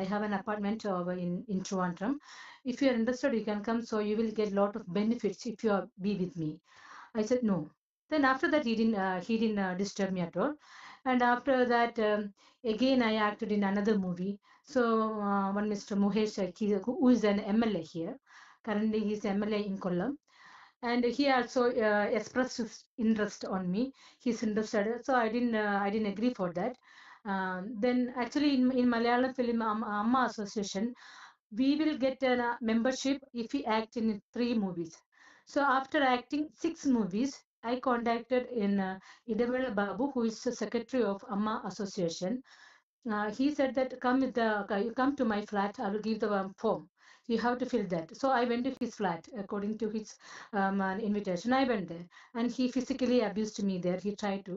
I have an apartment over in Trivandrum. If you are interested, you can come. So you will get a lot of benefits if you be with me. I said no. Then after that, he didn't disturb me at all. And after that, again I acted in another movie. So one Mr. Muhesh, who is an MLA here. Currently, he's MLA in Kollam, and he also expressed his interest on me. He's interested, so I didn't agree for that. Then actually in Malayalam film Amma Association, we will get a membership if we act in 3 movies. So after acting 6 movies, I contacted in Idamala Babu, who is the secretary of Amma Association. He said that you come to my flat, I will give the form. You have to fill that. So I went to his flat according to his invitation. I went there, and he physically abused me there. He tried to.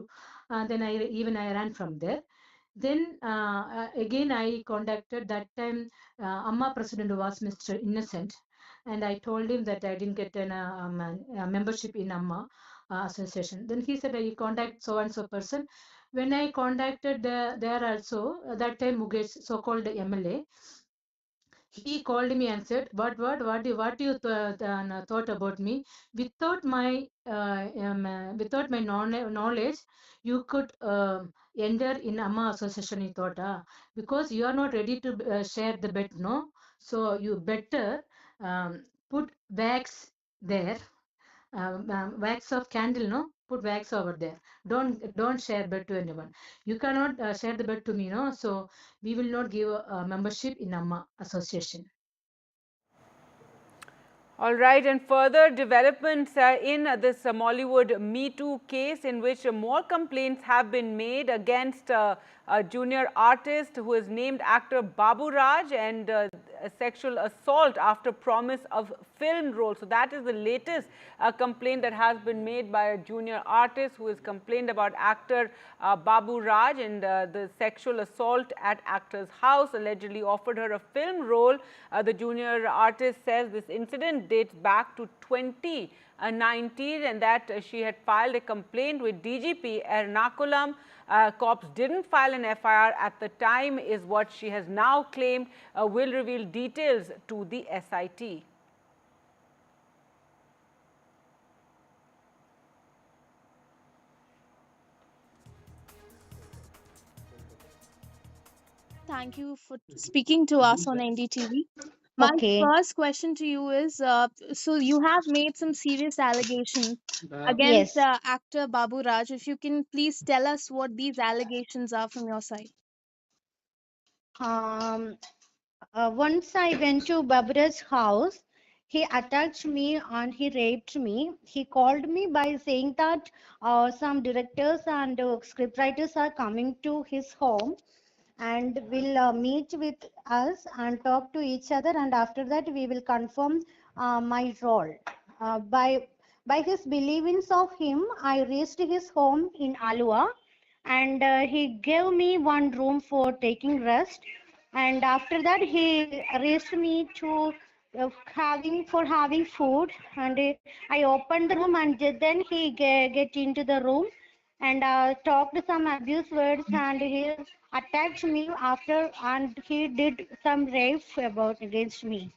Then I ran from there. Then again I contacted that time. Amma president was Mr. Innocent, and I told him that I didn't get a membership in Amma association. Then he said, you contact so and so person. When I contacted there also, that time Mukesh, so-called MLA, he called me and said, what you thought about me? Without my knowledge, you could enter in Amma association. He thought, because you are not ready to share the bed, no. So you better put wax there, wax of candle, no, put wax over there. Don't share bed to anyone. You cannot share the bed to me, no. So we will not give a membership in Amma association. All right, and further developments in this Mollywood Me Too case, in which more complaints have been made against a junior artist who is named actor Babu Raj, and a sexual assault after promise of film role. So that is the latest complaint that has been made by a junior artist who has complained about actor Babu Raj, and the sexual assault at actor's house, allegedly offered her a film role. The junior artist says this incident dates back to 2019, and that she had filed a complaint with DGP Ernakulam. Cops didn't file an FIR at the time, is what she has now claimed. Will reveal details to the SIT. Thank you for speaking to us on NDTV. My Okay. first question to you is, so you have made some serious allegations against Yes. actor Babu Raj. If you can please tell us what these allegations are from your side. Um, Once I went to Babura's house, he attacked me and he raped me. He called me by saying that some directors and scriptwriters are coming to his home and will meet with us and talk to each other, and after that we will confirm my role. By his believings of him, I reached his home in Alua, and he gave me one room for taking rest, and after that he raised me to having food, and I opened the room, and then he get into the room and talked some abuse words, and he attacked me after, and he did some rape about against me.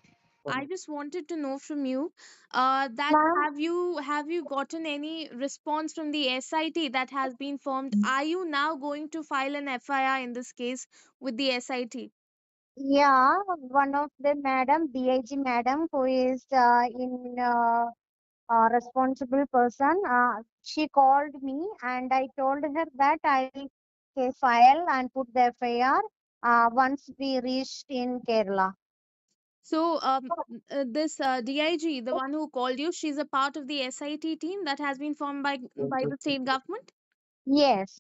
I just wanted to know from you that Ma'am, have you gotten any response from the SIT that has been formed? Are you now going to file an FIR in this case with the SIT? yeah, one of the madam, DIG madam, who is in responsible person, she called me and I told her that I will file and put the FIR once we reached in Kerala. So, this DIG, the one who called you, she's a part of the SIT team that has been formed by the state government. Yes.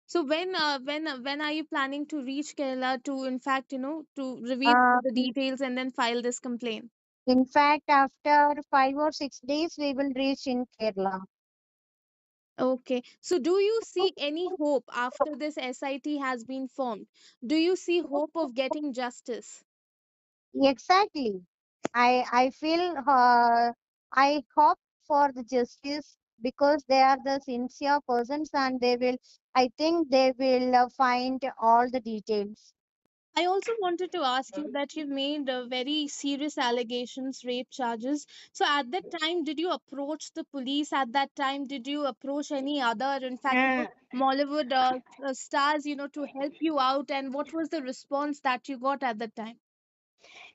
So, when are you planning to reach Kerala to, in fact, to reveal Uh, all the details and then file this complaint? in fact, after 5 or 6 days, we will reach in Kerala. Okay. So, do you see any hope after this SIT has been formed? Do you see hope of getting justice? Exactly. I feel I hope for the justice because they are the sincere persons and they will, I think they will find all the details. I also wanted to ask you that you've made very serious allegations, rape charges. So at that time, did you approach the police? At that time, did you approach any other, in fact, Uh, Mollywood stars, to help you out? And what was the response that you got at that time?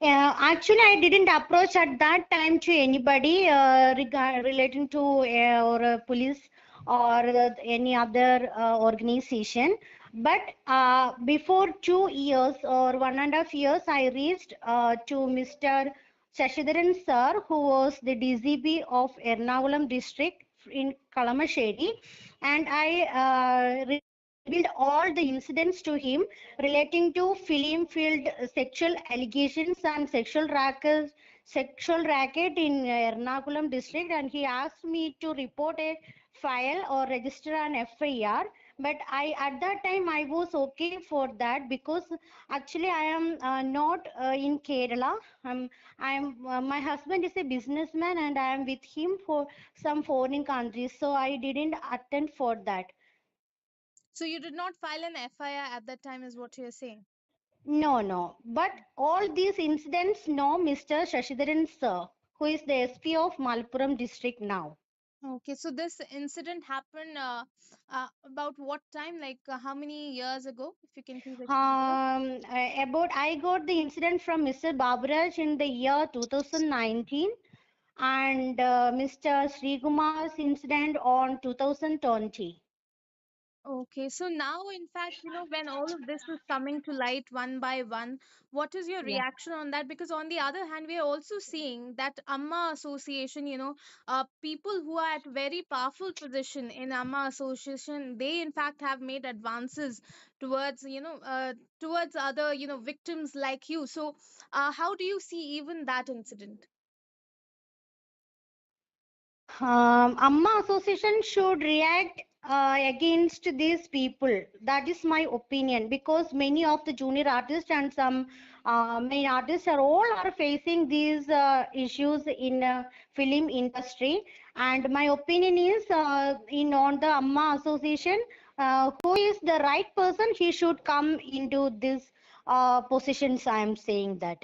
Actually, I didn't approach at that time to anybody relating to or police or any other organization. But before 2 years or 1.5 years, I reached to Mr. Shashidharan sir, who was the DCP of Ernakulam district in Kalamashedi, and I revealed all the incidents to him relating to film field sexual allegations and sexual racket in Ernakulam district, and he asked me to report a file or register an FIR. But I at that time I was okay for that, because actually I am not in Kerala. My husband is a businessman and I am with him for some foreign countries, so I didn't attend for that. So you did not file an FIR at that time, is what you're saying? No, no. But all these incidents know Mr. Shashidharan sir, who is the SP of Malappuram district now. Okay, so this incident happened about what time? Like how many years ago? If you can please explain to us. About I got the incident from Mr. Babu Raj in the year 2019, and Mr. Srikumar's incident on 2020. Okay, so now, in fact, when all of this is coming to light one by one, what is your Yeah. reaction on that? Because on the other hand, we are also seeing that Amma Association, people who are at very powerful position in Amma Association, they in fact have made advances towards, towards other, victims like you. So, how do you see even that incident? Amma Association should react against these people. That is my opinion, because many of the junior artists and some main artists are all are facing these issues in film industry. And my opinion is in on the Amma Association, who is the right person, he should come into this positions. I am saying that.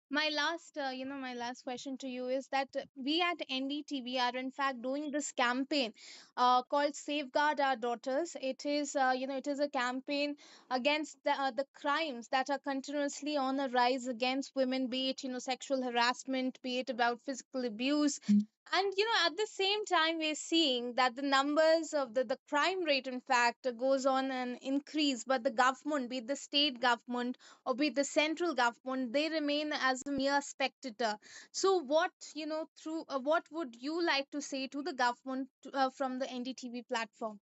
My last question to you is that we at NDTV are in fact doing this campaign called Safeguard Our Daughters. It is, it is a campaign against the crimes that are continuously on a rise against women, be it, sexual harassment, be it about physical abuse. And at the same time, we're seeing that the numbers of the crime rate, in fact, goes on an increase, but the government, be it the state government or be it the central government, they remain as a mere spectator. So, what through what would you like to say to the government from the NDTV platform?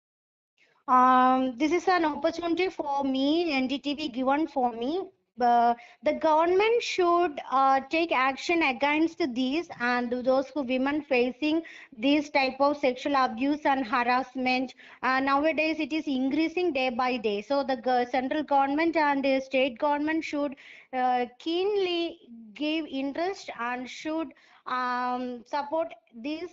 This is an opportunity for me, NDTV given for me. The government should take action against these and those who women facing this type of sexual abuse and harassment. Nowadays, it is increasing day by day. So the central government and the state government should keenly give interest and should support these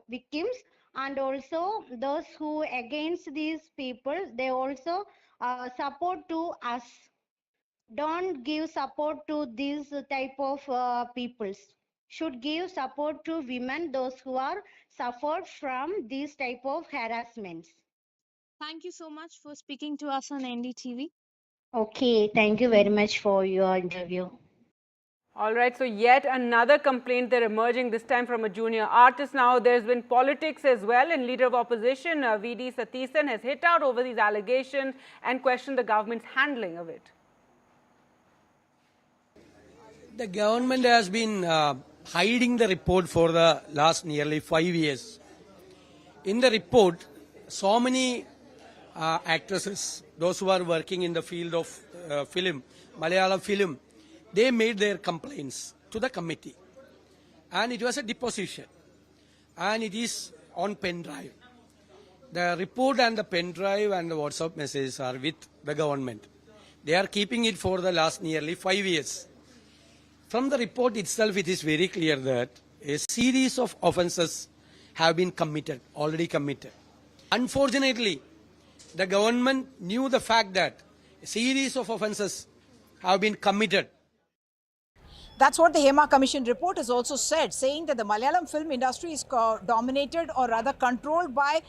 victims, and also those who against these people, they also support to us, don't give support to these type of peoples, should give support to women those who are suffered from these type of harassments. Thank you so much for speaking to us on NDTV. Okay, thank you very much for your interview. All right, so yet another complaint they're emerging, this time from a junior artist. Now, there's been politics as well, and leader of opposition, VD Sathya, has hit out over these allegations and questioned the government's handling of it. The government has been hiding the report for the last nearly 5 years. In the report, so many actresses, those who are working in the field of film, Malayalam film, they made their complaints to the committee. And it was a deposition. And it is on pen drive. The report and the pen drive and the WhatsApp messages are with the government. They are keeping it for the last nearly 5 years. From the report itself, it is very clear that a series of offences have been committed, already committed. Unfortunately, the government knew the fact that a series of offences have been committed. That's what the Hema Commission report has also said, saying that the Malayalam film industry is dominated or rather controlled by,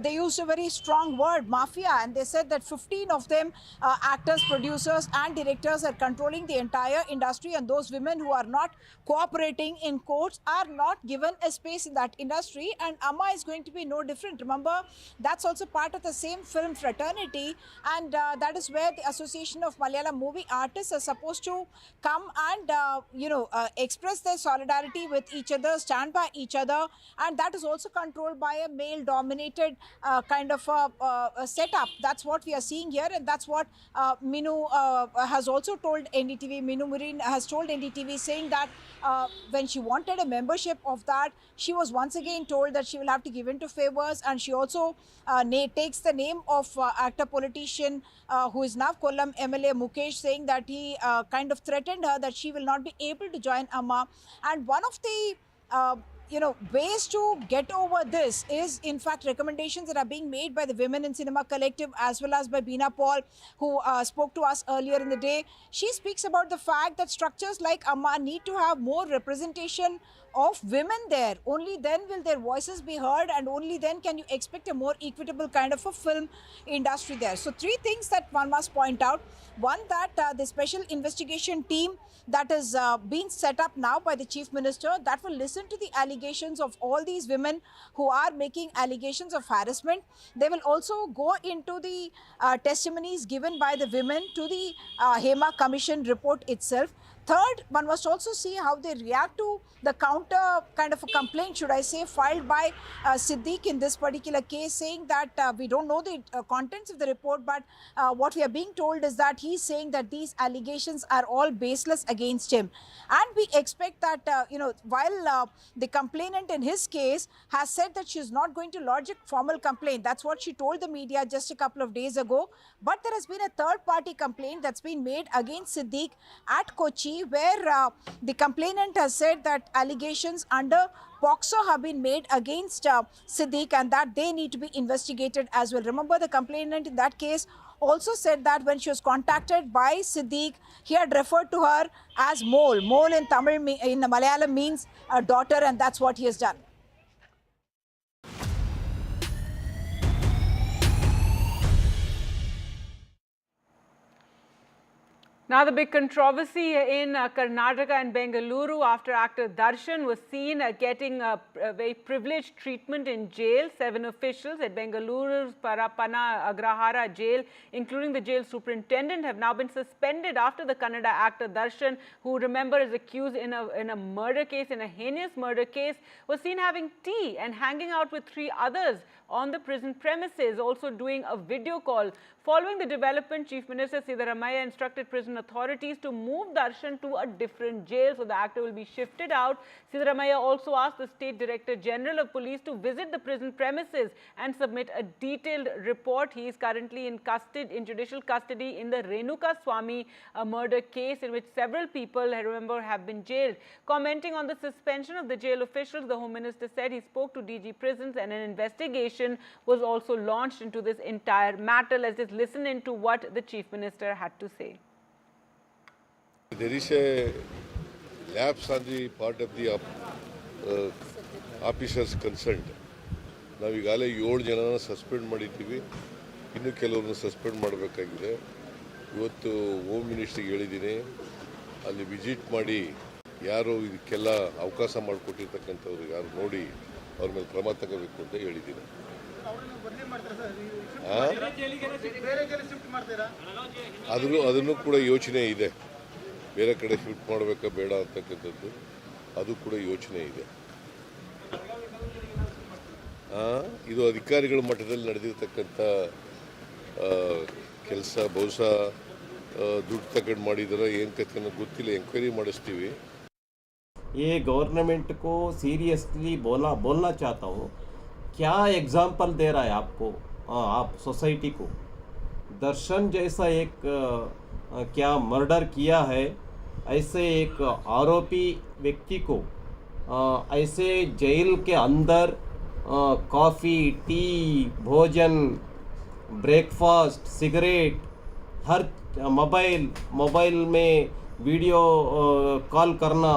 they used a very strong word, mafia, and they said that 15 of them, actors, producers and directors, are controlling the entire industry, and those women who are not cooperating in courts are not given a space in that industry, and Amma is going to be no different. Remember, that's also part of the same film fraternity, and that is where the Association of Malayalam Movie Artists are supposed to come and express their solidarity with each other, stand by each other, and that is also controlled by a male-dominated kind of a setup. That's what we are seeing here, and that's what Minu has also told NDTV. Minu Murin has told NDTV, saying that when she wanted a membership of that, she was once again told that she will have to give in to favors, and she also takes the name of actor politician who is now Kollam MLA Mukesh, saying that he kind of threatened her that she will not be able to join Amma. And one of the ways to get over this is, in fact, recommendations that are being made by the Women in Cinema Collective as well as by Beena Paul, who spoke to us earlier in the day. She speaks about the fact that structures like Amma need to have more representation of women there. Only then will their voices be heard, and only then can you expect a more equitable kind of a film industry there. So 3 things that one must point out. One, that the special investigation team that is being set up now by the Chief Minister, that will listen to the allegations of all these women who are making allegations of harassment. They will also go into the testimonies given by the women to the Hema Commission report itself. Third, one must also see how they react to the counter kind of a complaint, should I say, filed by Siddique in this particular case, saying that we don't know the contents of the report, but what we are being told is that he's saying that these allegations are all baseless against him. And we expect that, while the complainant in his case has said that she is not going to lodge a formal complaint, that's what she told the media just a couple of days ago, but there has been a third-party complaint that's been made against Siddique at Kochi, where the complainant has said that allegations under POCSO have been made against Siddique, and that they need to be investigated as well. Remember, the complainant in that case also said that when she was contacted by Siddique, he had referred to her as Mole. Mole in Tamil, in Malayalam, means a daughter, and that's what he has done. Now, the big controversy in Karnataka and Bengaluru after actor Darshan was seen getting a very privileged treatment in jail. 7 officials at Bengaluru's Parapana Agrahara jail, including the jail superintendent, have now been suspended after the Kannada actor Darshan, who, remember, is accused in a murder case, in a heinous murder case, was seen having tea and hanging out with 3 others on the prison premises, also doing a video call. Following the development, Chief Minister Siddaramaiah instructed prison authorities to move Darshan to a different jail, so the actor will be shifted out. Siddaramaiah also asked the State Director General of Police to visit the prison premises and submit a detailed report. He is currently in judicial custody in the Renuka Swamy murder case, in which several people, remember, have been jailed. Commenting on the suspension of the jail officials, the Home Minister said he spoke to DG Prisons and an investigation was also launched into this entire matter. Let's just listen into what the Chief Minister had to say. There is a lapse on the part of the officers concerned. ನಾವು ಈಗಾಗಲೇ 7 ಜನನ suspend ಮಾಡಿದ್ದೀವಿ, ಇನ್ನು ಕೆಲವರನ್ನು suspend ಮಾಡಬೇಕಾಗಿದೆ. ಇವತ್ತು home ಮಿನಿಸ್ಟ್ರಿಗೆ ಹೇಳಿದ್ದೀನಿ, ಅಲ್ಲಿ ವಿಸಿಟ್ ಮಾಡಿ ಯಾರು ಇದಕ್ಕೆಲ್ಲ ಅವಕಾಶ ಮಾಡಿಕೊಟ್ಟಿರ್ತಕ್ಕಂಥವ್ರು ಯಾರು ನೋಡಿ ಅವ್ರ ಮೇಲೆ ಕ್ರಮ ತಗೋಬೇಕು ಅಂತ ಹೇಳಿದ್ದೀನಿ. ಅದನ್ನು ಕೂಡ ಯೋಚನೆ ಇದೆ, ಬೇರೆ ಕಡೆ ಶಿಫ್ಟ್ ಮಾಡಬೇಕಾ ಬೇಡ ಅಂತಕ್ಕಂಥದ್ದು ಅದು ಕೂಡ ಯೋಚನೆ ಇದೆ. ಇದು ಅಧಿಕಾರಿಗಳ ಮಟ್ಟದಲ್ಲಿ ನಡೆದಿರ್ತಕ್ಕಂಥ ಕೆಲಸ, ಬಹುಶಃ ದುಡ್ಡು ತಗೊಂಡು ಮಾಡಿದಾರ ಏನು ಕಥೆ ಅನ್ನೋದು ಗೊತ್ತಿಲ್ಲ, ಎಂಕ್ವೈರಿ ಮಾಡಿಸ್ತೀವಿ. ये गवर्नमेंट को सीरियसली बोलना चाहता हूँ, क्या एग्जाम्पल दे रहा है आपको, आप सोसाइटी को? दर्शन जैसा एक क्या मर्डर किया है, ऐसे एक आरोपी व्यक्ति को ऐसे जेल के अंदर कॉफ़ी, टी, भोजन, ब्रेकफास्ट, सिगरेट, हर मोबाइल में वीडियो कॉल करना,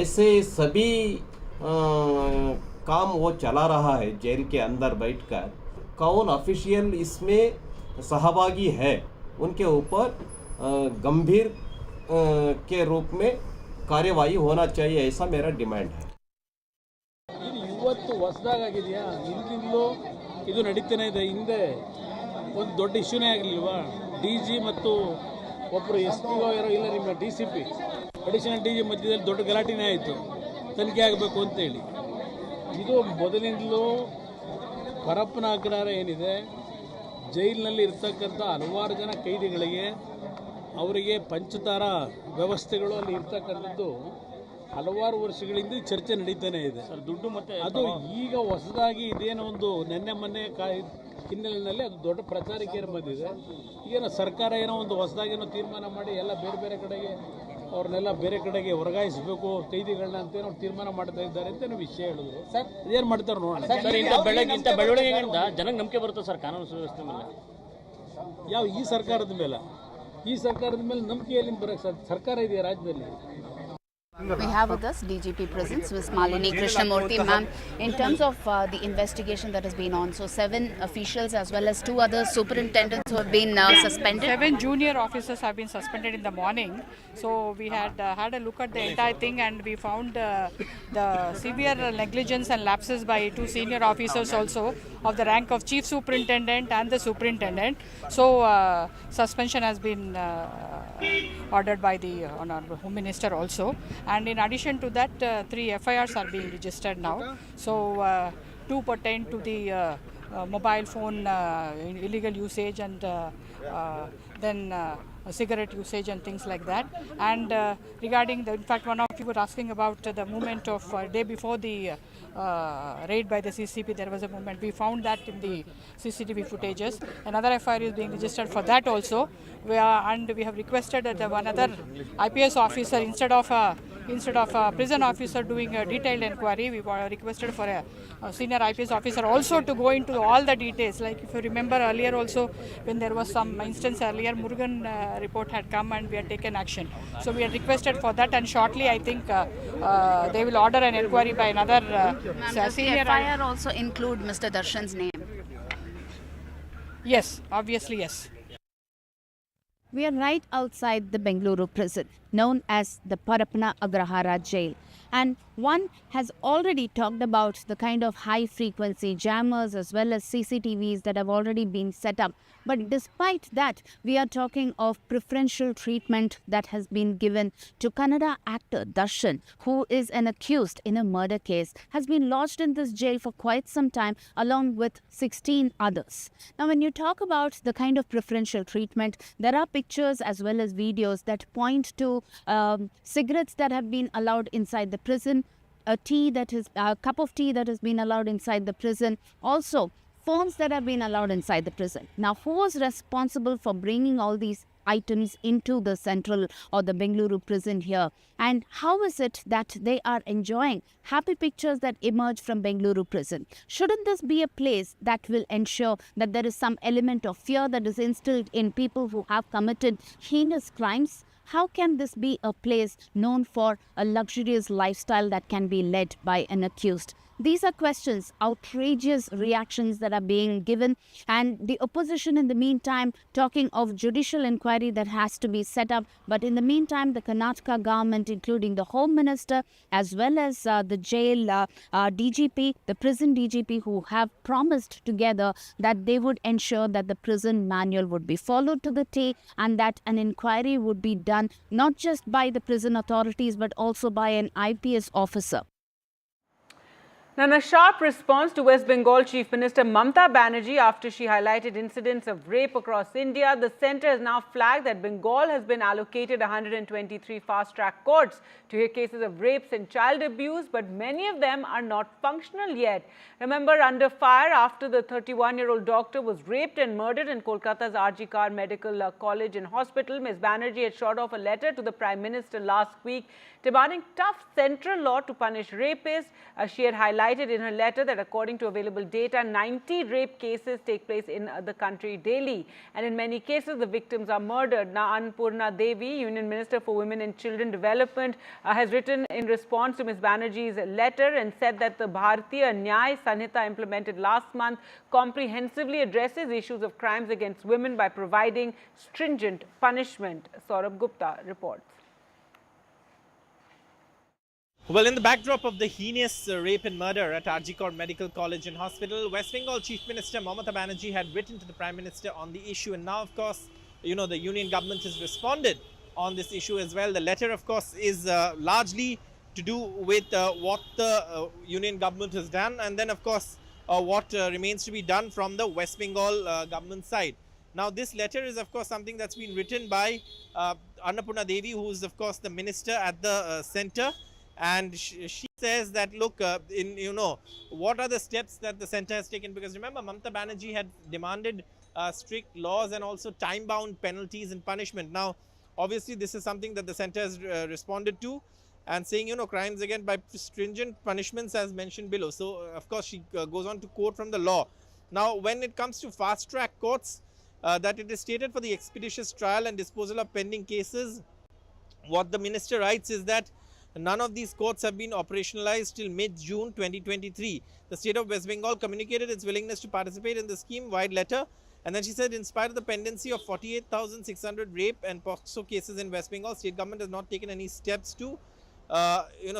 ऐसे सभी काम वो चला रहा है जेल के अंदर बैठकर। कौन ऑफिशियल इसमें सहभागी है, उनके ऊपर गंभीर के रूप में कार्यवाही होना चाहिए, ऐसा मेरा डिमांड है। ಇವತ್ತು ಹೊಸದಾಗಿದೆಯಾ? ಹಿಂದಿಂದಲೂ ಇದು ನಡೀತಾನೆ ಇದೆ. ಹಿಂದೆ ಒಂದು ದೊಡ್ಡ ಇಶ್ಯೂನೇ ಆಗಲಿಲ್ವಾ? DG ಮತ್ತು ಒಬ್ಬರು SP ಯಾರೋ ಇಲ್ಲ, ನಿಮ್ಮ DCP ಅಡಿಷನಲ್ DG ಮಧ್ಯದಲ್ಲಿ ದೊಡ್ಡ ಗಲಾಟೆನೇ ಆಯಿತು, ತನಿಖೆ ಆಗಬೇಕು ಅಂತೇಳಿ. ಇದು ಮೊದಲಿಂದಲೂ ಪರಪ್ಪನ ಅಗ್ರಹಾರ ಏನಿದೆ, ಜೈಲಿನಲ್ಲಿ ಇರ್ತಕ್ಕಂಥ ಹಲವಾರು ಜನ ಕೈದಿಗಳಿಗೆ ಅವರಿಗೆ ಪಂಚತಾರ ವ್ಯವಸ್ಥೆಗಳು ಅಲ್ಲಿ ಇರ್ತಕ್ಕಂಥದ್ದು ಹಲವಾರು ವರ್ಷಗಳಿಂದ ಚರ್ಚೆ ನಡೀತಾನೆ ಇದೆ. ದುಡ್ಡು ಮತ್ತೆ ಅದು ಈಗ ಹೊಸದಾಗಿ ಇದೇನೋ ಒಂದು ನೆನ್ನೆ ಮೊನ್ನೆ ಹಿನ್ನೆಲೆಯಲ್ಲಿ ಅದು ದೊಡ್ಡ ಪ್ರಚಾರಕ್ಕೆ ಬಂದಿದೆ. ಈಗೇನೋ ಸರ್ಕಾರ ಏನೋ ಒಂದು ಹೊಸದಾಗೇನೋ ತೀರ್ಮಾನ ಮಾಡಿ ಎಲ್ಲ ಬೇರೆ ಬೇರೆ ಕಡೆಗೆ ಅವ್ರನ್ನೆಲ್ಲ ಬೇರೆ ಕಡೆಗೆ ವರ್ಗಾಯಿಸಬೇಕು ಕೈದಿಗಳನ್ನ ಅಂತೇನೋ ತೀರ್ಮಾನ ಮಾಡ್ತಾ ಇದ್ದಾರೆ ಅಂತೇನೋ ವಿಷಯ ಹೇಳಿದ್ರು. ಸರ್ ಇದೇನು ಮಾಡ್ತಾರೆ ನೋಡೋಣ. ಬೆಳವಣಿಗೆಗಳಿಂದ ಜನಕ್ಕೆ ನಂಬಿಕೆ ಬರುತ್ತೆ ಸರ್ ಕಾನೂನು ಸುವ್ಯವಸ್ಥೆ ಮೇಲೆ. ಯಾವ ಈ ಸರ್ಕಾರದ ಮೇಲೆ? ಈ ಸರ್ಕಾರದ ಮೇಲೆ ನಂಬಿಕೆ ಎಲ್ಲಿಂದ ಬರೋಕ್ಕೆ? ಸರ್ಕಾರ ಇದೆಯಾ ರಾಜ್ಯದಲ್ಲಿ? We have with us DGP presence, Ms. Malini Krishnamurthy. Ma'am, in terms of the investigation that has been on, so 7 officials as well as 2 other superintendents who have been suspended. 7 junior officers have been suspended in the morning. So we had had a look at the entire thing, and we found the severe negligence and lapses by 2 senior officers also of the rank of chief superintendent and the superintendent. So suspension has been ordered by the Honorable Home Minister also. And in addition to that, 3 FIRs are being registered now. So 2 pertain to the mobile phone illegal usage, and then cigarette usage and things like that. And regarding in fact, one of you were asking about the movement of day before the raid by the CCP. There was a movement. We found that in the CCTV footages. Another FIR is being registered for that also. And we have requested that one other IPS officer, instead of a prison officer doing a detailed inquiry, we requested for a senior IPS officer also to go into all the details. Like if you remember earlier also, when there was some instance earlier, Murugan report had come and we had taken action. So we had requested for that, and shortly I think they will order an inquiry by another senior. Does the FIR also include Mr. Darshan's name? Yes, obviously yes. We are right outside the Bengaluru prison, known as the Parappana Agrahara jail. And one has already talked about the kind of high-frequency jammers as well as CCTVs that have already been set up. But despite that, we are talking of preferential treatment that has been given to Kannada actor Darshan, who is an accused in a murder case, has been lodged in this jail for quite some time along with 16 others. Now, when you talk about the kind of preferential treatment, there are pictures as well as videos that point to cigarettes that have been allowed inside the prison, a cup of tea that has been allowed inside the prison, also phones that have been allowed inside the prison. Now, who was responsible for bringing all these items into the central or the Bengaluru prison here? And how is it that they are enjoying happy pictures that emerge from Bengaluru prison? Shouldn't this be a place that will ensure that there is some element of fear that is instilled in people who have committed heinous crimes? How can this be a place known for a luxurious lifestyle that can be led by an accused? These are questions, outrageous reactions that are being given, and the opposition in the meantime talking of judicial inquiry that has to be set up. But in the meantime, the Karnataka government, including the Home Minister as well as the jail DGP, the prison DGP, who have promised together that they would ensure that the prison manual would be followed to the T, and that an inquiry would be done not just by the prison authorities but also by an IPS officer. Now, in a sharp response to West Bengal Chief Minister Mamta Banerjee after she highlighted incidents of rape across India, the centre has now flagged that Bengal has been allocated 123 fast-track courts to hear cases of rapes and child abuse, but many of them are not functional yet. Remember, under fire after the 31-year-old doctor was raped and murdered in Kolkata's RG Kar Medical College and Hospital. Ms. Banerjee had shot off a letter to the Prime Minister last week demanding tough central law to punish rapists. She had highlighted cited in her letter that according to available data, 90 rape cases take place in the country daily. And in many cases, the victims are murdered. Now, Annapurna Devi, Union Minister for Women and Children Development, has written in response to Ms. Banerjee's letter and said that the Bharatiya Nyay Sanhita implemented last month comprehensively addresses issues of crimes against women by providing stringent punishment. Saurabh Gupta reports. Well, in the backdrop of the heinous rape and murder at Rajnikant Medical College and Hospital, West Bengal Chief Minister Mamta Banerjee had written to the Prime Minister on the issue, and now, of course, you know, the union government has responded on this issue as well. The letter, of course, is largely to do with what the union government has done, and then, of course, what remains to be done from the West Bengal government side. Now, this letter is, of course, something that's been written by Annapurna Devi, who is, of course, the minister at the centre. And she says that, look, what are the steps that the centre has taken? Because remember, Mamta Banerjee had demanded strict laws and also time-bound penalties and punishment. Now, obviously, this is something that the centre has responded to and saying, crimes again by stringent punishments as mentioned below. So, of course, she goes on to quote from the law. Now, when it comes to fast-track courts, that it is stated for the expeditious trial and disposal of pending cases, what the minister writes is that none of these courts have been operationalized till mid-June 2023. The state of West Bengal communicated its willingness to participate in the scheme-wide letter. And then she said, in spite of the pendency of 48,600 rape and POCSO cases in West Bengal, state government has not taken any steps to,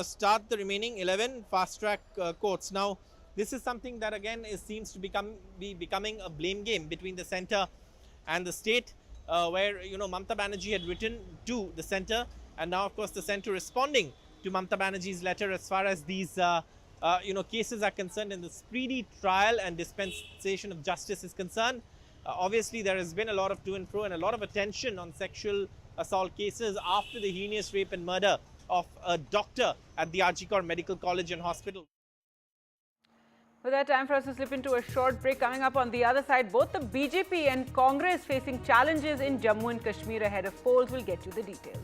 start the remaining 11 fast-track courts. Now, this is something that again seems to be becoming a blame game between the centre and the state, where Mamta Banerjee had written to the centre, and now, of course, the centre responding to Mamta Banerjee's letter as far as these, cases are concerned and the speedy trial and dispensation of justice is concerned. Obviously, there has been a lot of to and fro and a lot of attention on sexual assault cases after the heinous rape and murder of a doctor at the Rajnikant Medical College and Hospital. With that, time for us to slip into a short break. Coming up on the other side, both the BJP and Congress facing challenges in Jammu and Kashmir ahead of polls. We'll get you the details.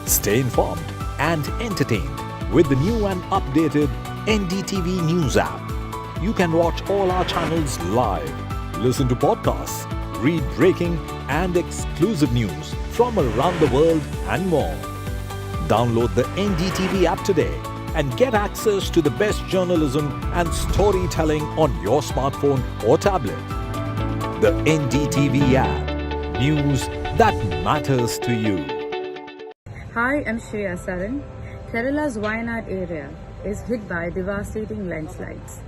Stay informed and entertained with the new and updated NDTV News app. You can watch all our channels live, listen to podcasts, read breaking and exclusive news from around the world and more. Download the NDTV app today and get access to the best journalism and storytelling on your smartphone or tablet. The NDTV app. News that matters to you. Hi, I'm Shreya Saran. Kerala's Wayanad area is hit by devastating landslides,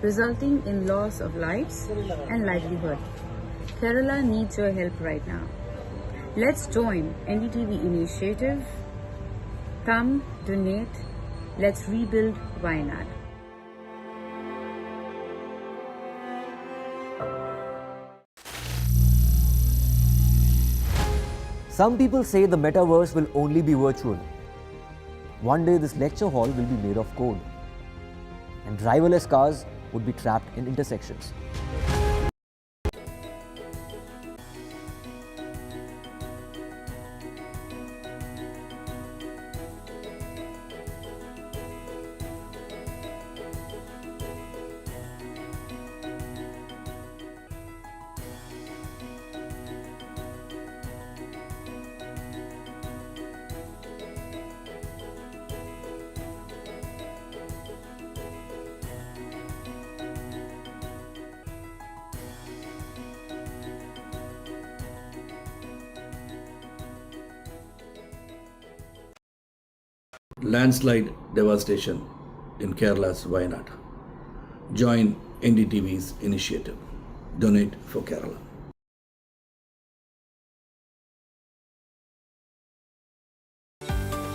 resulting in loss of lives and livelihood. Kerala needs your help right now. Let's join NDTV initiative. Come, donate. Let's rebuild Wayanad. Some people say the metaverse will only be virtual. One day this lecture hall will be made of code, and driverless cars would be trapped in intersections. Landslide devastation in Kerala's Wayanad. Join NDTV's initiative. Donate for Kerala.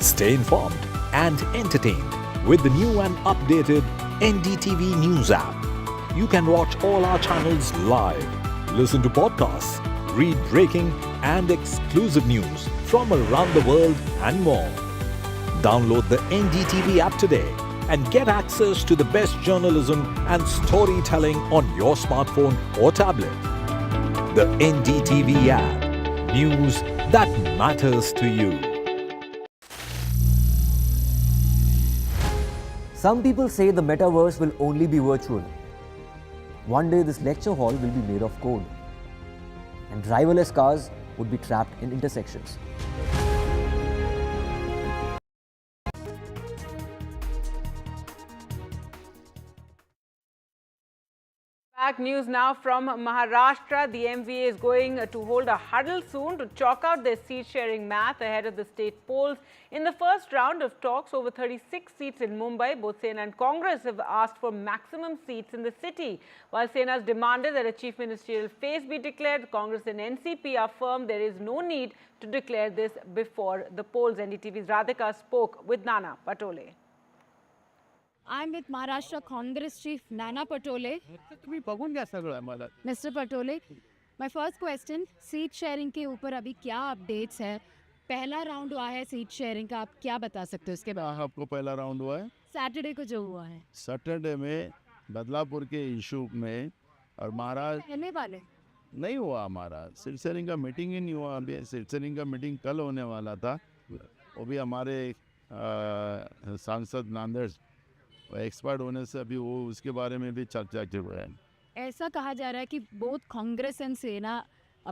Stay informed and entertained with the new and updated NDTV News app. You can watch all our channels live, listen to podcasts, read breaking and exclusive news from around the world and more. Download the NDTV app today and get access to the best journalism and storytelling on your smartphone or tablet. the NDTV app. News that matters to you. Some people say the metaverse will only be virtual. One day this lecture hall will be made of code, and driverless cars would be trapped in intersections. Back news now from Maharashtra. The MVA is going to hold a huddle soon to chalk out their seat-sharing math ahead of the state polls. In the first round of talks over 36 seats in Mumbai, both Sena and Congress have asked for maximum seats in the city. While Sena has demanded that a chief ministerial face be declared, Congress and NCP are firm there is no need to declare this before the polls. NDTV's Radhika spoke with Nana Patole. I'm with Maharashtra Congress Chief Nana Patole. Mr. Patole, my first question, seat sharing के ऊपर अभी क्या updates है? पहला round हुआ है seat sharing का, आप क्या बता सकते हो उसके बारे में? आपको पहला राउंड हुआ है सैटरडे को जो हुआ है, सैटरडे में बदलापुर के इशू में, और महाराज कहने वाले नहीं हुआ हमारा सीट शेयरिंग का मीटिंग ही नहीं हुआ। अभी सीट शेयरिंग का मीटिंग कल होने वाला था, वो भी हमारे सांसद नांदेड़ एक्सपर्ट होने से अभी वो उसके बारे में भी चर्चा चल रहा है। ऐसा कहा जा रहा है कि बोथ कांग्रेस एंड सेना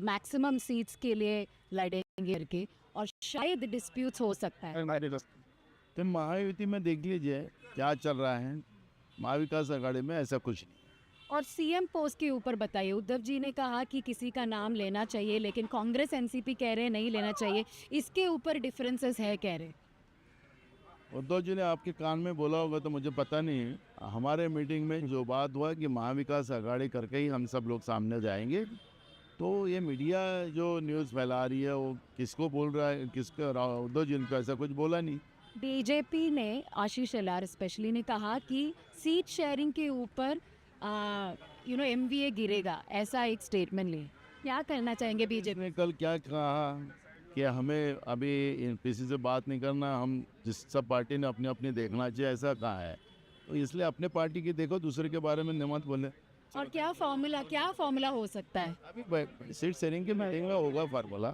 मैक्सिमम सीट्स के लिए लड़ेंगे करके, और शायद डिस्प्यूट्स हो सकता है। तो महायुति में देख लीजिए क्या चल रहा है, महाविकास आघाड़ी में ऐसा कुछ नहीं। और सीएम पोस्ट के ऊपर बताइए, उद्धव जी ने कहा कि किसी का नाम लेना चाहिए, लेकिन कांग्रेस एनसीपी कह रहे हैं नहीं लेना चाहिए, इसके ऊपर डिफरेंसेस है कह रहे। उद्धव जी ने आपके कान में बोला होगा तो मुझे पता नहीं। हमारे मीटिंग में जो बात हुआ कि महाविकास आघाड़ी करके ही हम सब लोग सामने जाएंगे, तो ये मीडिया जो न्यूज़ फैला रही है वो किसको बोल रहा है, किसको? उद्धव जी ने ऐसा कुछ बोला नहीं। बीजेपी ने, आशीष शेलार स्पेशली ने कहा कि सीट शेयरिंग के ऊपर एमवीए गिरेगा, ऐसा एक स्टेटमेंट लिए। क्या करना चाहेंगे बीजेपी ने? कल क्या कहा कि हमें अभी किसी से बात नहीं करना, हम जिस सब पार्टी ने अपनी अपनी देखना चाहिए, ऐसा कहा है। तो इसलिए अपने पार्टी की देखो, दूसरे के बारे में मत बोले। और क्या फॉर्मूला हो सकता है? अभी सीट शेयरिंग के मीटिंग में होगा formula.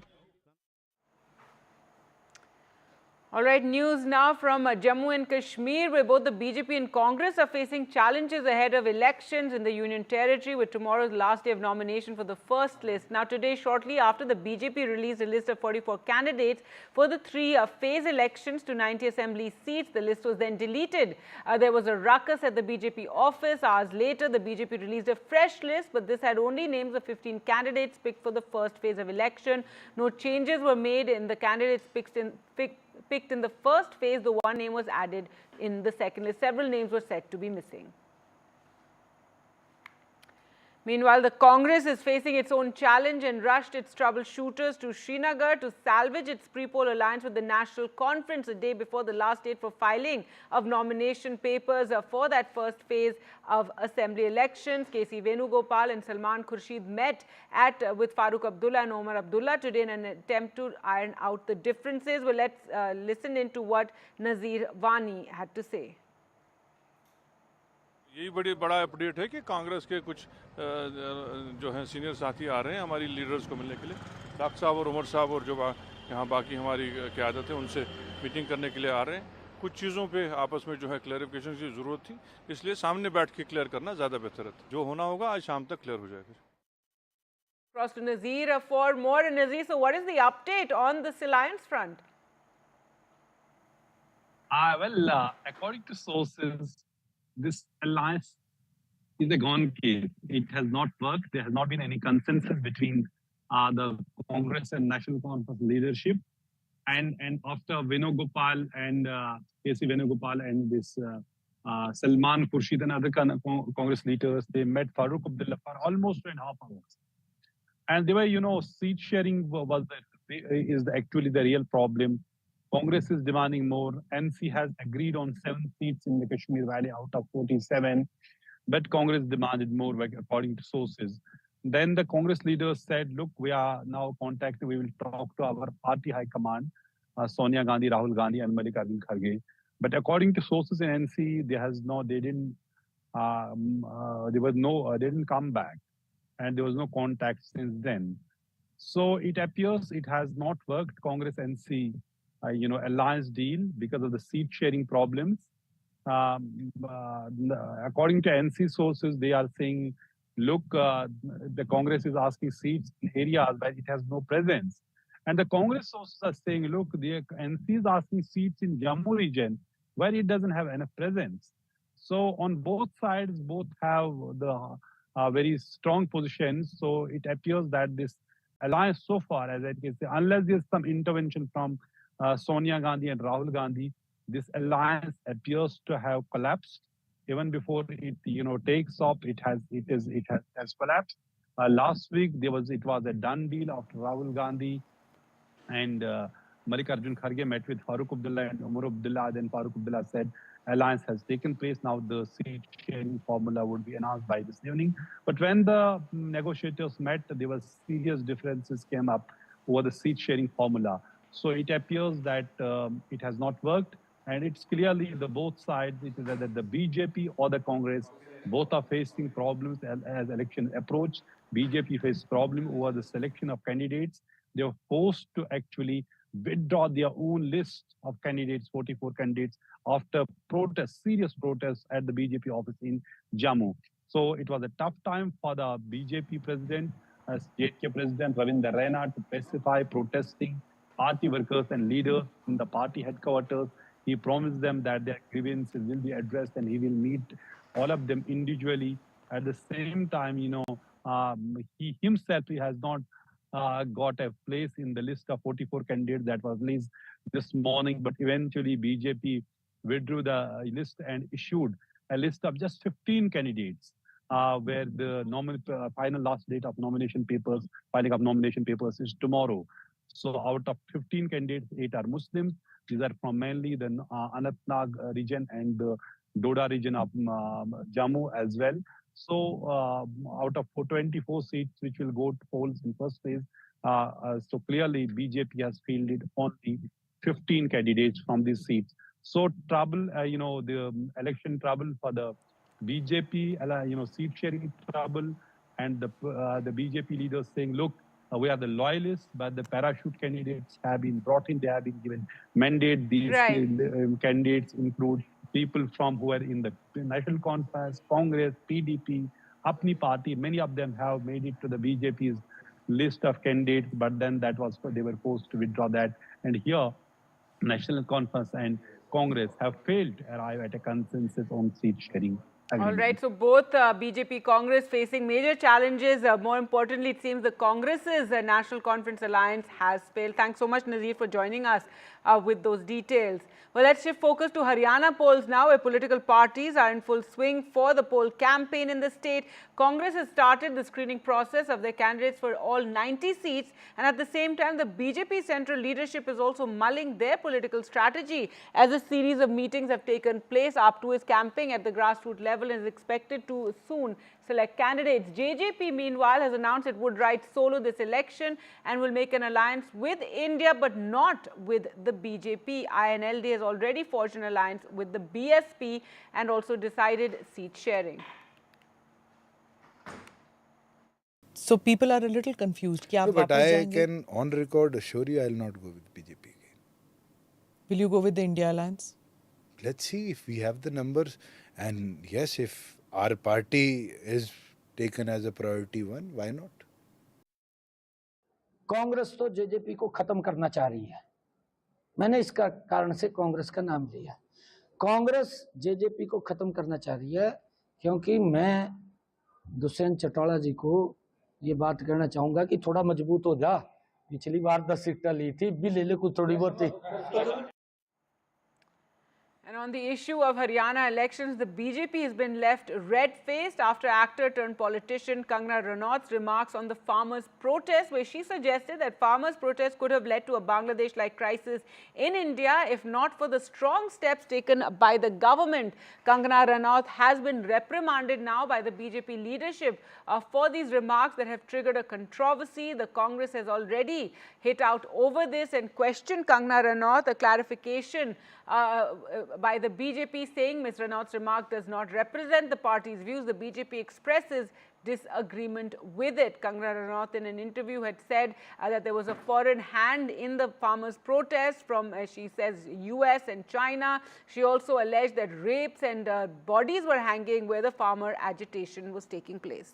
All right, news now from Jammu and Kashmir, where both the BJP and Congress are facing challenges ahead of elections in the Union Territory, with tomorrow's last day of nomination for the first list. Now today, shortly after the BJP released a list of 44 candidates for the three-phase elections to 90 assembly seats, the list was then deleted. There was a ruckus at the BJP office. Hours later, the BJP released a fresh list, but this had only names of 15 candidates picked for the first phase of election. No changes were made in the candidates picked in the first phase, though one name was added in the second list. Several names were said to be missing. Meanwhile, the Congress is facing its own challenge and rushed its troubleshooters to Srinagar to salvage its pre-poll alliance with the National Conference a day before the last date for filing of nomination papers for that first phase of assembly elections. KC Venugopal and Salman Khurshid met with Farooq Abdullah and Omar Abdullah today in an attempt to iron out the differences. Well, let's listen in to what Nazir Wani had to say. यही बड़ा update है कि कांग्रेस के कुछ जो हैं senior साथी आ रहे हैं हमारी लीडर्स को मिलने के लिए। डॉक्टर साहब और उमर साहब और जो यहाँ बाकी हमारी क़यादत है उनसे मीटिंग करने के लिए आ रहे हैं। कुछ चीज़ों पे आपस में जो है क्लैरिफिकेशन की ज़रूरत थी, इसलिए सामने बैठ के क्लियर करना ज़्यादा बेहतर है। जो होना होगा आज शाम तक क्लियर हो जाएगा। Cross to Nazir for more. Nazir, so what is the update on this alliance front? According to sources, this alliance is a gone case. It has not worked. There has not been any consensus between the Congress and National Conference leadership. And after Venugopal and KC Venugopal and this Salman Khurshid and other Congress leaders, they met Farooq Abdullah for almost 2.5 hours. And they were, seat sharing is actually the real problem. Congress is demanding more. NC has agreed on 7 seats in the Kashmir Valley out of 47, but Congress demanded more, according to sources. Then the Congress leaders said, look, we are now contacted. We will talk to our party high command, Sonia Gandhi, Rahul Gandhi, and Mallikarjun Kharge. But according to sources in NC, they didn't come back. and there was no contact since then. So it appears it has not worked, Congress NC, alliance deal, because of the seat sharing problems. According to NC sources, they are saying, look, the Congress is asking seats in areas where it has no presence. And the Congress sources are saying, look, the NC is asking seats in Jammu region where it doesn't have enough presence. So on both sides, both have the very strong positions. So it appears that this alliance so far, as I can say, unless there's some intervention from Sonia Gandhi and Rahul Gandhi, this alliance appears to have collapsed. Even before it, takes off, it has collapsed. Last week it was a done deal after Rahul Gandhi and Mallikarjun Kharge met with Farooq Abdullah and Umar Abdullah. Then Farooq Abdullah said alliance has taken place. Now the seat sharing formula would be announced by this evening. But when the negotiators met, there was serious differences came up over the seat sharing formula. So it appears that it has not worked. And it's clearly the both sides, it is either the BJP or the Congress, both are facing problems as election approach. BJP faced problem over the selection of candidates. They were forced to actually withdraw their own list of candidates, 44 candidates, after protests, serious protests at the BJP office in Jammu. So it was a tough time for the BJP president, as JK President Ravindra Ranaut, to pacify protesting party workers and leaders in the party headquarters. He promised them that their grievances will be addressed and he will meet all of them individually. At the same time, he himself has not got a place in the list of 44 candidates that was released this morning, but eventually BJP withdrew the list and issued a list of just 15 candidates, where the final last date of filing of nomination papers is tomorrow. So out of 15 candidates, 8 are Muslims. These are from mainly the Anantnag region and the Doda region of Jammu as well. So out of 24 seats which will go to polls in first phase, so clearly BJP has fielded only 15 candidates from these seats. So trouble, the election trouble for the BJP, seat sharing trouble, and the BJP leaders saying, look, we are the loyalists, but the parachute candidates have been brought in. They have been given mandate. These candidates include people who are in the National Conference, Congress, PDP, Apni Party. Many of them have made it to the BJP's list of candidates, but then they were forced to withdraw that. And here, National Conference and Congress have failed to arrive at a consensus on seat sharing. All right, so both BJP, Congress facing major challenges. More importantly, it seems the Congress's National Conference Alliance has failed. Thanks so much, Nazir, for joining us with those details. Well, let's shift focus to Haryana polls now, where political parties are in full swing for the poll campaign in the state. Congress has started the screening process of their candidates for all 90 seats, and at the same time, the BJP central leadership is also mulling their political strategy as a series of meetings have taken place up to its campaign at the grassroots level and is expected to soon select candidates. JJP, meanwhile, has announced it would ride solo this election and will make an alliance with India, but not with the BJP. INLD has already forged an alliance with the BSP and also decided seat sharing. So people are a little confused. No, but I can on record assure you I will not go with BJP again. Will you go with the India alliance? Let's see if we have the numbers, and yes, if our party is taken as a priority one, why not? Congress तो JJP को खत्म करना चाह रही है. मैंने इसका कारण से कांग्रेस का नाम लिया. कांग्रेस जेजेपी को खत्म करना चाह रही है क्योंकि मैं दुष्यंत चौटाला जी को ये बात कहना चाहूंगा कि थोड़ा मजबूत हो जा. पिछली बार 10 सीटें ली थी, भी ले ले कुछ थोड़ी बहुत. And on the issue of Haryana elections, the BJP has been left red-faced after actor turned politician Kangana Ranaut's remarks on the farmers' protest, where she suggested that farmers' protests could have led to a Bangladesh-like crisis in India if not for the strong steps taken by the government. Kangana Ranaut has been reprimanded now by the BJP leadership for these remarks that have triggered a controversy. The Congress has already hit out over this and questioned Kangana Ranaut. A clarification by by the BJP, saying Ms. Ranaut's remark does not represent the party's views. The BJP expresses disagreement with it. Kangana Ranaut in an interview had said that there was a foreign hand in the farmers' protest from, she says, US and China. She also alleged that rapes and bodies were hanging where the farmer agitation was taking place.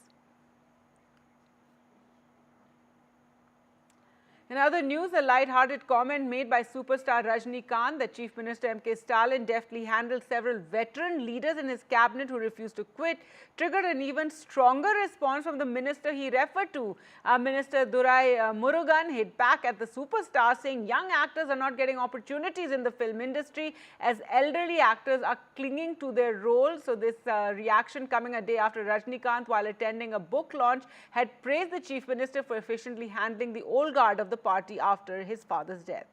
In other news, a light-hearted comment made by superstar Rajnikant that Chief Minister MK Stalin deftly handled several veteran leaders in his cabinet who refused to quit, triggered an even stronger response from the minister he referred to. Minister Durai Murugan hit back at the superstar, saying young actors are not getting opportunities in the film industry as elderly actors are clinging to their roles. So this reaction coming a day after Rajnikant, while attending a book launch, had praised the Chief Minister for efficiently handling the old guard of the party after his father's death.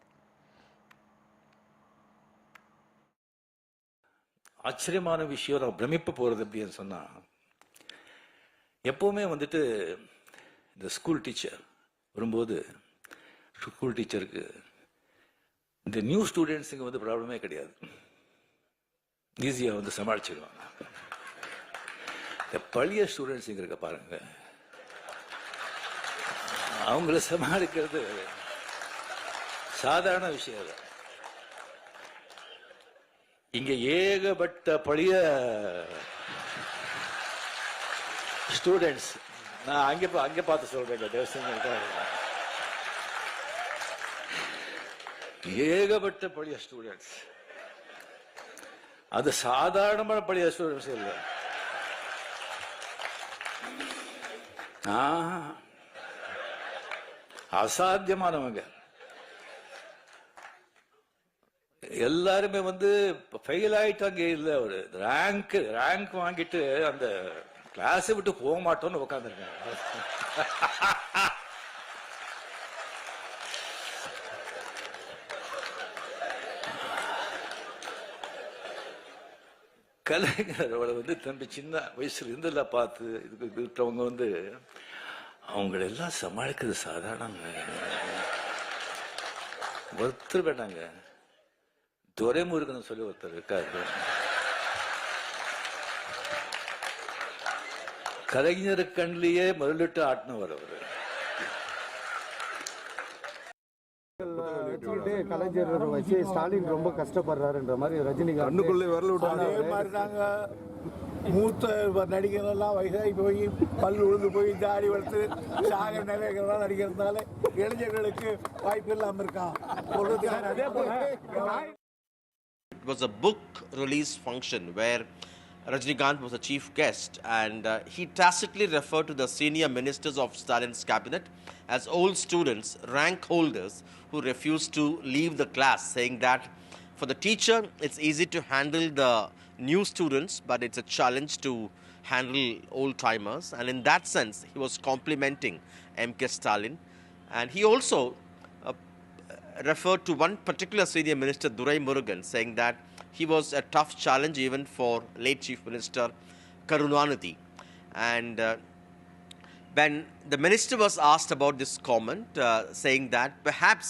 ஆச்சரியமான விஷயம், நான் பிரமிப்பு போகிறது எப்படின்னு சொன்னால், எப்போவுமே வந்துட்டு இந்த school teacher வரும்போது ஸ்கூல் டீச்சருக்கு இந்த நியூ ஸ்டூடெண்ட்ஸுங்க வந்து ப்ராப்ளமே கிடையாது, ஈஸியாக வந்து சமாளிச்சிடுவாங்க. இந்த பழைய ஸ்டூடெண்ட்ஸுங்க இருக்க பாருங்க, அவங்கள சமாளிக்கிறது சாதாரண விஷயம் இல்லை. இங்க ஏகப்பட்ட பழைய ஸ்டூடெண்ட்ஸ், நான் அங்கே பார்த்து சொல்றேன், ஏகப்பட்ட பழைய ஸ்டூடெண்ட்ஸ், அது சாதாரணமான பழைய ஸ்டூடெண்ட்ஸ் இல்லை. அசாத்தியமானவங்க எல்லாருமே வந்து ஃபெயில் ஆயிட்டாங்க. இல்லை, ஒரு ரேங்க் வாங்கிட்டு அந்த கிளாஸை விட்டு போக மாட்டோம்னு உட்காந்துருக்காங்க. கலைஞரோட வந்து தம்பி சின்ன வயசுல இருந்தெல்லாம் பார்த்து இதுக்கு இருக்கிறவங்க வந்து அவங்களெல்லாம் சமாளிக்கிறது சாதாரண ஒருத்தர் வேண்டாங்க. துரைமுருகன் சொல்லி ஒருத்தர் இருக்காரு, கலைஞர் கண்ணிலேயே முதலிட்டு ஆட்டினவர் அவரு. கலைஞர் வச்சு ஸ்டாலின் ரொம்ப கஷ்டப்படுறாருன்ற மாதிரி ரஜினிகாந்த் வரல விட்டாங்க. அதே மாதிரி தாங்க மூத்த நடிகரெல்லாம் வயசாகி போய் பல்லு உழுந்து போய் தாடி வளர்த்து சாக நிலைகள்லாம் நடிக்கிறதுனால இளைஞர்களுக்கு வாய்ப்பு இல்லாமல் இருக்கான். அதே போல it was a book release function where Rajnikant was the chief guest, and he tacitly referred to the senior ministers of Stalin's cabinet as old students, rank holders who refused to leave the class, saying that for the teacher it's easy to handle the new students, but it's a challenge to handle old timers. And in that sense he was complimenting MK Stalin, and he also referred to one particular senior minister, Durai Murugan, saying that he was a tough challenge even for late Chief Minister Karunanidhi. And when the minister was asked about this comment, saying that perhaps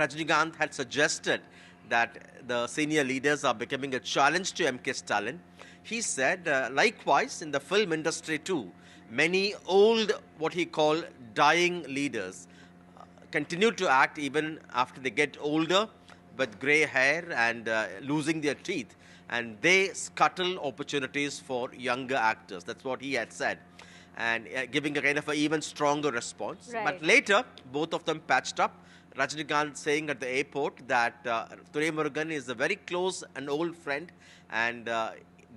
Rajnikant had suggested that the senior leaders are becoming a challenge to MK Stalin, he said, likewise in the film industry too, many old, what he called dying leaders, continue to act even after they get older with grey hair and losing their teeth, and they scuttle opportunities for younger actors. That's what he had said, and giving a kind of an even stronger response. Right. But later, both of them patched up. Rajnikant saying at the airport that Durai Murugan is a very close and old friend, and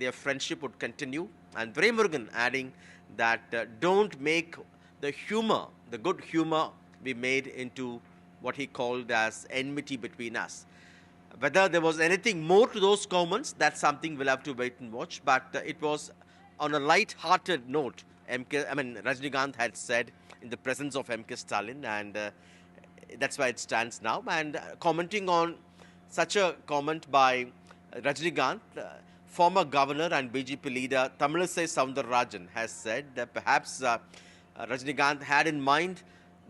their friendship would continue. And Durai Murugan adding that don't make the humor, the good humor, be made into what he called as enmity between us. Whether there was anything more to those comments, that's something we'll have to wait and watch. But it was on a light-hearted note. Rajnikant had said in the presence of MK Stalin, and that's why it stands now. And commenting on such a comment by Rajnikant, former governor and BJP leader Tamilisai Soundararajan has said that perhaps Rajnikant had in mind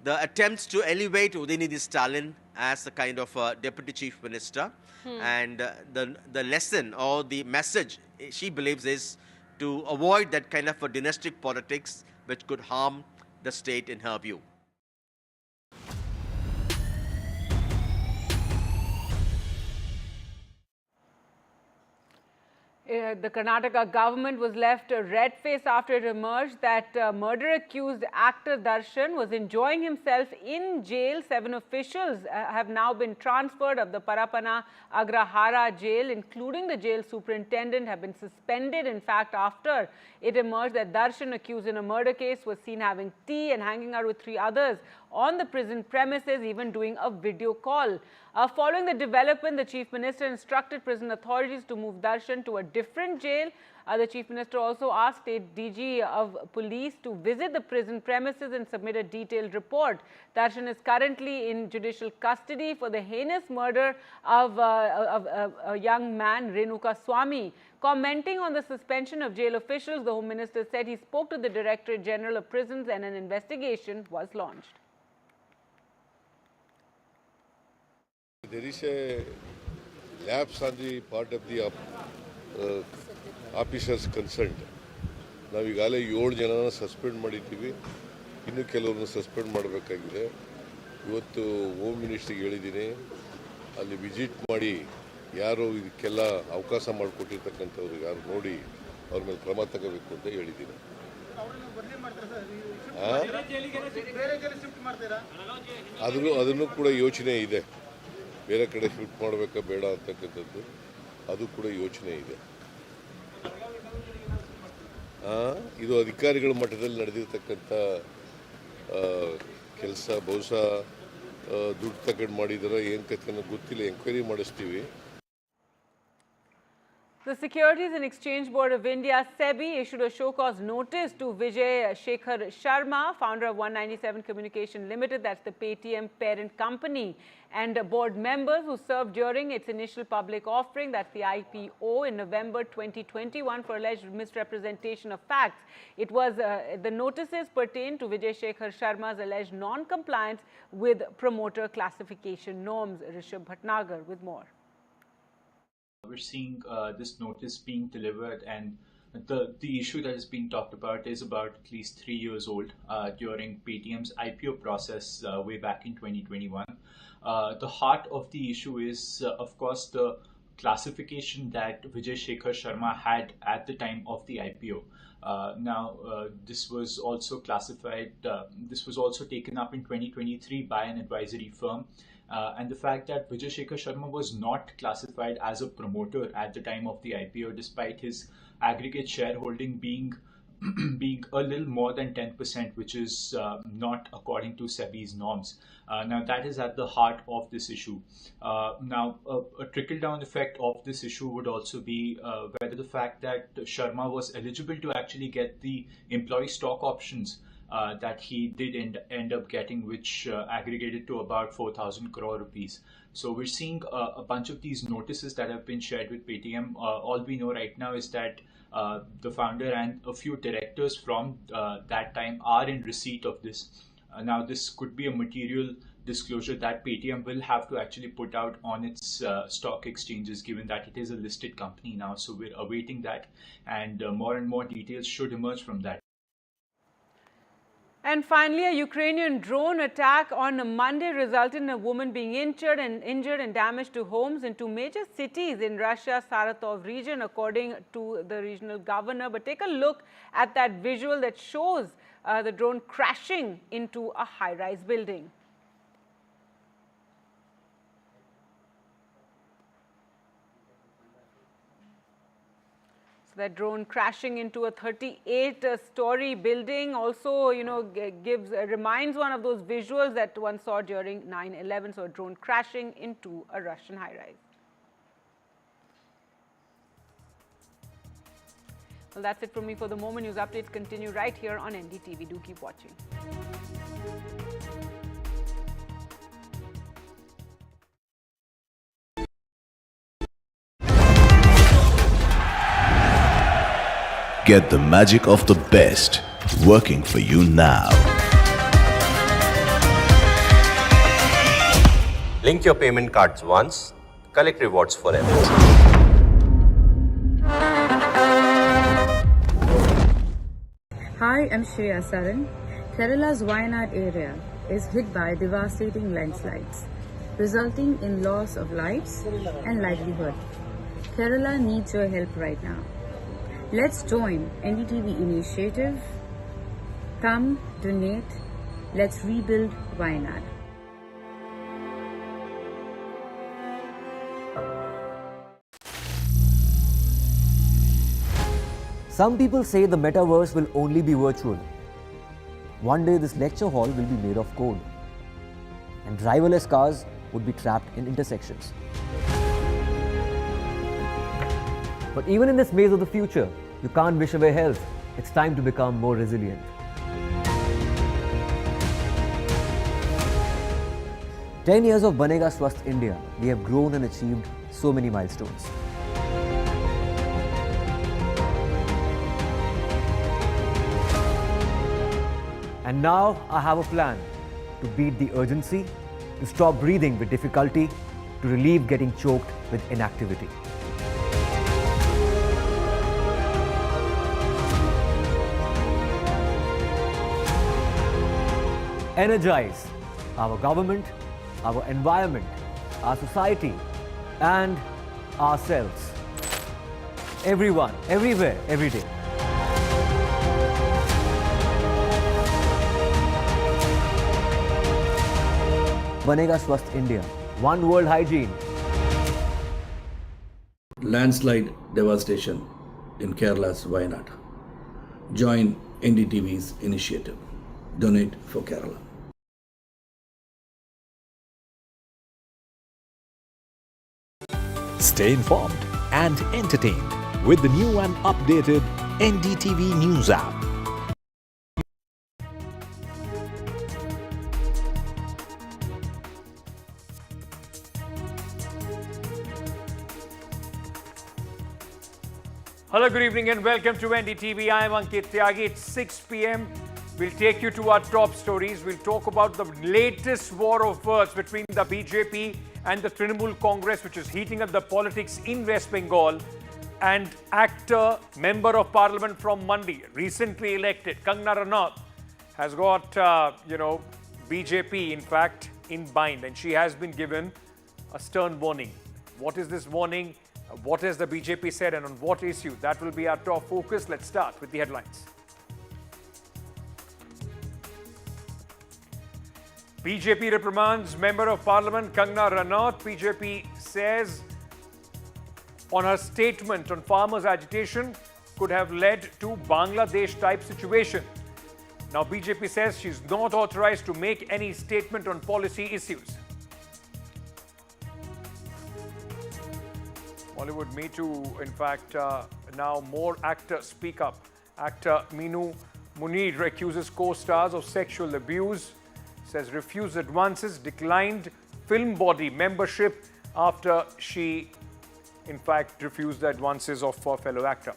the attempts to elevate Udayanithi Stalin as a kind of deputy chief minister, And the lesson or the message she believes is to avoid that kind of a dynastic politics which could harm the state in her view. The Karnataka government was left red-faced after it emerged that murder-accused actor Darshan was enjoying himself in jail. 7 officials have now been transferred of the Parapana Agrahara jail, including the jail superintendent, have been suspended. In fact, after it emerged that Darshan, accused in a murder case, was seen having tea and hanging out with 3 others on the prison premises, even doing a video call. Following the development, the Chief Minister instructed prison authorities to move Darshan to a different jail. The Chief Minister also asked State DG of Police to visit the prison premises and submit a detailed report. Darshan is currently in judicial custody for the heinous murder of a young man, Renuka Swamy. Commenting on the suspension of jail officials, the Home Minister said he spoke to the Directorate General of Prisons and an investigation was launched. There is a lapse on the part of the officers concerned. ನಾವು ಈಗಾಗಲೇ 7 ಜನನ suspend ಮಾಡಿದ್ದೀವಿ. ಇನ್ನು ಕೆಲವರನ್ನು suspend ಮಾಡಬೇಕಾಗಿದೆ. ಇವತ್ತು home ಮಿನಿಸ್ಟ್ರಿಗೆ ಹೇಳಿದ್ದೀನಿ, ಅಲ್ಲಿ ವಿಸಿಟ್ ಮಾಡಿ ಯಾರು ಇದಕ್ಕೆಲ್ಲ ಅವಕಾಶ ಮಾಡಿಕೊಟ್ಟಿರ್ತಕ್ಕಂಥವ್ರು ಯಾರು ನೋಡಿ ಅವ್ರ ಮೇಲೆ ಕ್ರಮ ತಗೋಬೇಕು ಅಂತ ಹೇಳಿದ್ದೀನಿ. ಅದನ್ನು ಕೂಡ ಯೋಚನೆ ಇದೆ. ಬೇರೆ ಕಡೆ ಶಿಫ್ಟ್ ಮಾಡಬೇಕಾ ಬೇಡ ಅಂತಕ್ಕಂಥದ್ದು ಅದು ಕೂಡ ಯೋಚನೆ ಇದೆ. ಇದು ಅಧಿಕಾರಿಗಳ ಮಟ್ಟದಲ್ಲಿ ನಡೆದಿರ್ತಕ್ಕಂಥ ಕೆಲಸ. ಬಹುಶಃ ದುಡ್ಡು ತಗೊಂಡು ಮಾಡಿದಾರ ಏನು ಕಥೆ ಗೊತ್ತಿಲ್ಲ, ಎಂಕ್ವೈರಿ ಮಾಡಿಸ್ತೀವಿ. The Securities and Exchange Board of India, Sebi, issued a show-cause notice to Vijay Sharma, founder of 197 Communication Limited, that's the Paytm parent company, and board members who served during its initial public offering, that's the IPO, in November 2021 for alleged misrepresentation of facts. It was the notices pertain to Vijay Sharma's alleged non-compliance with promoter classification norms. Rishabh Bhatnagar with more. We're seeing this notice being delivered, and the issue that is being talked about is about at least 3 years old during Paytm's IPO process way back in 2021. The heart of the issue is, of course, the classification that Vijay Sharma had at the time of the IPO. This was also classified, this was also taken up in 2023 by an advisory firm. And the fact that Vijay Sharma was not classified as a promoter at the time of the IPO, despite his aggregate shareholding being a little more than 10%, which is not according to Sebi's norms. Now, that is at the heart of this issue. A trickle-down effect of this issue would also be whether the fact that Sharma was eligible to actually get the employee stock options that he did end up getting, which aggregated to about 4,000 crore rupees. So we're seeing a bunch of these notices that have been shared with Paytm. All we know right now is that the founder and a few directors from that time are in receipt of this. Now, this could be a material disclosure that Paytm will have to actually put out on its stock exchanges, given that it is a listed company now. So we're awaiting that, and more details should emerge from that. And finally, a Ukrainian drone attack on Monday resulted in a woman being injured and damage to homes in 2 major cities in Russia's Saratov region, according to the regional governor. But take a look at that visual that shows the drone crashing into a high-rise building. That drone crashing into a 38-story building also, reminds one of those visuals that one saw during 9/11. So a drone crashing into a Russian high-rise. Well, that's it from me for the moment. News updates continue right here on NDTV. Do keep watching. Get the magic of the best working for you now. Link your payment cards once, collect rewards forever. Hi, I'm Shreya Saran. Kerala's Wayanad area is hit by devastating landslides, resulting in loss of lives and livelihood. Kerala needs your help right now. Let's join NDTV initiative. Come, donate. Let's rebuild Wayanad. Some people say the metaverse will only be virtual. One day this lecture hall will be made of code, and driverless cars would be trapped in intersections. But even in this maze of the future, you can't wish away health. It's time to become more resilient. "10 years of Banega Swasth India, we have grown and achieved so many milestones. And now I have a plan to beat the urgency, to stop breathing with difficulty, to relieve getting choked with inactivity. Energize our government, our environment, our society, and ourselves. Everyone, everywhere, every day. Banega Swasth India. One world hygiene. Landslide devastation in Kerala's Wayanad. Join NDTV's initiative. Donate for Kerala. Stay informed and entertained with the new and updated NDTV News app. Hello, good evening and welcome to NDTV. I am Ankit Tyagi. It's 6 p.m. We'll take you to our top stories. We'll talk about the latest war of words between the BJP and the Trinamool Congress, which is heating up the politics in West Bengal. And actor, member of parliament from Mandi, recently elected, Kangana Ranaut, has got, BJP, in fact, in bind. And she has been given a stern warning. What is this warning? What has the BJP said and on what issue? That will be our top focus. Let's start with the headlines. BJP reprimands Member of Parliament Kangana Ranaut. BJP says on her statement on farmers' agitation could have led to Bangladesh-type situation. Now BJP says she's not authorized to make any statement on policy issues. Bollywood Me Too, in fact, now more actors speak up. Actor Meenu Munir accuses co-stars of sexual abuse, says refused advances, declined film body membership after she, in fact, refused the advances of her fellow actor.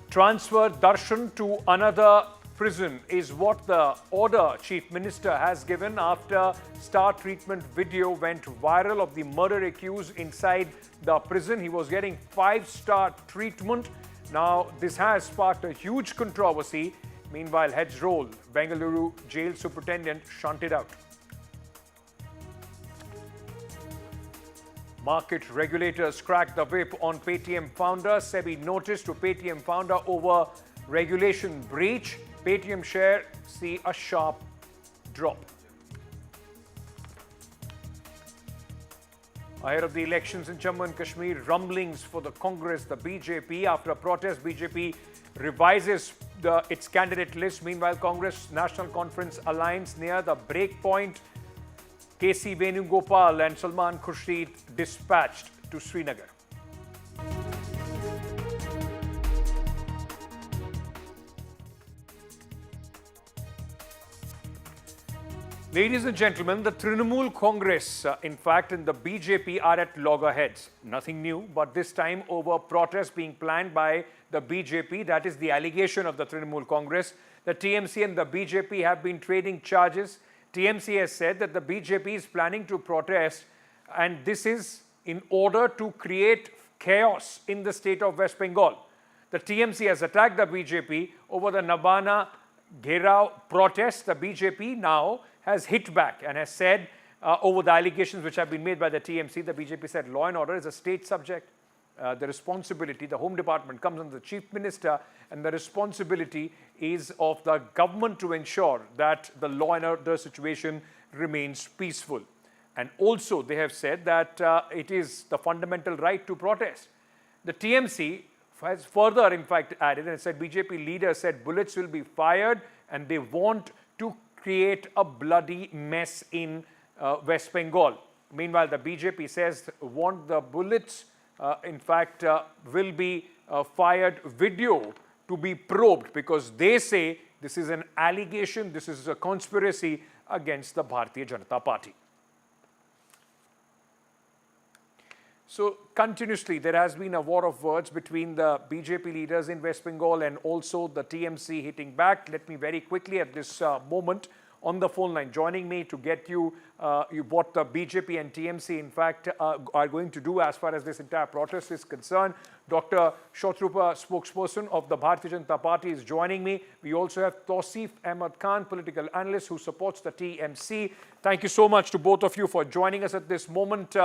Transfer Darshan to another prison is what the order Chief Minister has given after star treatment video went viral of the murder accused inside the prison. He was getting 5-star treatment. Now, this has sparked a huge controversy. Meanwhile, heads roll. Bengaluru jail superintendent shunted out. Market regulators cracked the whip on Paytm founder. Sebi notice to Paytm founder over regulation breach. Paytm share see a sharp drop. Ahead of the elections in Jammu and Kashmir, rumblings for the Congress, the BJP. After a protest, BJP revises its candidate list. Meanwhile, Congress National Conference Alliance near the break point. KC Venugopal and Salman Khurshid dispatched to Srinagar. Ladies and gentlemen, the Trinamool Congress, in fact, and the BJP are at loggerheads. Nothing new, but this time over protests being planned by the BJP. That is the allegation of the Trinamool Congress. The TMC and the BJP have been trading charges. TMC has said that the BJP is planning to protest, and this is in order to create chaos in the state of West Bengal. The TMC has attacked the BJP over the Nabana Gherao protest. The BJP now has hit back and has said over the allegations which have been made by the TMC, the BJP said law and order is a state subject. The responsibility, the Home Department comes under the Chief Minister, and the responsibility is of the government to ensure that the law and order situation remains peaceful. And also they have said that it is the fundamental right to protest. The TMC has further in fact added and said BJP leaders said bullets will be fired and they want to create a bloody mess in West Bengal. Meanwhile, the BJP says want the bullets will be fired video to be probed because they say this is an allegation, this is a conspiracy against the Bharatiya Janata Party. So continuously there has been a war of words between the BJP leaders in West Bengal and also the TMC hitting back. Let me very quickly at this moment on the phone line, joining me to get you what the BJP and TMC in fact are going to do as far as this entire protest is concerned. Dr. Shotrupa, spokesperson of the Bharatiya Janata Party, is joining me. We also have Tausif Ahmed Khan, political analyst who supports the TMC. Thank you so much to both of you for joining us at this moment.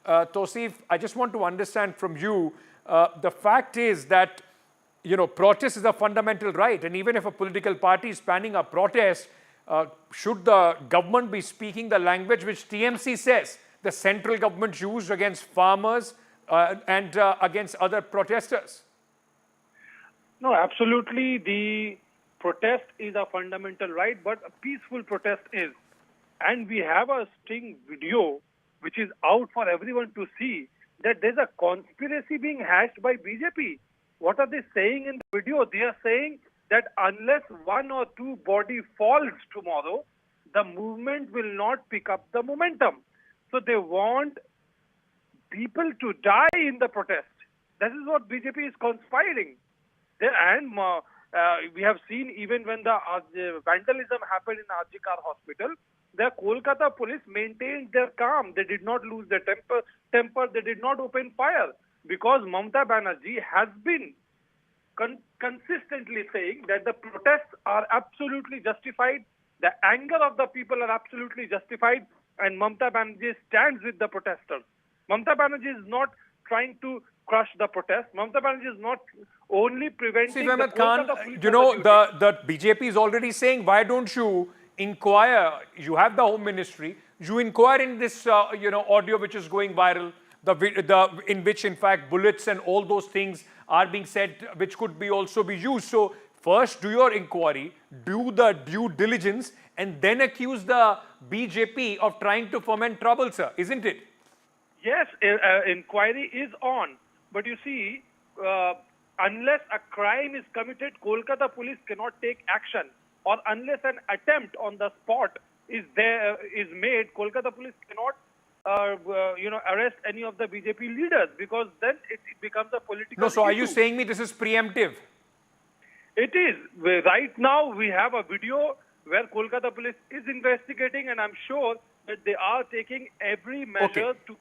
Tausif, I just want to understand from you, the fact is that, protest is a fundamental right, and even if a political party is planning a protest, should the government be speaking the language which TMC says the central government used against farmers and against other protesters? No, absolutely. The protest is a fundamental right, but a peaceful protest is. And we have a sting video which is out for everyone to see that there's a conspiracy being hatched by BJP. What are they saying in the video? They are saying that unless one or two body falls tomorrow, the movement will not pick up the momentum. So they want people to die in the protest. That is what BJP is conspiring. And we have seen even when the vandalism happened in Rajnikant Hospital, the Kolkata police maintained their calm. They did not lose their temper. They did not open fire because Mamta Banerjee has been consistently saying that the protests are absolutely justified, the anger of the people are absolutely justified, and Mamta Banerjee stands with the protesters. Mamta Banerjee is not trying to crush the protest. Mamta Banerjee is not only preventing the Kolkata police. The BJP is already saying, why don't you inquire? You have the Home Ministry. You inquire in this, audio which is going viral, in which in fact bullets and all those things are being said, which could be also be used. So first do your inquiry, do the due diligence, and then accuse the BJP of trying to foment trouble, sir, isn't it? Yes, inquiry is on. But you see, unless a crime is committed, Kolkata police cannot take action. Or unless an attempt on the spot is made, Kolkata police cannot arrest any of the BJP leaders, because then it becomes a political So are issue. you saying me this is preemptive? It is. Right now we have a video where Kolkata police is investigating, and I'm sure that they are taking every measure to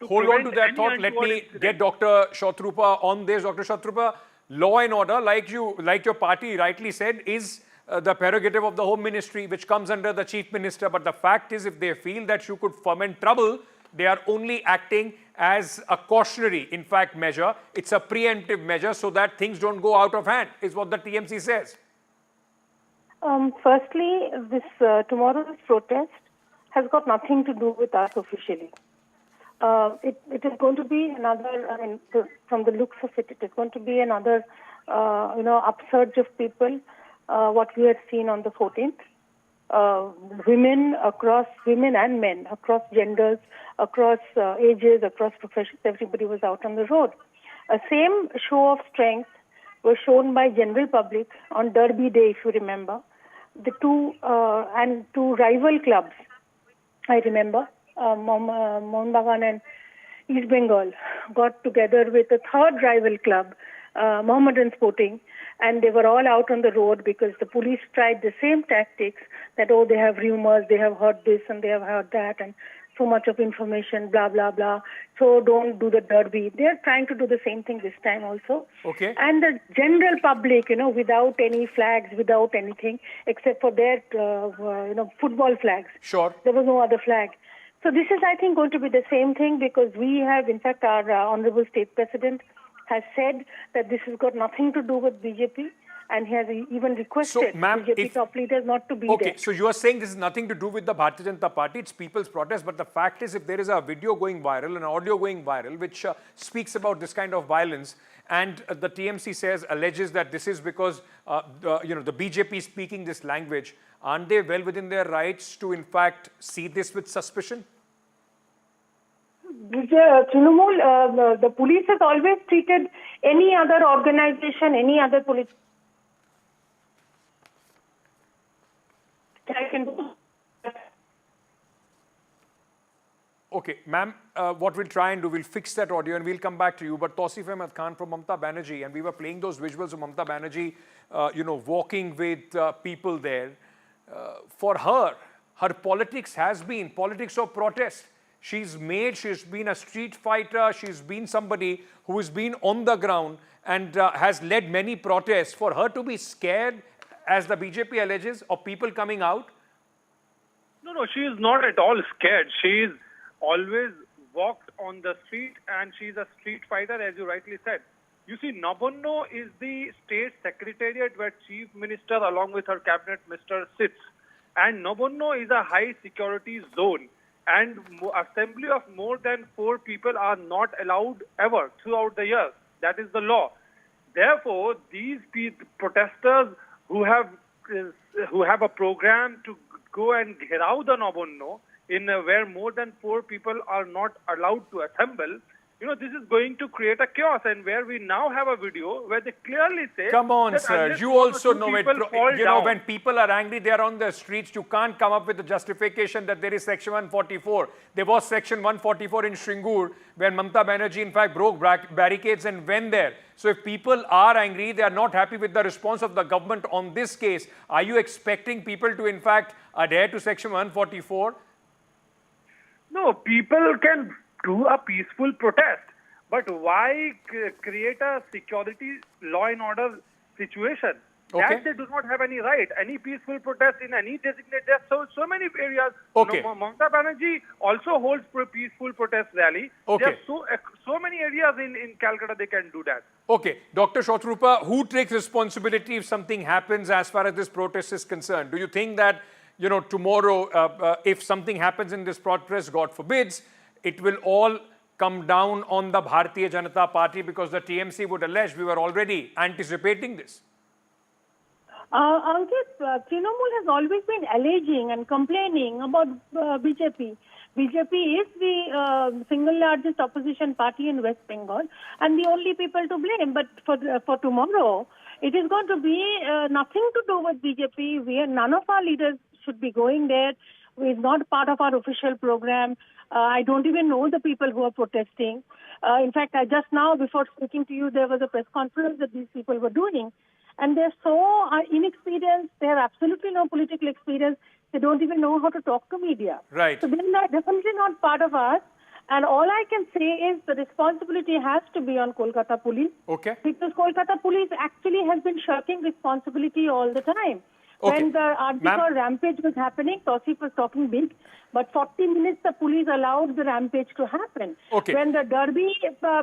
Hold on to that thought. Let me get Dr. Shotrupa on this. Dr. Shotrupa, law and order, like your party rightly said, is the prerogative of the Home Ministry, which comes under the Chief Minister. But the fact is, if they feel that you could foment trouble, they are only acting as a cautionary, in fact, measure. It's a preemptive measure so that things don't go out of hand, is what the TMC says. Firstly, this tomorrow's protest has got nothing to do with us officially. It is going to be another, from the looks of it, it is going to be another, upsurge of people, what we had seen on the 14th. Women and men, across genders, across ages, across professions, everybody was out on the road. Same show of strength was shown by general public on Derby Day, if you remember. The two rival clubs, I remember, Mohun Bagan and East Bengal got together with a third rival club, Mohammedans voting, and they were all out on the road because the police tried the same tactics that, oh, they have rumors, they have heard this and they have heard that, and so much of information, blah, blah, blah. So don't do the derby. They're trying to do the same thing this time also. Okay. And the general public, without any flags, without anything, except for their, football flags. Sure. There was no other flag. So this is, I think, going to be the same thing because we have, in fact, our Honorable State President has said that this has got nothing to do with BJP. And he has even requested BJP top leaders not to be there. Okay, so you are saying this is nothing to do with the Bharatiya Janata Party, it's people's protest, but the fact is if there is a video going viral, an audio going viral, which speaks about this kind of violence, and the TMC alleges that this is because, the BJP is speaking this language, aren't they well within their rights to, in fact, see this with suspicion? Trinamool, the police has always treated any other organization, any other police. Okay, ma'am, what we'll try and do, we'll fix that audio and we'll come back to you. But Tausif Ahmed Khan from Mamta Banerjee, and we were playing those visuals of Mamta Banerjee, walking with people there. For her politics has been politics of protest. She's been a street fighter, she's been somebody who has been on the ground and has led many protests. For her to be scared, as the BJP alleges, of people coming out? No, she is not at all scared. She's always walked on the street and she's a street fighter, as you rightly said. You see, Nabonno is the state secretariat where Chief Minister along with her cabinet minister sits. And Nabonno is a high security zone. And assembly of more than 4 people are not allowed ever throughout the year. That is the law. Therefore, these protesters who have a program to go and gherav the Nabonno where more than 4 people are not allowed to assemble, this is going to create a chaos. And where we now have a video where they clearly say, come on, sir, you also know it. When people are angry, they are on the streets. You can't come up with the justification that there is Section 144. There was Section 144 in Shringur, where Mamta Banerjee, in fact, broke barricades and went there. So if people are angry, they are not happy with the response of the government on this case, are you expecting people to, in fact, adhere to Section 144? No, people can do a peaceful protest. But why create a security law and order situation? Okay. That they do not have any right. Any peaceful protest in any designated, so many areas. Okay. Mamta Banerjee also holds a peaceful protest rally. Okay. There are so many areas in Calcutta they can do that. Okay. Dr. Shotrupa, who takes responsibility if something happens as far as this protest is concerned? Do you think that, tomorrow, if something happens in this protest, God forbids, it will all come down on the Bharatiya Janata Party because the TMC would allege we were already anticipating this? Ankit, Trinamool has always been alleging and complaining about BJP. BJP is the single largest opposition party in West Bengal and the only people to blame. But for tomorrow, it is going to be nothing to do with BJP. None of our leaders should be going there. It's not part of our official program. I don't even know the people who are protesting. In fact, just now, before speaking to you, there was a press conference that these people were doing. And they're so inexperienced. They have absolutely no political experience. They don't even know how to talk to media. Right. So they're definitely not part of us. And all I can say is the responsibility has to be on Kolkata police. Okay. Because Kolkata police actually has been shirking responsibility all the time. Okay. When the Article rampage was happening, Tausif was talking big, but 40 minutes the police allowed the rampage to happen. Okay. When the Derby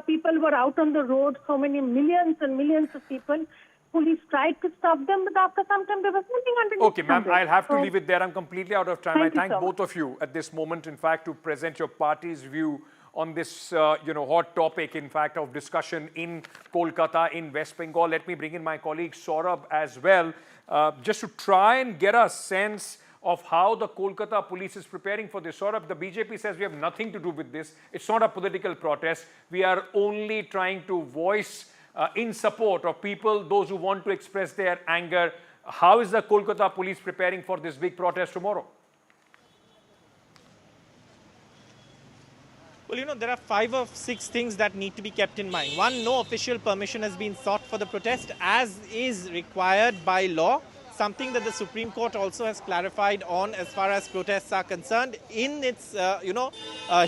people were out on the road, so many millions and millions of people, police tried to stop them, but after some time there was nothing underneath. Okay, ma'am, I'll have to leave it there. I'm completely out of time. I thank so both of you at this moment, in fact, to present your party's view on this, hot topic, in fact, of discussion in Kolkata, in West Bengal. Let me bring in my colleague Saurabh as well, just to try and get a sense of how the Kolkata police is preparing for this. Saurabh, the BJP says we have nothing to do with this. It's not a political protest. We are only trying to voice in support of people, those who want to express their anger. How is the Kolkata police preparing for this big protest tomorrow? Well, there are 5 or 6 things that need to be kept in mind. One, no official permission has been sought for the protest as is required by law, something that the Supreme Court also has clarified on as far as protests are concerned in its,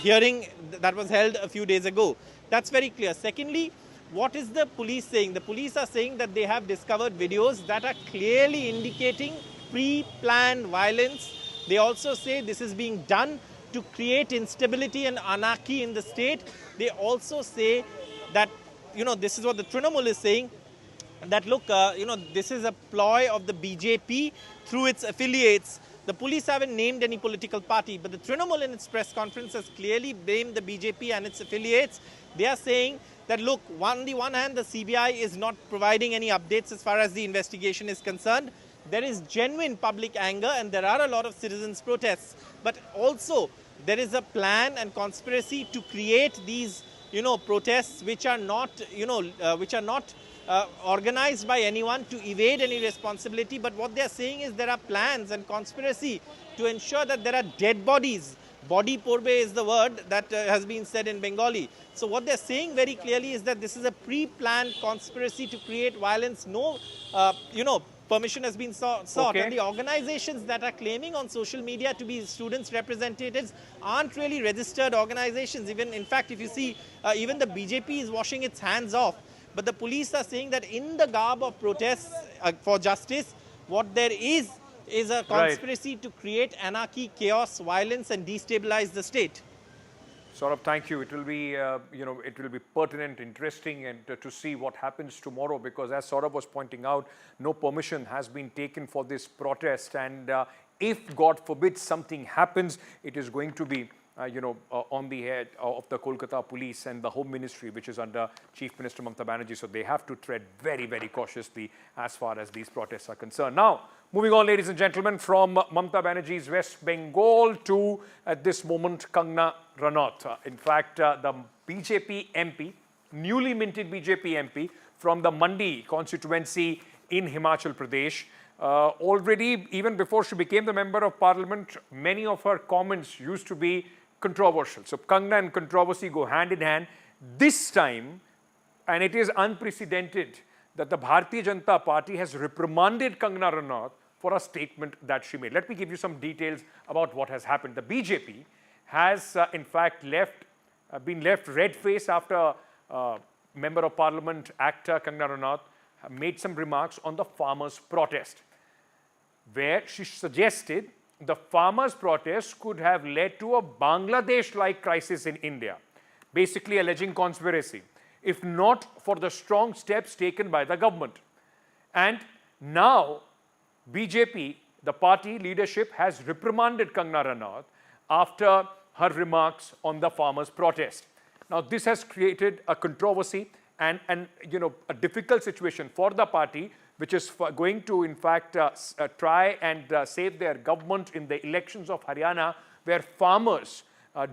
hearing that was held a few days ago. That's very clear. Secondly, what is the police saying? The police are saying that they have discovered videos that are clearly indicating pre-planned violence. They also say this is being done to create instability and anarchy in the state. They also say that, this is what the Trinamool is saying, that look, this is a ploy of the BJP through its affiliates. The police haven't named any political party, but the Trinamool in its press conference has clearly blamed the BJP and its affiliates. They are saying that, look, on the one hand, the CBI is not providing any updates as far as the investigation is concerned. There is genuine public anger and there are a lot of citizens' protests. But also, there is a plan and conspiracy to create these, protests which are not, organized by anyone to evade any responsibility. But what they are saying is there are plans and conspiracy to ensure that there are dead bodies. Body porbe is the word that has been said in Bengali. So what they're saying very clearly is that this is a pre-planned conspiracy to create violence. No, permission has been sought. Okay. And the organizations that are claiming on social media to be students' representatives aren't really registered organizations. Even, in fact, if you see, even the BJP is washing its hands off. But the police are saying that in the garb of protests for justice, what there is a conspiracy to create anarchy, chaos, violence and destabilize the state. Saurabh, thank you. It will be, it will be pertinent, interesting, and to see what happens tomorrow, because as Saurabh was pointing out, no permission has been taken for this protest, and if, God forbid, something happens, it is going to be, on the head of the Kolkata police and the Home Ministry, which is under Chief Minister Mamta Banerjee. So they have to tread very, very cautiously as far as these protests are concerned. Now, moving on, ladies and gentlemen, from Mamta Banerjee's West Bengal to, at this moment, Kangana Ranaut. In fact, the BJP MP, newly minted BJP MP from the Mandi constituency in Himachal Pradesh, already, even before she became the Member of Parliament, many of her comments used to be controversial. So Kangana and controversy go hand in hand. This time, and it is unprecedented, that the Bharatiya Janata Party has reprimanded Kangana Ranaut for a statement that she made. Let me give you some details about what has happened. The BJP has, in fact, been left red-faced after Member of Parliament actor Kangana Ranaut made some remarks on the farmers' protest, where she suggested the farmers' protest could have led to a Bangladesh-like crisis in India, basically alleging conspiracy, if not for the strong steps taken by the government. And now, BJP, the party leadership, has reprimanded Kangana Ranaut after her remarks on the farmers' protest. Now, this has created a controversy and a difficult situation for the party, which is going to, in fact, try and save their government in the elections of Haryana, where farmers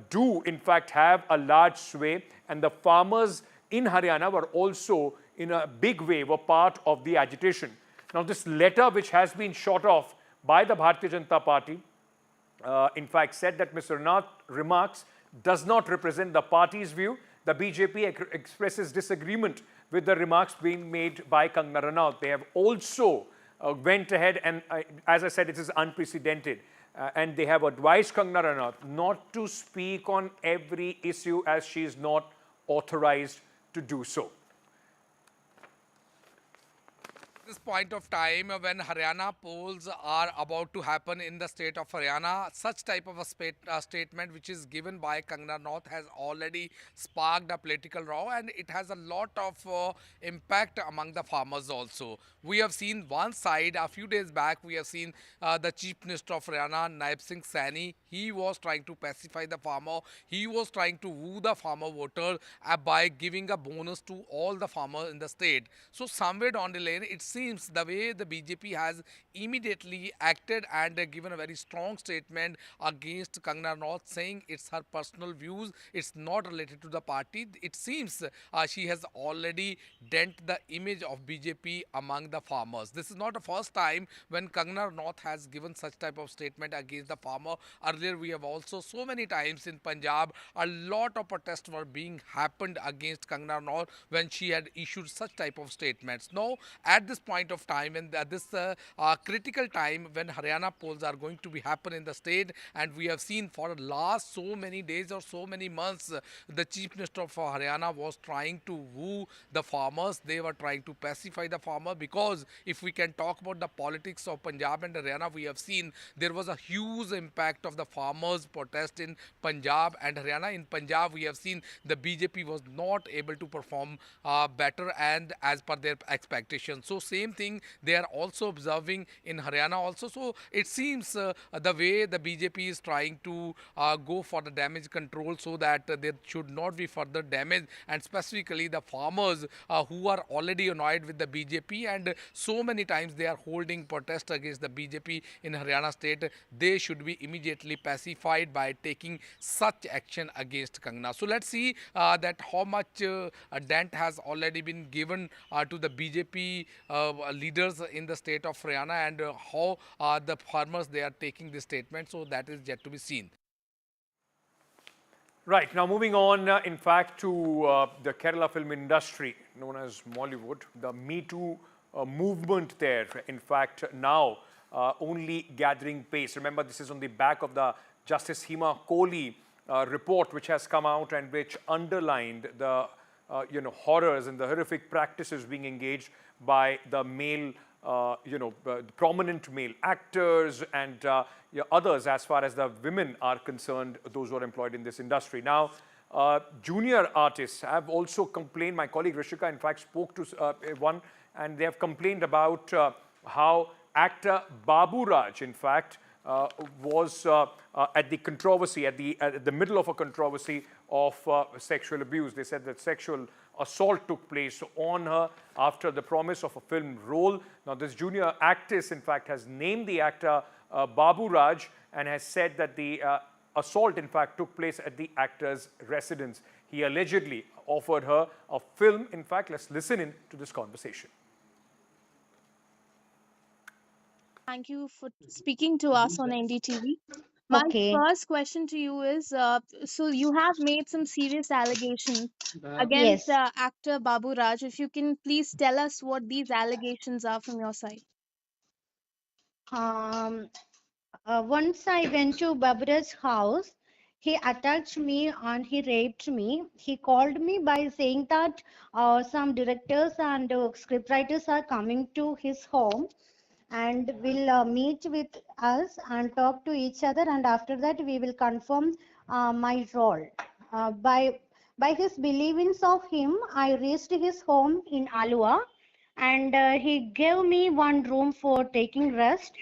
do, in fact, have a large sway. And the farmers in Haryana were also, in a big way, were part of the agitation. Now, this letter, which has been shot off by the Bharatiya Janata Party, in fact, said that Mr. Ranaut's remarks does not represent the party's view. The BJP expresses disagreement with the remarks being made by Kangana Ranaut. They have also went ahead and, as I said, it is unprecedented. And they have advised Kangana Ranaut not to speak on every issue, as she is not authorized to do so. This point of time when Haryana polls are about to happen in the state of Haryana, such type of a statement which is given by Kangana Ranaut has already sparked a political row, and it has a lot of impact among the farmers also. We have seen one side, a few days back, we have seen the Chief Minister of Haryana, Naib Singh Saini. He was trying to pacify the farmer. He was trying to woo the farmer voter by giving a bonus to all the farmers in the state. So somewhere down the lane, it's seems the way the BJP has immediately acted and given a very strong statement against Kangana Ranaut, saying it's her personal views, it's not related to the party. It seems she has already dent the image of BJP among the farmers. This is not the first time when Kangana Ranaut has given such type of statement against the farmer. Earlier, we have also so many times in Punjab, a lot of protests were being happened against Kangana Ranaut when she had issued such type of statements. Now, at this point of time, and this critical time when Haryana polls are going to be happen in the state, and we have seen for the last so many days or so many months, the Chief Minister of Haryana was trying to woo the farmers. They were trying to pacify the farmer, because if we can talk about the politics of Punjab and Haryana, we have seen there was a huge impact of the farmers' protest in Punjab and Haryana. In Punjab, we have seen the BJP was not able to perform better and as per their expectations. So same thing they are also observing in Haryana also. So it seems the way the BJP is trying to go for the damage control, so that there should not be further damage, and specifically the farmers who are already annoyed with the BJP, and so many times they are holding protest against the BJP in Haryana state, they should be immediately pacified by taking such action against Kangana. So let's see that how much dent has already been given to the BJP leaders in the state of Haryana, and how the farmers they are taking this statement. So that is yet to be seen. Right, now moving on, in fact, to the Kerala film industry, known as Mollywood, the Me Too movement there, in fact, now only gathering pace. Remember, this is on the back of the Justice Hema Kohli report, which has come out and which underlined the horrors and the horrific practices being engaged by the male prominent male actors and others, as far as the women are concerned, those who are employed in this industry. Now, junior artists have also complained. My colleague Rishika, in fact, spoke to one, and they have complained about how actor Babu Raj, in fact, was at the controversy, at the middle of a controversy of sexual abuse. They said that sexual assault took place on her after the promise of a film role. Now, this junior actress, in fact, has named the actor Babu Raj and has said that the assault, in fact, took place at the actor's residence. He allegedly offered her a film. In fact, let's listen in to this conversation. Thank you for speaking to us on NDTV. My first question to you is, so you have made some serious allegations against Yes. actor Babu Raj. If you can please tell us what these allegations are from your side. Um, Once I went to Babura's house, he attacked me and he raped me. He called me by saying that some directors and scriptwriters are coming to his home and will meet with us and talk to each other, and after that we will confirm my role. By his believings of him, I reached his home in Alua, and he gave me one room for taking rest,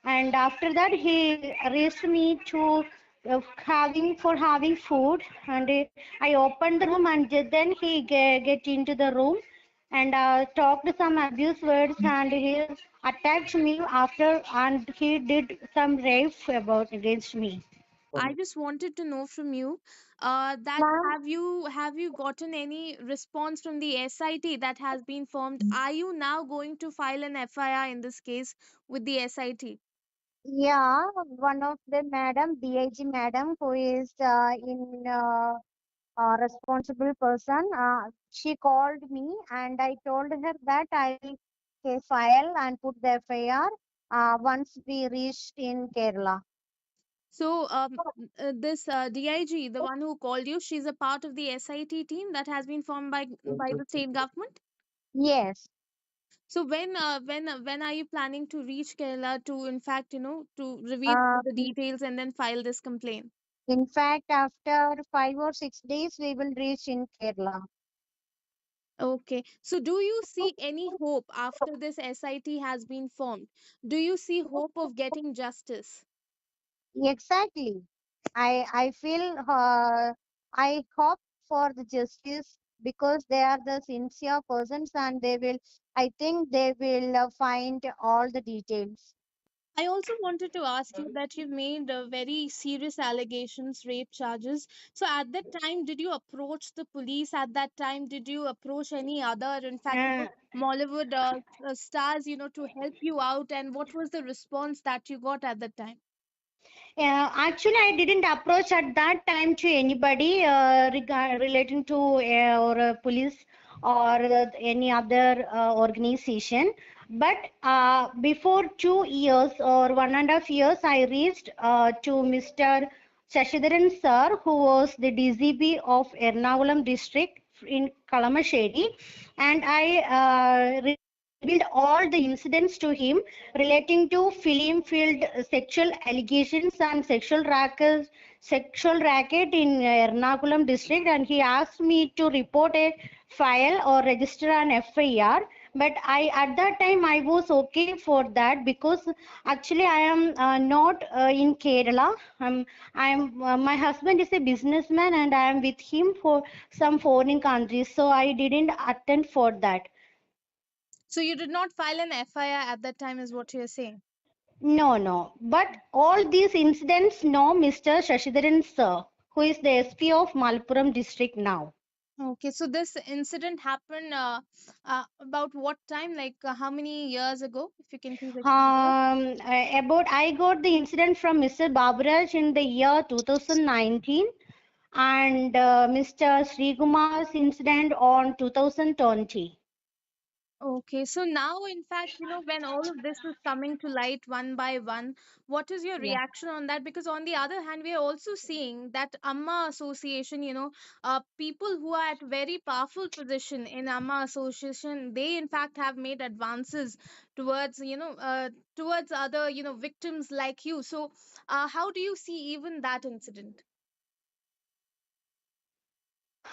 and after that he raised me to having food, and I opened the room, and then he get into the room and talked some abuse words, and he attacked me after, and he did some rape about against me. I just wanted to know from you that Ma'am, have you gotten any response from the SIT that has been formed? Are you now going to file an FIR in this case with the SIT? yeah, one of the madam, DIG madam, who is in responsible person, she called me and I told her that I will file and put the FIR once we reached in Kerala. So, this DIG, the one who called you, she's a part of the SIT team that has been formed by the state government. Yes. So when are you planning to reach Kerala to, in fact, to reveal Uh, the details and then file this complaint? in fact, after 5 or 6 days, we will reach in Kerala. Okay. So do you see any hope after this SIT has been formed? Do you see hope of getting justice? Exactly. I feel I hope for the justice because they are the sincere persons and I think they will find all the details. I also wanted to ask you that you've made very serious allegations, rape charges. So at that time, did you approach the police? At that time, did you approach any other, in fact, Mollywood stars, to help you out? And what was the response that you got at that time? Actually, I didn't approach at that time to anybody relating to police or any other organization. But before 2 years or 1.5 years, I reached to Mr. Shashidharan sir, who was the DCP of Ernakulam district in Kalamashedi, and I revealed all the incidents to him relating to film field sexual allegations and sexual racket in Ernakulam district, and he asked me to report a file or register an FIR. But at that time I was okay for that, because actually I am not in Kerala. My husband is a businessman and I am with him for some foreign countries, so I didn't attend for that. So you did not file an FIR at that time, is what you're saying? No. But all these incidents know Mr. Shashidharan sir, who is the SP of Malappuram district now. Okay, so this incident happened about what time? Like how many years ago? If you can please explain. I got the incident from Mr. Babu Raj in the year 2019, and Mr. Srikumar's incident on 2020. Okay, so now, in fact, when all of this is coming to light one by one, what is your reaction on that? Because on the other hand, we are also seeing that Amma Association, people who are at very powerful position in Amma Association, they in fact have made advances towards, towards other, victims like you. So, how do you see even that incident?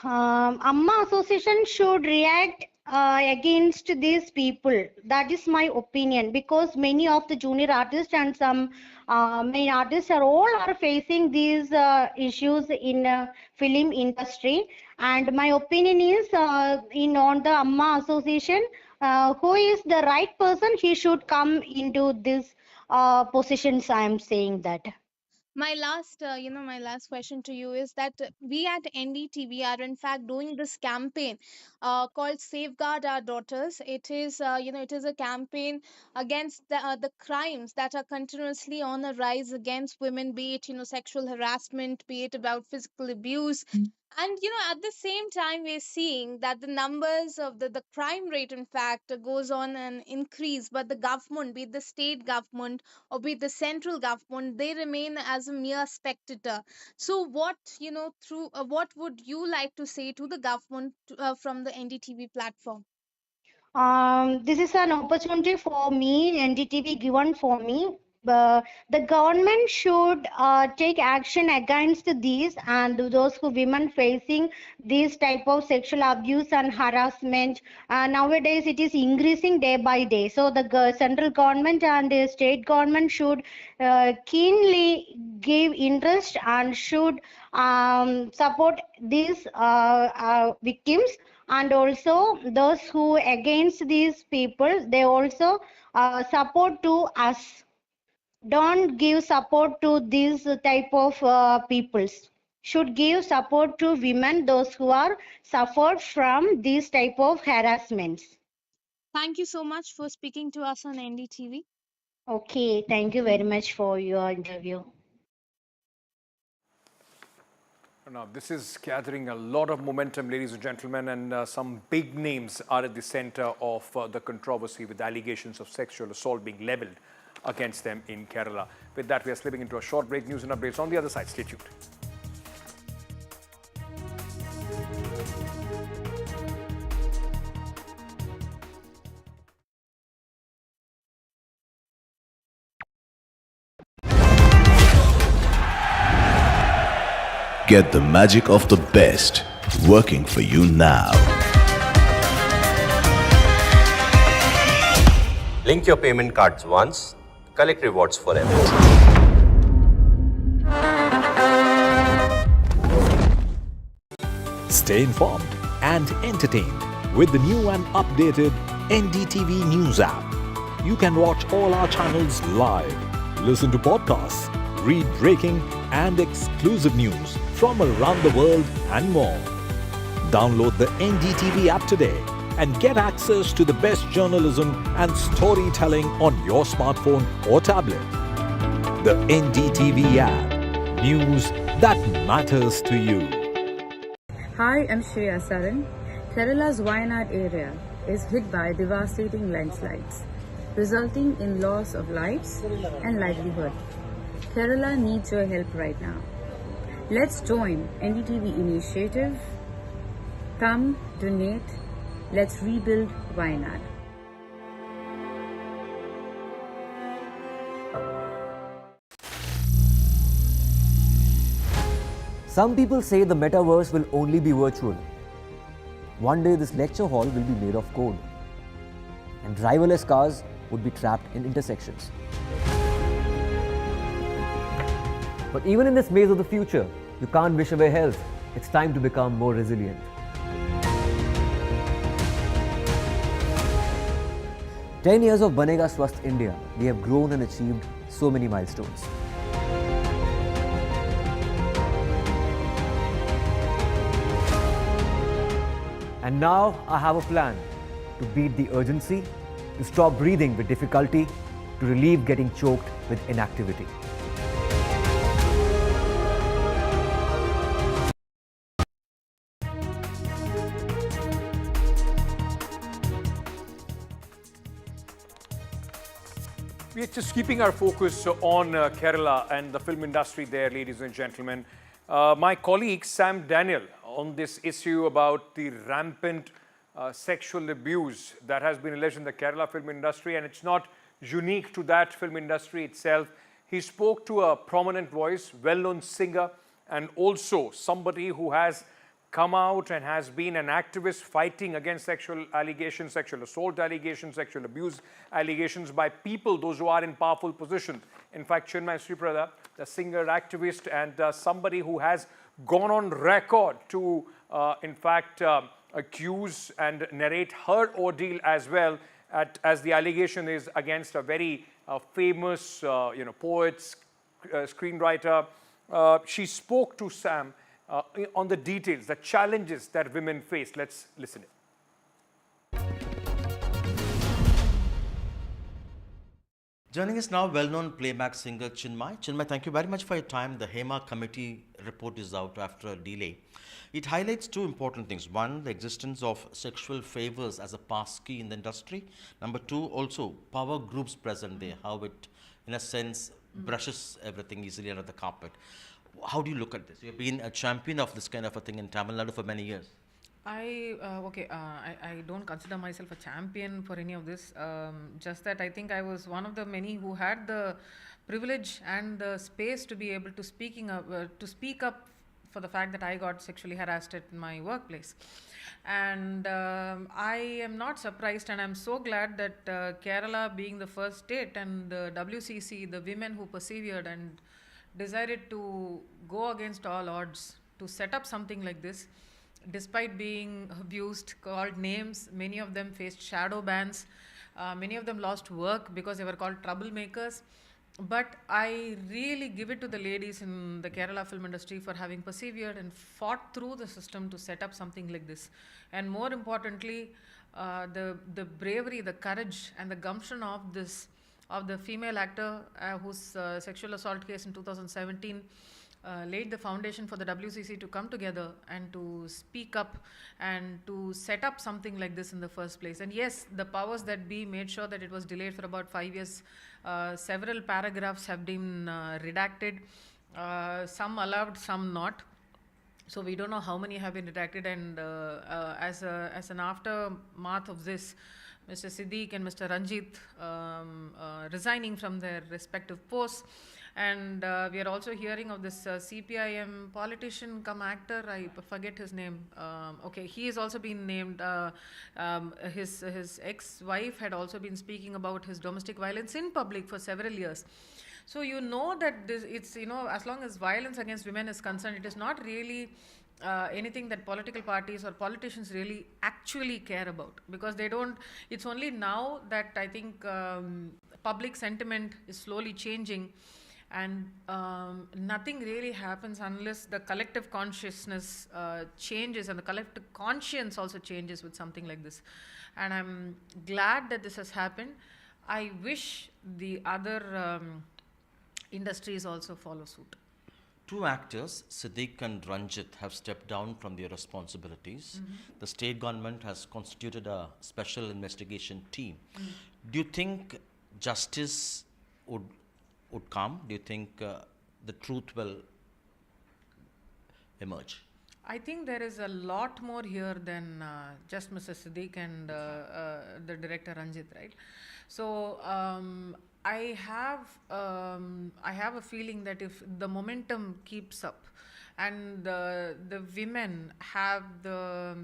Amma Association should react against these people. That is my opinion, because many of the junior artists and some main artists are facing these issues in film industry. And my opinion is on the Amma Association, who is the right person, he should come into this positions. I am saying that. My last question to you is that we at NDTV are in fact doing this campaign called Safeguard Our Daughters. It is it is a campaign against the crimes that are continuously on a rise against women, be it sexual harassment, be it about physical abuse. And at the same time, we're seeing that the numbers of the crime rate, in fact, goes on an increase. But the government, be it the state government or be it the central government, they remain as a mere spectator. So, what what would you like to say to the government from the NDTV platform? This is an opportunity for me, NDTV given for me. The government should take action against these and those women facing this type of sexual abuse and harassment. Nowadays, it is increasing day by day. So the central government and the state government should keenly give interest and should support these victims, and also those who against these people, they also support to us. Don't give support to these type of peoples. Should give support to women, those who are suffered from these type of harassments. Thank you so much for speaking to us on NDTV. Okay, thank you very much for your interview. Now, this is gathering a lot of momentum, ladies and gentlemen, and some big names are at the center of the controversy, with allegations of sexual assault being leveled against them in Kerala. With that, we are slipping into a short break. News and updates on the other side. Stay tuned. Get the magic of the best working for you now. Link your payment cards once, collect rewards forever. Stay informed and entertained with the new and updated NDTV News app. You can watch all our channels live, listen to podcasts, read breaking and exclusive news from around the world and more. Download the NDTV app today and get access to the best journalism and storytelling on your smartphone or tablet. The NDTV app. News that matters to you. Hi, I'm Shreya Saran. Kerala's Wayanad area is hit by devastating landslides, resulting in loss of lives and livelihood. Kerala needs your help right now. Let's join NDTV initiative. Come, donate. Let's rebuild Wayanad. Some people say the metaverse will only be virtual. One day this lecture hall will be made of code, and driverless cars would be trapped in intersections. But even in this maze of the future, you can't wish away health. It's time to become more resilient. "10 years of Banega Swasth India, we have grown and achieved so many milestones. And now I have a plan to beat the urgency, to stop breathing with difficulty, to relieve getting choked with inactivity." We're just keeping our focus on Kerala and the film industry there, ladies and gentlemen. My colleague Sam Daniel on this issue about the rampant sexual abuse that has been alleged in the Kerala film industry, and it's not unique to that film industry itself. He spoke to a prominent voice, well-known singer, and also somebody who has come out and has been an activist fighting against sexual allegations, sexual assault allegations, sexual abuse allegations by people, those who are in powerful positions. In fact, Chinmay Sriprada, the singer, activist, and somebody who has gone on record to, in fact, accuse and narrate her ordeal as well, as the allegation is against a very famous, poet, screenwriter. She spoke to Sam on the details, the challenges that women face. Let's listen. Joining us now, well-known playback singer Chinmay. Chinmay, thank you very much for your time. The HEMA committee report is out after a delay. It highlights two important things. One, the existence of sexual favors as a pass key in the industry. Number two, also power groups present there, how it, in a sense, brushes everything easily under the carpet. How do you look at this? You've been a champion of this kind of a thing in Tamil Nadu for many years. I don't consider myself a champion for any of this. Just that I think I was one of the many who had the privilege and the space to be able to speak up for the fact that I got sexually harassed at my workplace. And I am not surprised, and I'm so glad that Kerala, being the first state, and the WCC, the women who persevered and decided to go against all odds to set up something like this, despite being abused, called names. Many of them faced shadow bans. Many of them lost work because they were called troublemakers. But I really give it to the ladies in the Kerala film industry for having persevered and fought through the system to set up something like this. And more importantly, the bravery, the courage, and the gumption of the female actor whose sexual assault case in 2017 laid the foundation for the WCC to come together and to speak up and to set up something like this in the first place. And yes, the powers that be made sure that it was delayed for about 5 years. Several paragraphs have been redacted, some allowed, some not. So we don't know how many have been redacted, and as an aftermath of this, Mr. Siddique and Mr. Ranjit resigning from their respective posts. And we are also hearing of this CPIM politician come actor, I forget his name. He has also been named. His ex-wife had also been speaking about his domestic violence in public for several years. So you know that it's, as long as violence against women is concerned, it is not really anything that political parties or politicians really actually care about, because they don't. It's only now that I think public sentiment is slowly changing, and nothing really happens unless the collective consciousness changes, and the collective conscience also changes with something like this. And I'm glad that this has happened. I wish the other industries also follow suit. Two actors, Siddiq and Ranjit, have stepped down from their responsibilities. The state government has constituted a special investigation team. Do you think justice would come? Do you think the truth will emerge? I think there is a lot more here than just Mr. Siddiq and the director Ranjit, right? So I have a feeling that if the momentum keeps up and the women have the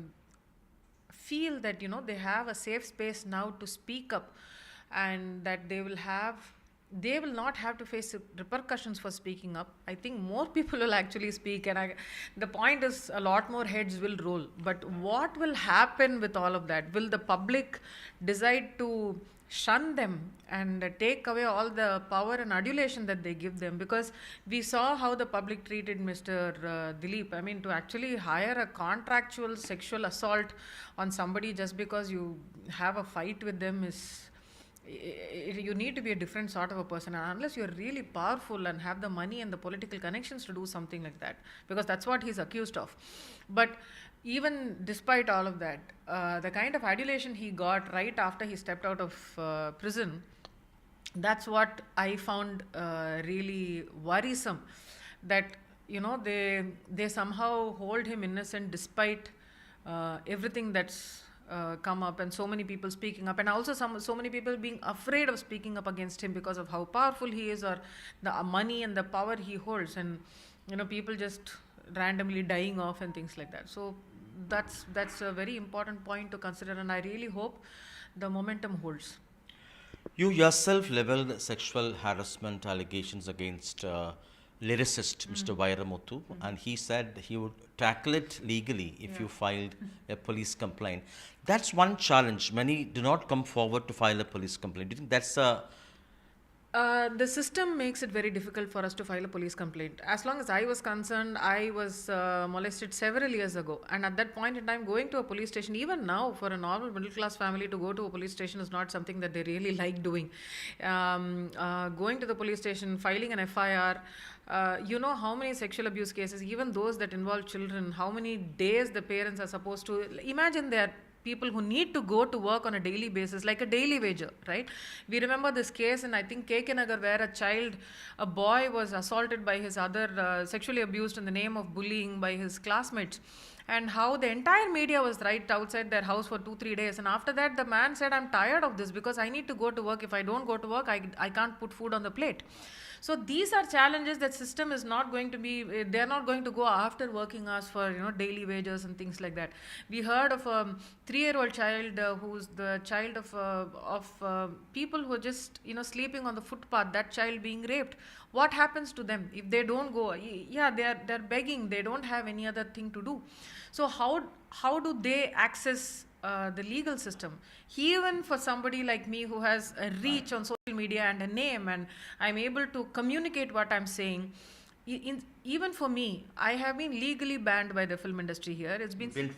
feel that they have a safe space now to speak up, and that they will not have to face repercussions for speaking up, I think more people will actually speak, and the point is a lot more heads will roll. But what will happen with all of that? Will the public decide to shun them and take away all the power and adulation that they give them? Because we saw how the public treated Mr. Dilip. I mean, to actually hire a contractual sexual assault on somebody just because you have a fight with them is... You need to be a different sort of a person, and unless you're really powerful and have the money and the political connections to do something like that, because that's what he's accused of. But even despite all of that, the kind of adulation he got right after he stepped out of prison, that's what I found really worrisome, that they somehow hold him innocent despite everything that's come up, and so many people speaking up, and also so many people being afraid of speaking up against him because of how powerful he is, or the money and the power he holds, and people just randomly dying off and things like that. So that's a very important point to consider, and I really hope the momentum holds. You yourself leveled sexual harassment allegations against lyricist Mr. Vairamuthu, and he said he would tackle it legally if you filed a police complaint. That's one challenge. Many do not come forward to file a police complaint. Do you think that's a... The system makes it very difficult for us to file a police complaint. As long as I was concerned, I was molested several years ago, and at that point in time, going to a police station, even now for a normal middle class family to go to a police station is not something that they really like doing. Going to the police station, filing an FIR, how many sexual abuse cases, even those that involve children, how many days the parents are supposed to... Imagine there are people who need to go to work on a daily basis, like a daily wager, right? We remember this case in, I think, KK Nagar, where a boy was assaulted by his sexually abused in the name of bullying by his classmates, and how the entire media was right outside their house for 2-3 days. And after that, the man said, I'm tired of this because I need to go to work. If I don't go to work, I can't put food on the plate. So these are challenges that system is not going to be, they're not going to go after working hours for, daily wages and things like that. We heard of a 3-year-old child who's the child of people who are just, sleeping on the footpath, that child being raped. What happens to them if they don't go? Yeah, they're begging, they don't have any other thing to do. So how do they access the legal system? Even for somebody like me who has a reach on social media and a name, and I'm able to communicate what I'm saying, even for me, I have been legally banned by the film industry here.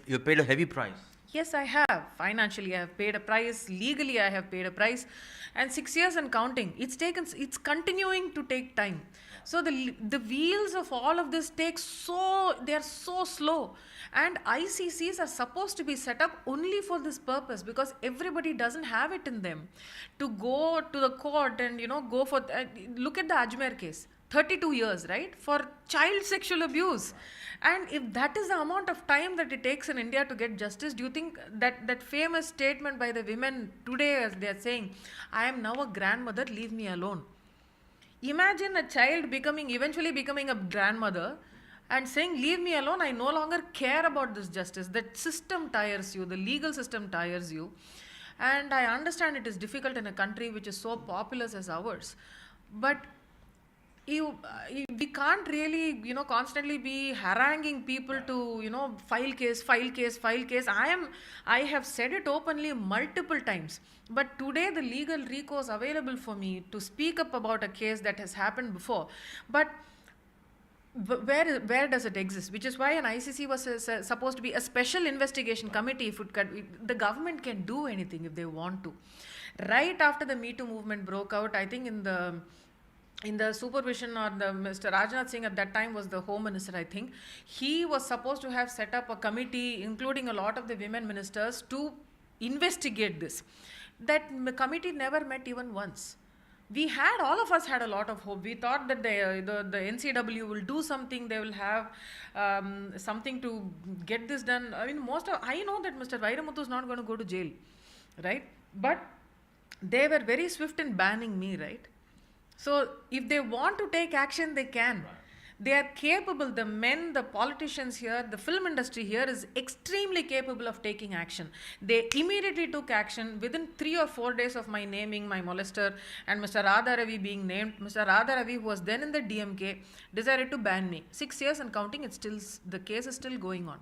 You paid a heavy price. Yes, I have. Financially, I have paid a price. Legally, I have paid a price. And 6 years and counting. It's continuing to take time. So the wheels of all of this they're so slow. And ICCs are supposed to be set up only for this purpose, because everybody doesn't have it in them to go to the court and, go for, look at the Ajmer case. 32 years, right, for child sexual abuse. And if that is the amount of time that it takes in India to get justice, do you think that famous statement by the women today, as they are saying, I am now a grandmother, leave me alone. Imagine a child eventually becoming a grandmother and saying, leave me alone, I no longer care about this justice. That system tires you, the legal system tires you. And I understand it is difficult in a country which is so populous as ours. But we can't really, constantly be haranguing people to, file case, file case, file case. I have said it openly multiple times. But today the legal recourse available for me to speak up about a case that has happened before. But where does it exist? Which is why an ICC was supposed to be a special investigation committee. The government can do anything if they want to. Right after the Me Too movement broke out, I think in the supervision, or the Mr. Rajnath Singh at that time was the Home Minister, I think. He was supposed to have set up a committee, including a lot of the women ministers, to investigate this. That committee never met even once. All of us had a lot of hope. We thought that the NCW will do something. They will have something to get this done. I mean, I know that Mr. Vairamuthu is not going to go to jail, right? But they were very swift in banning me, right? So if they want to take action, they can. They are capable. The politicians here, the film industry here is extremely capable of taking action. They immediately took action within 3 or 4 days of my naming my molester and Mr. Radha Ravi being named. Mr. Radha Ravi, who was then in the DMK, decided to ban me. 6 years and counting, the case is still going on.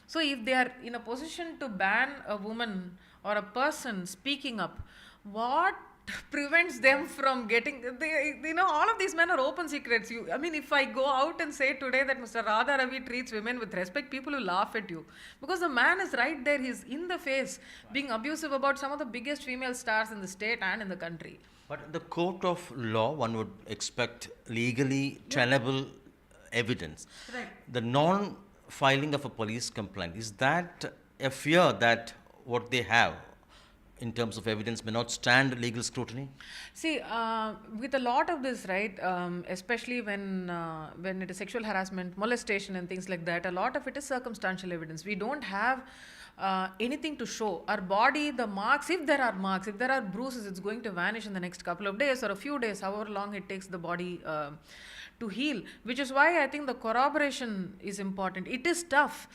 So if they are in a position to ban a woman or a person speaking up, what prevents them from getting, all of these men are open secrets. If I go out and say today that Mr. Radha Ravi treats women with respect, people will laugh at you. Because the man is right there, he's in the face, being abusive about some of the biggest female stars in the state and in the country. But in the court of law, one would expect legally tenable evidence. Right. The non-filing of a police complaint, is that a fear that what they have in terms of evidence may not stand legal scrutiny? See, with a lot of this, right, especially when it is sexual harassment, molestation and things like that, a lot of it is circumstantial evidence. We don't have anything to show. Our body, the marks, if there are bruises, it's going to vanish in the next couple of days or a few days, however long it takes the body to heal. Which is why I think the corroboration is important. It is tough.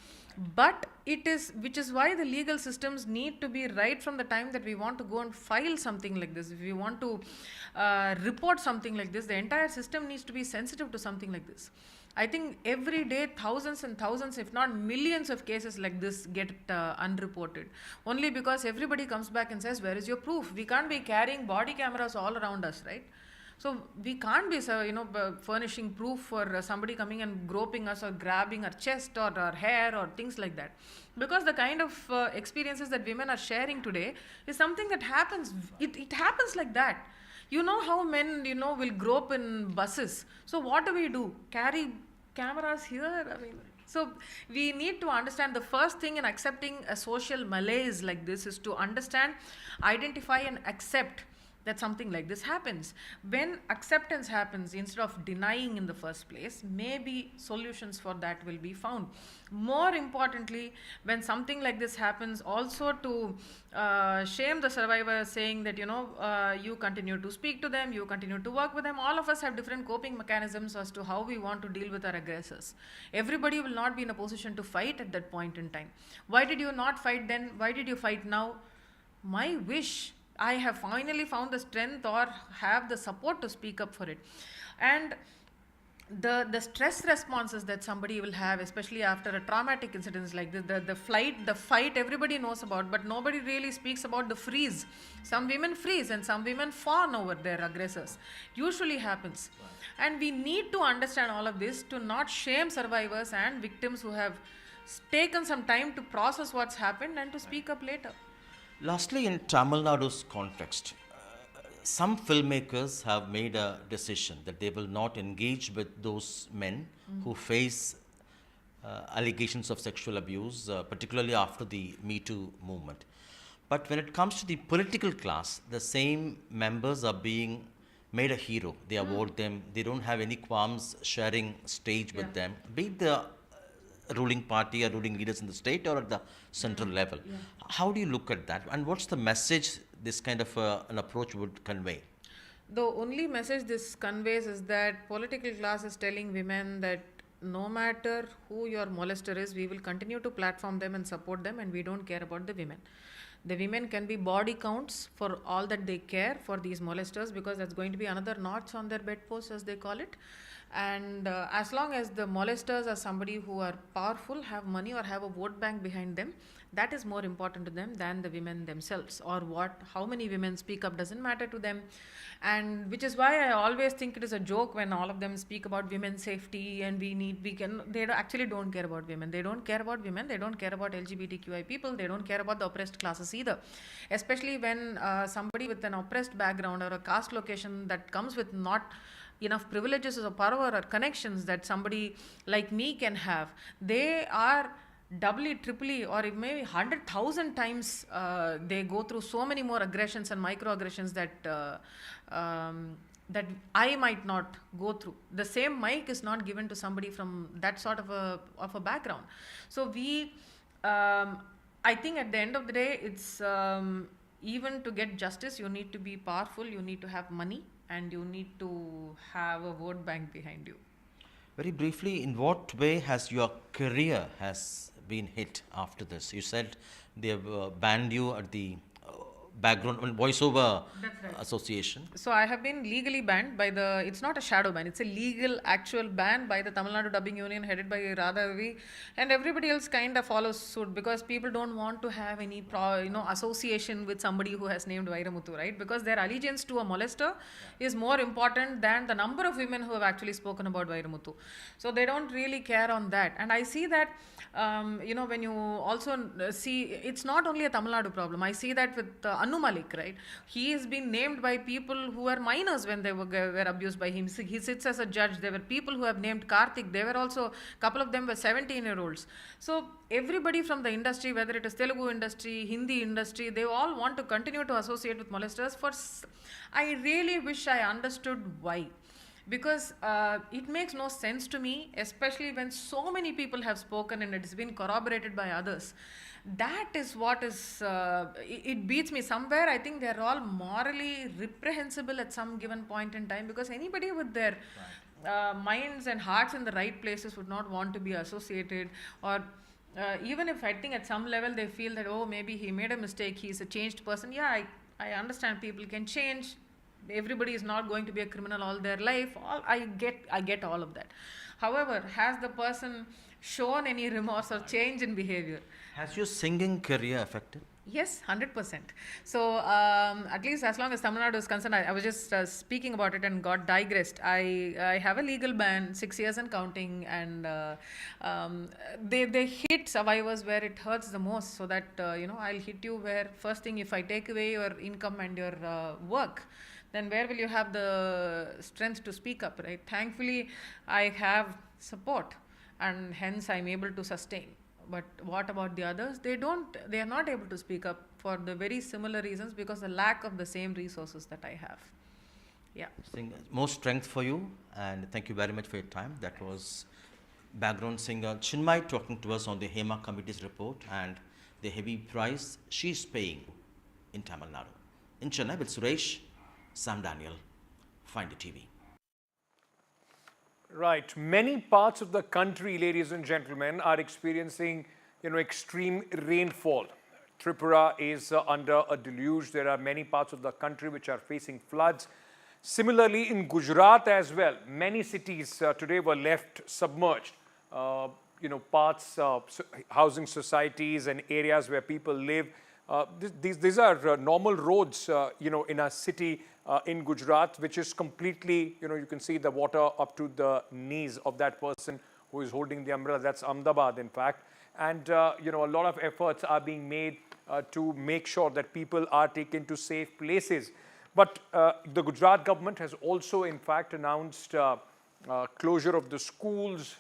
But which is why the legal systems need to be right from the time that we want to go and file something like this. If we want to report something like this, the entire system needs to be sensitive to something like this. I think every day thousands and thousands, if not millions of cases like this get unreported. Only because everybody comes back and says, where is your proof? We can't be carrying body cameras all around us, right? So we can't be, furnishing proof for somebody coming and groping us or grabbing our chest or our hair or things like that. Because the kind of experiences that women are sharing today is something that happens. It happens like that. You know how men, will grope in buses. So what do? Carry cameras here? So we need to understand the first thing in accepting a social malaise like this is to understand, identify and accept that something like this happens. When acceptance happens, instead of denying in the first place, maybe solutions for that will be found. More importantly, when something like this happens, also to shame the survivor, saying that, you continue to speak to them, you continue to work with them. All of us have different coping mechanisms as to how we want to deal with our aggressors. Everybody will not be in a position to fight at that point in time. Why did you not fight then? Why did you fight now? My wish, I have finally found the strength or have the support to speak up for it. And the stress responses that somebody will have, especially after a traumatic incident like this, the fight everybody knows about, but nobody really speaks about the freeze. Some women freeze and some women fawn over their aggressors. Usually happens. And we need to understand all of this to not shame survivors and victims who have taken some time to process what's happened and to speak up later. Lastly, in Tamil Nadu's context, some filmmakers have made a decision that they will not engage with those men who face allegations of sexual abuse, particularly after the Me Too movement. But when it comes to the political class, the same members are being made a hero. They award them. They don't have any qualms sharing stage with them, be it the ruling party or ruling leaders in the state or at the central level. How do you look at that? And what's the message this kind of an approach would convey? The only message this conveys is that political class is telling women that no matter who your molester is, we will continue to platform them and support them, and we don't care about the women. The women can be body counts for all that they care for these molesters, because that's going to be another notch on their bedpost, as they call it. And as long as the molesters are somebody who are powerful, have money, or have a vote bank behind them, that is more important to them than the women themselves, or how many women speak up doesn't matter to them. And which is why I always think it is a joke when all of them speak about women's safety and they actually don't care about women. They don't care about women. They don't care about LGBTQI people. They don't care about the oppressed classes either. Especially when somebody with an oppressed background or a caste location that comes with not enough privileges or power or connections that somebody like me can have, they are doubly, triply, or maybe 100,000 times they go through so many more aggressions and microaggressions that I might not go through. The same mic is not given to somebody from that sort of a background. So I think at the end of the day, it's even to get justice, you need to be powerful, you need to have money, and you need to have a vote bank behind you. Very briefly, in what way has your career been hit after this? You said they have banned you at the background voiceover association. So I have been legally banned by it's not a shadow ban, it's a legal actual ban by the Tamil Nadu Dubbing Union headed by Radhavi, and everybody else kind of follows suit, because people don't want to have any association with somebody who has named Vairamuthu, right? Because their allegiance to a molester is more important than the number of women who have actually spoken about Vairamuthu. So they don't really care on that. And I see that when you also see, it's not only a Tamil Nadu problem. I see that with Anu Malik, right? He has been named by people who were minors when they were abused by him. He sits as a judge. There were people who have named Karthik. They were also, a couple of them were 17-year-olds. So everybody from the industry, whether it is Telugu industry, Hindi industry, they all want to continue to associate with molesters. I really wish I understood why. Because it makes no sense to me, especially when so many people have spoken and it has been corroborated by others. That is what is, it beats me. Somewhere I think they're all morally reprehensible at some given point in time, because anybody with their minds and hearts in the right places would not want to be associated, or even if I think at some level they feel that, oh, maybe he made a mistake, he's a changed person. Yeah, I understand people can change. Everybody is not going to be a criminal all their life. I get all of that. However, has the person shown any remorse or change in behavior? Has your singing career affected? Yes, 100%. So at least as long as Tamil Nadu is concerned, I was just speaking about it and got digressed. I have a legal ban, 6 years and counting, and they hit survivors where it hurts the most. So that I'll hit you where, first thing, if I take away your income and your work, then where will you have the strength to speak up, right? Thankfully, I have support, and hence I'm able to sustain. But what about the others? They are not able to speak up for the very similar reasons, because the lack of the same resources that I have. Yeah. More strength for you, and thank you very much for your time. That was background singer Chinmay talking to us on the HEMA committee's report and the heavy price she's paying in Tamil Nadu. In Chennai with Suresh, Sam Daniel, Find the TV. Right. Many parts of the country, ladies and gentlemen, are experiencing, extreme rainfall. Tripura is under a deluge. There are many parts of the country which are facing floods. Similarly, in Gujarat as well, many cities today were left submerged. Parts, housing societies and areas where people live. These are normal roads, in a city in Gujarat, which is completely, you can see the water up to the knees of that person who is holding the umbrella. That's Ahmedabad, in fact. And, a lot of efforts are being made to make sure that people are taken to safe places. But the Gujarat government has also, in fact, announced closure of the schools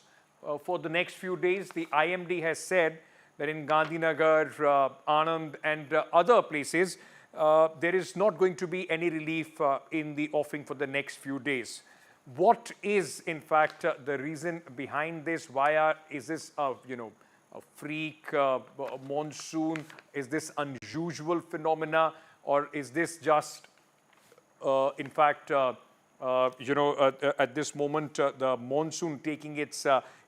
for the next few days. The IMD has said that in Gandhinagar, Anand and other places, there is not going to be any relief in the offing for the next few days. What is, in fact, the reason behind this? Is this a freak monsoon? Is this unusual phenomena? Or is this just, in fact, at this moment, the monsoon taking its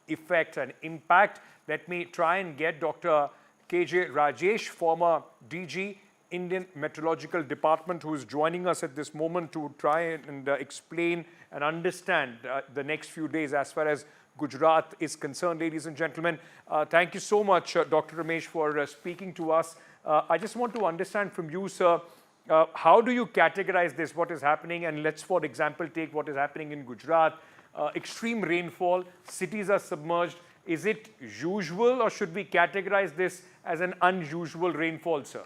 effect and impact? Let me try and get Dr. KJ Rajesh, former DG, Indian Meteorological Department, who is joining us at this moment to try and explain and understand the next few days as far as Gujarat is concerned. Ladies and gentlemen, thank you so much, Dr. Ramesh, for speaking to us. I just want to understand from you, sir, how do you categorize this, what is happening? And let's, for example, take what is happening in Gujarat. Extreme rainfall, cities are submerged. Is it usual, or should we categorize this as an unusual rainfall, sir?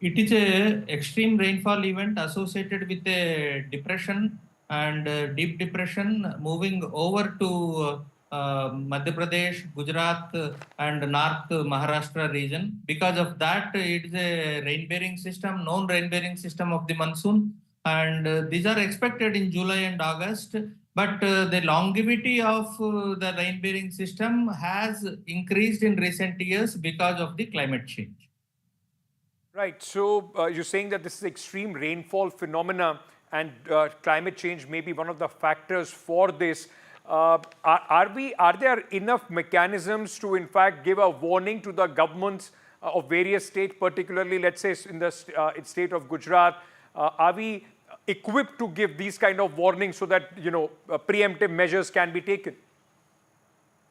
It is a extreme rainfall event associated with a depression and deep depression moving over to Madhya Pradesh, Gujarat and North Maharashtra region. Because of that, it is a rain-bearing system, known rain-bearing system of the monsoon. And these are expected in July and August. But the longevity of the rain-bearing system has increased in recent years because of the climate change. Right. So you're saying that this is extreme rainfall phenomena and climate change may be one of the factors for this. Are there enough mechanisms to, in fact, give a warning to the governments of various states, particularly, let's say, in the state of Gujarat? Are we equipped to give these kind of warnings so that, preemptive measures can be taken?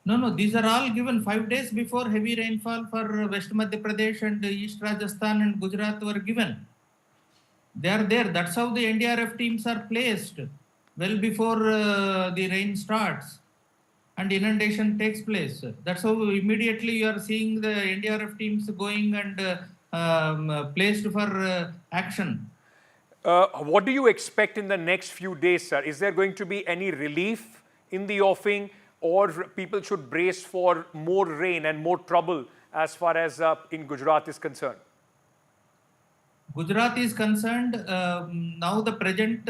No, these are all given 5 days before heavy rainfall for West Madhya Pradesh and East Rajasthan and Gujarat were given. They are there. That's how the NDRF teams are placed well before the rain starts and inundation takes place. That's how immediately you are seeing the NDRF teams going and placed for action. What do you expect in the next few days, sir? Is there going to be any relief in the offing, or people should brace for more rain and more trouble as far as in Gujarat is concerned? Gujarat is concerned, now the present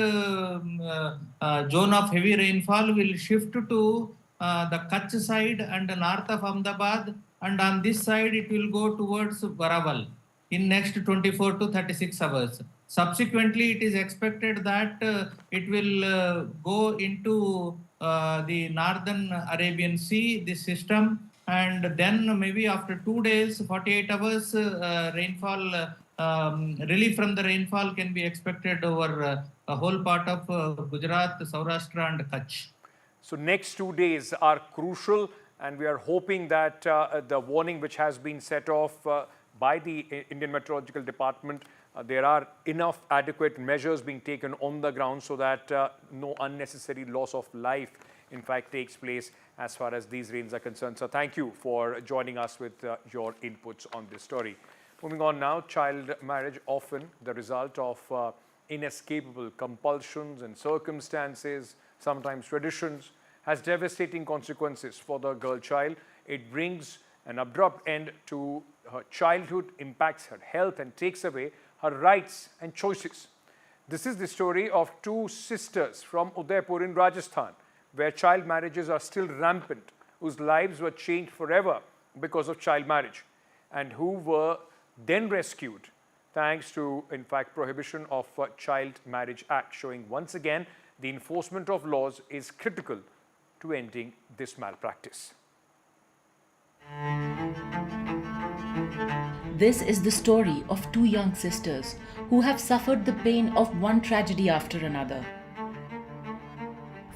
zone of heavy rainfall will shift to the Kutch side and north of Ahmedabad, and on this side it will go towards Varaval in next 24 to 36 hours. Subsequently, it is expected that it will go into the northern Arabian Sea, this system, and then maybe after 2 days, 48 hours, rainfall, relief from the rainfall can be expected over a whole part of Gujarat, Saurashtra and Kutch. So next 2 days are crucial, and we are hoping that the warning which has been set off by the Indian Meteorological Department, there are enough adequate measures being taken on the ground so that no unnecessary loss of life, in fact, takes place as far as these rains are concerned. So thank you for joining us with your inputs on this story. Moving on now, child marriage, often the result of inescapable compulsions and circumstances, sometimes traditions, has devastating consequences for the girl child. It brings an abrupt end to her childhood, impacts her health and takes away her rights and choices. This is the story of two sisters from Udaipur in Rajasthan, where child marriages are still rampant, whose lives were changed forever because of child marriage, and who were then rescued thanks to, in fact, prohibition of Child Marriage Act, showing once again the enforcement of laws is critical to ending this malpractice. This is the story of two young sisters who have suffered the pain of one tragedy after another.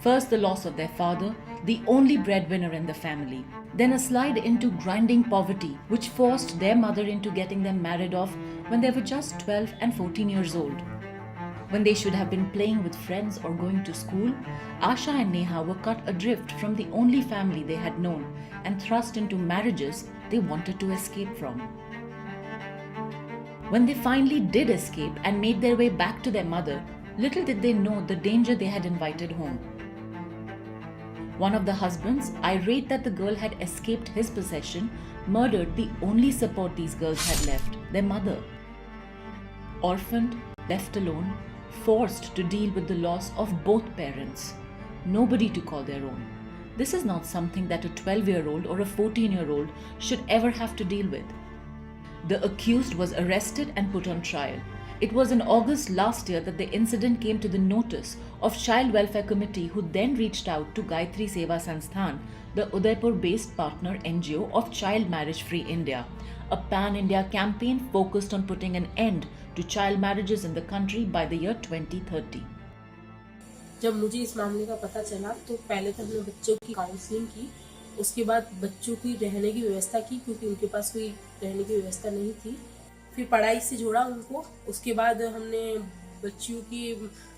First, the loss of their father, the only breadwinner in the family. Then a slide into grinding poverty, which forced their mother into getting them married off when they were just 12 and 14 years old. When they should have been playing with friends or going to school, Asha and Neha were cut adrift from the only family they had known and thrust into marriages they wanted to escape from. When they finally did escape and made their way back to their mother, little did they know the danger they had invited home. One of the husbands, irate that the girl had escaped his possession, murdered the only support these girls had left, their mother. Orphaned, left alone, forced to deal with the loss of both parents. Nobody to call their own. This is not something that a 12-year-old or a 14-year-old should ever have to deal with. The accused was arrested and put on trial. It was in August last year that the incident came to the notice of Child Welfare Committee, who then reached out to Gayatri Seva Sansthan, the Udaipur-based partner NGO of Child Marriage Free India, a pan-India campaign focused on putting an end to child marriages in the country by the year 2030. जब मुझे इस मामले का पता चला तो पहले तो हमने बच्चों की काउंसलिंग की, उसके बाद बच्चों की रहने की व्यवस्था की क्योंकि उनके पास कोई रहने की व्यवस्था नहीं थी। फिर पढ़ाई से जोड़ा उनको, उसके बाद हमने बच्चियों की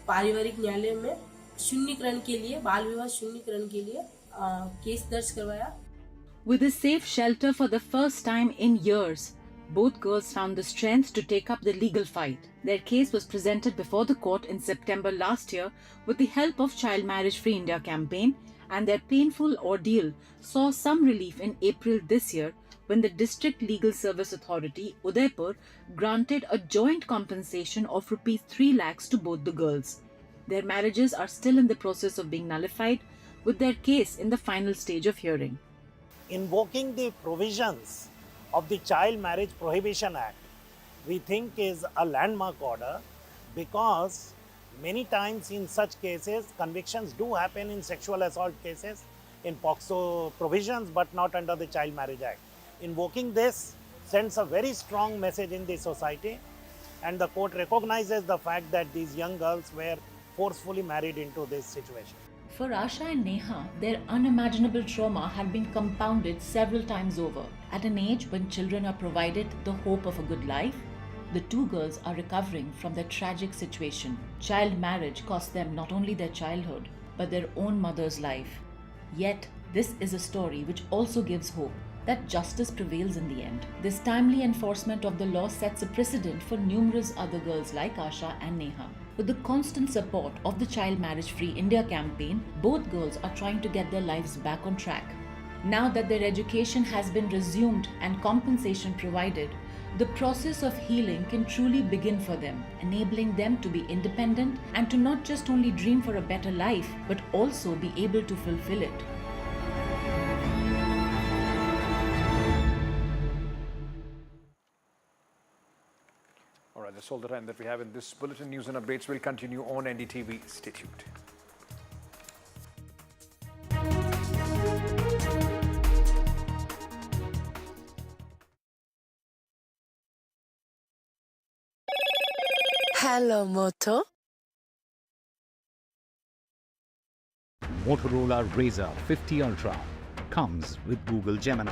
पारिवारिक न्यायालय में शून्यकरण के लिए, बाल विवाह शून्यकरण के लिए केस दर्ज करवाया। With a safe shelter for the first time in years, both girls found the strength to take up the legal fight. Their case was presented before the court in September last year with the help of Child Marriage Free India campaign, and their painful ordeal saw some relief in April this year when the District Legal Service Authority, Udaipur, granted a joint compensation of Rs 3 lakhs to both the girls. Their marriages are still in the process of being nullified, with their case in the final stage of hearing. Invoking the provisions of the Child Marriage Prohibition Act, we think is a landmark order, because many times in such cases, convictions do happen in sexual assault cases, in POCSO provisions, but not under the Child Marriage Act. Invoking this sends a very strong message in the society, and the court recognizes the fact that these young girls were forcefully married into this situation. For Asha and Neha, their unimaginable trauma had been compounded several times over. At an age when children are provided the hope of a good life, the two girls are recovering from their tragic situation. Child marriage cost them not only their childhood, but their own mother's life. Yet, this is a story which also gives hope that justice prevails in the end. This timely enforcement of the law sets a precedent for numerous other girls like Asha and Neha. With the constant support of the Child Marriage Free India campaign, both girls are trying to get their lives back on track. Now that their education has been resumed and compensation provided, the process of healing can truly begin for them, enabling them to be independent and to not just only dream for a better life, but also be able to fulfill it. All right, that's all the time that we have in this bulletin. News and updates will continue on NDTV. Stay tuned. Hello, Moto. Motorola Razr 50 Ultra comes with Google Gemini.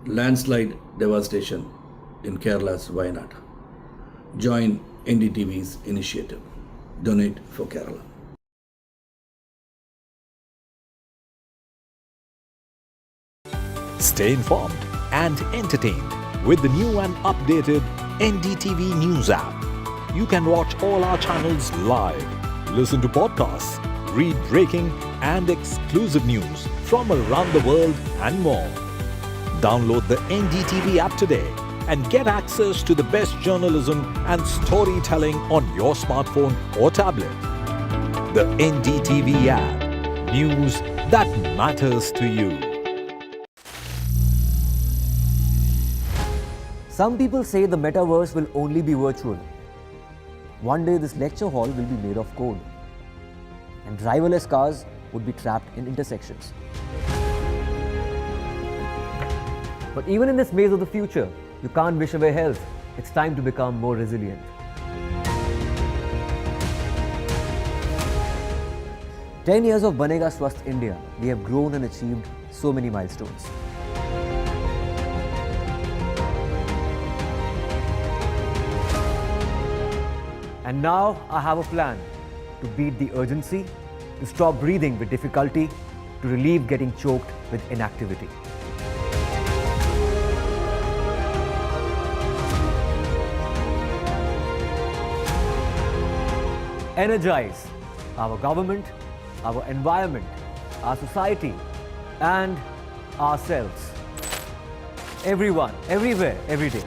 Landslide devastation in Kerala's Wayanad. Join NDTV's initiative. Donate for Kerala. Stay informed and entertained with the new and updated NDTV News app. You can watch all our channels live, listen to podcasts, read breaking and exclusive news from around the world and more. Download the NDTV app today and get access to the best journalism and storytelling on your smartphone or tablet. The NDTV app. News that matters to you. Some people say the metaverse will only be virtual. One day this lecture hall will be made of code, and driverless cars would be trapped in intersections. But even in this maze of the future, you can't wish away health. It's time to become more resilient. "10 years of Banega Swasth India, we have grown and achieved so many milestones. And now I have a plan to beat the urgency, to stop breathing with difficulty, to relieve getting choked with inactivity. Energize our government, our environment, our society, and ourselves. Everyone, everywhere, every day.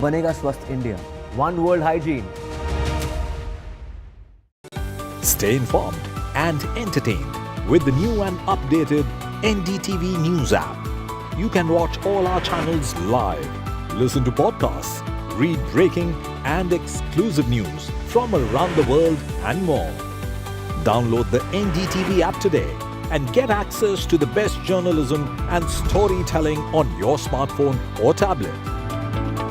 Banega Swasth India. One world hygiene. Stay informed and entertained with the new and updated NDTV News app. You can watch all our channels live, listen to podcasts, read breaking and exclusive news from around the world and more. Download the NDTV app today and get access to the best journalism and storytelling on your smartphone or tablet.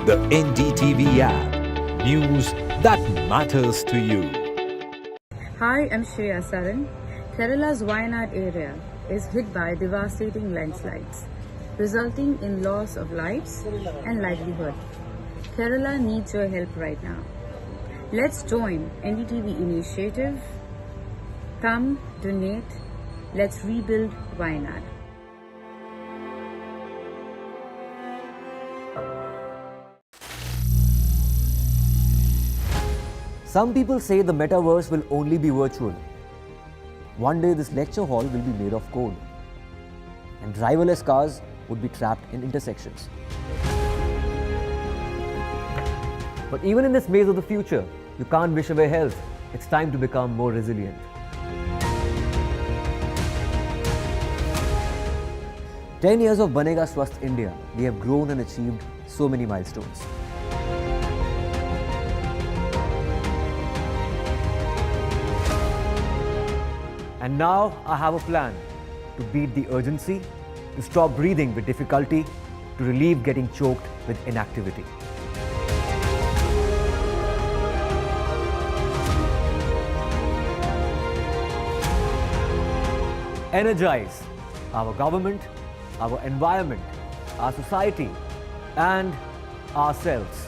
The NDTV app. News that matters to you. Hi, I'm Shreya Saran. Kerala's Wayanad area is hit by devastating landslides, resulting in loss of lives and livelihood. Kerala needs your help right now. Let's join NDTV initiative. Come, donate. Let's rebuild Wayanad. Some people say the metaverse will only be virtual. One day this lecture hall will be made of code, and driverless cars would be trapped in intersections. But even in this maze of the future, you can't wish away health. It's time to become more resilient. "10 years of Banega Swasth India, we have grown and achieved so many milestones. And now I have a plan to beat the urgency, to stop breathing with difficulty, to relieve getting choked with inactivity. Energize our government, our environment, our society, and ourselves.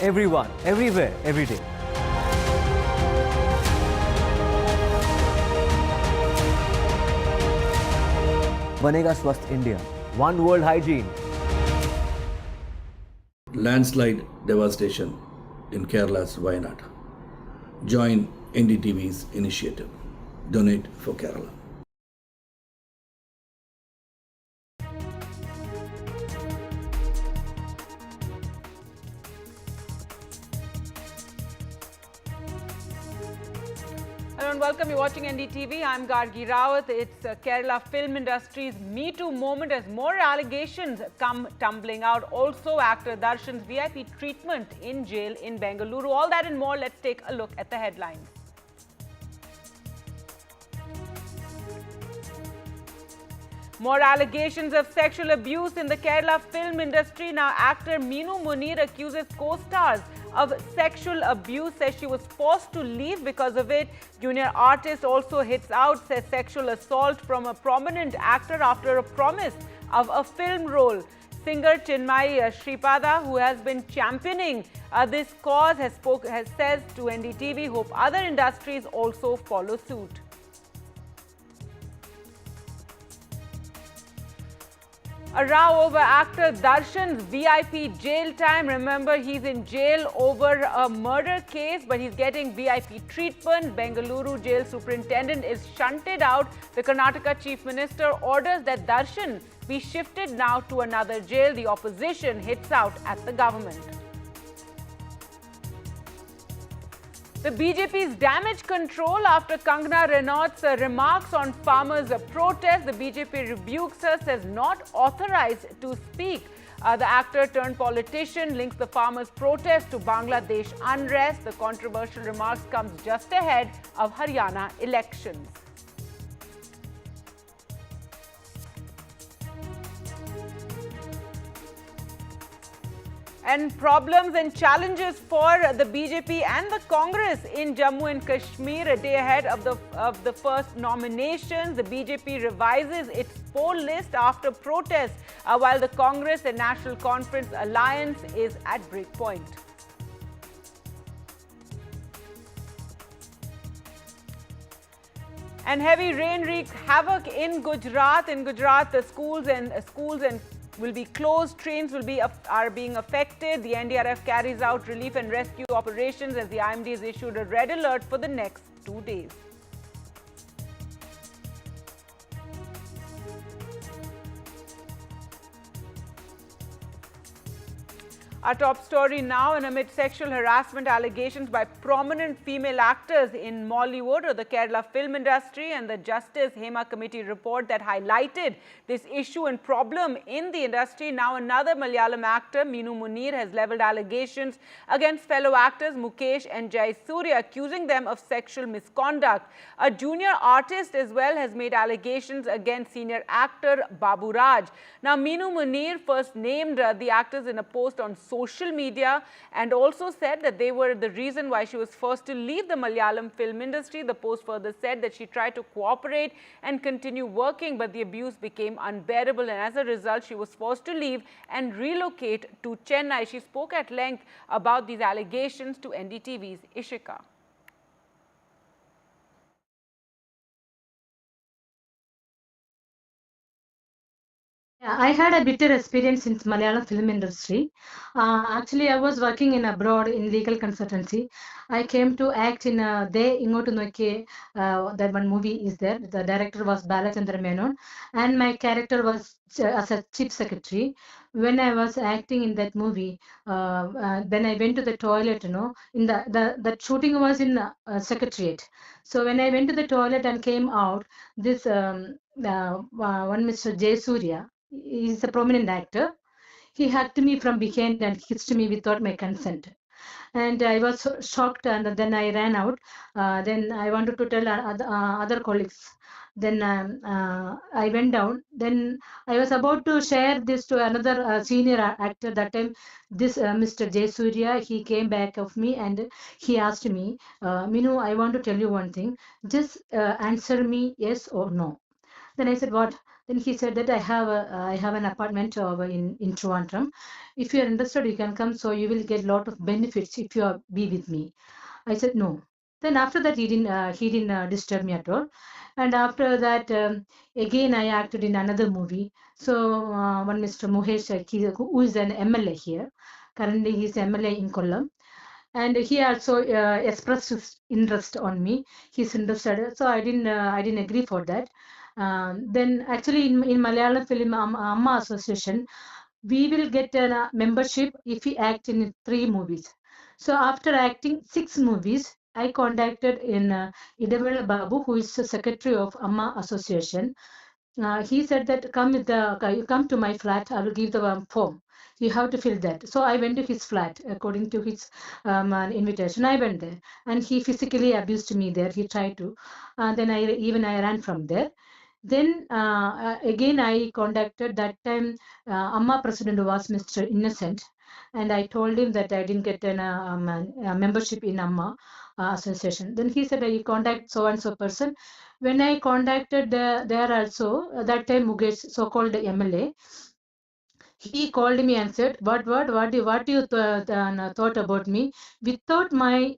Everyone, everywhere, every day. Banega Swasth India. One world hygiene. Landslide devastation in Kerala's Wayanad. Join NDTV's initiative. Donate for Kerala. Hello and welcome. You're watching NDTV. I'm Gargi Rawat. It's Kerala film industry's Me Too moment as more allegations come tumbling out. Also, actor Darshan's VIP treatment in jail in Bengaluru. All that and more. Let's take a look at the headlines. More allegations of sexual abuse in the Kerala film industry. Now, actor Meenu Munir accuses co-stars of sexual abuse, says she was forced to leave because of it. Junior artist also hits out, says sexual assault from a prominent actor after a promise of a film role. Singer Chinmay Sripada, who has been championing this cause, has says to NDTV, hope other industries also follow suit. A row over actor Darshan's VIP jail time. Remember, he's in jail over a murder case, but he's getting VIP treatment. Bengaluru jail superintendent is shunted out. The Karnataka chief minister orders that Darshan be shifted now to another jail. The opposition hits out at the government. The BJP's damage control after Kangana Ranaut's remarks on farmers' protest. The BJP rebukes her, says not authorized to speak. The actor turned politician links the farmers' protest to Bangladesh unrest. The controversial remarks comes just ahead of Haryana elections. And problems and challenges for the BJP and the Congress in Jammu and Kashmir a day ahead of the first nominations. The BJP revises its poll list after protests, while the Congress and National Conference alliance is at breakpoint. And heavy rain wreaked havoc in Gujarat. In Gujarat, the schools and will be closed. Trains will be are being affected. The NDRF carries out relief and rescue operations as the IMD has issued a red alert for the next 2 days. Our top story now, and amid sexual harassment allegations by prominent female actors in Mollywood or the Kerala film industry, and the Justice Hema Committee report that highlighted this issue and problem in the industry. Now another Malayalam actor, Meenu Munir, has levelled allegations against fellow actors Mukesh and Jai Surya, accusing them of sexual misconduct. A junior artist as well has made allegations against senior actor Babu Raj. Now Meenu Munir first named the actors in a post on social media and also said that they were the reason why she was forced to leave the Malayalam film industry. The post further said that she tried to cooperate and continue working, but the abuse became unbearable, and as a result she was forced to leave and relocate to Chennai. She spoke at length about these allegations to NDTV's Ishika. Yeah, I had a bitter experience in Malayalam film industry. Actually, I was working in abroad in legal consultancy. I came to act in De Ingotu Noike, that one movie is there. The director was Balachandra Menon, and my character was as a chief secretary. When I was acting in that movie, then I went to the toilet, in the shooting was in secretariat. So when I went to the toilet and came out, this one Mr. Jay Surya, he's a prominent actor. He hugged me from behind and kissed me without my consent. And I was so shocked, and then I ran out. Then I wanted to tell other colleagues. Then I went down. Then I was about to share this to another senior actor. That time, this Mr. Jay Surya, he came back of me and he asked me, Minu, I want to tell you one thing. Just answer me yes or no. Then I said, what? Then he said that I have an apartment over in Trivandrum. If you are interested, you can come. So you will get a lot of benefits if you be with me. I said no. Then after that, he didn't disturb me at all. And after that, again I acted in another movie. So one Mr. Muhesh, who is an MLA here. Currently, he's MLA in Kollam. And he also expressed his interest on me. He's interested, so I didn't agree for that. Then actually in Malayalam Film Amma Association, we will get a membership if we act in 3 movies. So after acting 6 movies, I contacted in Idavela Babu, who is the secretary of Amma Association. He said that you come to my flat, I will give the form. You have to fill that. So I went to his flat according to his invitation. I went there, and he physically abused me there. He tried to. Then I ran from there. Then again I contacted. That time Amma president was Mr. Innocent, and I told him that I didn't get a membership in Amma association. Then he said, you contact so and so person. When I contacted there also, that time Mukesh, so-called MLA, he called me and said, what you thought about me? Without my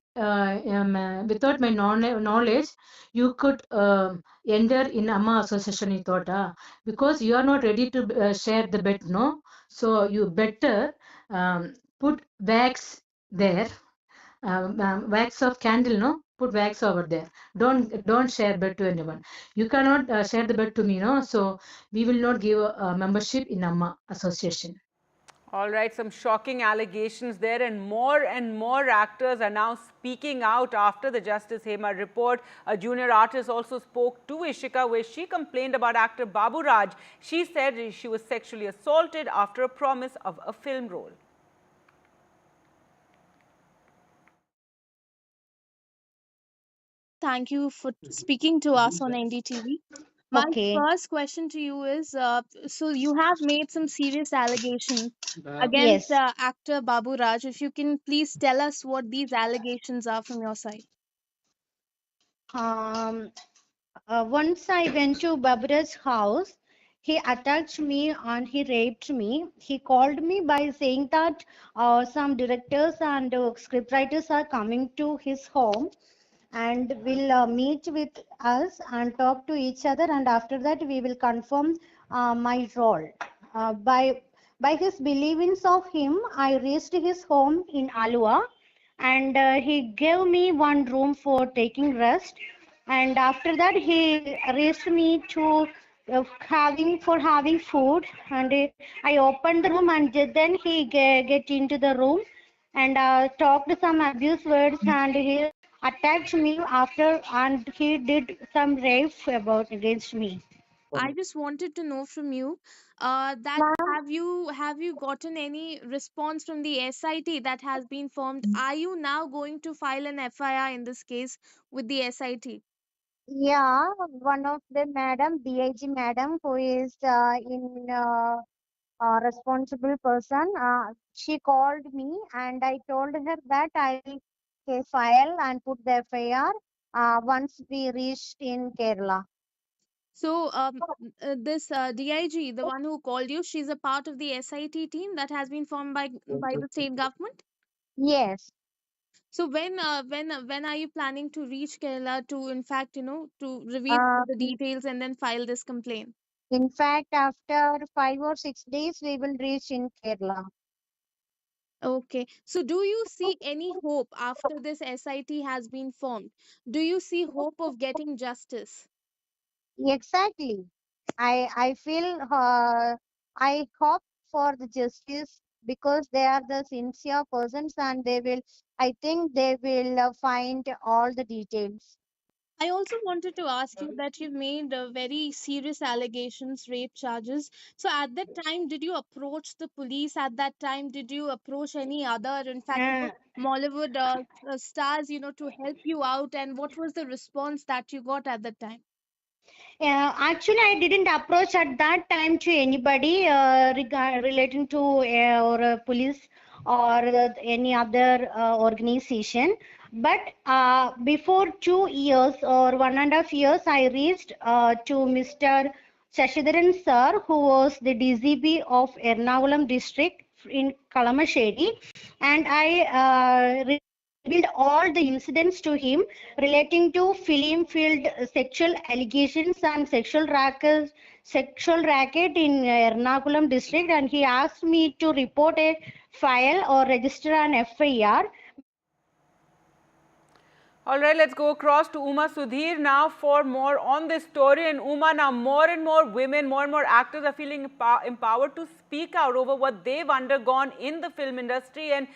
knowledge, you could enter in Amma association. He thought, because you are not ready to share the bed, no. So you better put wax there, wax of candle, no. Put wax over there. Don't share bed to anyone. You cannot share the bed to me, no. So we will not give a membership in Amma association. All right, some shocking allegations there, and more actors are now speaking out after the Justice Hema report. A junior artist also spoke to Ishika, where she complained about actor Babu Raj. She said she was sexually assaulted after a promise of a film role. Thank you for speaking to us on NDTV. My first question to you is, so you have made some serious allegations against Yes. actor Babu Raj. If you can please tell us what these allegations are from your side. Once I went to Babura's house, he attacked me and he raped me. He called me by saying that some directors and scriptwriters are coming to his home and will meet with us and talk to each other, and after that we will confirm my role. By By his beliefs of him, I reached his home in Alua, and he gave me one room for taking rest. And after that, he raised me to having food. And I opened the room, and then he get into the room and talked some abuse words, and he attacked me after, and he did some rape about against me. I just wanted to know from you that have you gotten any response from the SIT that has been formed? Are you now going to file an FIR in this case with the SIT? Yeah, one of the madam, DIG madam, who is in responsible person, she called me and I told her that I will file and put the FIR once we reach in Kerala. So this DIG, the one who called you, she's a part of the SIT team that has been formed by the state government. Yes. So when are you planning to reach Kerala to, in fact, to reveal all Uh, the details and then file this complaint? in fact, after 5 or 6 days, we will reach in Kerala. Okay. So do you see any hope after this SIT has been formed? Do you see hope of getting justice? Exactly. I feel I hope for the justice because they are the sincere persons and they will, I think they will find all the details. I also wanted to ask you that you've made very serious allegations, rape charges. So at that time, did you approach the police? At that time, did you approach any other, in fact, Mollywood stars, to help you out? And what was the response that you got at that time? Actually, I didn't approach at that time to anybody relating to police or any other organization. But before 2 years or 1.5 years, I reached to Mr. Shashidharan sir, who was the DCP of Ernakulam district in Kalamashedi, and I revealed all the incidents to him relating to film field sexual allegations and sexual racket in Ernakulam district, and he asked me to report a file or register an FIR. All right, let's go across to Uma Sudhir now for more on this story. And Uma, now more and more women, more and more actors are feeling empowered to speak out over what they've undergone in the film industry. And,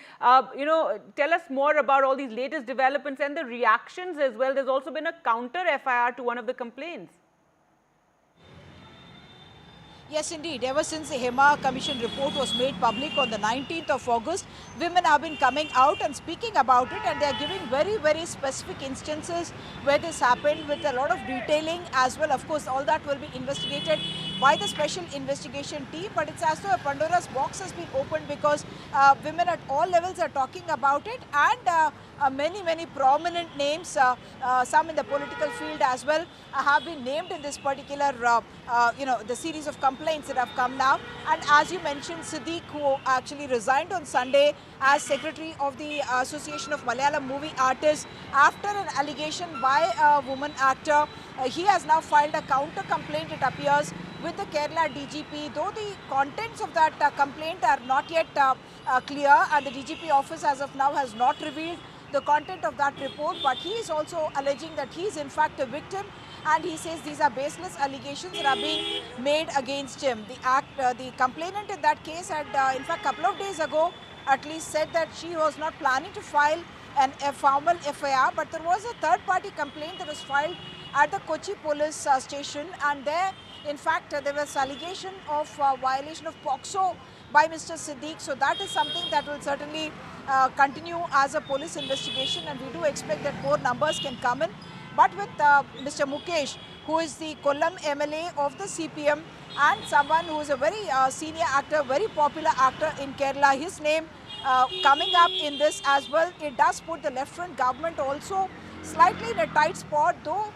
tell us more about all these latest developments and the reactions as well. There's also been a counter FIR to one of the complaints. Yes, indeed. Ever since the Hema Commission report was made public on the 19th of August, women have been coming out and speaking about it, and they are giving very, very specific instances where this happened with a lot of detailing as well. Of course, all that will be investigated by the special investigation team, but it's as though a Pandora's box has been opened because women at all levels are talking about it, and many prominent names, some in the political field as well, have been named in this particular, the series of complaints that have come now. And as you mentioned, Siddiq, who actually resigned on Sunday as secretary of the Association of Malayalam Movie Artists after an allegation by a woman actor, he has now filed a counter complaint, it appears, with the Kerala DGP, though the contents of that complaint are not yet clear, and the DGP office as of now has not revealed the content of that report, but he is also alleging that he is in fact a victim, and he says these are baseless allegations that are being made against him. The complainant in that case had in fact a couple of days ago at least said that she was not planning to file a formal FIR, but there was a third party complaint that was filed at the Kochi police station, and there in fact there was allegation of violation of POCSO by Mr. Siddiq. So that is something that will certainly continue as a police investigation, and we do expect that more numbers can come in. But with Mr. Mukesh, who is the Kollam MLA of the CPM and someone who is a very senior actor, very popular actor in Kerala, his name coming up in this as well, it does put the left front government also slightly in a tight spot, though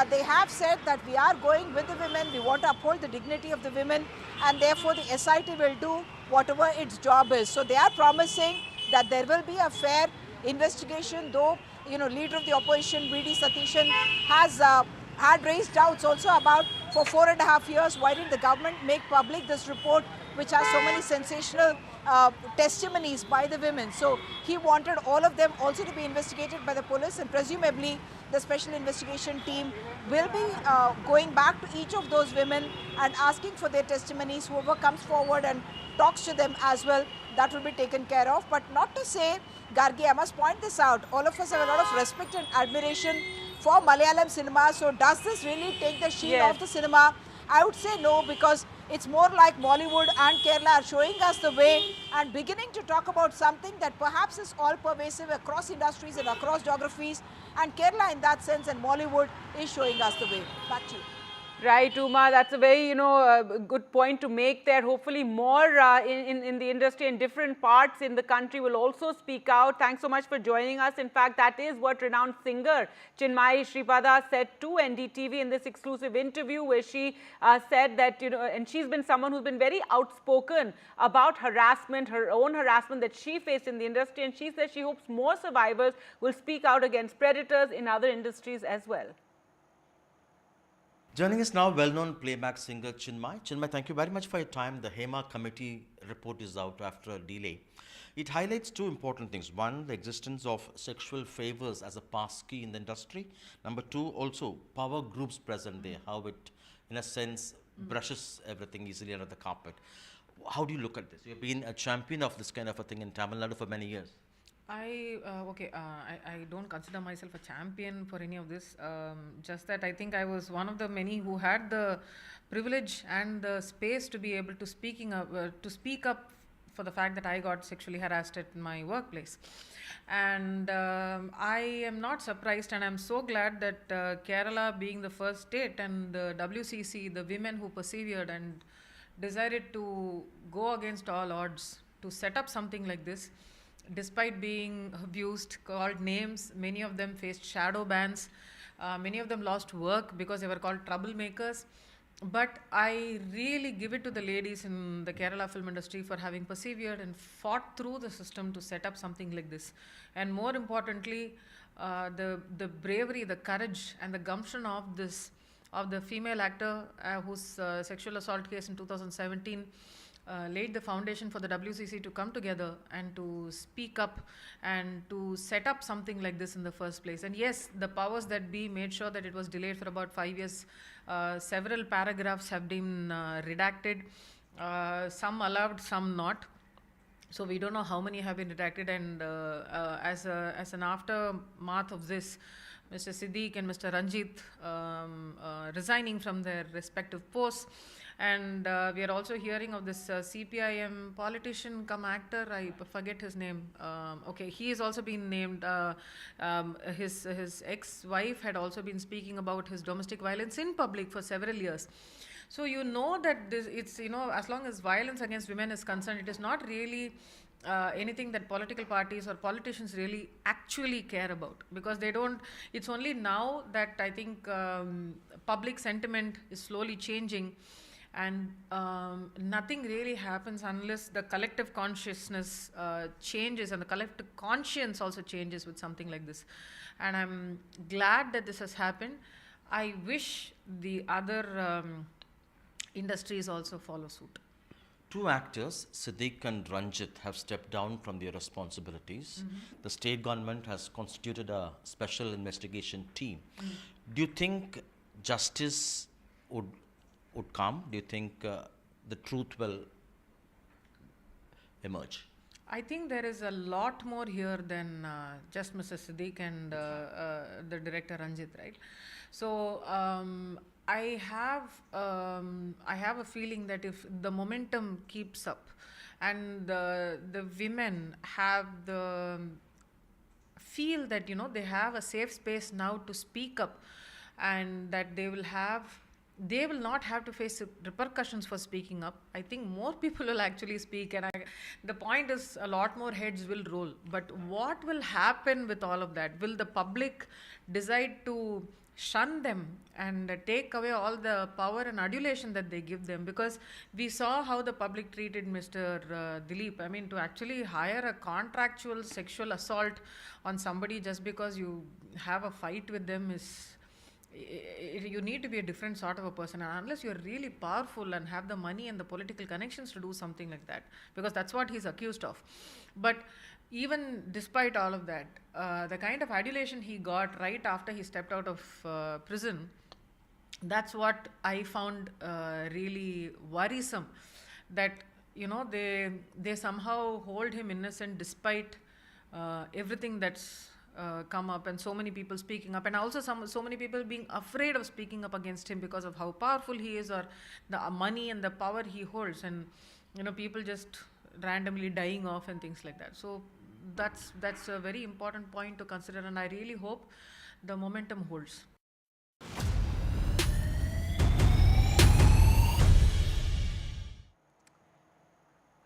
they have said that we are going with the women, we want to uphold the dignity of the women, and therefore the SIT will do whatever its job is. So they are promising that there will be a fair investigation, though leader of the opposition, V.D. Satishan, has had raised doubts also about for 4.5 years why didn't the government make public this report which has so many sensational testimonies by the women. So he wanted all of them also to be investigated by the police, and presumably the special investigation team will be going back to each of those women and asking for their testimonies. Whoever comes forward and talks to them as well, that will be taken care of. But not to say, Gargi, I must point this out, all of us have a lot of respect and admiration for Malayalam cinema. So does this really take the shield off the cinema? I would say no, because it's more like Bollywood and Kerala are showing us the way and beginning to talk about something that perhaps is all pervasive across industries and across geographies. And Kerala in that sense and Bollywood is showing us the way. Back to you. Right, Uma, that's a very, good point to make there. Hopefully more in the industry and different parts in the country will also speak out. Thanks so much for joining us. In fact, that is what renowned singer Chinmay Sripada said to NDTV in this exclusive interview, where she said that, and she's been someone who's been very outspoken about harassment, her own harassment that she faced in the industry. And she says she hopes more survivors will speak out against predators in other industries as well. Joining us now, well-known playback singer Chinmay. Chinmay, thank you very much for your time. The HEMA committee report is out after a delay. It highlights two important things. One, the existence of sexual favors as a pass key in the industry. Number two, also power groups present there, how it, in a sense, brushes everything easily under the carpet. How do you look at this? You've been a champion of this kind of a thing in Tamil Nadu for many years. I don't consider myself a champion for any of this. Just that I think I was one of the many who had the privilege and the space to be able to speak up for the fact that I got sexually harassed at my workplace. And I am not surprised, and I'm so glad that Kerala being the first state and the WCC, the women who persevered and decided to go against all odds to set up something like this. Despite being abused, called names, many of them faced shadow bans. Many of them lost work because they were called troublemakers. But I really give it to the ladies in the Kerala film industry for having persevered and fought through the system to set up something like this. And more importantly, the bravery, the courage and the gumption of the female actor whose sexual assault case in 2017 laid the foundation for the WCC to come together and to speak up and to set up something like this in the first place. And yes, the powers that be made sure that it was delayed for about 5 years. Several paragraphs have been redacted, some allowed, some not. So we don't know how many have been redacted, and as an aftermath of this, Mr. Siddique and Mr. Ranjit resigning from their respective posts. And we are also hearing of this CPIM politician come actor, I forget his name. He has also been named. His ex-wife had also been speaking about his domestic violence in public for several years. So you know that it's, as long as violence against women is concerned, it is not really anything that political parties or politicians really actually care about, because they don't. It's only now that I think public sentiment is slowly changing. And nothing really happens unless the collective consciousness changes and the collective conscience also changes with something like this. And I'm glad that this has happened. I wish the other industries also follow suit. Two actors, Siddique and Ranjit, have stepped down from their responsibilities. The state government has constituted a special investigation team. Do you think justice would come? Do you think the truth will emerge? I think there is a lot more here than just Mr. Siddique and the director Ranjit, right? So I have a feeling that if the momentum keeps up and the women have the feel that they have a safe space now to speak up, and that they will not have to face repercussions for speaking up, I think more people will actually speak. And the point is, a lot more heads will roll. But what will happen with all of that? Will the public decide to shun them and take away all the power and adulation that they give them? Because we saw how the public treated Mr. Dilip. I mean, to actually hire a contractual sexual assault on somebody just because you have a fight with them you need to be a different sort of a person, and unless you're really powerful and have the money and the political connections to do something like that, because that's what he's accused of. But even despite all of that, the kind of adulation he got right after he stepped out of prison, that's what I found really worrisome, that they somehow hold him innocent despite everything that's come up, and so many people speaking up, and also so many people being afraid of speaking up against him because of how powerful he is, or the money and the power he holds, and people just randomly dying off and things like that. So that's a very important point to consider, and I really hope the momentum holds.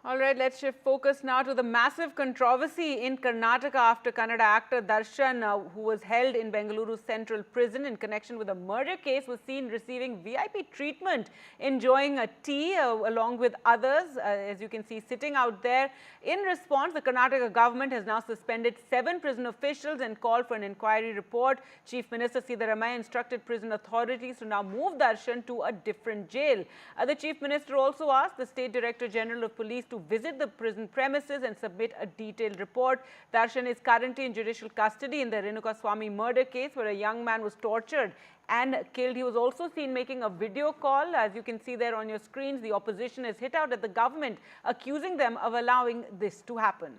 All right, let's shift focus now to the massive controversy in Karnataka after Kannada actor Darshan, who was held in Bengaluru Central Prison in connection with a murder case, was seen receiving VIP treatment, enjoying a tea along with others, as you can see, sitting out there. In response, the Karnataka government has now suspended 7 prison officials and called for an inquiry report. Chief Minister Siddaramaiah instructed prison authorities to now move Darshan to a different jail. The Chief Minister also asked the State Director General of Police to visit the prison premises and submit a detailed report. Darshan is currently in judicial custody in the Renukaswamy murder case, where a young man was tortured and killed. He was also seen making a video call. As you can see there on your screens, the opposition has hit out at the government, accusing them of allowing this to happen.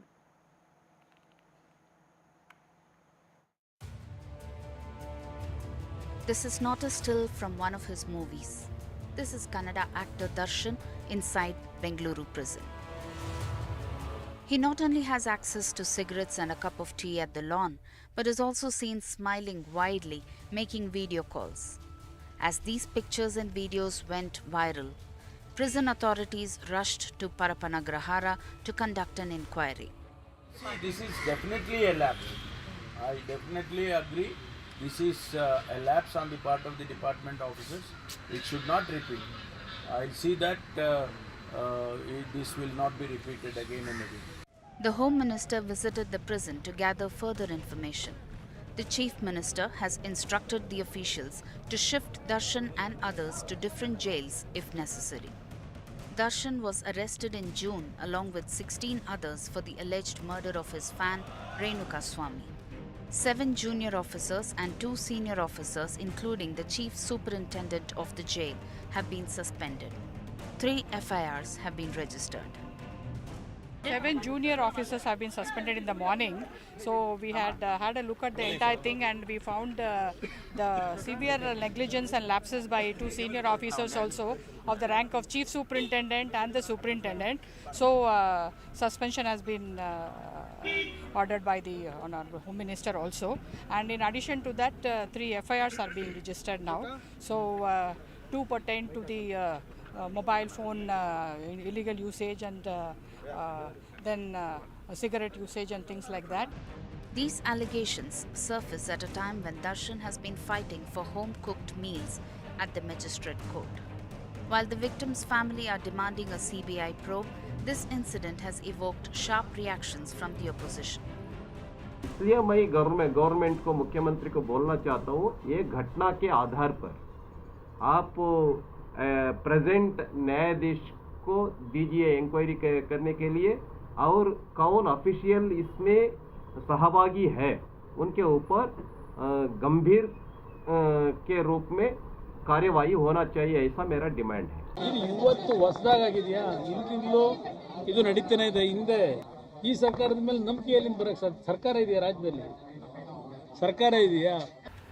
This is not a still from one of his movies. This is Kannada actor Darshan inside Bengaluru prison. He not only has access to cigarettes and a cup of tea at the lawn, but is also seen smiling widely, making video calls. As these pictures and videos went viral, prison authorities rushed to Parapanagrahara to conduct an inquiry. See, this is definitely a lapse. I definitely agree. This is a lapse on the part of the department officers. It should not repeat. I see that this will not be repeated again and again. The Home Minister visited the prison to gather further information. The Chief Minister has instructed the officials to shift Darshan and others to different jails if necessary. Darshan was arrested in June along with 16 others for the alleged murder of his fan Renukaswamy. 7 junior officers and 2 senior officers, including the Chief Superintendent of the jail, have been suspended. 3 FIRs have been registered. 7 junior officers have been suspended in the morning. So we had had a look at the entire thing, and we found the severe negligence and lapses by 2 senior officers also of the rank of Chief Superintendent and the Superintendent. So suspension has been ordered by the Honorable Home Minister also. And in addition to that, 3 FIRs are being registered now. So 2 pertain to the mobile phone illegal usage, and then cigarette usage and things like that. These allegations surface at a time when Darshan has been fighting for home-cooked meals at the magistrate court. While the victim's family are demanding a CBI probe, this incident has evoked sharp reactions from the opposition. इसलिए मैं government को, मुख्यमंत्री को बोलना चाहता हूँ, ये घटना के आधार पर आप प्रेजेंट न्यायाधीश को दीजिए इंक्वायरी करने के लिए, और कौन ऑफिशियल इसमें सहभागी है उनके ऊपर गंभीर के रूप में कार्यवाही होना चाहिए, ऐसा मेरा डिमांड है. ಇವತ್ತು ಹೊಸದಾಗಿದೆಯಾ? ಇಂತಿಂದಲೂ ಇದು ನಡೀತಾನೆ ಇದೆ. ಹಿಂದೆ ಈ ಸರ್ಕಾರದ ಮೇಲೆ ನಂಬಿಕೆ ಎಲ್ಲಿಂದ ಬರಕ್ಕೆ ಸರ್ಕಾರ ಇದೆಯಾ? ರಾಜ್ಯದಲ್ಲಿ ಸರ್ಕಾರ ಇದೆಯಾ?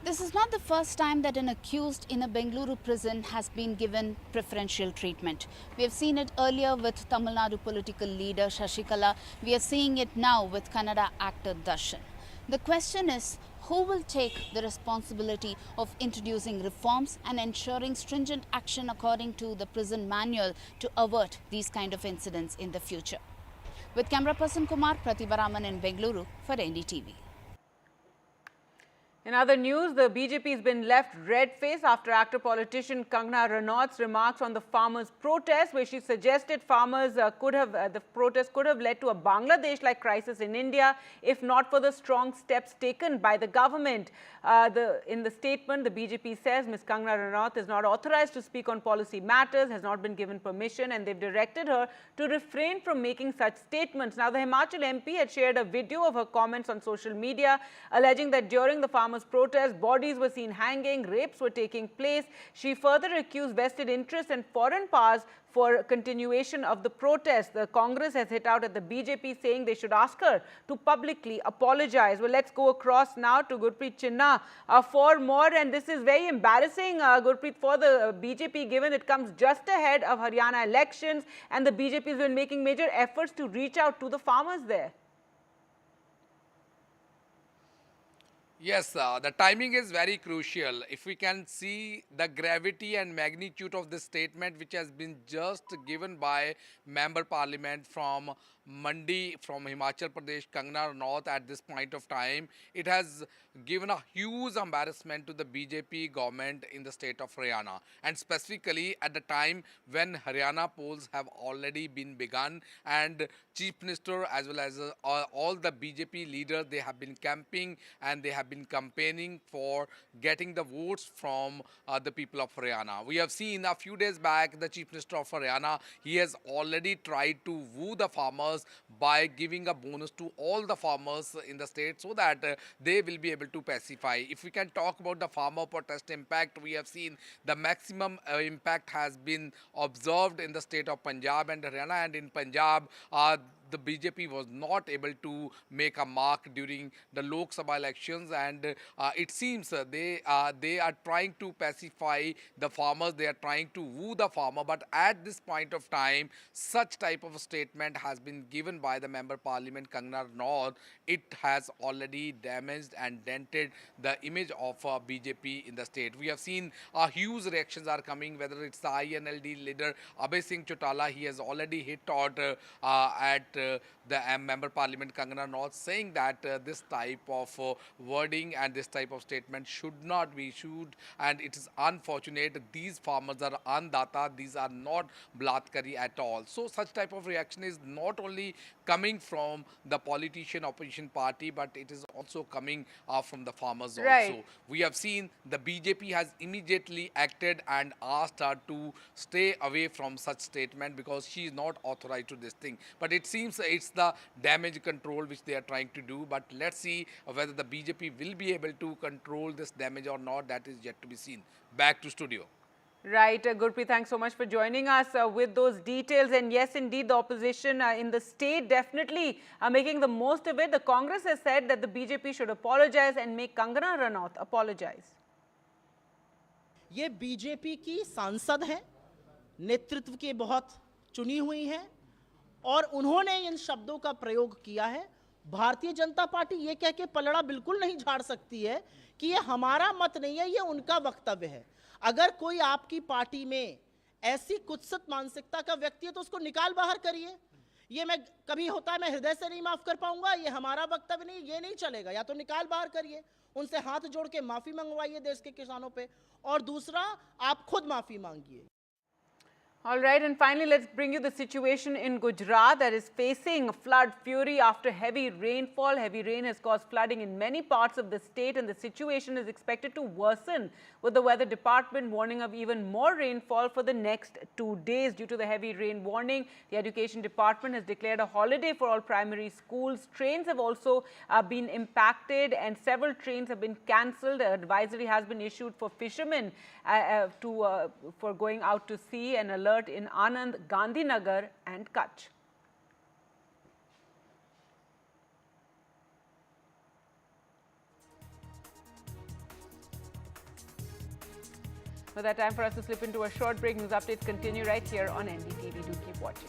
This is not the first time that an accused in a Bengaluru prison has been given preferential treatment. We have seen it earlier with Tamil Nadu political leader Shashikala. We are seeing it now with Kannada actor Darshan. The question is, who will take the responsibility of introducing reforms and ensuring stringent action according to the prison manual to avert these kind of incidents in the future? With camera person Kumar, Pratibha Raman in Bengaluru for NDTV. In other news, the BJP has been left red-faced after actor-politician Kangana Ranaut's remarks on the farmers' protest, where she suggested the protest could have led to a Bangladesh-like crisis in India if not for the strong steps taken by the government. In the statement, the BJP says Ms. Kangana Ranaut is not authorized to speak on policy matters, has not been given permission, and they've directed her to refrain from making such statements. Now, the Himachal MP had shared a video of her comments on social media, alleging that during the farmers' protest, bodies were seen hanging, rapes were taking place. She further accused vested interests and foreign powers for continuation of the protest. The Congress has hit out at the BJP, saying they should ask her to publicly apologize. Well, let's go across now to Gurpreet Chinna for more. And this is very embarrassing, Gurpreet, for the BJP, given it comes just ahead of Haryana elections, and the BJP has been making major efforts to reach out to the farmers there. Yes, the timing is very crucial. If we can see the gravity and magnitude of this statement, which has been just given by Member Parliament from Mandi, from Himachal Pradesh, Kangana Ranaut, at this point of time, it has given a huge embarrassment to the BJP government in the state of Haryana, and specifically at the time when Haryana polls have already been begun, and Chief Minister as well as all the BJP leaders, they have been camping and they have been campaigning for getting the votes from the people of Haryana. We have seen a few days back the Chief Minister of Haryana, he has already tried to woo the farmers by giving a bonus to all the farmers in the state so that they will be able to pacify. If we can talk about the farmer protest impact, we have seen the maximum impact has been observed in the state of Punjab and Haryana, and in Punjab the BJP was not able to make a mark during the Lok Sabha elections, and it seems they are trying to pacify the farmers, they are trying to woo the farmer, but at this point of time, such type of a statement has been given by the Member Parliament Kangana Ranaut. It has already damaged and dented the image of BJP in the state. We have seen huge reactions are coming, whether it's the INLD leader Abhay Singh Chotala, he has already hit out at the Member Parliament Kangana Ranaut, saying that this type of wording and this type of statement should not be issued, and it is unfortunate. These farmers are andata, these are not Balatkari at all. So such type of reaction is not only coming from the politician opposition party, but it is also coming from the farmers also. We have seen the BJP has immediately acted and asked her to stay away from such statement because she is not authorized to this thing. But it seems it's the damage control which they are trying to do. But let's see whether the BJP will be able to control this damage or not. That is yet to be seen. Back to studio. Right, Gurpreet, thanks so much for joining us with those details. And yes, indeed, the opposition in the state definitely making the most of it. The Congress has said that the BJP should apologize and make Kangana Ranaut apologize. ये BJP की सांसद हैं, नेतृत्व की बहुत चुनी हुई हैं, और उन्होंने इन शब्दों का प्रयोग किया है। भारतीय जनता पार्टी ये कह के पलड़ा बिल्कुल नहीं झाड़ सकती है कि ये हमारा मत नहीं है, ये उनका वक्तव्य है। अगर कोई आपकी पार्टी में ऐसी कुत्सित मानसिकता का व्यक्ति है तो उसको निकाल बाहर करिए। ये मैं कभी होता है मैं हृदय से नहीं माफ कर पाऊंगा, ये हमारा वक्तव्य नहीं, ये नहीं चलेगा। या तो निकाल बाहर करिए, उनसे हाथ जोड़ के माफी मंगवाइए देश के किसानों पे, और दूसरा आप खुद माफी मांगिए। All right, and finally, let's bring you the situation in Gujarat that is facing flood fury after heavy rainfall. Heavy rain has caused flooding in many parts of the state, and the situation is expected to worsen, with the weather department warning of even more rainfall for the next 2 days. Due to the heavy rain warning, the education department has declared a holiday for all primary schools. Trains have also been impacted, and several trains have been cancelled. An advisory has been issued for fishermen for going out to sea, and alert in Anand, Gandhinagar and Kutch. With that, time for us to slip into a short break. News updates continue right here on NDTV. Do keep watching.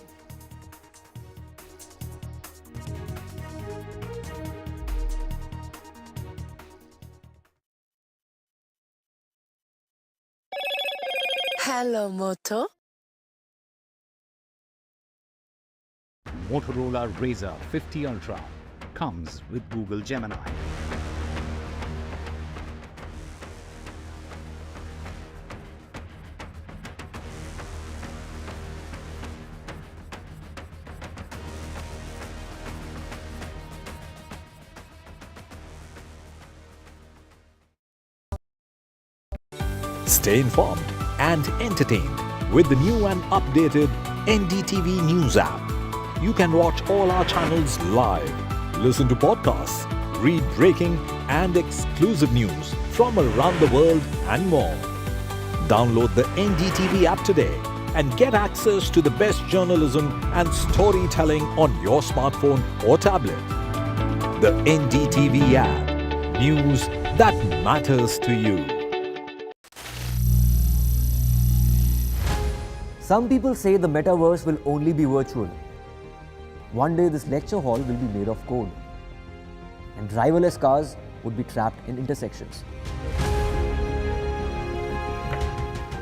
Hello, Moto. Motorola Razr 50 Ultra comes with Google Gemini. Stay informed and entertained with the new and updated NDTV News app. You can watch all our channels live, listen to podcasts, read breaking and exclusive news from around the world and more. Download the NDTV app today and get access to the best journalism and storytelling on your smartphone or tablet. The NDTV app. News that matters to you. Some people say the metaverse will only be virtual. One day this lecture hall will be made of code, and driverless cars would be trapped in intersections.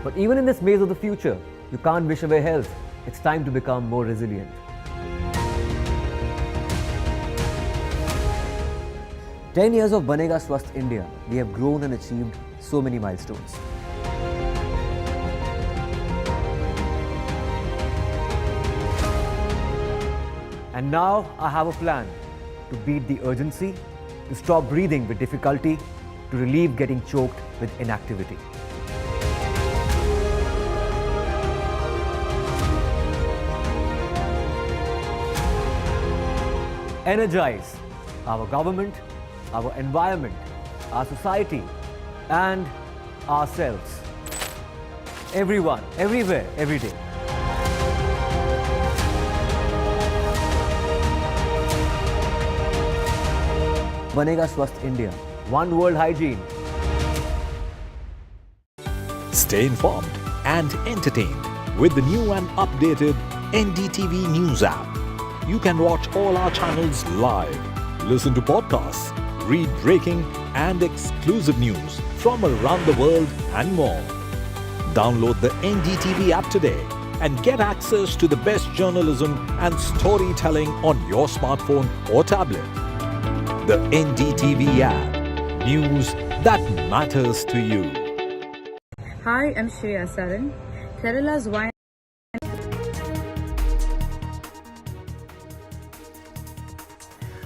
But even in this maze of the future, you can't wish away health. It's time to become more resilient. "10 years of Banega Swasth India, we have grown and achieved so many milestones. And now I have a plan to beat the urgency, to stop breathing with difficulty, to relieve getting choked with inactivity. Energize our government, our environment, our society, and ourselves. Everyone, everywhere, every day. Banega Swasth India. One world hygiene. Stay informed and entertained with the new and updated NDTV News app. You can watch all our channels live, listen to podcasts, read breaking and exclusive news from around the world and more. Download the NDTV app today and get access to the best journalism and storytelling on your smartphone or tablet. The NDTV app. News that matters to you. Hi, I'm Shreya Saran. Kerala's wine.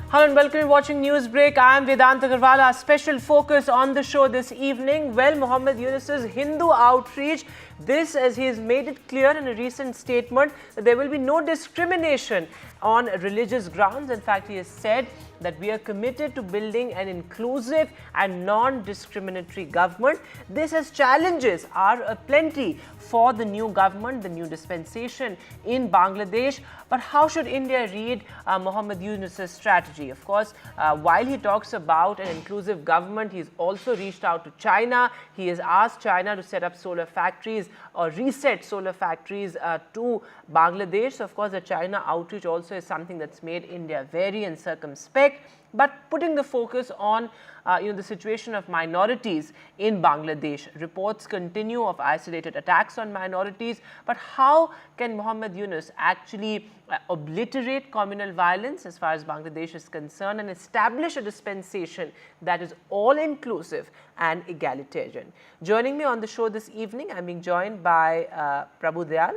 Hello and welcome to watching Newsbreak. I am Vedant Agarwal. Our special focus on the show this evening, well, Mohammed Yunus's Hindu outreach. This, as he has made it clear in a recent statement, that there will be no discrimination on religious grounds. In fact, he has said that we are committed to building an inclusive and non-discriminatory government. This has challenges are aplenty for the new government, the new dispensation in Bangladesh. But how should India read Mohammed Yunus's strategy? Of course, while he talks about an inclusive government, he's also reached out to China. He has asked China to set up solar factories or reset solar factories to Bangladesh. So, of course, the China outreach also is something that's made India wary and circumspect. But putting the focus on the situation of minorities in Bangladesh. Reports continue of isolated attacks on minorities. But how can Mohammed Yunus actually obliterate communal violence as far as Bangladesh is concerned and establish a dispensation that is all-inclusive and egalitarian? Joining me on the show this evening, I'm being joined by Babu Raj,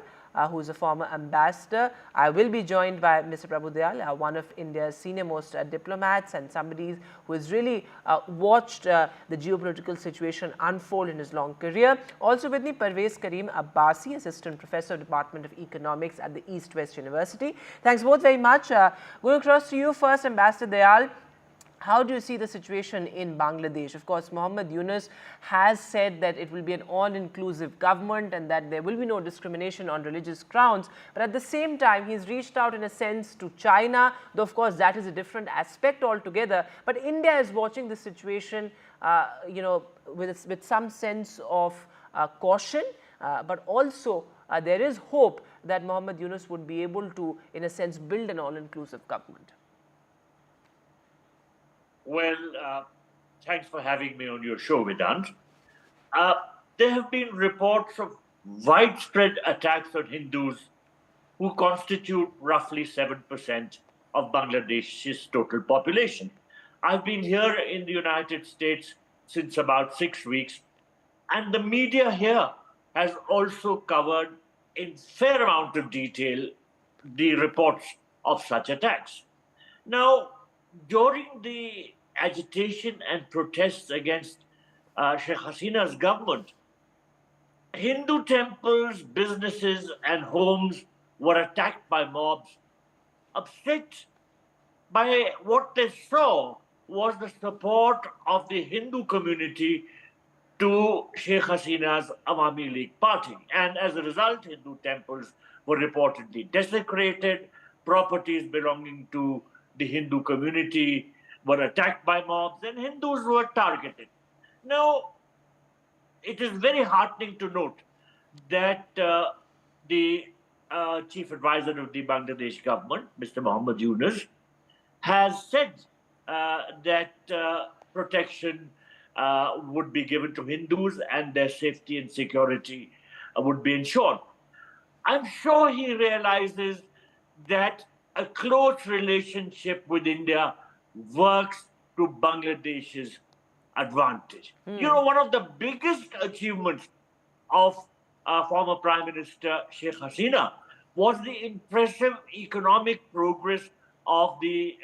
who is a former ambassador. I will be joined by Mr. Babu Raj, one of India's senior-most diplomats and somebody who has really watched the geopolitical situation unfold in his long career. Also with me, Parvez Karim Abbasi, Assistant Professor, Department of Economics at the East West University. Thanks both very much. Going across to you first, Ambassador Dayal. How do you see the situation in Bangladesh? Of course, Mohammed Yunus has said that it will be an all-inclusive government and that there will be no discrimination on religious grounds. But at the same time, he's reached out in a sense to China, though of course that is a different aspect altogether. But India is watching the situation, with some sense of caution, but also there is hope that Mohammed Yunus would be able to, in a sense, build an all-inclusive government. Well, thanks for having me on your show, Vedant. There have been reports of widespread attacks on Hindus who constitute roughly 7% of Bangladesh's total population. I've been here in the United States since about 6 weeks, and the media here has also covered in fair amount of detail the reports of such attacks. Now, during the agitation and protests against Sheikh Hasina's government, Hindu temples, businesses, and homes were attacked by mobs, upset by what they saw was the support of the Hindu community to Sheikh Hasina's Awami League party. And as a result, Hindu temples were reportedly desecrated, properties belonging to the Hindu community were attacked by mobs, and Hindus were targeted. Now, it is very heartening to note that the chief advisor of the Bangladesh government, Mr. Muhammad Yunus, has said that protection would be given to Hindus and their safety and security would be ensured. I'm sure he realizes that a close relationship with India works to Bangladesh's advantage. You know, one of the biggest achievements of former Prime Minister Sheikh Hasina was the impressive economic progress of the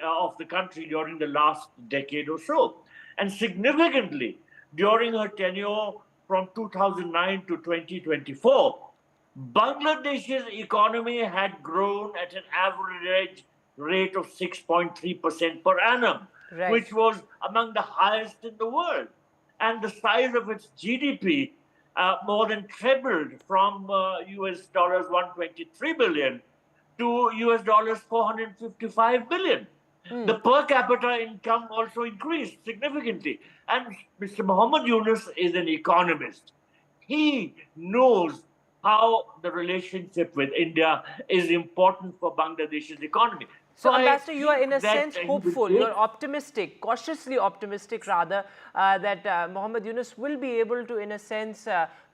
country during the last decade or so. And significantly, during her tenure from 2009 to 2024, Bangladesh's economy had grown at an average rate of 6.3% per annum, Right. which was among the highest in the world. And the size of its GDP more than trebled from US dollars 123 billion to US dollars 455 billion. The per capita income also increased significantly. And Mr. Muhammad Yunus is an economist. He knows how the relationship with India is important for Bangladesh's economy. So, I Ambassador, you are in a think that sense he will hopeful, take- you're optimistic, cautiously optimistic rather, that Muhammad Yunus will be able to, in a sense,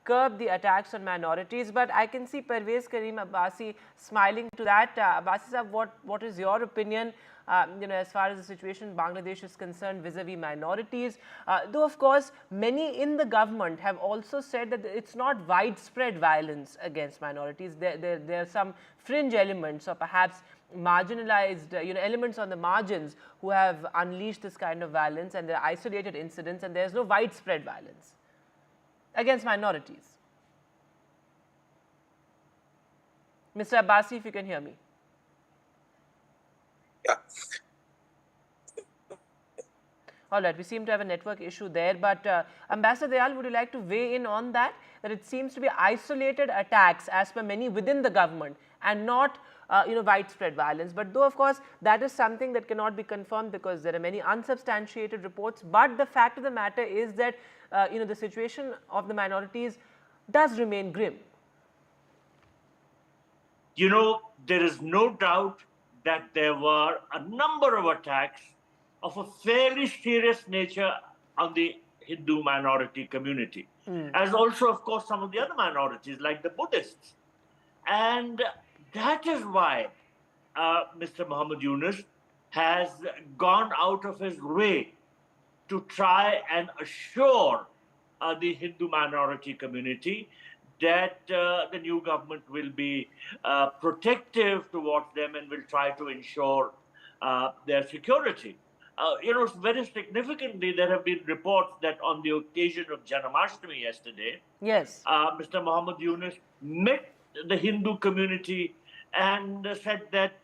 curb the attacks on minorities. But I can see Pervez Karim Abbasi smiling to that. Abbasi sahab, what is your opinion, as far as the situation in Bangladesh is concerned vis-a-vis minorities? Though, of course, many in the government have also said that it's not widespread violence against minorities. There are some fringe elements or perhaps marginalized, elements on the margins who have unleashed this kind of violence, and there are isolated incidents, and there's no widespread violence against minorities. Mr. Abbasi, if you can hear me. Yeah. All right, we seem to have a network issue there, but Ambassador Dayal, would you like to weigh in on that? That it seems to be isolated attacks as per many within the government and not widespread violence. But though, of course, that is something that cannot be confirmed because there are many unsubstantiated reports. But the fact of the matter is that, the situation of the minorities does remain grim. You know, there is no doubt that there were a number of attacks of a fairly serious nature on the Hindu minority community, as also, of course, some of the other minorities like the Buddhists. And that is why Mr. Muhammad Yunus has gone out of his way to try and assure the Hindu minority community that the new government will be protective towards them and will try to ensure their security. Very significantly, there have been reports that on the occasion of Janmashtami yesterday, yes, Mr. Muhammad Yunus met the Hindu community and said that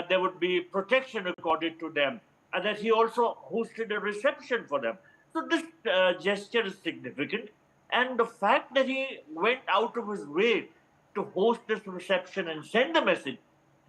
there would be protection accorded to them, and that he also hosted a reception for them. So this gesture is significant, and the fact that he went out of his way to host this reception and send a message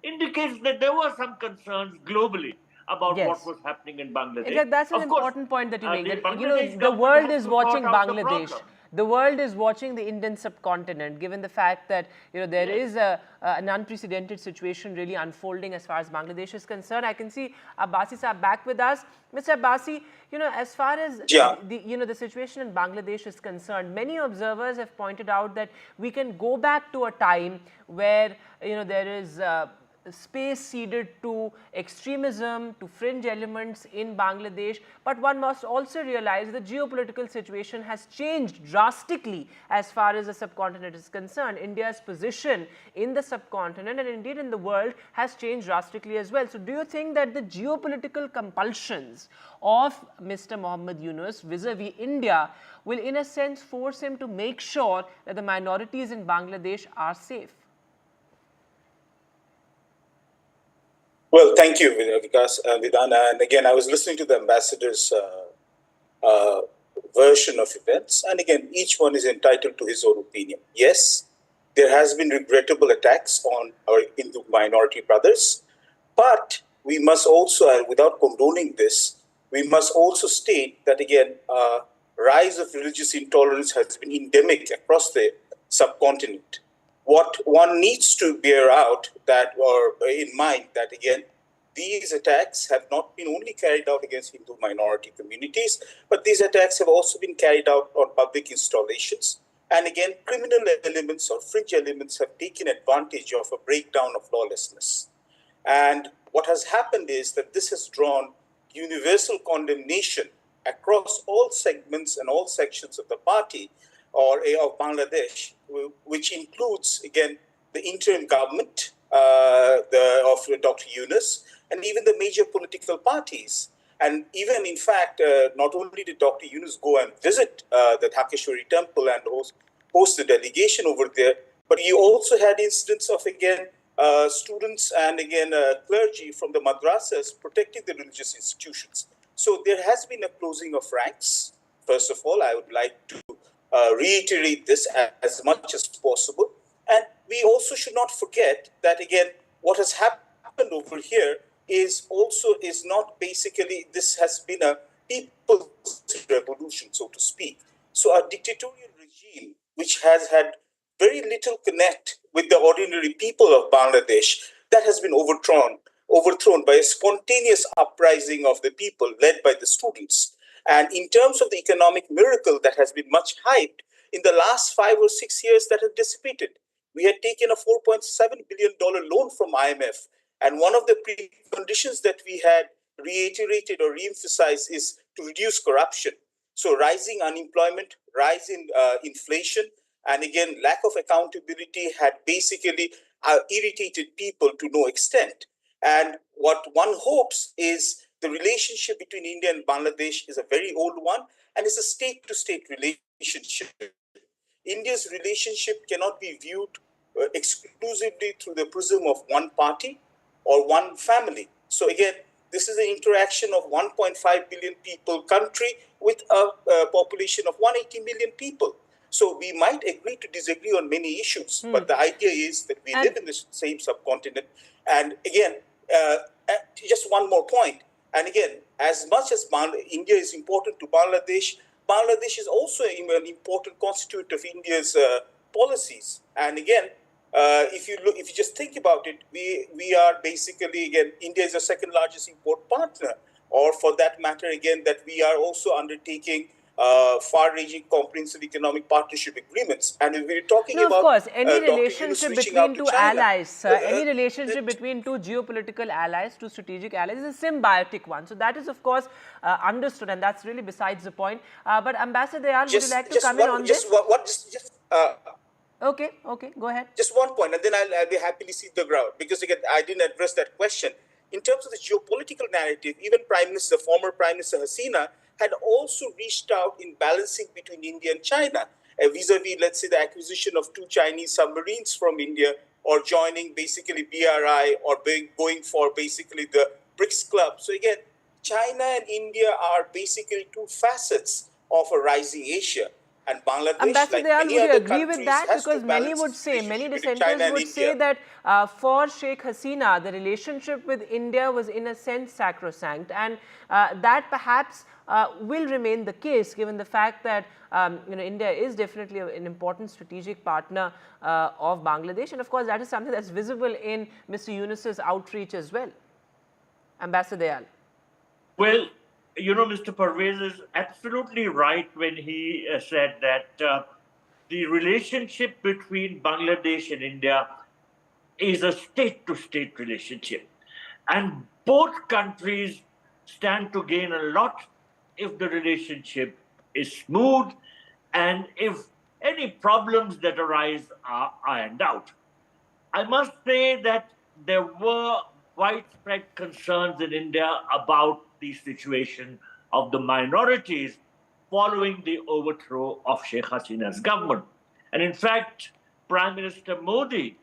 indicates that there were some concerns globally about Yes. what was happening in Bangladesh. In fact, that's an Of course, important point that you make. the That, Bangladesh the government world has is to watching sort out the Bangladesh. problem. The world is watching the Indian subcontinent, given the fact that there is an unprecedented situation really unfolding as far as Bangladesh is concerned. I can see Abbasi sahab back with us. Mr. Abbasi, as far as the situation in Bangladesh is concerned, many observers have pointed out that we can go back to a time where there is space ceded to extremism, to fringe elements in Bangladesh. But one must also realize the geopolitical situation has changed drastically as far as the subcontinent is concerned. India's position in the subcontinent and indeed in the world has changed drastically as well. So do you think that the geopolitical compulsions of Mr. Mohammed Yunus vis-a-vis India will in a sense force him to make sure that the minorities in Bangladesh are safe? Well, thank you, Vidhan. And again, I was listening to the ambassador's version of events. And again, each one is entitled to his own opinion. Yes, there has been regrettable attacks on our Hindu minority brothers. But we must also, without condoning this, we must also state that, again, rise of religious intolerance has been endemic across the subcontinent. What one needs to bear out that, or in mind, that again, these attacks have not been only carried out against Hindu minority communities, but these attacks have also been carried out on public installations. And again, criminal elements or fringe elements have taken advantage of a breakdown of lawlessness. And what has happened is that this has drawn universal condemnation across all segments and all sections of the party or of Bangladesh, which includes, again, the interim government of Dr. Yunus and even the major political parties. And even, in fact, not only did Dr. Yunus go and visit the Thakeshwari temple and host the delegation over there, but he also had incidents of, again, students and, again, clergy from the madrasas protecting the religious institutions. So there has been a closing of ranks. First of all, I would like to reiterate this as much as possible. And we also should not forget that, again, what has happened over here is not basically, this has been a people's revolution, so to speak. So a dictatorial regime which has had very little connect with the ordinary people of Bangladesh, that has been overthrown by a spontaneous uprising of the people led by the students. And in terms of the economic miracle that has been much hyped, in the last 5 or 6 years that has dissipated. We had taken a $4.7 billion loan from IMF. And one of the preconditions that we had reiterated or re-emphasized is to reduce corruption. So rising unemployment, rising inflation, and again, lack of accountability had basically irritated people to no extent. And what one hopes is the relationship between India and Bangladesh is a very old one, and it's a state-to-state relationship. India's relationship cannot be viewed exclusively through the prism of one party or one family. So again, this is an interaction of 1.5 billion people country with a population of 180 million people. So we might agree to disagree on many issues, but the idea is that we live in the same subcontinent. And again, just one more point. And again, as much as India is important to Bangladesh, Bangladesh is also an important constituent of India's policies. And again, if you just think about it, we are basically, again, India is the second largest import partner, or for that matter, again, that we are also undertaking far-reaching comprehensive economic partnership agreements. And if we're talking about... of course, any relationship between two allies, any relationship between two geopolitical allies, two strategic allies, is a symbiotic one. So that is, of course, understood, and that's really besides the point. But Ambassador Dayal, would you like to come in on this? Okay, go ahead. Just one point, and then I'll be happily cede the ground, because again, I didn't address that question. In terms of the geopolitical narrative, even former Prime Minister Hasina had also reached out in balancing between India and China, vis-a-vis, let's say, the acquisition of 2 Chinese submarines from India, or joining basically BRI, or going for basically the BRICS club. So again, China and India are basically 2 facets of a rising Asia. And Bangladesh, Ambassador Dayal, would you agree with that? Because many dissenters would say that for Sheikh Hasina, the relationship with India was in a sense sacrosanct, and that perhaps will remain the case, given the fact that India is definitely an important strategic partner of Bangladesh, and of course that is something that's visible in Mr. Yunus's outreach as well. Ambassador Dayal. Well, Mr. Parvez is absolutely right when he said that the relationship between Bangladesh and India is a state-to-state relationship. And both countries stand to gain a lot if the relationship is smooth and if any problems that arise are ironed out. I must say that there were widespread concerns in India about the situation of the minorities following the overthrow of Sheikh Hasina's government. And in fact, Prime Minister Modi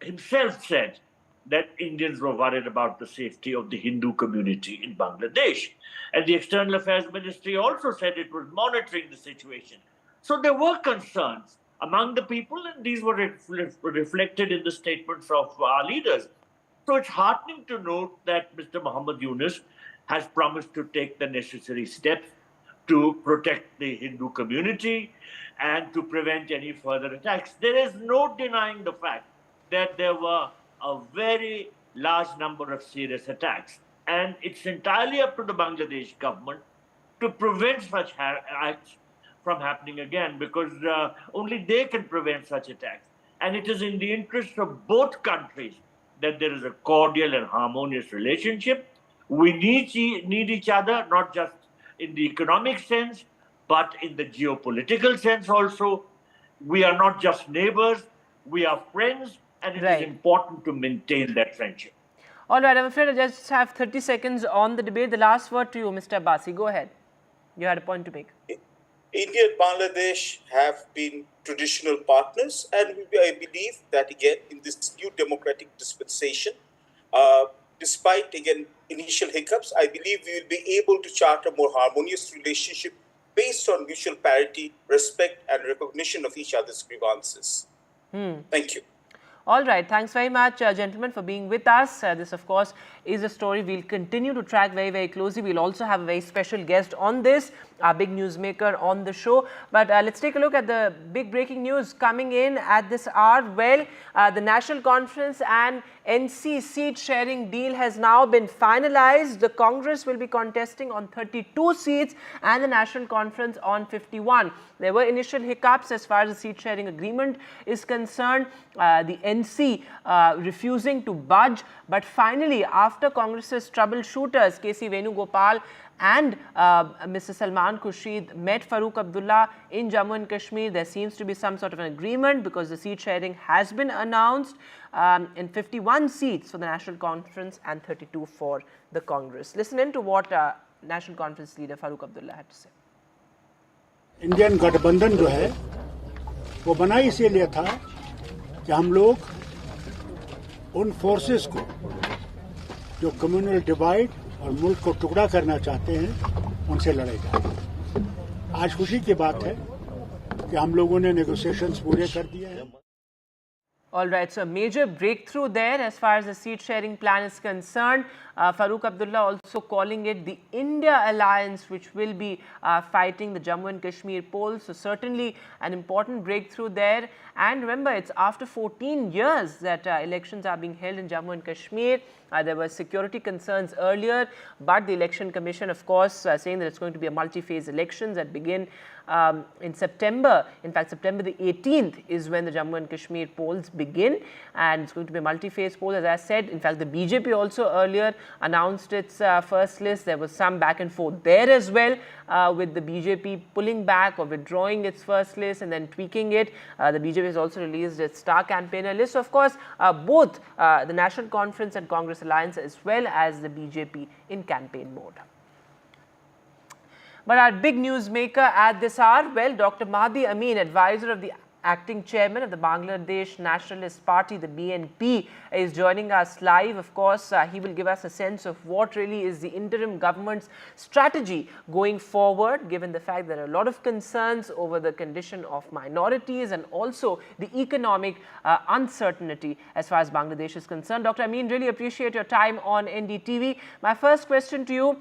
himself said that Indians were worried about the safety of the Hindu community in Bangladesh. And the External Affairs Ministry also said it was monitoring the situation. So there were concerns among the people, and these were reflected in the statements of our leaders. So it's heartening to note that Mr. Muhammad Yunus has promised to take the necessary steps to protect the Hindu community and to prevent any further attacks. There is no denying the fact that there were a very large number of serious attacks. And it's entirely up to the Bangladesh government to prevent such acts from happening again, because only they can prevent such attacks. And it is in the interest of both countries that there is a cordial and harmonious relationship. We need each other, not just in the economic sense, but in the geopolitical sense also. We are not just neighbors, we are friends, and it is important to maintain that friendship. All right, I'm afraid I just have 30 seconds on the debate. The last word to you, Mr. Abbasi. Go ahead. You had a point to make. India and Bangladesh have been traditional partners, and I believe that, again, in this new democratic dispensation, despite, again, initial hiccups, I believe we will be able to chart a more harmonious relationship based on mutual parity, respect, and recognition of each other's grievances. Thank you. All right. Thanks very much, gentlemen, for being with us. This, of course, is a story we'll continue to track very, very closely. We'll also have a very special guest on this, our big newsmaker on the show. But let's take a look at the big breaking news coming in at this hour. Well, the National Conference and NC seat sharing deal has now been finalized. The Congress will be contesting on 32 seats and the National Conference on 51. There were initial hiccups as far as the seat sharing agreement is concerned. The NC refusing to budge, but finally, after Congress's troubleshooters KC Venugopal and Mr. Salman Khurshid met Farooq Abdullah in Jammu and Kashmir, there seems to be some sort of an agreement because the seat sharing has been announced in 51 seats for the National Conference and 32 for the Congress. Listen in to what National Conference leader Farooq Abdullah had to say. Indian गठबंधन जो है वो बना इसीलिए था कि हम लोग उन फोर्सेस को जो कम्युनल डिवाइड और मुल्क को टुकड़ा करना चाहते हैं उनसे लड़े जाए। आज खुशी की बात है कि हम लोगों ने नेगोशिएशंस पूरे कर दिए हैं। All right, so a major breakthrough there as far as the seat sharing plan is concerned. Farooq Abdullah also calling it the India Alliance, which will be fighting the Jammu and Kashmir polls. So certainly an important breakthrough there. And remember, it's after 14 years that elections are being held in Jammu and Kashmir. There were security concerns earlier, but the Election Commission, of course, saying that it's going to be a multi-phase elections that begin in September. In fact, September the 18th is when the Jammu and Kashmir polls begin, and it's going to be a multi-phase poll, as I said. In fact, the BJP also earlier announced its first list. There was some back and forth there as well, with the BJP pulling back or withdrawing its first list and then tweaking it. The BJP has also released its star campaigner list. So, of course, both the National Conference and Congress Alliance as well as the BJP in campaign mode. But our big newsmaker at this hour, well, Dr. Mahdi Amin, advisor of the acting chairman of the Bangladesh Nationalist Party, the BNP, is joining us live. Of course, he will give us a sense of what really is the interim government's strategy going forward, given the fact that there are a lot of concerns over the condition of minorities and also the economic uncertainty as far as Bangladesh is concerned. Dr. Amin, really appreciate your time on NDTV. My first question to you,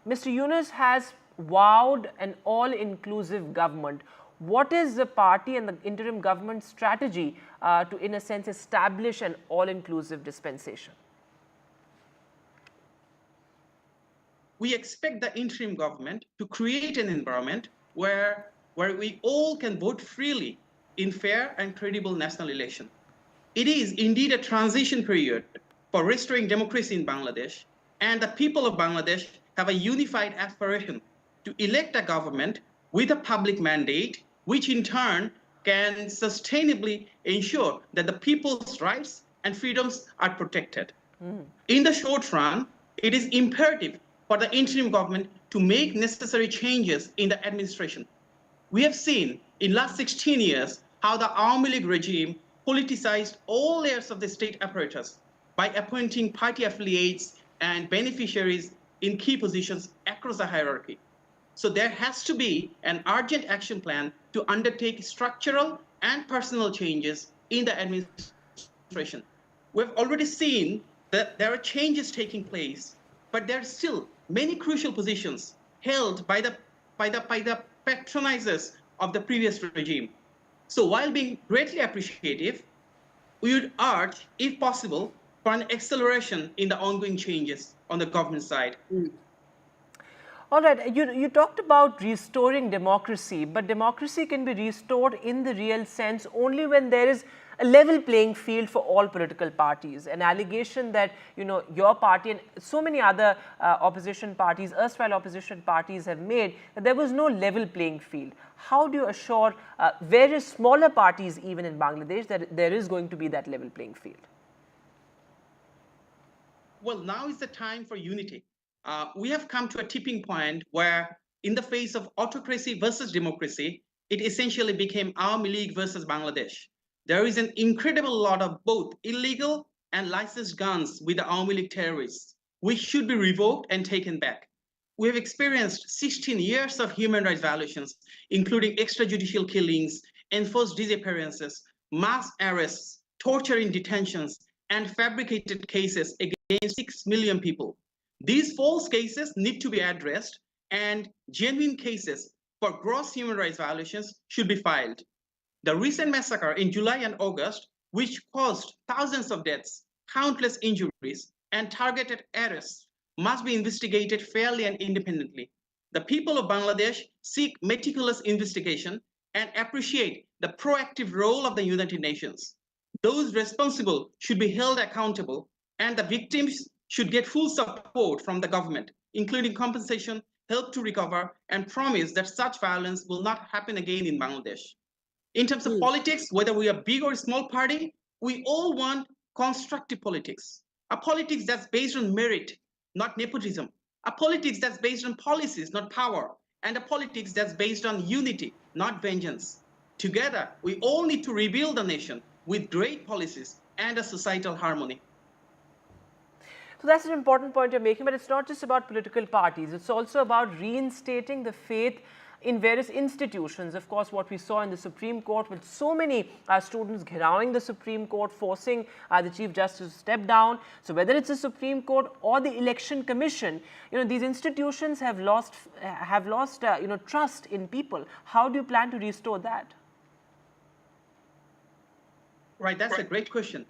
Mr. Yunus has vowed an all-inclusive government. What is the party and the interim government strategy to, in a sense, establish an all-inclusive dispensation? We expect the interim government to create an environment where we all can vote freely in fair and credible national election. It is indeed a transition period for restoring democracy in Bangladesh, and the people of Bangladesh have a unified aspiration to elect a government with a public mandate, which in turn can sustainably ensure that the people's rights and freedoms are protected. In the short run, it is imperative for the interim government to make necessary changes in the administration. We have seen in last 16 years how the Army League regime politicized all layers of the state apparatus by appointing party affiliates and beneficiaries in key positions across the hierarchy. So there has to be an urgent action plan to undertake structural and personal changes in the administration. We've already seen that there are changes taking place, but there are still many crucial positions held by the patronizers of the previous regime. So while being greatly appreciative, we would urge, if possible, for an acceleration in the ongoing changes on the government side. All right, you talked about restoring democracy, but democracy can be restored in the real sense only when there is a level playing field for all political parties. An allegation that, your party and so many other opposition parties, erstwhile opposition parties have made, that there was no level playing field. How do you assure various smaller parties even in Bangladesh that there is going to be that level playing field? Well, now is the time for unity. We have come to a tipping point where, in the face of autocracy versus democracy, it essentially became Army League versus Bangladesh. There is an incredible lot of both illegal and licensed guns with the Army League terrorists, which should be revoked and taken back. We have experienced 16 years of human rights violations, including extrajudicial killings, enforced disappearances, mass arrests, torture in detentions, and fabricated cases against 6 million people. These false cases need to be addressed, and genuine cases for gross human rights violations should be filed. The recent massacre in July and August, which caused thousands of deaths, countless injuries, and targeted arrests, must be investigated fairly and independently. The people of Bangladesh seek meticulous investigation and appreciate the proactive role of the United Nations. Those responsible should be held accountable, and the victims should get full support from the government, including compensation, help to recover, and promise that such violence will not happen again in Bangladesh. In terms of politics, whether we are big or small party, we all want constructive politics. A politics that's based on merit, not nepotism. A politics that's based on policies, not power. And a politics that's based on unity, not vengeance. Together, we all need to rebuild the nation with great policies and a societal harmony. So that's an important point you're making, but it's not just about political parties. It's also about reinstating the faith in various institutions. Of course, what we saw in the Supreme Court with so many students ghirawing the Supreme Court, forcing the Chief Justice to step down. So whether it's the Supreme Court or the Election Commission, these institutions have lost trust in people. How do you plan to restore that? Right, that's a great question.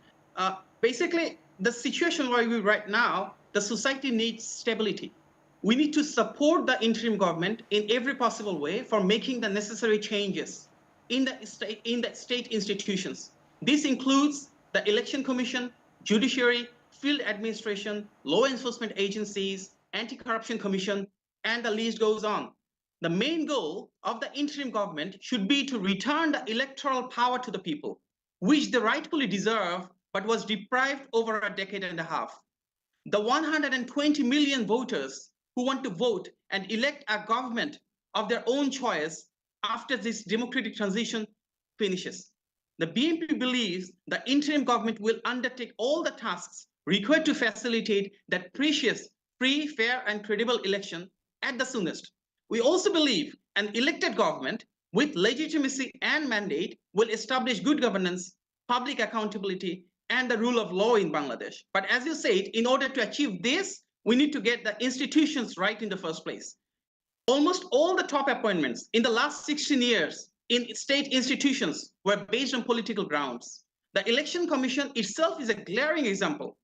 Basically, the situation where we're right now, the society needs stability. We need to support the interim government in every possible way for making the necessary changes in the state institutions. This includes the Election Commission, Judiciary, Field Administration, law enforcement agencies, Anti-Corruption Commission, and the list goes on. The main goal of the interim government should be to return the electoral power to the people, which they rightfully deserve, but was deprived over a decade and a half. The 120 million voters who want to vote and elect a government of their own choice after this democratic transition finishes. The BNP believes the interim government will undertake all the tasks required to facilitate that precious, free, fair, and credible election at the soonest. We also believe an elected government with legitimacy and mandate will establish good governance, public accountability, and the rule of law in Bangladesh. But as you said, in order to achieve this, we need to get the institutions right in the first place. Almost all the top appointments in the last 16 years in state institutions were based on political grounds. The Election Commission itself is a glaring example,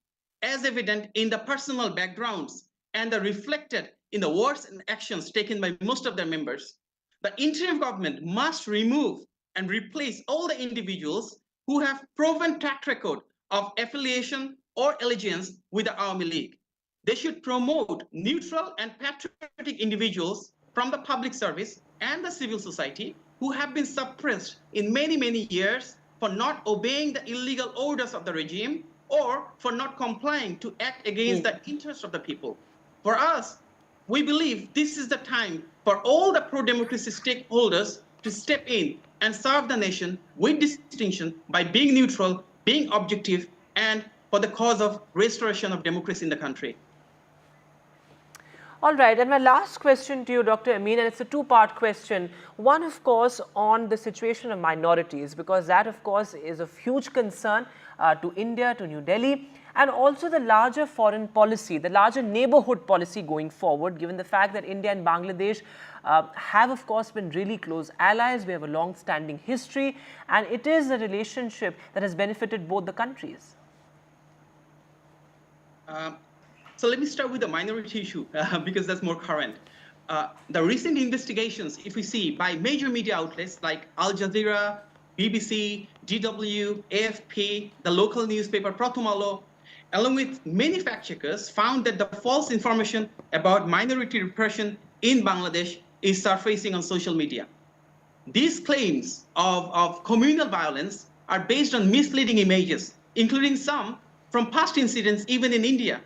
as evident in the personal backgrounds and the reflected in the words and actions taken by most of their members. The interim government must remove and replace all the individuals who have proven track record of affiliation or allegiance with the Army League. They should promote neutral and patriotic individuals from the public service and the civil society who have been suppressed in many, many years for not obeying the illegal orders of the regime or for not complying to act against the interests of the people. For us, we believe this is the time for all the pro-democracy stakeholders to step in and serve the nation with distinction by being neutral, being objective, and for the cause of restoration of democracy in the country. All right, and my last question to you, Dr. Amin, and it's a two-part question. One, of course, on the situation of minorities, because that, of course, is of huge concern to India, to New Delhi, and also the larger foreign policy, the larger neighborhood policy going forward, given the fact that India and Bangladesh have, of course, been really close allies. We have a long-standing history, and it is a relationship that has benefited both the countries. So let me start with the minority issue because that's more current. The recent investigations, if we see by major media outlets like Al Jazeera, BBC, DW, AFP, the local newspaper Pratham, along with many fact checkers, found that the false information about minority repression in Bangladesh is surfacing on social media. These claims of communal violence are based on misleading images, including some from past incidents even in India.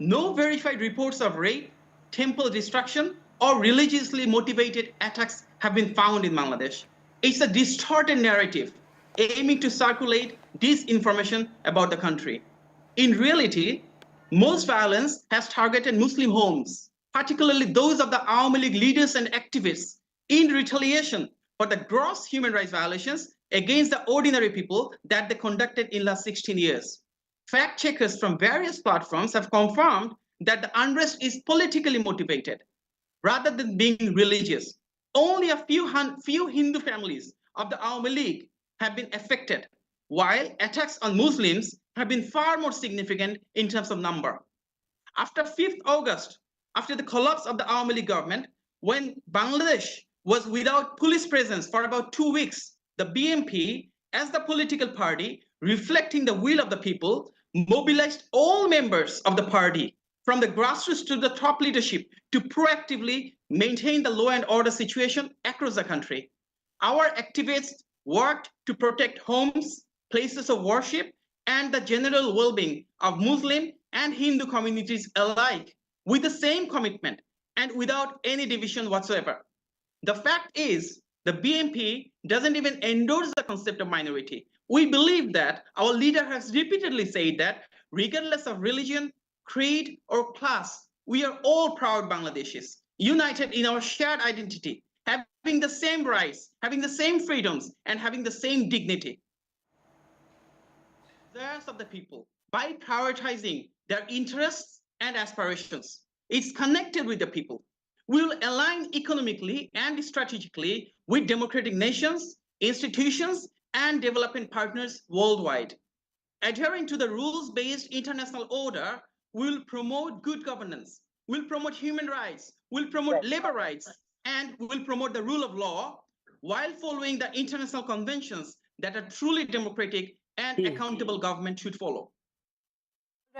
No verified reports of rape, temple destruction, or religiously motivated attacks have been found in Bangladesh. It's a distorted narrative aiming to circulate disinformation about the country. In reality, most violence has targeted Muslim homes, particularly those of the Awami League leaders and activists, in retaliation for the gross human rights violations against the ordinary people that they conducted in the last 16 years. Fact checkers from various platforms have confirmed that the unrest is politically motivated rather than being religious. Only a few Hindu families of the Awami League have been affected, while attacks on Muslims have been far more significant in terms of number. After 5th August, after the collapse of the Awami League government, when Bangladesh was without police presence for about 2 weeks, the BNP, as the political party, reflecting the will of the people, mobilized all members of the party from the grassroots to the top leadership to proactively maintain the law and order situation across the country. Our activists worked to protect homes, places of worship, and the general well-being of Muslim and Hindu communities alike with the same commitment and without any division whatsoever. The fact is, the BNP doesn't even endorse the concept of minority. We believe that our leader has repeatedly said that regardless of religion, creed, or class, we are all proud Bangladeshis, united in our shared identity, having the same rights, having the same freedoms, and having the same dignity. Desires of the people by prioritizing their interests and aspirations. It's connected with the people. We will align economically and strategically with democratic nations, institutions, and development partners worldwide. Adhering to the rules-based international order, we will promote good governance, we'll promote human rights, we'll promote labor rights, and we'll promote the rule of law while following the international conventions that a truly democratic and accountable government should follow.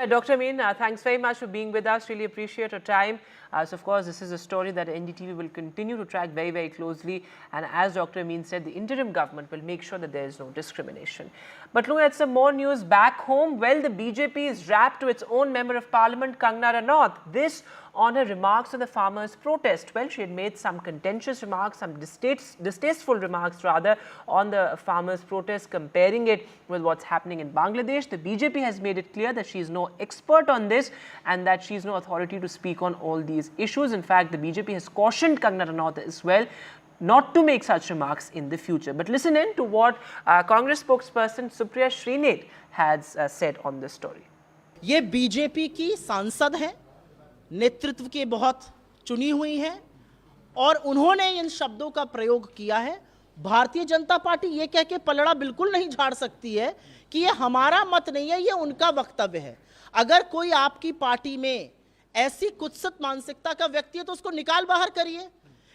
Dr. Amin, thanks very much for being with us. Really appreciate your time. So, of course, this is a story that NDTV will continue to track very, very closely. And as Dr. Amin said, the interim government will make sure that there is no discrimination. But look at some more news back home. Well, the BJP is wrapped to its own Member of Parliament, Kangana Ranaut. This on her remarks on the farmers' protest. Well, she had made some contentious remarks, some distasteful remarks rather, on the farmers' protest, comparing it with what's happening in Bangladesh. The BJP has made it clear that she is no expert on this and that she is no authority to speak on all these issues. In fact, the BJP has cautioned Kangana Ranaut as well not to make such remarks in the future. But listen in to what Congress spokesperson Supriya Srinath has said on this story. ये BJP की सांसद हैं, नेतृत्व के बहुत चुनी हुई हैं और उन्होंने इन शब्दों का प्रयोग किया है। भारतीय जनता पार्टी ये कह के पलड़ा बिल्कुल नहीं झाड़ सकती है कि ये हमारा मत नहीं है, ये उनका वक्तव्य है। अगर कोई आपकी पार्टी में ऐसी कुत्सित मानसिकता का व्यक्ति है तो उसको निकाल बाहर करिए।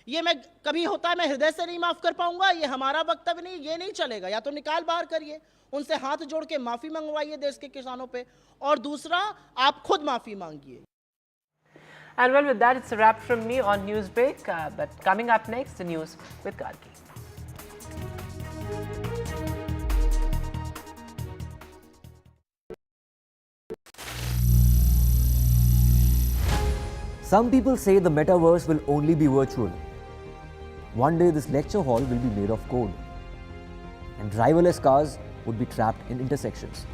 ये मैं कभी होता है मैं हृदय से नहीं माफ कर पाऊंगा, ये हमारा वक्तव्य नहीं, ये नहीं चलेगा। या तो निकाल बाहर करिए, उनसे हाथ जोड़ के माफी मंगवाइए देश के किसानों पे, और दूसरा आप खुद माफी मांगिए। And well, with that, it's a wrap from me on Newsbreak. But coming up next, the news with Gargi. Some people say the metaverse will only be virtual. One day this lecture hall will be made of code, and driverless cars would be trapped in intersections.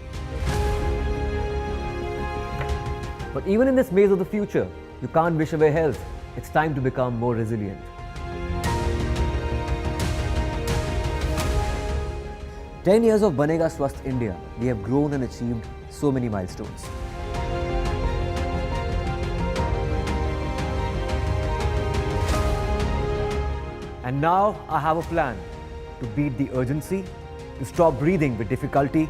But even in this maze of the future, you can't wish away health. It's time to become more resilient. "10 years of Banega Swasth India, we have grown and achieved so many milestones. And now I have a plan to beat the urgency, to stop breathing with difficulty,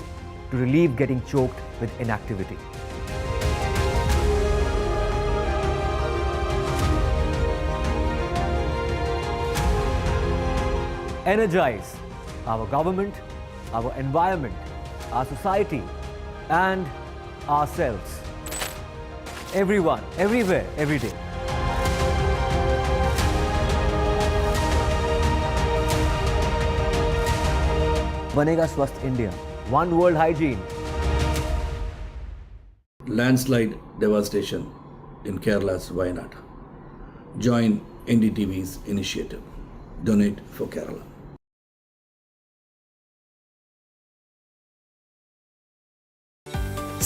to relieve getting choked with inactivity. Energize our government, our environment, our society, and ourselves. Everyone, everywhere, every day. Banega Swasth India. One world hygiene. Landslide devastation in Kerala's Wayanad. Join NDTV's initiative. Donate for Kerala.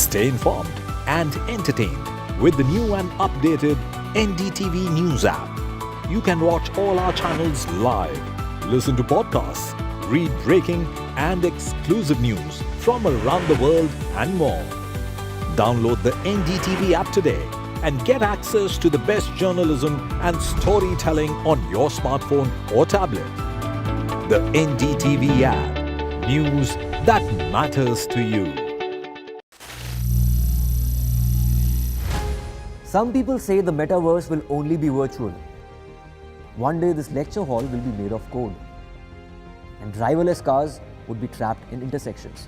Stay informed and entertained with the new and updated NDTV News app. You can watch all our channels live, listen to podcasts, read breaking and exclusive news from around the world and more. Download the NDTV app today and get access to the best journalism and storytelling on your smartphone or tablet. The NDTV app. News that matters to you. Some people say the metaverse will only be virtual. One day this lecture hall will be made of code, and driverless cars would be trapped in intersections.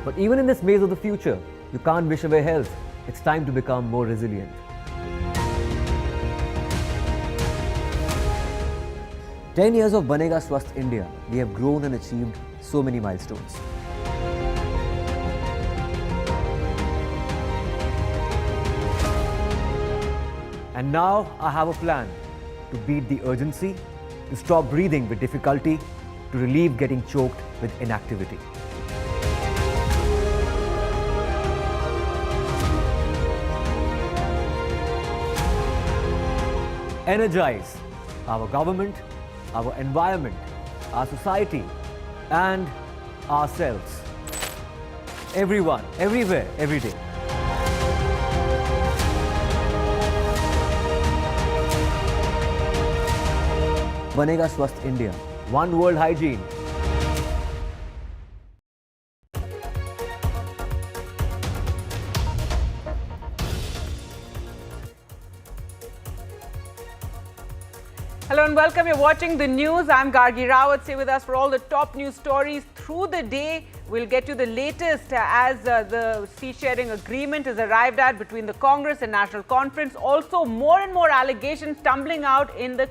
But even in this maze of the future, you can't wish away health. It's time to become more resilient. "10 years of Banega Swasth India, we have grown and achieved so many milestones. And now I have a plan to beat the urgency, to stop breathing with difficulty, to relieve getting choked with inactivity. Energize our government, our environment, our society, and ourselves. Everyone, everywhere, every day. Banega Swasth India. One world hygiene. Hello and welcome. You're watching the news. I'm Gargi Rawat. Stay with us for all the top news stories through the day. We'll get you the latest as the seat-sharing agreement is arrived at between the Congress and National Conference. Also, more and more allegations tumbling out in the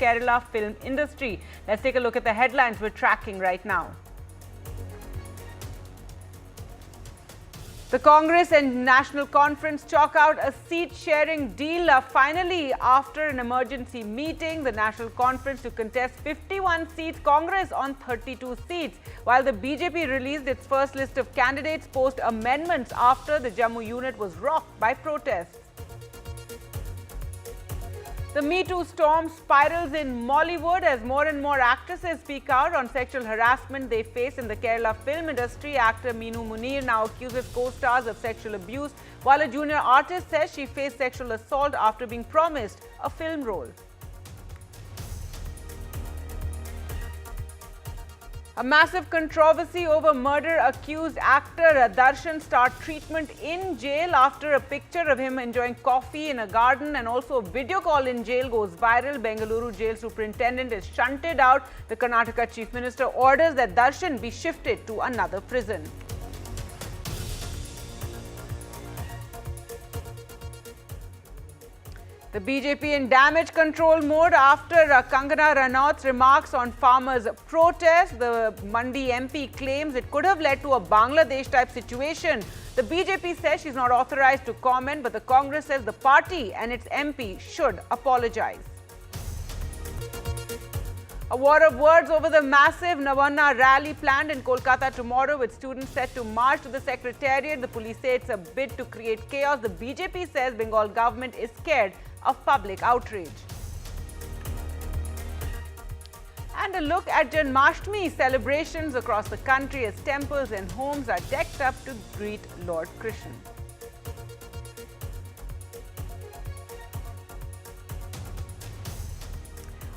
Kerala film industry. Let's take a look at the headlines we're tracking right now. The Congress and National Conference chalk out a seat-sharing deal. Finally, after an emergency meeting, the National Conference to contest 51 seats, Congress on 32 seats. While the BJP released its first list of candidates post amendments after the Jammu unit was rocked by protests. The Me Too storm spirals in Mollywood as more and more actresses speak out on sexual harassment they face in the Kerala film industry. Actor Meenu Munir now accuses co-stars of sexual abuse, while a junior artist says she faced sexual assault after being promised a film role. A massive controversy over murder-accused actor Darshan start treatment in jail after a picture of him enjoying coffee in a garden and also a video call in jail goes viral. Bengaluru jail superintendent is shunted out. The Karnataka chief minister orders that Darshan be shifted to another prison. The BJP in damage control mode after Kangana Ranaut's remarks on farmers' protest. The Mandi MP claims it could have led to a Bangladesh-type situation. The BJP says she's not authorized to comment, but the Congress says the party and its MP should apologize. A war of words over the massive Navanna rally planned in Kolkata tomorrow with students set to march to the Secretariat. The police say it's a bid to create chaos. The BJP says Bengal government is scared of public outrage. And a look at Janmashtami celebrations across the country as temples and homes are decked up to greet Lord Krishna.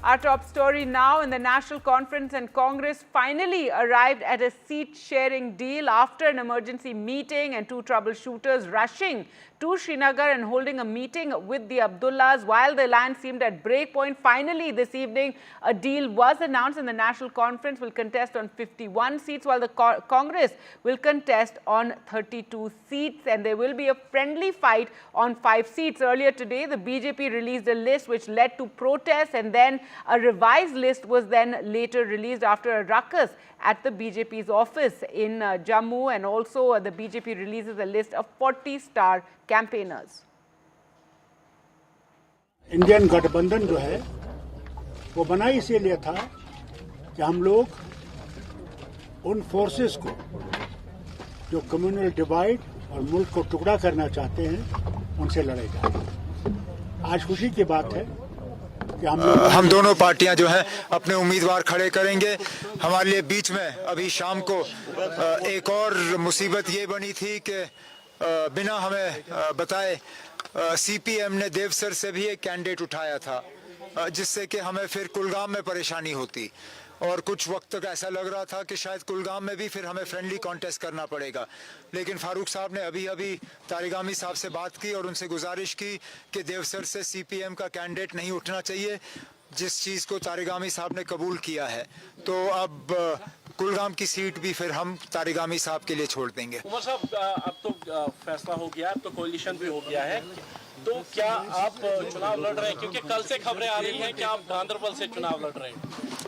Our top story now, in the National Conference and Congress finally arrived at a seat-sharing deal after an emergency meeting and two troubleshooters rushing to Srinagar and holding a meeting with the Abdullahs. While the alliance seemed at breakpoint, finally this evening a deal was announced and the National Conference will contest on 51 seats while the Congress will contest on 32 seats, and there will be a friendly fight on 5 seats. Earlier today, the BJP released a list which led to protests, and then a revised list was then later released after a ruckus at the BJP's office in Jammu, and also the BJP releases a list of 40 star campaigners. Indian गठबंधन जो है वो बना इसीलिए था कि हम लोग उन फोर्सेस को जो कम्युनल डिवाइड और मुल्क को टुकड़ा करना चाहते हैं उनसे लड़े जाए। आज खुशी की बात है कि हम दोनों पार्टियां जो हैं अपने उम्मीदवार खड़े करेंगे। हमारे लिए बीच में अभी शाम को एक और मुसीबत ये बनी थी कि बिना हमें बताए सीपीएम ने देवसर से भी एक कैंडिडेट उठाया था, जिससे कि हमें फिर कुलगाम में परेशानी होती और कुछ वक्त तक ऐसा लग रहा था कि शायद कुलगाम में भी फिर हमें फ्रेंडली कॉन्टेस्ट करना पड़ेगा। लेकिन फारूक साहब ने अभी तारिगामी साहब से बात की और उनसे गुजारिश की कि देवसर से सीपीएम का कैंडिडेट नहीं उठना चाहिए, जिस चीज़ को तारिगामी साहब ने कबूल किया है। तो अब कुलगाम की सीट भी फिर हम तारिगामी साहब के लिए छोड़ देंगे। उमर साहब, अब तो फैसला हो गया, अब तो कोalition भी हो गया है, तो क्या आप चुनाव लड़ रहे हैं? क्योंकि कल से खबरें आ रही हैं कि आप गांधरबल से चुनाव लड़ रहे हैं।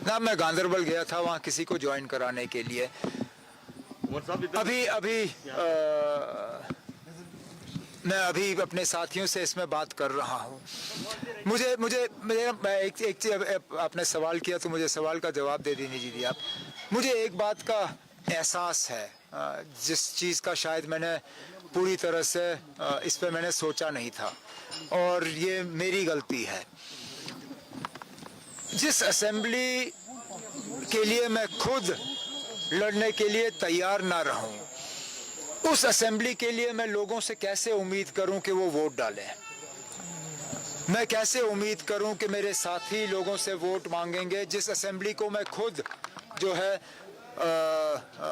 ना, मैं गांधरबल गया था वहाँ किसी को ज्वाइन कराने के लिए। मैं अभी अपने साथियों से इसमें बात कर रहा हूँ। मैं एक चीज आपने सवाल किया तो मुझे सवाल का जवाब दे दीजिए आप। मुझे एक बात का एहसास है, जिस चीज़ का शायद मैंने पूरी तरह से इस पे मैंने सोचा नहीं था, और ये मेरी गलती है। जिस असेंबली के लिए मैं खुद लड़ने के लिए तैयार ना रहूं, उस असेंबली के लिए मैं लोगों से कैसे उम्मीद करूं कि वो वोट डालें? मैं कैसे उम्मीद करूं कि मेरे साथी लोगों से वोट मांगेंगे जिस असेंबली को मैं खुद जो है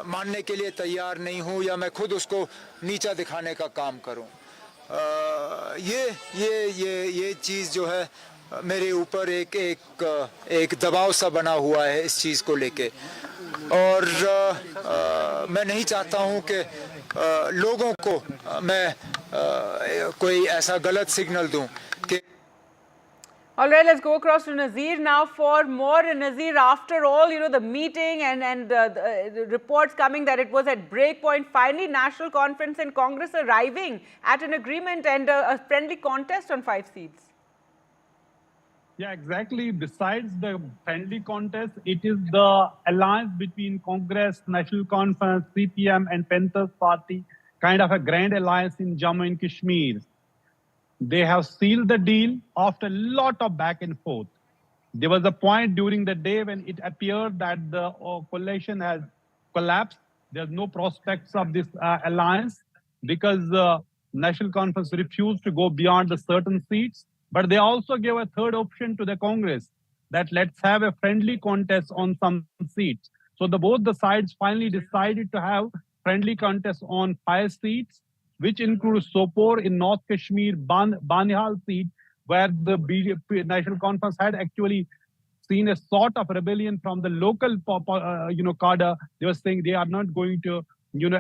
मानने के लिए तैयार नहीं हूं, या मैं खुद उसको नीचा दिखाने का काम करूं? ये चीज़ जो है मेरे ऊपर एक दबाव सा बना हुआ है इस चीज़ को लेके, और मैं नहीं चाहता हूं कि लोगों को मैं कोई ऐसा गलत सिग्नल दूं कि All right, let's go across to Nazir now for more. Nazir, after all, the meeting and the reports coming that it was at breakpoint, finally National Conference and Congress arriving at an agreement and a friendly contest on 5 seats. Yeah, exactly. Besides the friendly contest, it is the alliance between Congress, National Conference, CPM and Panthers Party, kind of a grand alliance in Jammu and Kashmir. They have sealed the deal after a lot of back and forth. There was a point during the day when it appeared that the coalition has collapsed. There's no prospects of this alliance because the National Conference refused to go beyond the certain seats. But they also gave a third option to the Congress that let's have a friendly contest on some seats. So both the sides finally decided to have friendly contest on 5 seats, which includes Sopore in North Kashmir, Banihal seat, where the BJP National Conference had actually seen a sort of rebellion from the local, cadre. They were saying they are not going to,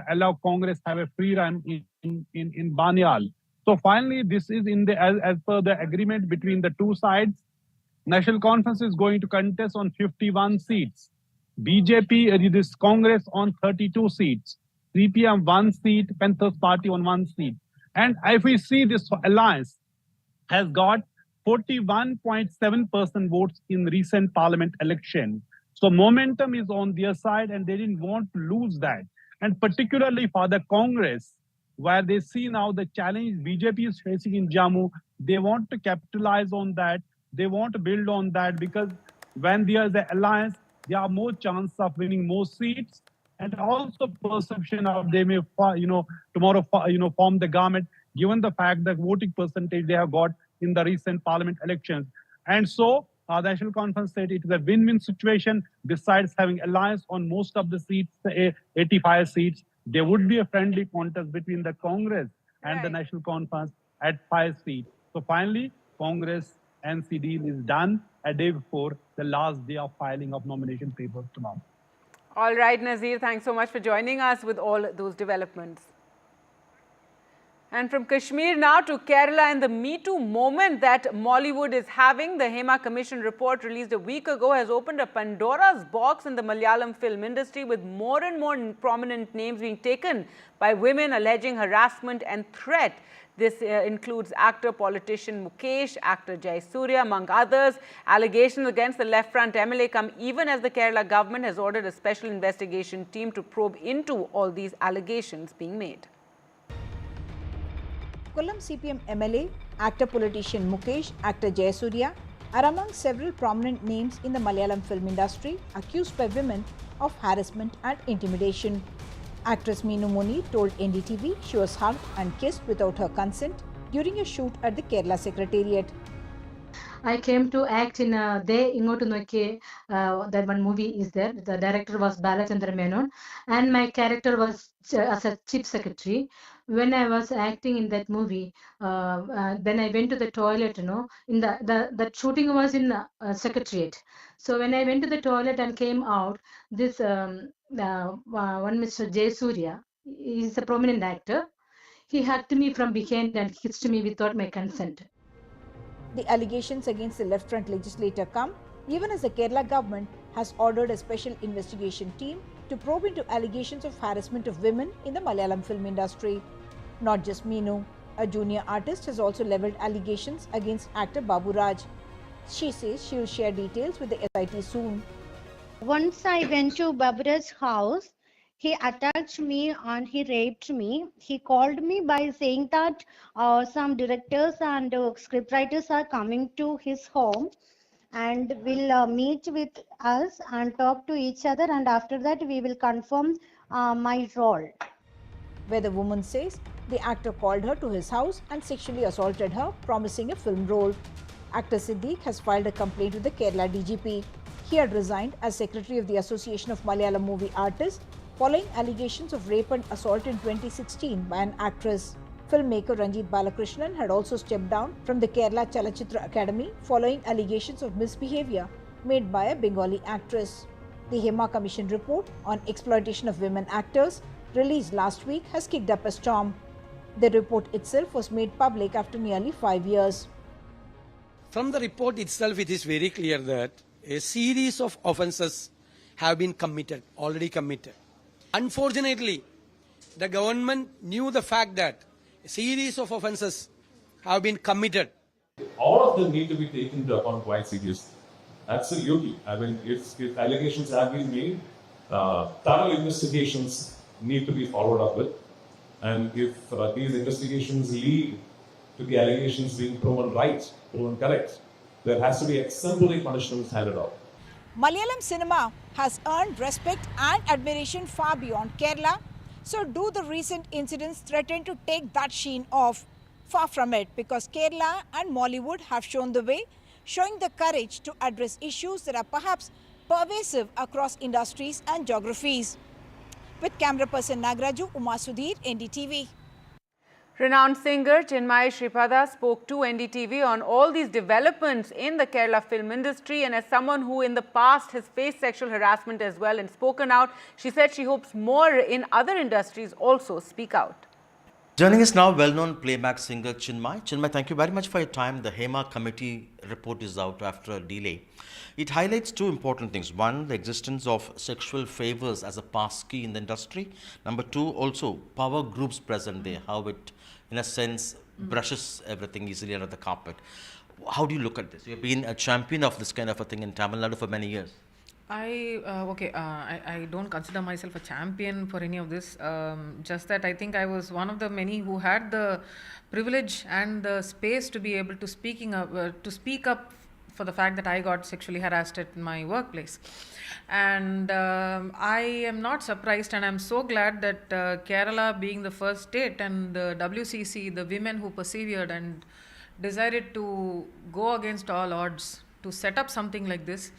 allow Congress have a free run in Banihal. So finally, this is as per the agreement between the two sides. National Conference is going to contest on 51 seats. BJP, this Congress on 32 seats. CPM 1 seat, Panthers Party on 1 seat. And if we see this alliance has got 41.7% votes in recent parliament election. So momentum is on their side and they didn't want to lose that. And particularly for the Congress, where they see now the challenge BJP is facing in Jammu, they want to capitalize on that. They want to build on that because when there is an alliance, there are more chance of winning more seats and also perception of they may, tomorrow, form the government, given the fact that voting percentage they have got in the recent parliament elections. And so the National Conference said it is a win-win situation. Besides having alliance on most of the seats, 85 seats, there would be a friendly contest between the Congress and the National Conference at 5 seats. So finally, Congress NC deal is done a day before the last day of filing of nomination papers tomorrow. All right, Nazir, thanks so much for joining us with all those developments. And from Kashmir now to Kerala and the Me Too moment that Mollywood is having. The Hema Commission report released a week ago has opened a Pandora's box in the Malayalam film industry with more and more prominent names being taken by women alleging harassment and threat. This includes actor, politician Mukesh, actor Jay Surya, among others. Allegations against the Left Front MLA come even as the Kerala government has ordered a special investigation team to probe into all these allegations being made. Kollam CPM MLA, actor politician Mukesh, actor Jay Surya are among several prominent names in the Malayalam film industry accused by women of harassment and intimidation. Actress Meenu Moni told NDTV she was hugged and kissed without her consent during a shoot at the Kerala Secretariat. I came to act in De Ingotu Noke, that one movie is there. The director was Balachandra Menon and my character was as a chief secretary. When I was acting in that movie, then I went to the toilet, in the shooting was in the secretariat. So when I went to the toilet and came out, this one Mr. Jay Surya, he is a prominent actor. He hugged me from behind and kissed me without my consent. The allegations against the Left Front legislator come even as the Kerala government has ordered a special investigation team to probe into allegations of harassment of women in the Malayalam film industry. Not just Meenu, a junior artist has also levelled allegations against actor Babu Raj. She says she will share details with the SIT soon. Once I went to Babu Raj's house, he attacked me and he raped me. He called me by saying that some directors and scriptwriters are coming to his home and will meet with us and talk to each other, and after that we will confirm my role. Where the woman says the actor called her to his house and sexually assaulted her, promising a film role. Actor Siddique has filed a complaint with the Kerala DGP. He had resigned as Secretary of the Association of Malayalam Movie Artists following allegations of rape and assault in 2016 by an actress. Filmmaker Ranjit Balakrishnan had also stepped down from the Kerala Chalachitra Academy following allegations of misbehavior made by a Bengali actress. The Hema Commission report on exploitation of women actors released last week has kicked up a storm. The report itself was made public after nearly 5 years. From the report itself, it is very clear that a series of offences have been already committed. Unfortunately, the government knew the fact that a series of offences have been committed. All of them need to be taken into account quite seriously. Absolutely. I mean, if allegations have been made, thorough investigations need to be followed up with. And if these investigations lead to the allegations being proven right, proven correct, there has to be exemplary punishments handed out. Malayalam cinema has earned respect and admiration far beyond Kerala. So do the recent incidents threaten to take that sheen off? Far from it, because Kerala and Mollywood have shown the way, showing the courage to address issues that are perhaps pervasive across industries and geographies. With camera person Nagraju, Uma Sudhir, NDTV. Renowned singer Chinmay Sripada spoke to NDTV on all these developments in the Kerala film industry, and as someone who in the past has faced sexual harassment as well and spoken out, she said she hopes more in other industries also speak out. Joining us now, well-known playback singer Chinmay. Chinmay, thank you very much for your time. The HEMA committee report is out after a delay. It highlights two important things. One, the existence of sexual favors as a pass key in the industry. Number two, also power groups present there, how it, in a sense, brushes everything easily under the carpet. How do you look at this? You've been a champion of this kind of a thing in Tamil Nadu for many years. I don't consider myself a champion for any of this. Just that I think I was one of the many who had the privilege and the space to be able to speak up for the fact that I got sexually harassed at my workplace. And I am not surprised, and I'm so glad that Kerala being the first state and the WCC, the women who persevered and decided to go against all odds to set up something like this.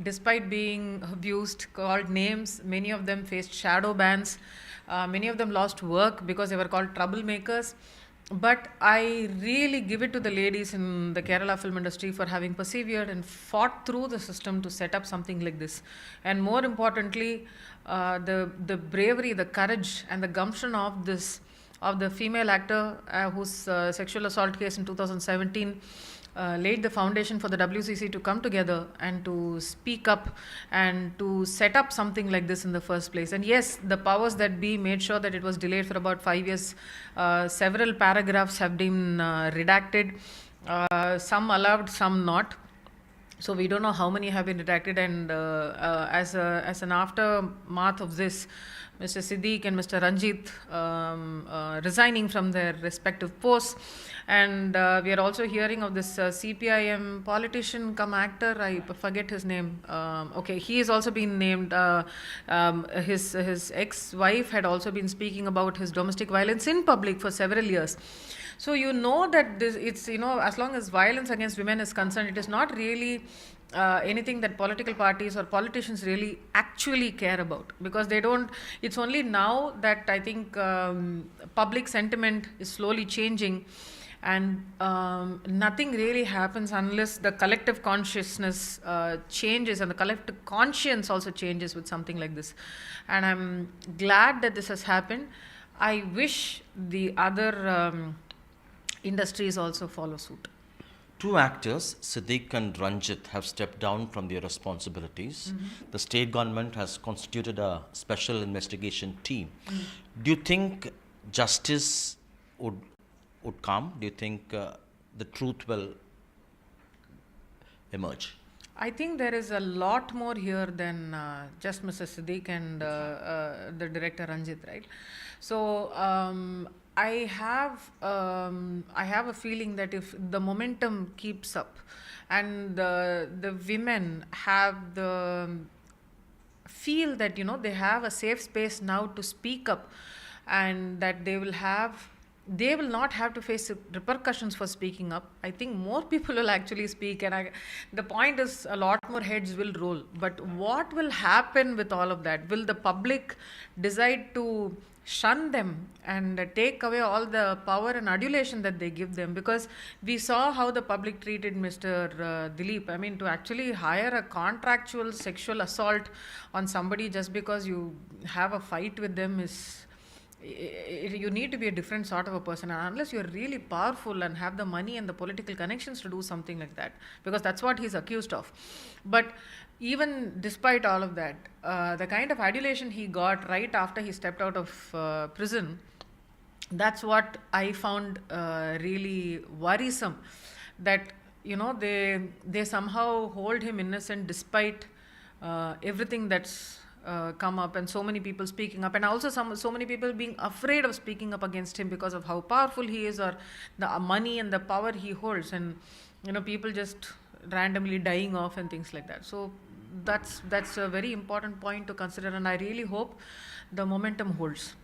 Despite being abused, called names, many of them faced shadow bans. Many of them lost work because they were called troublemakers. But I really give it to the ladies in the Kerala film industry for having persevered and fought through the system to set up something like this. And more importantly, the bravery, the courage and the gumption of the female actor whose sexual assault case in 2017 laid the foundation for the WCC to come together and to speak up and to set up something like this in the first place. And yes, the powers that be made sure that it was delayed for about 5 years. Several paragraphs have been redacted, some allowed, some not. So we don't know how many have been redacted, and as an aftermath of this, Mr. Siddique and Mr. Ranjit resigning from their respective posts. And we are also hearing of this CPIM politician come actor, I forget his name. He has also been named. His ex-wife had also been speaking about his domestic violence in public for several years. So you know that it's, as long as violence against women is concerned, it is not really anything that political parties or politicians really actually care about, because they don't. It's only now that I think public sentiment is slowly changing, and nothing really happens unless the collective consciousness changes and the collective conscience also changes with something like this. And I'm glad that this has happened. I wish the other industries also follow suit. Two actors, Siddique and Ranjit, have stepped down from their responsibilities. The state government has constituted a special investigation team. Do you think justice would come? Do you think the truth will emerge? I think there is a lot more here than just Mr. Siddique and the director Ranjit, right? So I have a feeling that if the momentum keeps up and the women have the feel that they have a safe space now to speak up, and that they will not have to face repercussions for speaking up, I think more people will actually speak, and the point is a lot more heads will roll. But what will happen with all of that? Will the public decide to shun them and take away all the power and adulation that they give them? Because we saw how the public treated Mr. Dilip. I mean, to actually hire a contractual sexual assault on somebody just because you have a fight with them is... You need to be a different sort of a person, and unless you're really powerful and have the money and the political connections to do something like that, because that's what he's accused of. But even despite all of that, the kind of adulation he got right after he stepped out of prison, that's what I found really worrisome, that they somehow hold him innocent despite everything that's come up, and so many people speaking up, and also so many people being afraid of speaking up against him because of how powerful he is, or the money and the power he holds, and people just randomly dying off and things like that. So that's a very important point to consider, and I really hope the momentum holds.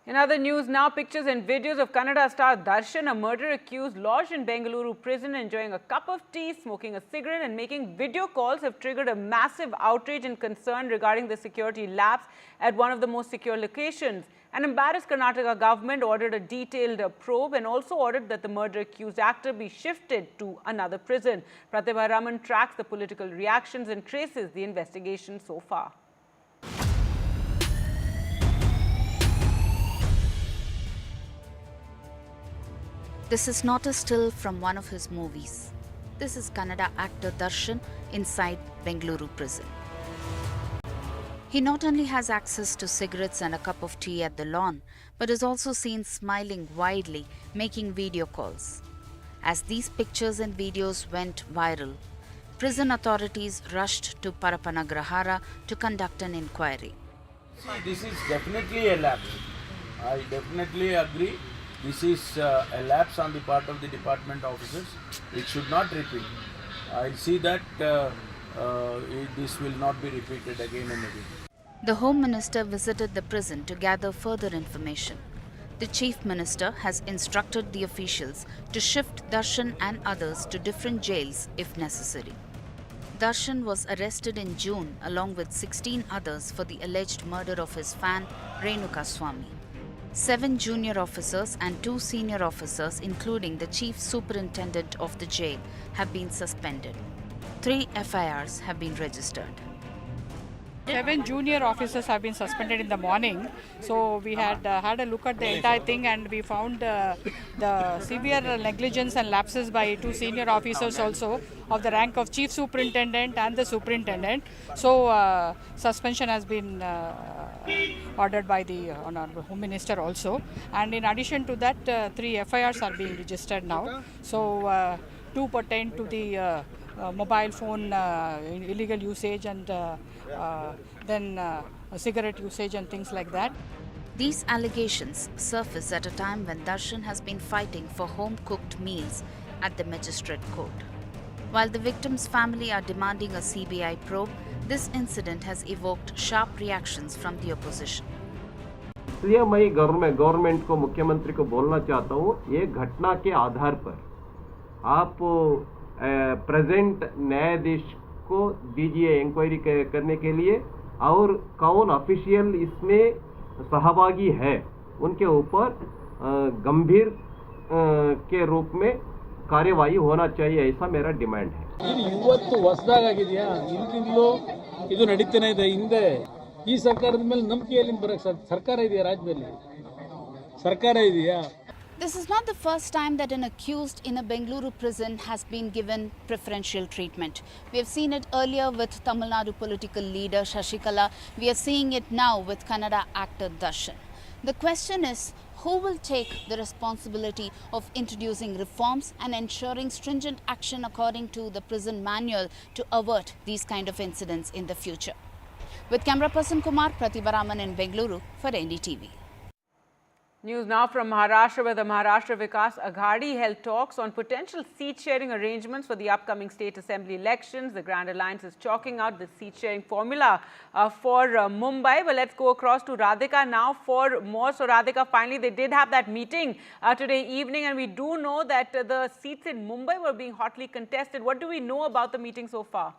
In other news now, pictures and videos of Kannada star Darshan, a murder accused lodged in Bengaluru prison, enjoying a cup of tea, smoking a cigarette and making video calls have triggered a massive outrage and concern regarding the security lapse at one of the most secure locations. An embarrassed Karnataka government ordered a detailed probe and also ordered that the murder accused actor be shifted to another prison. Pratibha Raman tracks the political reactions and traces the investigation so far. This is not a still from one of his movies. This is Kannada actor Darshan inside Bengaluru prison. He not only has access to cigarettes and a cup of tea at the lawn, but is also seen smiling widely, making video calls. As these pictures and videos went viral, prison authorities rushed to Parapanagrahara to conduct an inquiry. See, this is definitely a lapse. I definitely agree. This is a lapse on the part of the department officers. It should not repeat. I'll see that this will not be repeated again and again. The Home Minister visited the prison to gather further information. The Chief Minister has instructed the officials to shift Darshan and others to different jails if necessary. Darshan was arrested in June along with 16 others for the alleged murder of his fan Renuka Swami. 7 junior officers and 2 senior officers, including the Chief Superintendent of the jail, have been suspended. 3 FIRs have been registered. 7 junior officers have been suspended in the morning. So we had had a look at the entire thing and we found the severe negligence and lapses by 2 senior officers also of the rank of Chief Superintendent and the Superintendent. So suspension has been ordered by the Honorable Home Minister also. And in addition to that, 3 FIRs are being registered now. So 2 pertain to the mobile phone illegal usage and then cigarette usage and things like that. These allegations surface at a time when Darshan has been fighting for home-cooked meals at the magistrate court. While the victim's family are demanding a CBI probe, this incident has evoked sharp reactions from the opposition. इसलिए मैं government को मुख्यमंत्री को बोलना चाहता हूँ, ये घटना के आधार पर आप प्रेजेंट न्यायाधीश को दीजिए इंक्वायरी करने के लिए और कौन ऑफिशियल इसमें सहभागी है उनके ऊपर गंभीर के रूप में कार्यवाही होना चाहिए, ऐसा मेरा डिमांड है. ಇವತ್ತು ಹೊಸದಾಗಿದೆಯಾ ಇಂತಿಂದಲೂ ಇದು ನಡೀತಾನೆ ಇದೆ. ಹಿಂದೆ ಈ ಸರ್ಕಾರದ ಮೇಲೆ ನಂಬಿಕೆ ಎಲ್ಲಿಂದ ಬರಕ್ಕೆ ಸರ್ಕಾರ ಇದೆಯಾ ರಾಜ್ಯದಲ್ಲಿ? ಸರ್ಕಾರ ಇದೆಯಾ? This is not the first time that an accused in a Bengaluru prison has been given preferential treatment. We have seen it earlier with Tamil Nadu political leader Shashikala. We are seeing it now with Kannada actor Darshan. The question is, who will take the responsibility of introducing reforms and ensuring stringent action according to the prison manual to avert these kind of incidents in the future? With camera person Kumar, Pratibha Raman in Bengaluru for NDTV. News now from Maharashtra, where the Maharashtra Vikas Aghadi held talks on potential seat-sharing arrangements for the upcoming state assembly elections. The Grand Alliance is chalking out the seat-sharing formula for Mumbai. But let's go across to Radhika now for more. So Radhika, finally they did have that meeting today evening, and we do know that the seats in Mumbai were being hotly contested. What do we know about the meeting so far?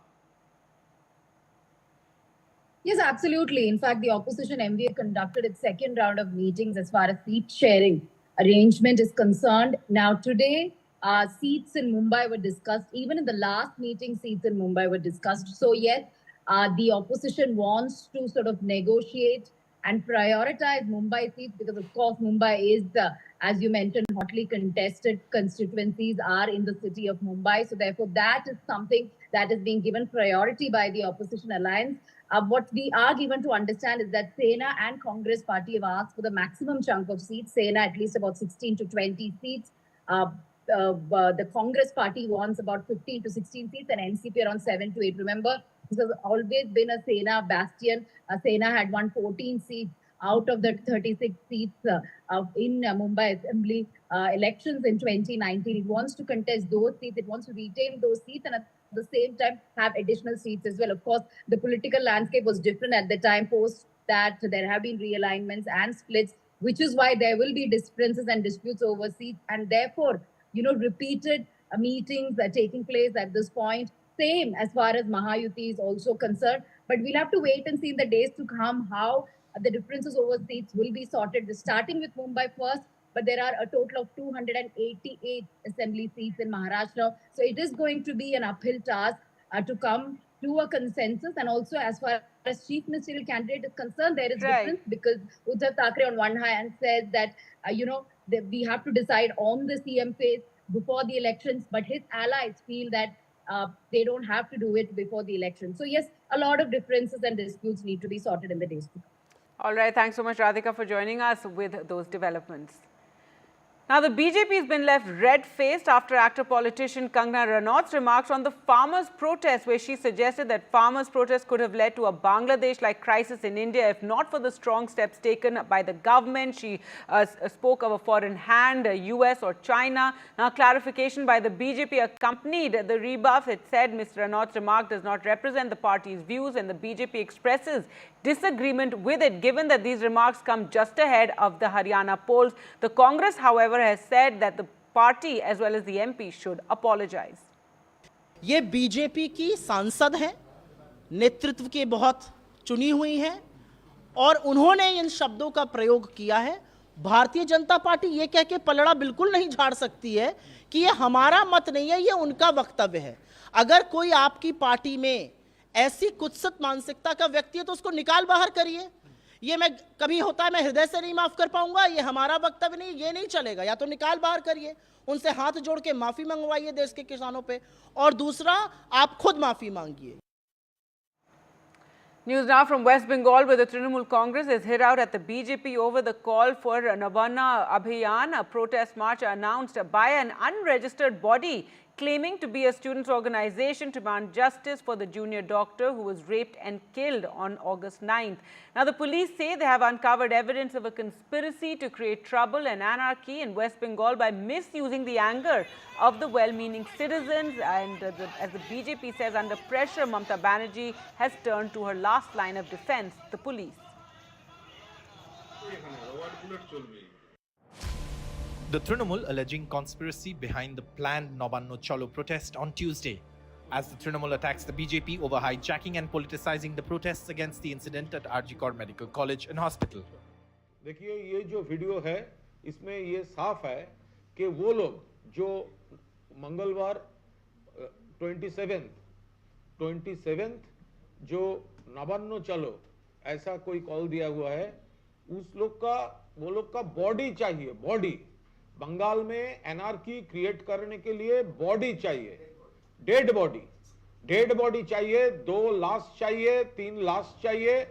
Yes, absolutely. In fact, the opposition MVA conducted its second round of meetings as far as seat sharing arrangement is concerned. Now, today, seats in Mumbai were discussed. Even in the last meeting, seats in Mumbai were discussed. So, yes, the opposition wants to sort of negotiate and prioritize Mumbai seats because, of course, Mumbai is, as you mentioned, hotly contested constituencies are in the city of Mumbai. So, therefore, that is something that is being given priority by the opposition alliance. What we are given to understand is that Sena and Congress party have asked for the maximum chunk of seats. Sena at least about 16 to 20 seats. The Congress party wants about 15 to 16 seats and NCP around 7 to 8. Remember, this has always been a Sena bastion. Sena had won 14 seats out of the 36 seats in Mumbai Assembly elections in 2019. It wants to contest those seats. It wants to retain those seats and at the same time have additional seats as well. Of course, the political landscape was different at the time. Post that, there have been realignments and splits. which is why there will be differences and disputes over seats, and therefore, repeated meetings are taking place at this point. Same as far as Mahayuti is also concerned. But we'll have to wait and see in the days to come how the differences over seats will be sorted. We're starting with Mumbai first, but there are a total of 288 assembly seats in Maharashtra. So it is going to be an uphill task to come to a consensus. And also, as far as chief ministerial candidate is concerned, there is difference, because Uddhav Thackeray on one hand says that, that we have to decide on the CM phase before the elections, but his allies feel that they don't have to do it before the election. So yes, a lot of differences and disputes need to be sorted in the days to come. All right, thanks so much, Radhika, for joining us with those developments. Now, the BJP has been left red-faced after actor-politician Kangana Ranaut's remarks on the farmers' protest, where she suggested that farmers' protests could have led to a Bangladesh-like crisis in India if not for the strong steps taken by the government. She spoke of a foreign hand, US or China. Now, clarification by the BJP accompanied the rebuff. It said Ms. Ranaut's remark does not represent the party's views, and the BJP expresses disagreement with it, given that these remarks come just ahead of the Haryana polls. The Congress, however, has said that the party as well as the MP should apologize. ये BJP की सांसद हैं, नेतृत्व के बहुत चुनी हुई हैं, और उन्होंने इन शब्दों का प्रयोग किया है। भारतीय जनता पार्टी ये कह के पलड़ा बिल्कुल नहीं झाड़ सकती है कि ये हमारा मत नहीं है, ये उनका वक्तव्य है। अगर कोई आपकी पार्टी में ऐसी कुत्सित मानसिकता का व्यक्ति है तो उसको निकाल बाहर करिए। ये मैं कभी होता है मैं हृदय से नहीं माफ कर पाऊंगा, ये हमारा वक्तव्य नहीं, ये नहीं चलेगा। या तो निकाल बाहर करिए, उनसे हाथ जोड़ के माफी मंगवाइए देश के किसानों पे, और दूसरा आप खुद माफी मांगिए। News now from West Bengal, where the Trinamool Congress is hit out at the BJP over the call for Nabanna Abhiyan, a protest march announced by an unregistered body claiming to be a students' organization to demand justice for the junior doctor who was raped and killed on August 9th. Now, the police say they have uncovered evidence of a conspiracy to create trouble and anarchy in West Bengal by misusing the anger of the well-meaning citizens. And as the BJP says, under pressure, Mamta Banerjee has turned to her last line of defense, the police. The Trinamool alleging conspiracy behind the planned Nabanno Chalo protest on Tuesday, as the Trinamool attacks the BJP over hijacking and politicizing the protests against the incident at RG Kor Medical College and Hospital. देखिए ये जो video है इसमें ये साफ है कि वो लोग जो मंगलवार 27th जो नबान्नो चलो ऐसा कोई कॉल दिया हुआ है, वो लोग का बॉडी चाहिए, बॉडी। बंगाल में एनआरकी क्रिएट करने के लिए बॉडी चाहिए, डेड बॉडी चाहिए, 2 लाश चाहिए, 3 लाश चाहिए।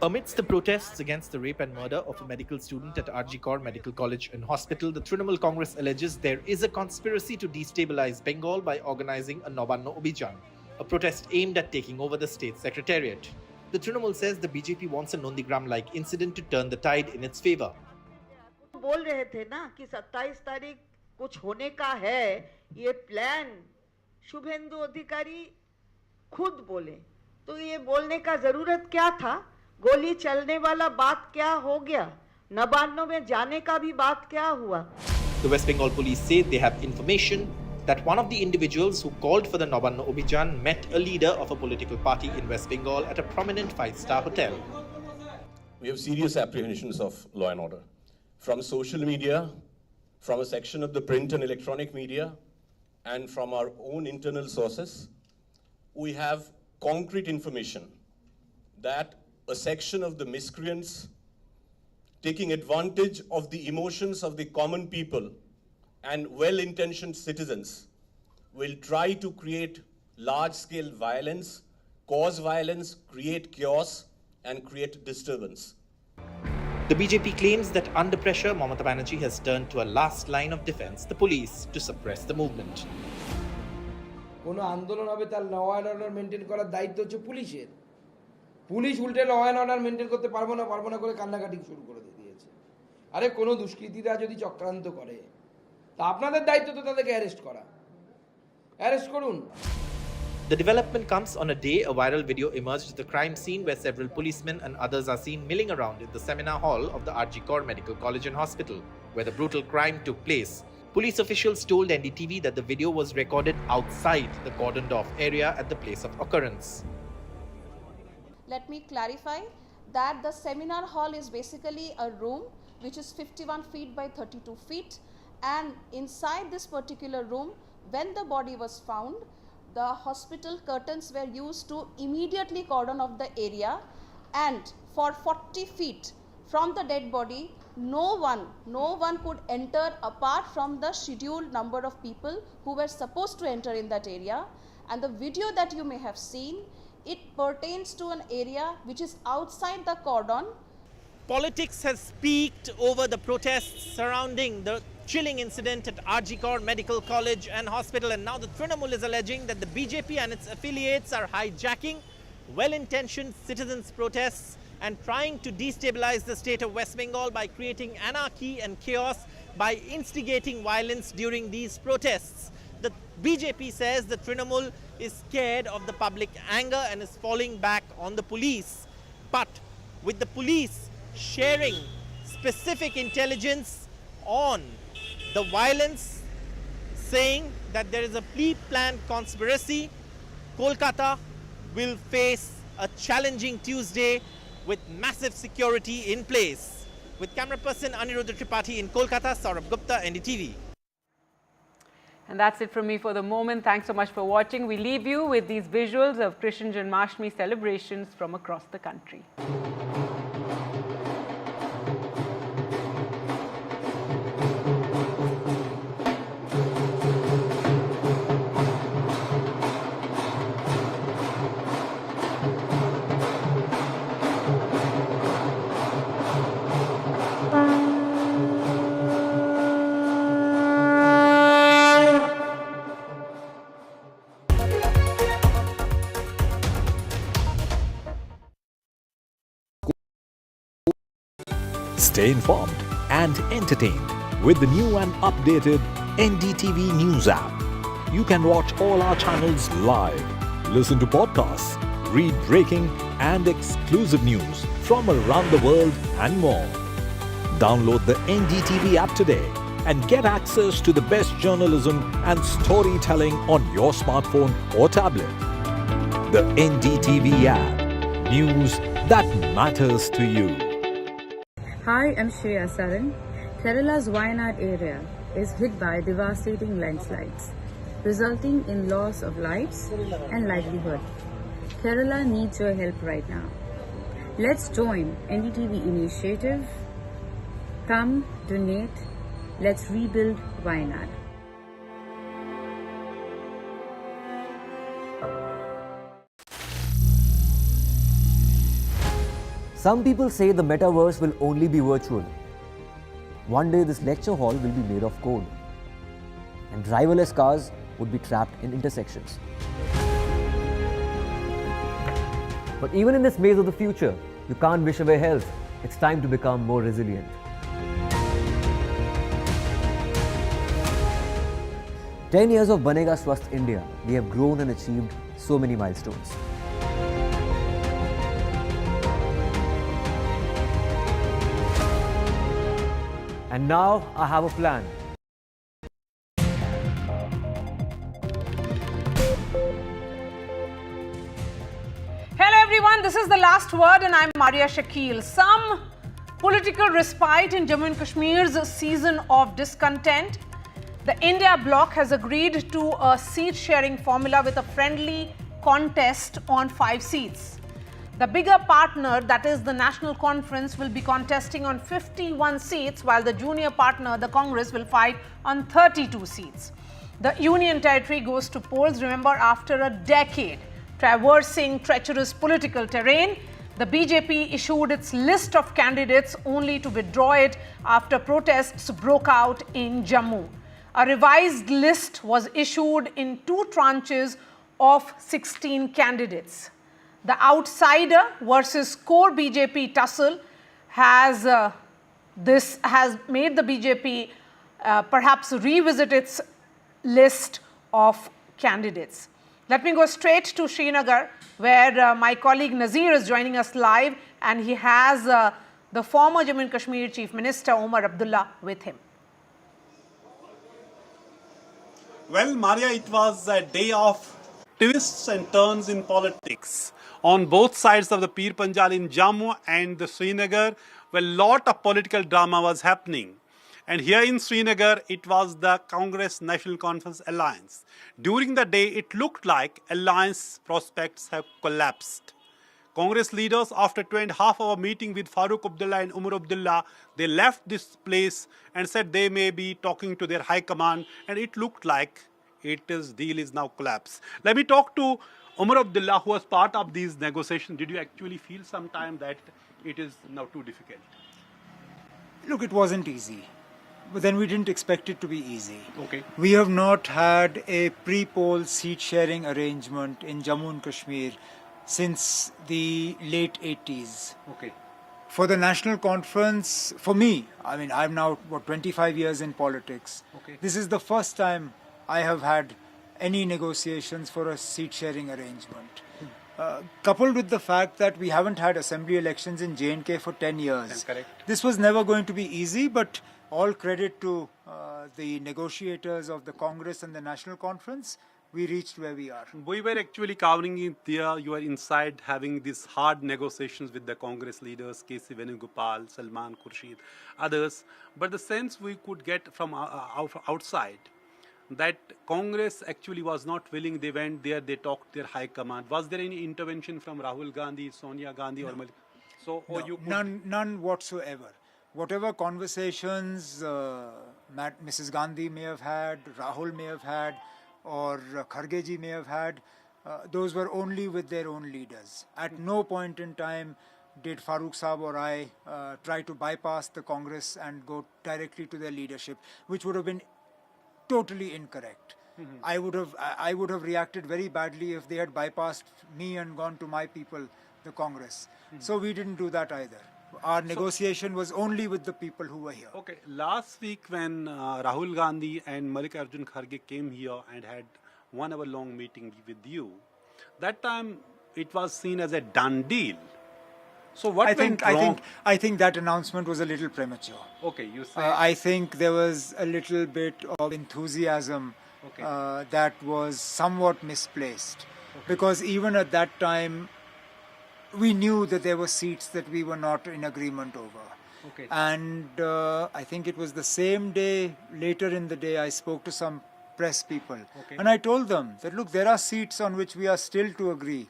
Amidst the protests against the rape and murder of a medical student at RG Kor Medical College and Hospital, the Trinamool Congress alleges there is a conspiracy to destabilize Bengal by organizing a Nabanno Abhiyan, a protest aimed at taking over the state secretariat. The Trinamool says the BJP wants a Nondigram-like incident to turn the tide in its favor. बोल रहे थे ना कि 27 तारीख कुछ होने का है, ये प्लान शुभेंदु अधिकारी खुद बोले, तो ये बोलने का जरूरत क्या था? गोली चलने वाला बात क्या हो गया? नबान्नो में जाने का भी बात क्या हुआ? The West Bengal police say they have information that one of the individuals who called for the Nabanno Abhiyan met a leader of a political party in West Bengal at a prominent 5-star hotel. We have serious apprehensions of law and order. From social media, from a section of the print and electronic media, and from our own internal sources, we have concrete information that a section of the miscreants taking advantage of the emotions of the common people and well-intentioned citizens will try to create large-scale violence, cause violence, create chaos, and create disturbance. The BJP claims that under pressure, Mamta Banerjee has turned to a last line of defense, the police, to suppress the movement. কোনো আন্দোলন হবে তার law and order maintain করার দায়িত্ব হচ্ছে পুলিশের। Police উল্টে law and order maintain করতে পারবো না করে কান্নাকাটি শুরু করে দিয়েছে। আরে কোনো দুষ্কৃতীরা যদি চক্রান্ত করে তা আপনাদের দায়িত্ব তো তাদেরকে অ্যারেস্ট করা। অ্যারেস্ট করুন। The development comes on a day a viral video emerged at the crime scene where several policemen and others are seen milling around in the seminar hall of the Rajnikant Medical College and Hospital, where the brutal crime took place. Police officials told NDTV that the video was recorded outside the cordoned off area at the place of occurrence. Let me clarify that the seminar hall is basically a room which is 51 feet by 32 feet, and inside this particular room, when the body was found, the hospital curtains were used to immediately cordon off the area, and for 40 feet from the dead body, no one could enter apart from the scheduled number of people who were supposed to enter in that area. And the video that you may have seen, it pertains to an area which is outside the cordon. Politics has peaked over the protests surrounding the chilling incident at Rajnikant Medical College and Hospital, and now the Trinamool is alleging that the BJP and its affiliates are hijacking well-intentioned citizens' protests and trying to destabilize the state of West Bengal by creating anarchy and chaos by instigating violence during these protests. The BJP says the Trinamool is scared of the public anger and is falling back on the police. But with the police sharing specific intelligence on the violence, saying that there is a pre-planned conspiracy, Kolkata will face a challenging Tuesday with massive security in place. With camera person Aniruddha Tripathi in Kolkata, Saurabh Gupta, NDTV. And that's it from me for the moment. Thanks so much for watching. We leave you with these visuals of Krishna Janmashtami celebrations from across the country. Stay informed and entertained with the new and updated NDTV News app. You can watch all our channels live, listen to podcasts, read breaking and exclusive news from around the world and more. Download the NDTV app today and get access to the best journalism and storytelling on your smartphone or tablet. The NDTV app. News that matters to you. Hi, I'm Shreya Saran. Kerala's Wayanad area is hit by devastating landslides, resulting in loss of lives and livelihood. Kerala needs your help right now. Let's join NDTV initiative. Come, donate. Let's rebuild Wayanad. Some people say the metaverse will only be virtual. One day this lecture hall will be made of code, and driverless cars would be trapped in intersections. But even in this maze of the future, you can't wish away health. It's time to become more resilient. "10 years of Banega Swasth India, we have grown and achieved so many milestones. And now I have a plan. Hello everyone, this is The Last Word and I'm Maria Shakil. Some political respite in Jammu and Kashmir's season of discontent. The India bloc has agreed to a seat-sharing formula with a friendly contest on 5 seats. The bigger partner, that is the National Conference, will be contesting on 51 seats, while the junior partner, the Congress, will fight on 32 seats. The Union Territory goes to polls, remember, after a decade traversing treacherous political terrain. The BJP issued its list of candidates only to withdraw it after protests broke out in Jammu. A revised list was issued in 2 tranches of 16 candidates. The outsider versus core BJP tussle has made the BJP perhaps revisit its list of candidates. Let me go straight to Srinagar, where my colleague Nazir is joining us live, and he has the former Jammu and Kashmir Chief Minister Omar Abdullah with him. Well, Maria, it was a day of twists and turns in politics. On both sides of the Pir Panjal in Jammu and the Srinagar, a lot of political drama was happening. And here in Srinagar, it was the Congress National Conference Alliance. During the day, it looked like alliance prospects have collapsed. Congress leaders, after 2.5-hour meeting with Farooq Abdullah and Umar Abdullah, they left this place and said they may be talking to their high command, and it looked like deal is now collapsed. Let me talk to Umar Abdullah, who was part of these negotiations. Did you actually feel sometime that it is now too difficult? Look, it wasn't easy. But then we didn't expect it to be easy. Okay. We have not had a pre-poll seat-sharing arrangement in Jammu and Kashmir since the late 80s. Okay. For the National Conference, for me, I mean, I'm now, 25 years in politics. Okay. This is the first time I have had any negotiations for a seat-sharing arrangement. Coupled with the fact that we haven't had assembly elections in J&K for 10 years. That's correct. This was never going to be easy, but all credit to the negotiators of the Congress and the National Conference, we reached where we are. We were actually covering it there. You were inside having these hard negotiations with the Congress leaders, K.C. Venugopal, Salman Khurshid, others. But the sense we could get from outside, that Congress actually was not willing. They went there, they talked their high command. Was there any intervention from Rahul Gandhi, Sonia Gandhi, No. or Malik? So, No, none whatsoever. Whatever conversations Mrs. Gandhi may have had, Rahul may have had, or Kharge ji may have had, those were only with their own leaders. At no point in time did Farooq Saab or I try to bypass the Congress and go directly to their leadership, which would have been totally incorrect. Mm-hmm. I would have reacted very badly if they had bypassed me and gone to my people, the Congress. Mm-hmm. So we didn't do that either. Our negotiation was only with the people who were here. Okay, last week when Rahul Gandhi and Mallikarjun Kharge came here and had 1 hour long meeting with you, that time it was seen as a done deal. So what went wrong? I think that announcement was a little premature. Okay, you say. I think there was a little bit of enthusiasm that was somewhat misplaced. Because even at that time, we knew that there were seats that we were not in agreement over. Okay. And I think it was the same day, later in the day, I spoke to some press people. Okay. And I told them that, look, there are seats on which we are still to agree,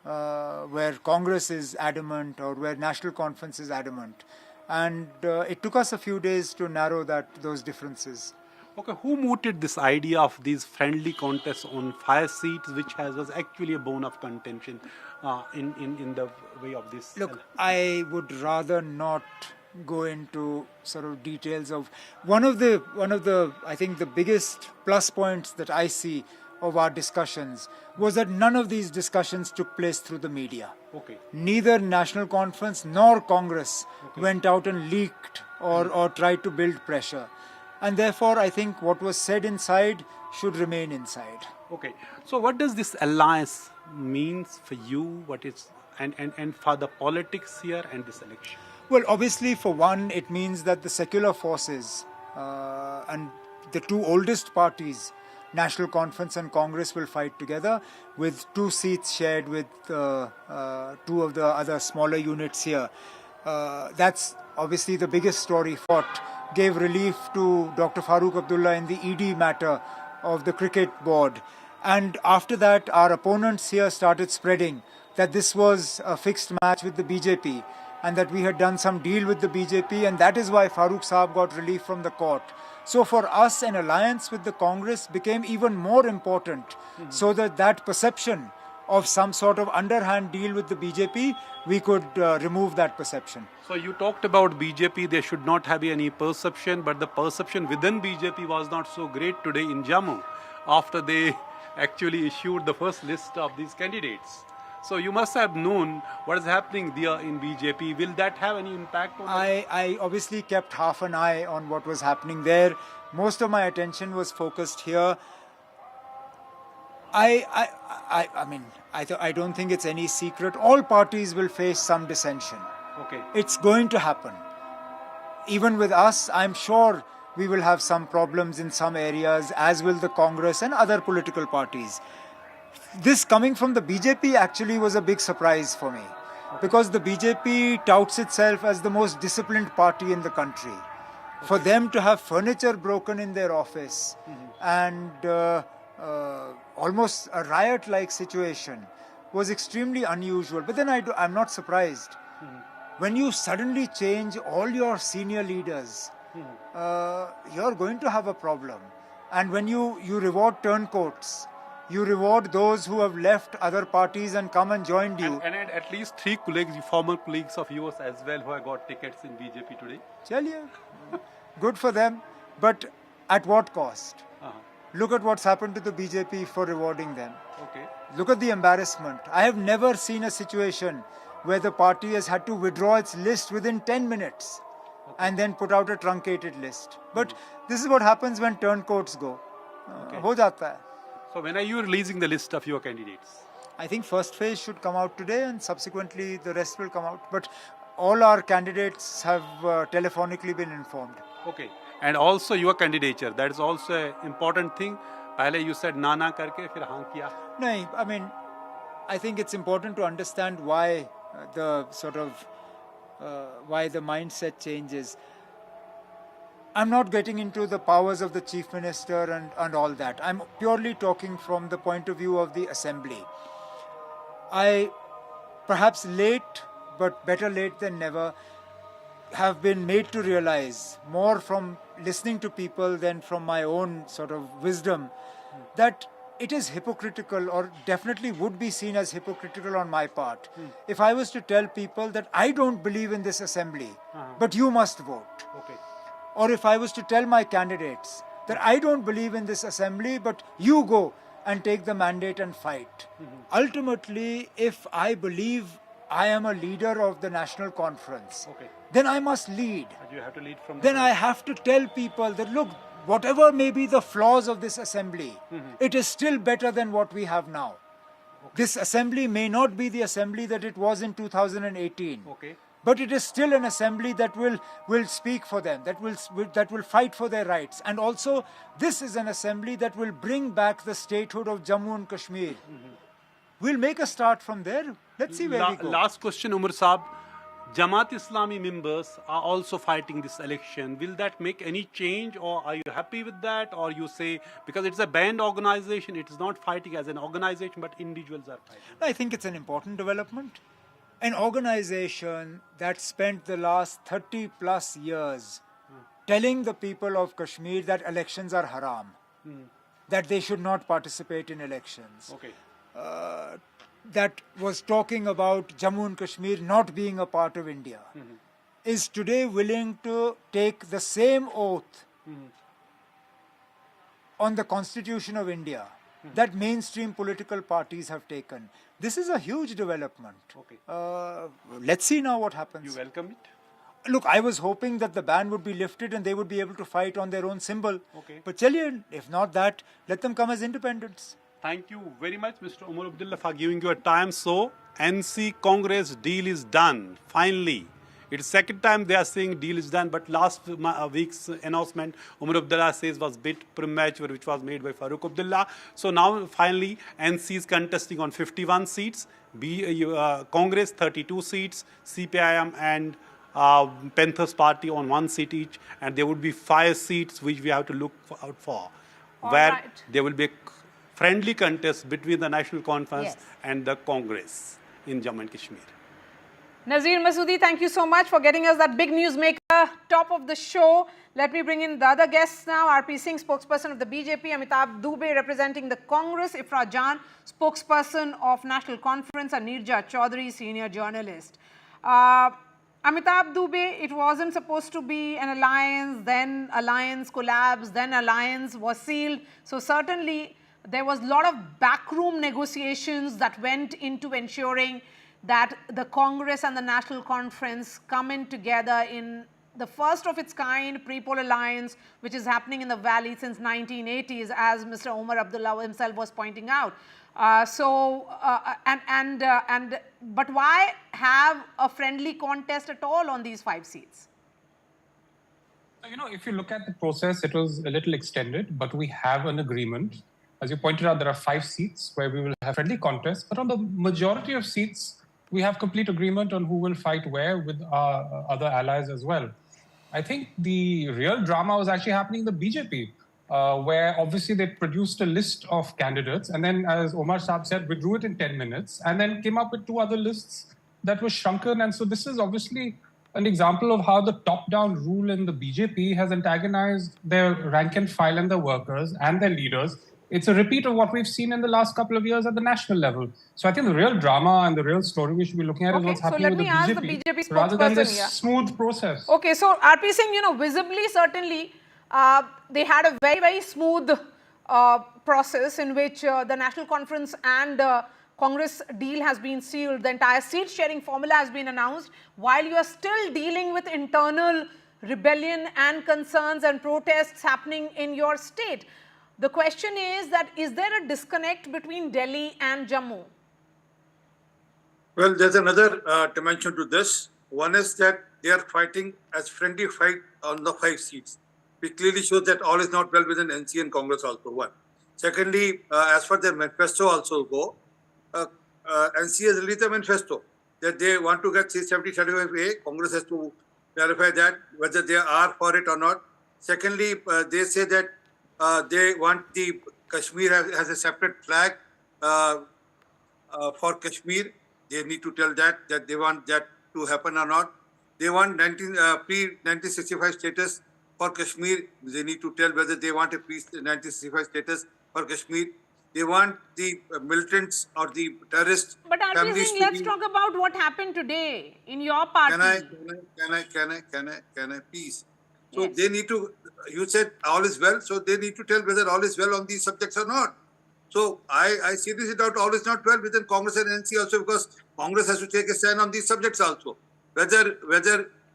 where Congress is adamant or where National Conference is adamant. And it took us a few days to narrow those differences. Okay, who mooted this idea of these friendly contests on 5 seats, which was actually a bone of contention in the way of this? Look, I would rather not go into sort of details of one of the I think the biggest plus points that I see of our discussions was that none of these discussions took place through the media. Okay. Neither National Conference nor Congress went out and leaked or tried to build pressure. And therefore, I think what was said inside should remain inside. Okay. So what does this alliance means for you? What is and for the politics here and this election? Well, obviously, for one, it means that the secular forces and the two oldest parties, National Conference and Congress, will fight together with 2 seats shared with 2 of the other smaller units here. That's obviously the biggest story fought. Gave relief to Dr. Farooq Abdullah in the ED matter of the cricket board. And after that, our opponents here started spreading that this was a fixed match with the BJP and that we had done some deal with the BJP, and that is why Farooq Saab got relief from the court. So for us, an alliance with the Congress became even more important, so that perception of some sort of underhand deal with the BJP, we could remove that perception. So you talked about BJP, there should not have any perception, but the perception within BJP was not so great today in Jammu after they actually issued the first list of these candidates. So you must have known what is happening there in BJP. Will that have any impact on I obviously kept half an eye on what was happening there. Most of my attention was focused here. I don't think it's any secret. All parties will face some dissension. Okay. It's going to happen. Even with us, I'm sure we will have some problems in some areas, as will the Congress and other political parties. This coming from the BJP actually was a big surprise for me, because the BJP touts itself as the most disciplined party in the country. For them to have furniture broken in their office and almost a riot-like situation was extremely unusual. But then I'm not surprised. When you suddenly change all your senior leaders, you're going to have a problem. And when you reward turncoats, you reward those who have left other parties and come and joined you. And at least 3 colleagues, former colleagues of yours as well, who have got tickets in BJP today. Chaliye. Good for them. But at what cost? Look at what's happened to the BJP for rewarding them. Okay. Look at the embarrassment. I have never seen a situation where the party has had to withdraw its list within 10 minutes and then put out a truncated list. But this is what happens when turncoats go. Ho jata hai. So when are you releasing the list of your candidates? I think first phase should come out today and subsequently the rest will come out. But all our candidates have telephonically been informed. Okay. And also your candidature, that is also an important thing. Pehle you said na karke, fir haan kiya. No, I mean, I think it's important to understand why why the mindset changes. I'm not getting into the powers of the Chief Minister and all that. I'm purely talking from the point of view of the Assembly. I, perhaps late, but better late than never, have been made to realize, more from listening to people than from my own sort of wisdom, that it is hypocritical, or definitely would be seen as hypocritical on my part, if I was to tell people that I don't believe in this assembly, but you must vote. Okay. Or if I was to tell my candidates that I don't believe in this assembly, but you go and take the mandate and fight. Ultimately, if I believe I am a leader of the national conference, then I must lead. But you have to lead from Then I have to tell people that, look, whatever may be the flaws of this assembly, it is still better than what we have now. This assembly may not be the assembly that it was in 2018. But it is still an assembly that will speak for them, that will fight for their rights. And also, this is an assembly that will bring back the statehood of Jammu and Kashmir. We'll make a start from there. Let's see where we go. Last question, Umar Saab. Jamaat Islami members are also fighting this election. Will that make any change, or are you happy with that? Or you say, because it's a banned organization, it is not fighting as an organization, but individuals are fighting? I think it's an important development. An organization that spent the last 30 plus years telling the people of Kashmir that elections are haram, that they should not participate in elections, that was talking about Jammu and Kashmir not being a part of India, is today willing to take the same oath on the Constitution of India that mainstream political parties have taken. This is a huge development. Let's see now what happens. You welcome it? Look, I was hoping that the ban would be lifted and they would be able to fight on their own symbol. But chaliye, if not that, let them come as independents. Thank you very much, Mr. Umar Abdullah, for giving your time. So, NC Congress deal is done, finally. It's the second time they are saying deal is done, but last week's announcement, Umar Abdullah says was a bit premature, which was made by Farooq Abdullah. So now, finally, NC is contesting on 51 seats, Congress 32 seats, CPIM and Panthers Party on 1 seat each, and there would be 5 seats which we have to look out for, where there will be a friendly contest between the National Conference and the Congress in Jammu and Kashmir. Nazir Masoodi, thank you so much for getting us that big newsmaker, top of the show. Let me bring in the other guests now. R.P. Singh, spokesperson of the BJP, Amitabh Dubey, representing the Congress, Ifra Jan, spokesperson of National Conference, and Nirja Chaudhary, senior journalist. Amitabh Dubey, it wasn't supposed to be an alliance, then alliance collapsed, then alliance was sealed. So certainly there was a lot of backroom negotiations that went into ensuring that the Congress and the National Conference come in together in the first of its kind pre-poll alliance, which is happening in the valley since 1980s, as Mr. Omar Abdullah himself was pointing out. But why have a friendly contest at all on these 5 seats? You know, if you look at the process, it was a little extended, but we have an agreement. As you pointed out, there are 5 seats where we will have friendly contests, but on the majority of seats, we have complete agreement on who will fight where with our other allies as well. I think the real drama was actually happening in the BJP, where obviously they produced a list of candidates and then, as Omar Saab said, withdrew it in 10 minutes and then came up with 2 other lists that were shrunken. And so this is obviously an example of how the top-down rule in the BJP has antagonized their rank and file and their workers and their leaders. It's a repeat of what we've seen in the last couple of years at the national level. So I think the real drama and the real story we should be looking at is what's happening with the BJP rather than this smooth process. Okay, so RP Singh, you know, visibly, certainly, they had a very, very smooth process in which the National Conference and Congress deal has been sealed. The entire seat sharing formula has been announced while you are still dealing with internal rebellion and concerns and protests happening in your state. The question is that, is there a disconnect between Delhi and Jammu? Well, there's another dimension to this. One is that they are fighting as friendly fight on the 5 seats. It clearly shows that all is not well within NC and Congress also, one. Secondly, as far as their manifesto also go, NC has released a manifesto that they want to get 370-35A. Congress has to clarify that, whether they are for it or not. Secondly, they say that they want the Kashmir has a separate flag for Kashmir. They need to tell that they want that to happen or not. They want pre-1965 status for Kashmir. They need to tell whether they want a pre-1965 status for Kashmir. They want the militants or the terrorists. But RP Singh, let's talk about what happened today in your party. Can I please? So yes. They need to, you said all is well, so they need to tell whether all is well on these subjects or not. So I seriously doubt all is not well within Congress and NC also, because Congress has to take a stand on these subjects also. Whether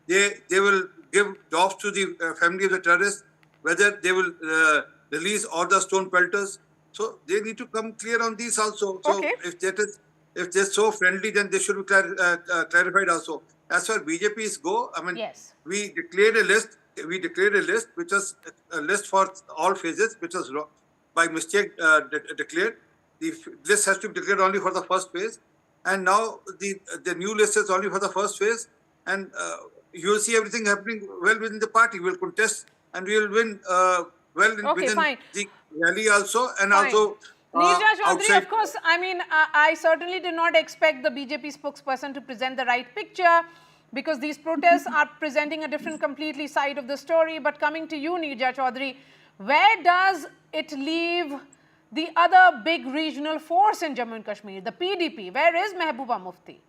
they will give jobs to the family of the terrorists, whether they will release all the stone pelters. So they need to come clear on these also. So if they're so friendly, then they should be clarified also. As far as BJPs go, I mean, we declared a list. We declared a list, which was a list for all phases, which was by mistake declared. The list has to be declared only for the first phase. And now the new list is only for the first phase. And you will see everything happening well within the party. We will contest and we will win within the rally also and also Neerja Chaudhary, outside. Of course, I mean, I certainly did not expect the BJP spokesperson to present the right picture, because these protests are presenting a different completely side of the story. But coming to you, Neerja Chaudhary, where does it leave the other big regional force in Jammu and Kashmir, the PDP? Where is Mehbooba Mufti?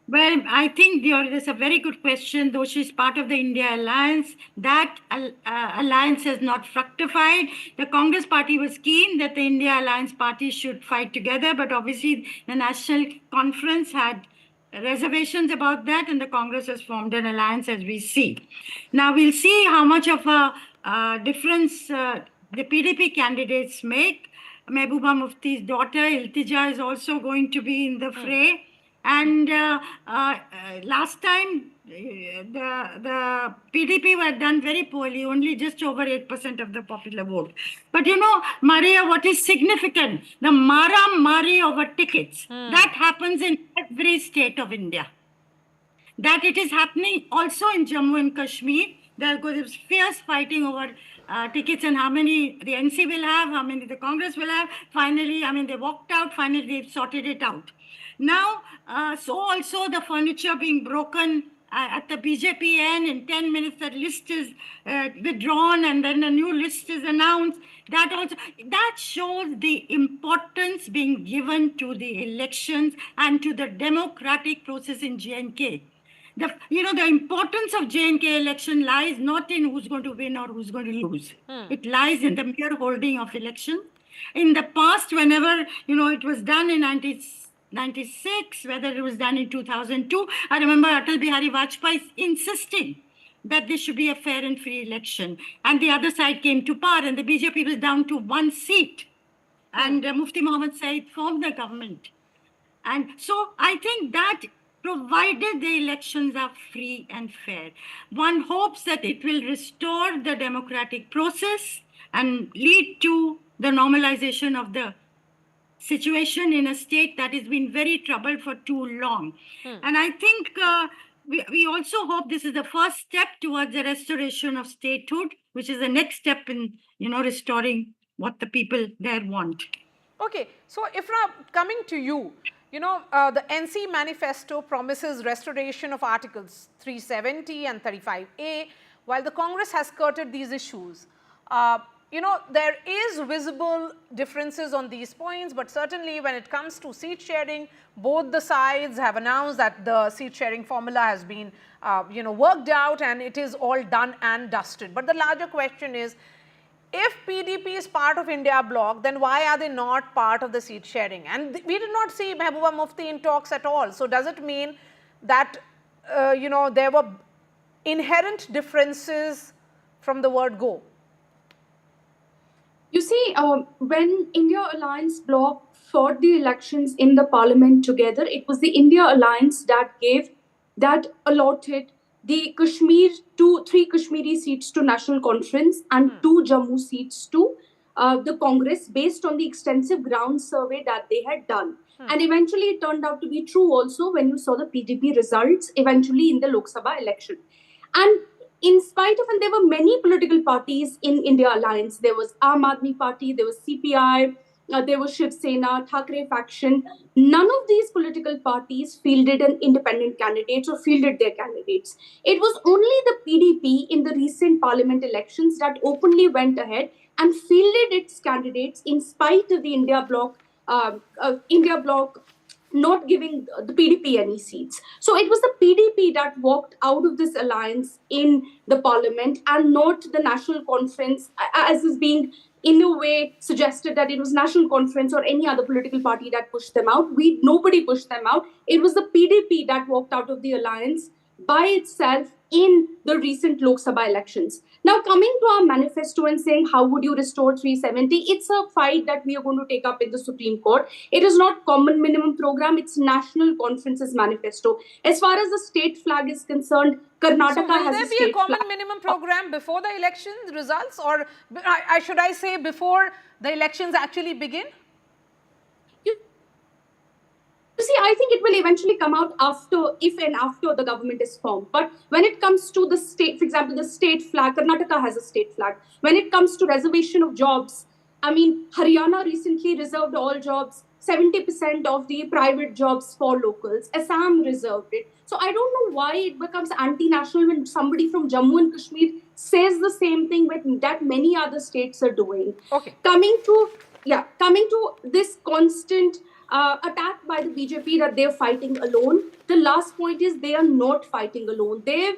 Well, I think there's a very good question. Though she's part of the India Alliance, that alliance has not fructified. The Congress party was keen that the India Alliance party should fight together, but obviously the National Conference had reservations about that, and the Congress has formed an alliance, as we see. Now we'll see how much of a difference the PDP candidates make. Mehbooba Mufti's daughter Iltija is also going to be in the fray. And last time the PDP were done very poorly, only just over 8% of the popular vote. But you know, Maria, what is significant, the mara-mari over tickets, that happens in every state of India. That it is happening also in Jammu and Kashmir. There's fierce fighting over tickets and how many the NC will have, how many the Congress will have. Finally, I mean, they walked out, finally they've sorted it out. Now, so also the furniture being broken at the BJP end, in 10 minutes that list is withdrawn and then a new list is announced. That shows the importance being given to the elections and to the democratic process in J&K. The importance of J&K election lies not in who's going to win or who's going to lose. It lies in the mere holding of election. In the past, whenever, it was done in 1996, whether it was done in 2002, I remember Atal Bihari Vajpayee insisting that there should be a fair and free election. And the other side came to power, and the BJP was down to 1 seat. And Mufti Mohammed Said formed the government. And so I think that provided the elections are free and fair, one hopes that it will restore the democratic process and lead to the normalization of the situation in a state that has been very troubled for too long. And I think we also hope this is the first step towards the restoration of statehood, which is the next step in, restoring what the people there want. Okay, so Ifra, coming to you, the NC manifesto promises restoration of Articles 370 and 35A, while the Congress has skirted these issues. There is visible differences on these points, but certainly when it comes to seat sharing, both the sides have announced that the seat sharing formula has been, worked out and it is all done and dusted. But the larger question is, if PDP is part of India bloc, then why are they not part of the seat sharing? And we did not see Mehbooba Mufti in talks at all. So does it mean that, there were inherent differences from the word go? You see, when India Alliance bloc fought the elections in the parliament together, it was the India Alliance that allotted the 3 Kashmiri seats to National Conference and 2 Jammu seats to the Congress based on the extensive ground survey that they had done. And eventually it turned out to be true also when you saw the PDP results eventually in the Lok Sabha election. And in spite of, and there were many political parties in India Alliance. There was Aam Aadmi Party, there was CPI, there was Shiv Sena, Thackeray faction. None of these political parties fielded an independent candidate or fielded their candidates. It was only the PDP in the recent parliament elections that openly went ahead and fielded its candidates in spite of the India bloc not giving the PDP any seats. So it was the PDP that walked out of this alliance in the parliament and not the National Conference, as is being in a way suggested that it was National Conference or any other political party that pushed them out. Nobody pushed them out. It was the PDP that walked out of the alliance by itself in the recent Lok Sabha elections. Now, coming to our manifesto and saying, how would you restore 370? It's a fight that we are going to take up in the Supreme Court. It is not common minimum program. It's National Conference's manifesto. As far as the state flag is concerned, Karnataka has a state flag. Will there be a common minimum program before the election results, or should I say before the elections actually begin? You see, I think it will eventually come out if and after the government is formed. But when it comes to the state, for example, the state flag, Karnataka has a state flag. When it comes to reservation of jobs, Haryana recently reserved all jobs, 70% of the private jobs for locals. Assam reserved it. So I don't know why it becomes anti-national when somebody from Jammu and Kashmir says the same thing that many other states are doing. Okay. Coming to this constant attack by the BJP that they're fighting alone. The last point is they are not fighting alone. They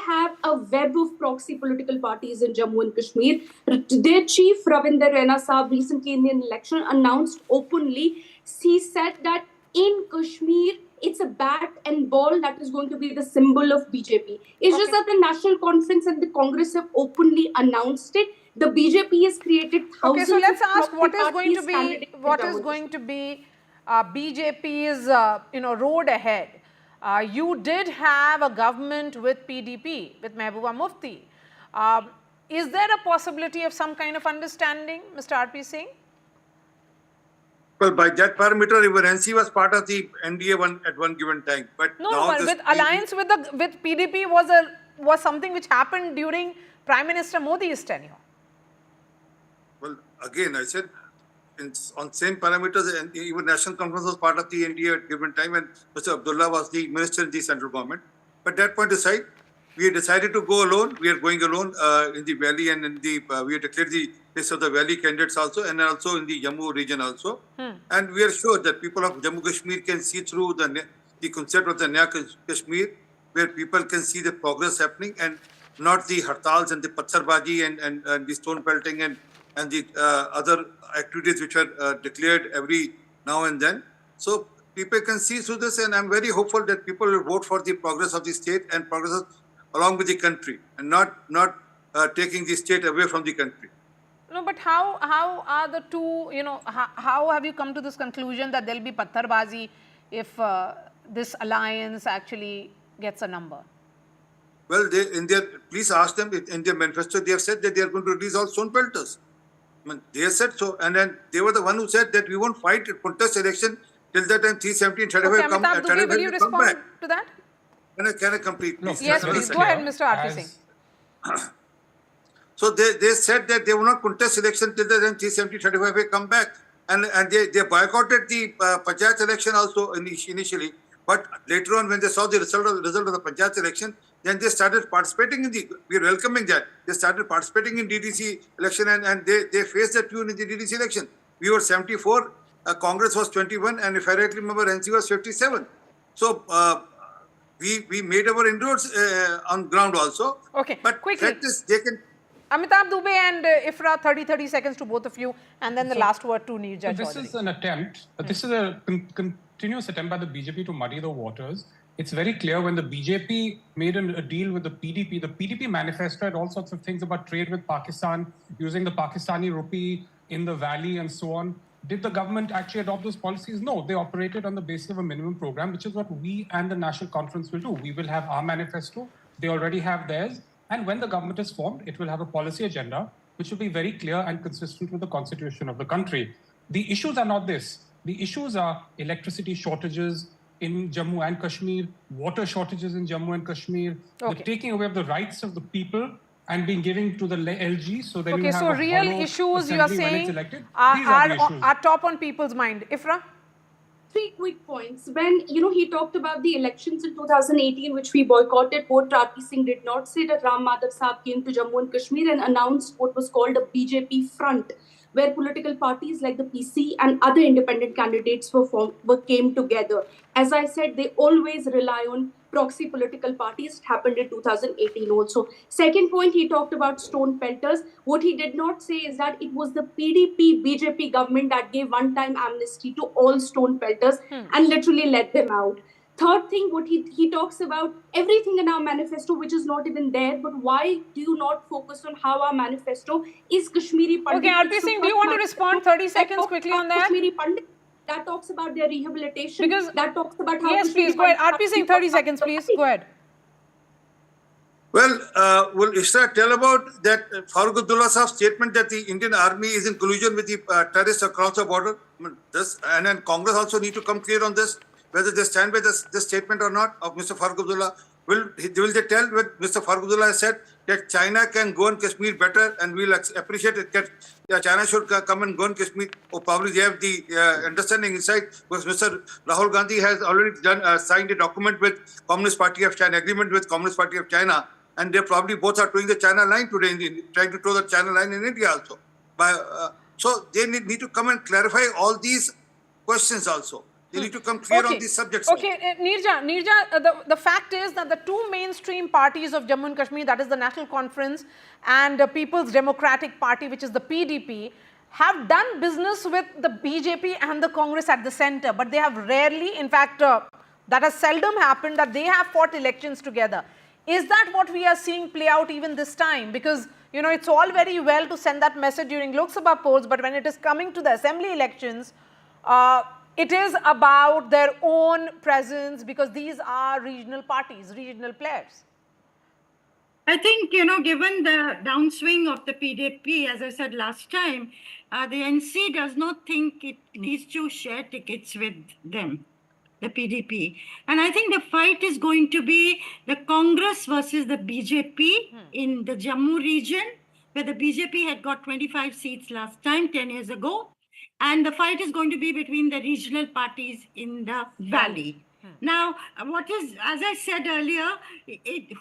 have a web of proxy political parties in Jammu and Kashmir. Their chief, Ravinder Rana Saab, recently in the election announced openly, he said that in Kashmir, it's a bat and ball that is going to be the symbol of BJP. It's just that the National Conference and the Congress have openly announced it. The BJP has created thousands. Okay, so let's ask of what is going to be BJP's road ahead. You did have a government with PDP, with Mehbooba Mufti. Is there a possibility of some kind of understanding, Mr. R.P. Singh? Well, by that parameter, even NC was part of the NDA at one given time. But with alliance with PDP was something which happened during Prime Minister Modi's tenure. Well, again, I said on same parameters, and even National Conference was part of the NDA at given time, and Mr. Abdullah was the minister in the central government. But that point aside, we decided to go alone. We are going alone in the valley, and we have declared the list of the valley candidates also, and also in the Jammu region also. And we are sure that people of Jammu Kashmir can see through the concept of the Naya Kashmir, where people can see the progress happening, and not the hartals and the patharbaji and the stone pelting and the other activities which are declared every now and then. So people can see through this, and I'm very hopeful that people will vote for the progress of the state and progress of along with the country, and not taking the state away from the country. No, but how are the two, how have you come to this conclusion that there will be patharbazi if this alliance actually gets a number? Well, please ask them, in their manifesto, they have said that they are going to release all stone pelters. I mean, they have said so, and then they were the one who said that we won't fight a contest election till that time 370 and 35 okay, Amitabh Dubey, will you respond to that? Can I complete, please? Yes, please. Go ahead, Mr. RP Singh. So they said that they will not contest election till the time 370, 35 will come back. And they boycotted the Panchayat election also initially. But later on, when they saw the result of the Panchayat election, then they started participating we are welcoming that. They started participating in DDC election and they faced that tune in the DDC election. We were 74, Congress was 21, and if I rightly remember, NC was 57. So we made our inroads on ground also. Okay, but quickly. Fact is, they can... Amitabh Dubey and Ifra, 30 seconds to both of you, and then the last word to Neerja Chaudhary. This is an attempt, this is a continuous attempt by the BJP to muddy the waters. It's very clear when the BJP made a deal with the PDP manifesto had all sorts of things about trade with Pakistan, using the Pakistani rupee in the valley and so on. Did the government actually adopt those policies? No, they operated on the basis of a minimum program, which is what we and the National Conference will do. We will have our manifesto, they already have theirs. And when the government is formed, it will have a policy agenda, which will be very clear and consistent with the constitution of the country. The issues are not this. The issues are electricity shortages in Jammu and Kashmir, water shortages in Jammu and Kashmir, the taking away of the rights of the people and being given to the LG so that you have so a real hollow issues you are saying are top on people's mind. Ifra? 3 quick points. When, he talked about the elections in 2018, which we boycotted, what RP Singh did not say that Ram Madhav Saab came to Jammu and Kashmir and announced what was called a BJP front, where political parties like the PC and other independent candidates came together. As I said, they always rely on proxy political parties. It happened in 2018 also. Second point, he talked about stone pelters. What he did not say is that it was the PDP-BJP government that gave one-time amnesty to all stone pelters and literally let them out. Third thing, what he talks about everything in our manifesto, which is not even there, but why do you not focus on how our manifesto is Kashmiri Pandit? Okay, RP Singh, do you want to respond 30 seconds quickly on that? Kashmiri Pandit, that talks about their rehabilitation. Because that talks about how... Yes, please, go ahead. RP Singh, 30 seconds, please. Go ahead. Well, will Ishra tell about that Farooq Abdullah Saab's statement that the Indian army is in collusion with the terrorists across the border? I mean, and then Congress also need to come clear on this, whether they stand by this statement or not of Mr. Farooq Abdullah. Will they tell what Mr. Farooq Abdullah has said, that China can go in Kashmir better and we'll appreciate it, that China should come and go in Kashmir? Or probably they have the understanding inside, because Mr. Rahul Gandhi has already signed a document with Communist Party of China, agreement with Communist Party of China, and they probably both are doing the China line today, trying to throw the China line in India also. So they need to come and clarify all these questions also. They need to come clear on these subjects. Okay, Neerja, the fact is that the two mainstream parties of Jammu and Kashmir, that is the National Conference and the People's Democratic Party, which is the PDP, have done business with the BJP and the Congress at the center, but they have rarely, in fact, that has seldom happened that they have fought elections together. Is that what we are seeing play out even this time? Because, it's all very well to send that message during Lok Sabha polls, but when it is coming to the assembly elections, it is about their own presence because these are regional parties, regional players. I think, given the downswing of the PDP, as I said last time, the NC does not think it needs to share tickets with them, the PDP. And I think the fight is going to be the Congress versus the BJP in the Jammu region, where the BJP had got 25 seats last time, 10 years ago. And the fight is going to be between the regional parties in the valley. Now, as I said earlier,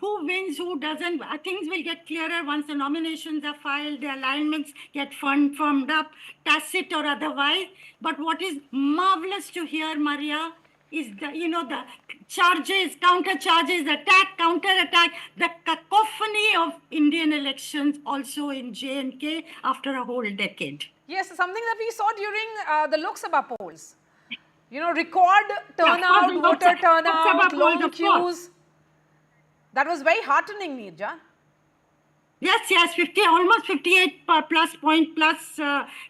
who wins, who doesn't, things will get clearer once the nominations are filed, the alignments get firmed up, tacit or otherwise. But what is marvelous to hear, Maria, is the charges, counter charges, attack, counter attack, the cacophony of Indian elections also in J&K after a whole decade. Yes, something that we saw during the Lok Sabha polls. Record turnout, voter turnout, long queues. That was very heartening, Neerja. Yes, almost 58 plus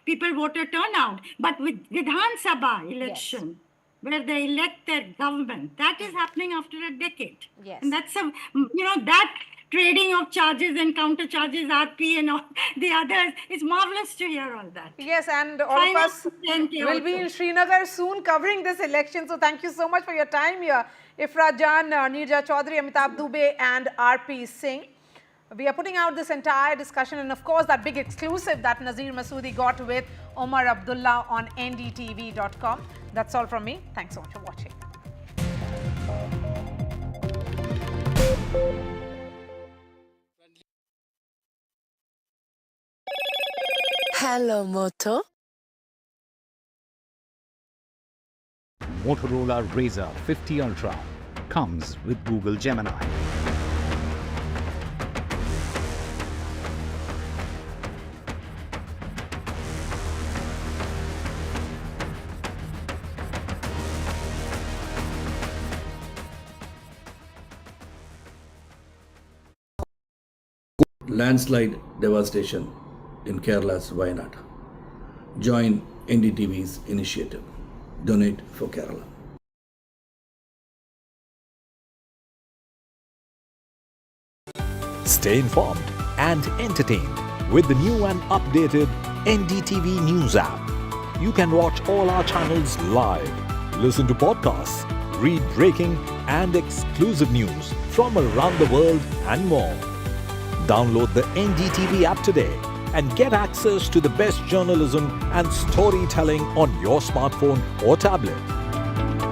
people voter turnout. But with Vidhan Sabha election, where they elect their government, that is happening after a decade. Yes. And that's that trading of charges and counter charges, RP and all the others, it's marvelous to hear all that. Yes, and all of us will be in Srinagar soon covering this election. So thank you so much for your time here. Ifra Jan, Neerja Chaudhary, Amitabh Dubey and RP Singh. We are putting out this entire discussion and of course that big exclusive that Nazir Masoodi got with Omar Abdullah on NDTV.com. That's all from me. Thanks so much for watching. Hello, Moto. Motorola Razr 50 Ultra comes with Google Gemini. Landslide devastation in Kerala's Wayanad. Join NDTV's initiative. Donate for Kerala. Stay informed and entertained with the new and updated NDTV News app. You can watch all our channels live, listen to podcasts, read breaking and exclusive news from around the world and more. Download the NDTV app today and get access to the best journalism and storytelling on your smartphone or tablet.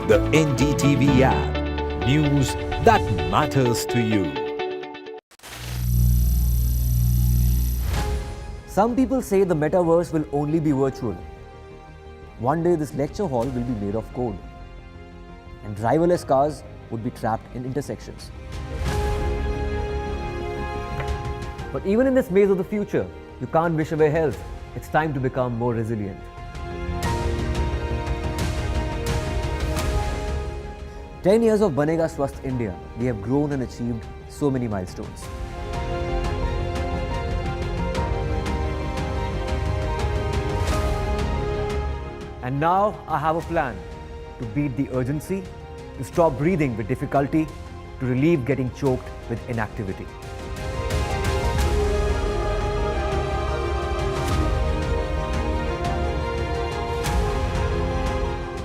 The NDTV app. News that matters to you. Some people say the metaverse will only be virtual. One day this lecture hall will be made of code, and driverless cars would be trapped in intersections. But even in this maze of the future, you can't wish away health. It's time to become more resilient. 10 years of Banega Swasth India, we have grown and achieved so many milestones. And now I have a plan to beat the urgency, to stop breathing with difficulty, to relieve getting choked with inactivity.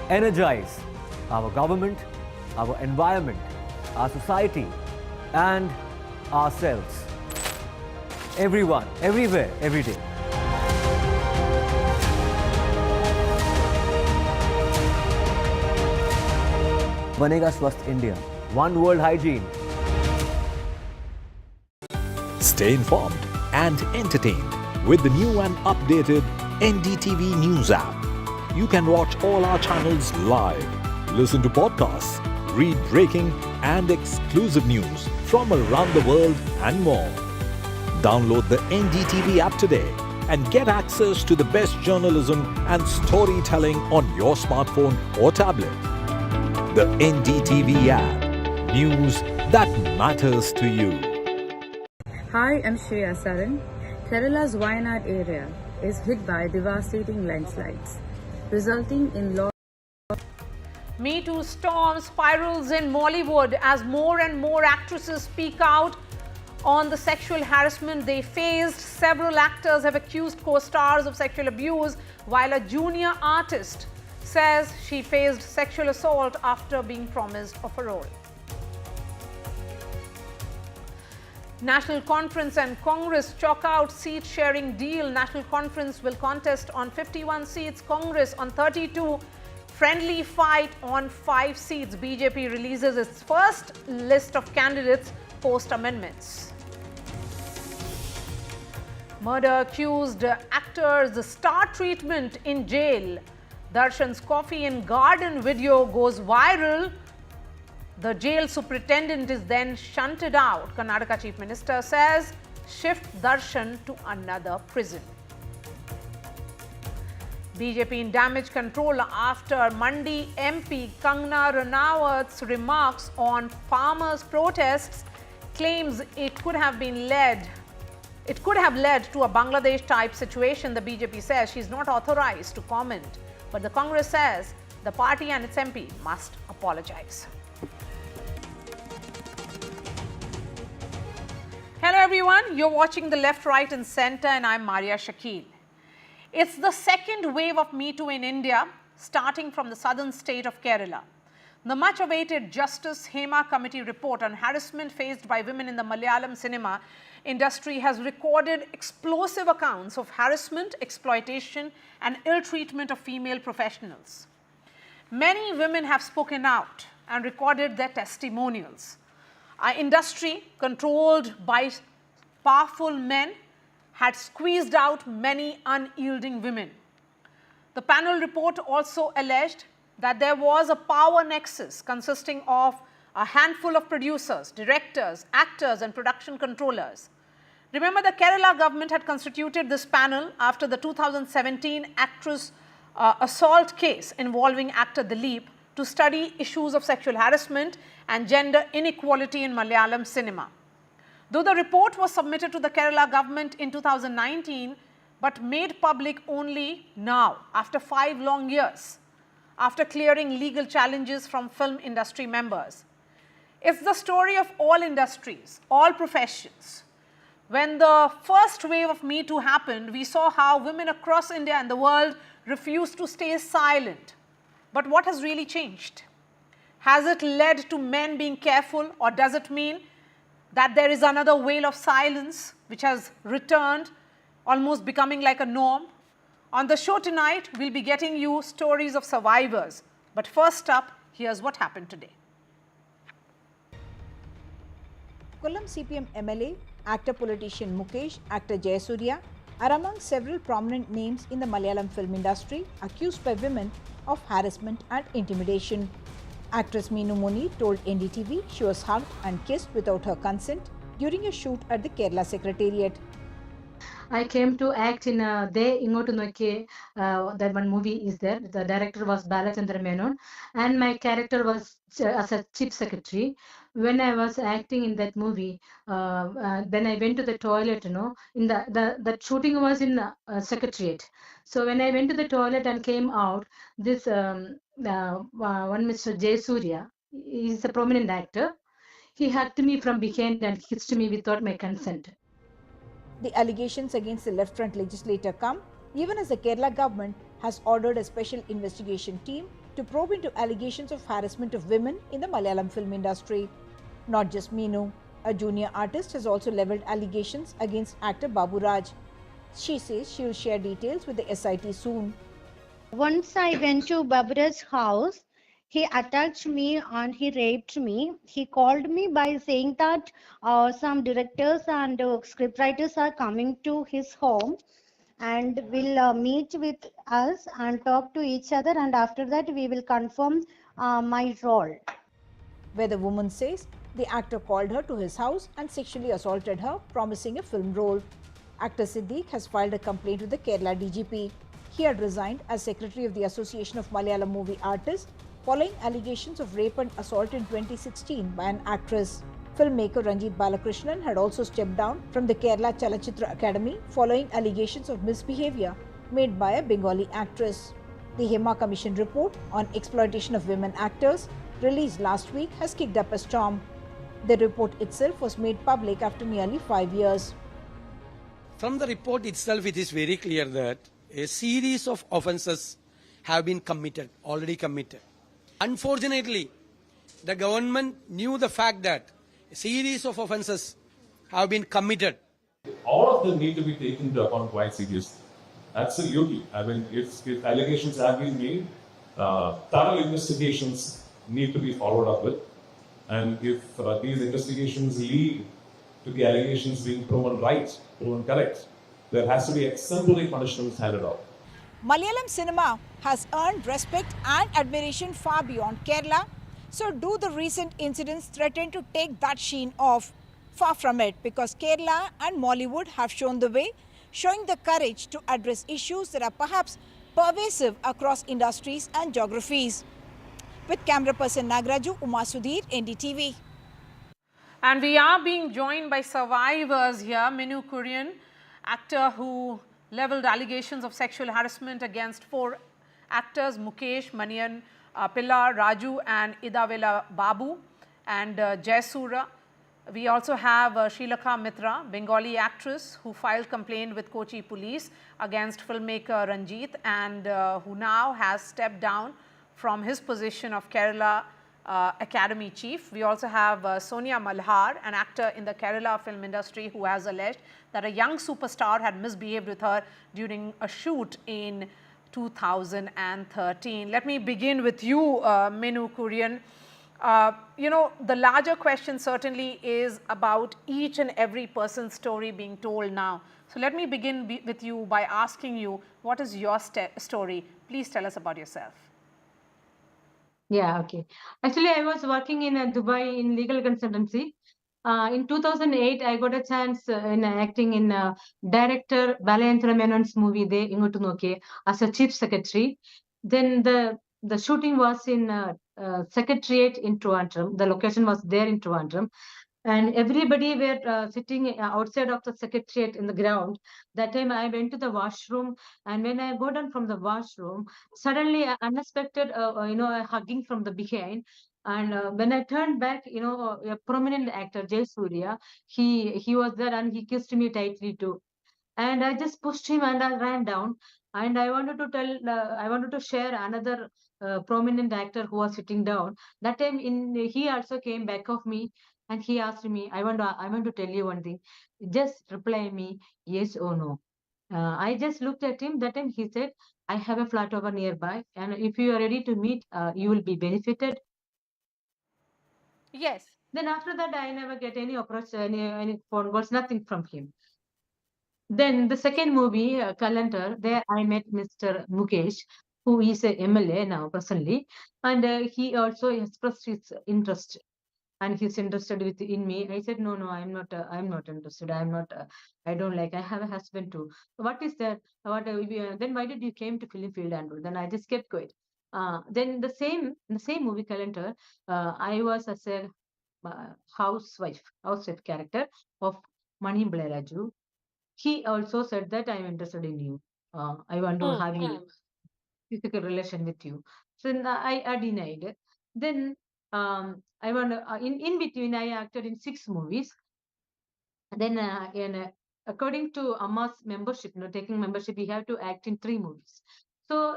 Energize our government, our environment, our society, and ourselves. Everyone, everywhere, every day. Banega Swasth India. One world hygiene. Stay informed and entertained with the new and updated NDTV News app. You can watch all our channels live, listen to podcasts, read breaking and exclusive news from around the world and more. Download the NDTV app today and get access to the best journalism and storytelling on your smartphone or tablet. The NDTV app. News that matters to you. Hi, I'm Shreya Saran. Kerala's Wayanad area is hit by devastating landslides, resulting in loss. Me Too storm spirals in Mollywood as more and more actresses speak out on the sexual harassment they faced. Several actors have accused co-stars of sexual abuse, while a junior artist says she faced sexual assault after being promised of a role. National Conference and Congress chalk out seat sharing deal. National Conference will contest on 51 seats, Congress on 32. Friendly fight on 5 seats. BJP releases its first list of candidates post amendments. Murder accused actors star treatment in jail. Darshan's coffee and garden video goes viral. The jail superintendent is then shunted out. Karnataka Chief Minister says shift Darshan to another prison. BJP in damage control after Mandi MP Kangana Ranaut's remarks on farmers' protests, claims it could have led to a Bangladesh-type situation. The BJP says she's not authorized to comment, but the Congress says the party and its MP must apologize. Hello everyone, you're watching The Left, Right and Centre and I'm Maria Shakil. It's the second wave of Me Too in India, starting from the southern state of Kerala. The much-awaited Justice Hema Committee report on harassment faced by women in the Malayalam cinema industry has recorded explosive accounts of harassment, exploitation and ill-treatment of female professionals. Many women have spoken out and recorded their testimonials. Our industry, controlled by powerful men, had squeezed out many unyielding women. The panel report also alleged that there was a power nexus consisting of a handful of producers, directors, actors and production controllers. Remember, the Kerala government had constituted this panel after the 2017 actress assault case involving actor Dileep to study issues of sexual harassment and gender inequality in Malayalam cinema. Though the report was submitted to the Kerala government in 2019, but made public only now, after 5 long years, after clearing legal challenges from film industry members. It's the story of all industries, all professions. When the first wave of Me Too happened, we saw how women across India and the world refused to stay silent. But what has really changed? Has it led to men being careful, or does it mean that there is another wave of silence which has returned, almost becoming like a norm? On the show tonight, we'll be getting you stories of survivors. But first up, here's what happened today. Kollam CPM MLA, actor politician Mukesh, actor Jayasuriya are among several prominent names in the Malayalam film industry accused by women of harassment and intimidation. Actress Meenu Moni told NDTV she was hugged and kissed without her consent during a shoot at the Kerala Secretariat. I came to act in De Ingotu Noike, that one movie is there. The director was Balachandra Menon and my character was as a chief secretary. When I was acting in that movie, then I went to the toilet, in the shooting was in secretariat. So when I went to the toilet and came out, this one Mr. Jayasuriya, he is a prominent actor. He hugged me from behind and kissed me without my consent. The allegations against the Left Front legislator come even as the Kerala government has ordered a special investigation team to probe into allegations of harassment of women in the Malayalam film industry. Not just Meenu, a junior artist has also levelled allegations against actor Babu Raj. She says she will share details with the SIT soon. Once I went to Babu Raj's house, he attacked me and he raped me. He called me by saying that some directors and scriptwriters are coming to his home and will meet with us and talk to each other, and after that we will confirm my role. Where the woman says the actor called her to his house and sexually assaulted her, promising a film role. Actor Siddique has filed a complaint with the Kerala DGP. He had resigned as secretary of the Association of Malayalam Movie Artists following allegations of rape and assault in 2016 by an actress. Filmmaker Ranjit Balakrishnan had also stepped down from the Kerala Chalachitra Academy following allegations of misbehavior made by a Bengali actress. The Hema Commission report on exploitation of women actors, released last week, has kicked up a storm. The report itself was made public after nearly 5 years. From the report itself, it is very clear that a series of offences have been already committed. Unfortunately, the government knew the fact that a series of offences have been committed. All of them need to be taken into account quite seriously. Absolutely. I mean, if allegations have been made, thorough investigations need to be followed up with. And if these investigations lead to the allegations being proven right, proven correct, there has to be exemplary punishments handed out. Malayalam cinema has earned respect and admiration far beyond Kerala. So do the recent incidents threaten to take that sheen off? Far from it, because Kerala and Mollywood have shown the way, showing the courage to address issues that are perhaps pervasive across industries and geographies. With camera person Nagraju, Uma Sudhir, NDTV. And we are being joined by survivors here. Minu Kurian, actor who leveled allegations of sexual harassment against 4 actors, Mukesh, Manian, Pillar, Raju and Idavela Babu, and Jayasura. We also have Srilakha Mitra, Bengali actress who filed complaint with Kochi police against filmmaker Ranjit and who now has stepped down from his position of Kerala Academy Chief. We also have Sonia Malhar, an actor in the Kerala film industry who has alleged that a young superstar had misbehaved with her during a shoot in 2013. Let me begin with you, Minu Kurian. The larger question certainly is about each and every person's story being told now. So let me begin with you by asking you, what is your story? Please tell us about yourself. Yeah, okay. Actually, I was working in Dubai in legal consultancy. In 2008, I got a chance in acting in director Balayantara Menon's movie De Ingotu Noke as a chief secretary. Then the shooting was in Secretariat in Trivandrum. The location was there in Trivandrum. And everybody were sitting outside of the secretariat in the ground. That time I went to the washroom, and when I got down from the washroom, suddenly unexpected, a hugging from the behind. And when I turned back, a prominent actor, Jay Surya, he was there and he kissed me tightly too. And I just pushed him and I ran down. And I wanted to share another prominent actor who was sitting down. That time, he also came back of me and he asked me, I want to tell you one thing. Just reply me yes or no. I just looked at him. That time he said, I have a flat over nearby, and if you are ready to meet, you will be benefited. Yes. Then after that, I never get any approach, any phone calls, nothing from him. Then the second movie, Calendar, there I met Mr. Mukesh, who is a MLA now presently, and he also expressed his interest, and he's interested in me. I said, no, I'm not interested. I don't like. I have a husband too. What is that? Then why did you came to film field and all? Then I just kept quiet. Then the same movie Calendar, I was as a housewife character of Mani Raju. He also said that I'm interested in you. I want to have a physical relation with you. So I denied. Then I want in between I acted in 6 movies. Then according to Amma's membership, taking membership, we have to act in 3 movies. So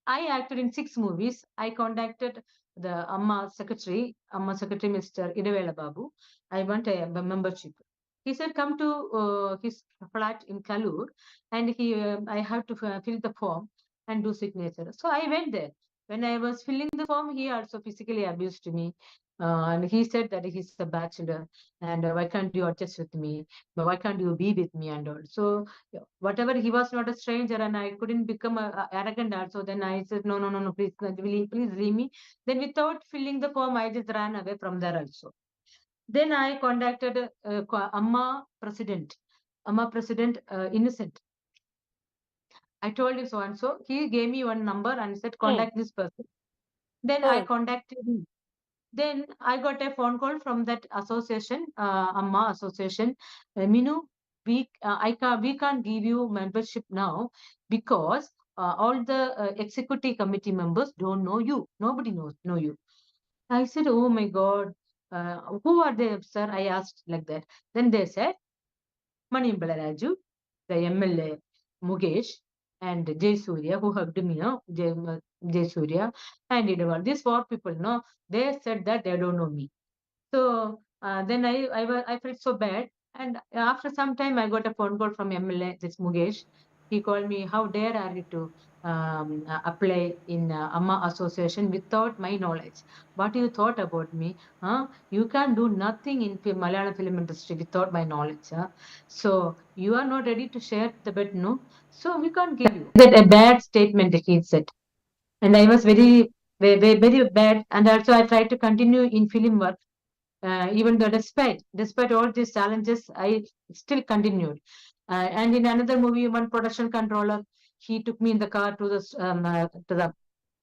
I acted in 6 movies. I contacted the Amma secretary, Mr. Idavela Babu. I want a membership. He said, come to his flat in Kalur, and I have to fill the form and do signature. So I went there. When I was filling the form, he also physically abused me. And he said that he's a bachelor, and why can't you adjust with me? But why can't you be with me and all? So whatever, he was not a stranger, and I couldn't become arrogant also. Then I said, no, please leave me. Then without filling the form, I just ran away from there also. Then I contacted Amma President Innocent. I told him so and so. He gave me one number and said, contact this person. Then I contacted him. Then I got a phone call from that association, Amma Association. Minu, we can't give you membership now because all the executive committee members don't know you. Nobody know you. I said, oh my God, who are they, sir? I asked like that. Then they said, Mani Raju, the MLA Mukesh, and Jay Surya, who hugged me, Jay Surya, and these 4 people, they said that they don't know me. So then I felt so bad. And after some time, I got a phone call from MLA, this Mukesh. He called me, how dare are you to apply in Amma Association without my knowledge? What you thought about me? You can't do nothing in Malayalam film industry without my knowledge. So you are not ready to share the bed, no? So we can't give you. That a bad statement, he said. And I was very, very, very bad. And also I tried to continue in film work. Even though despite all these challenges, I still continued. And in another movie, one production controller, he took me in the car to the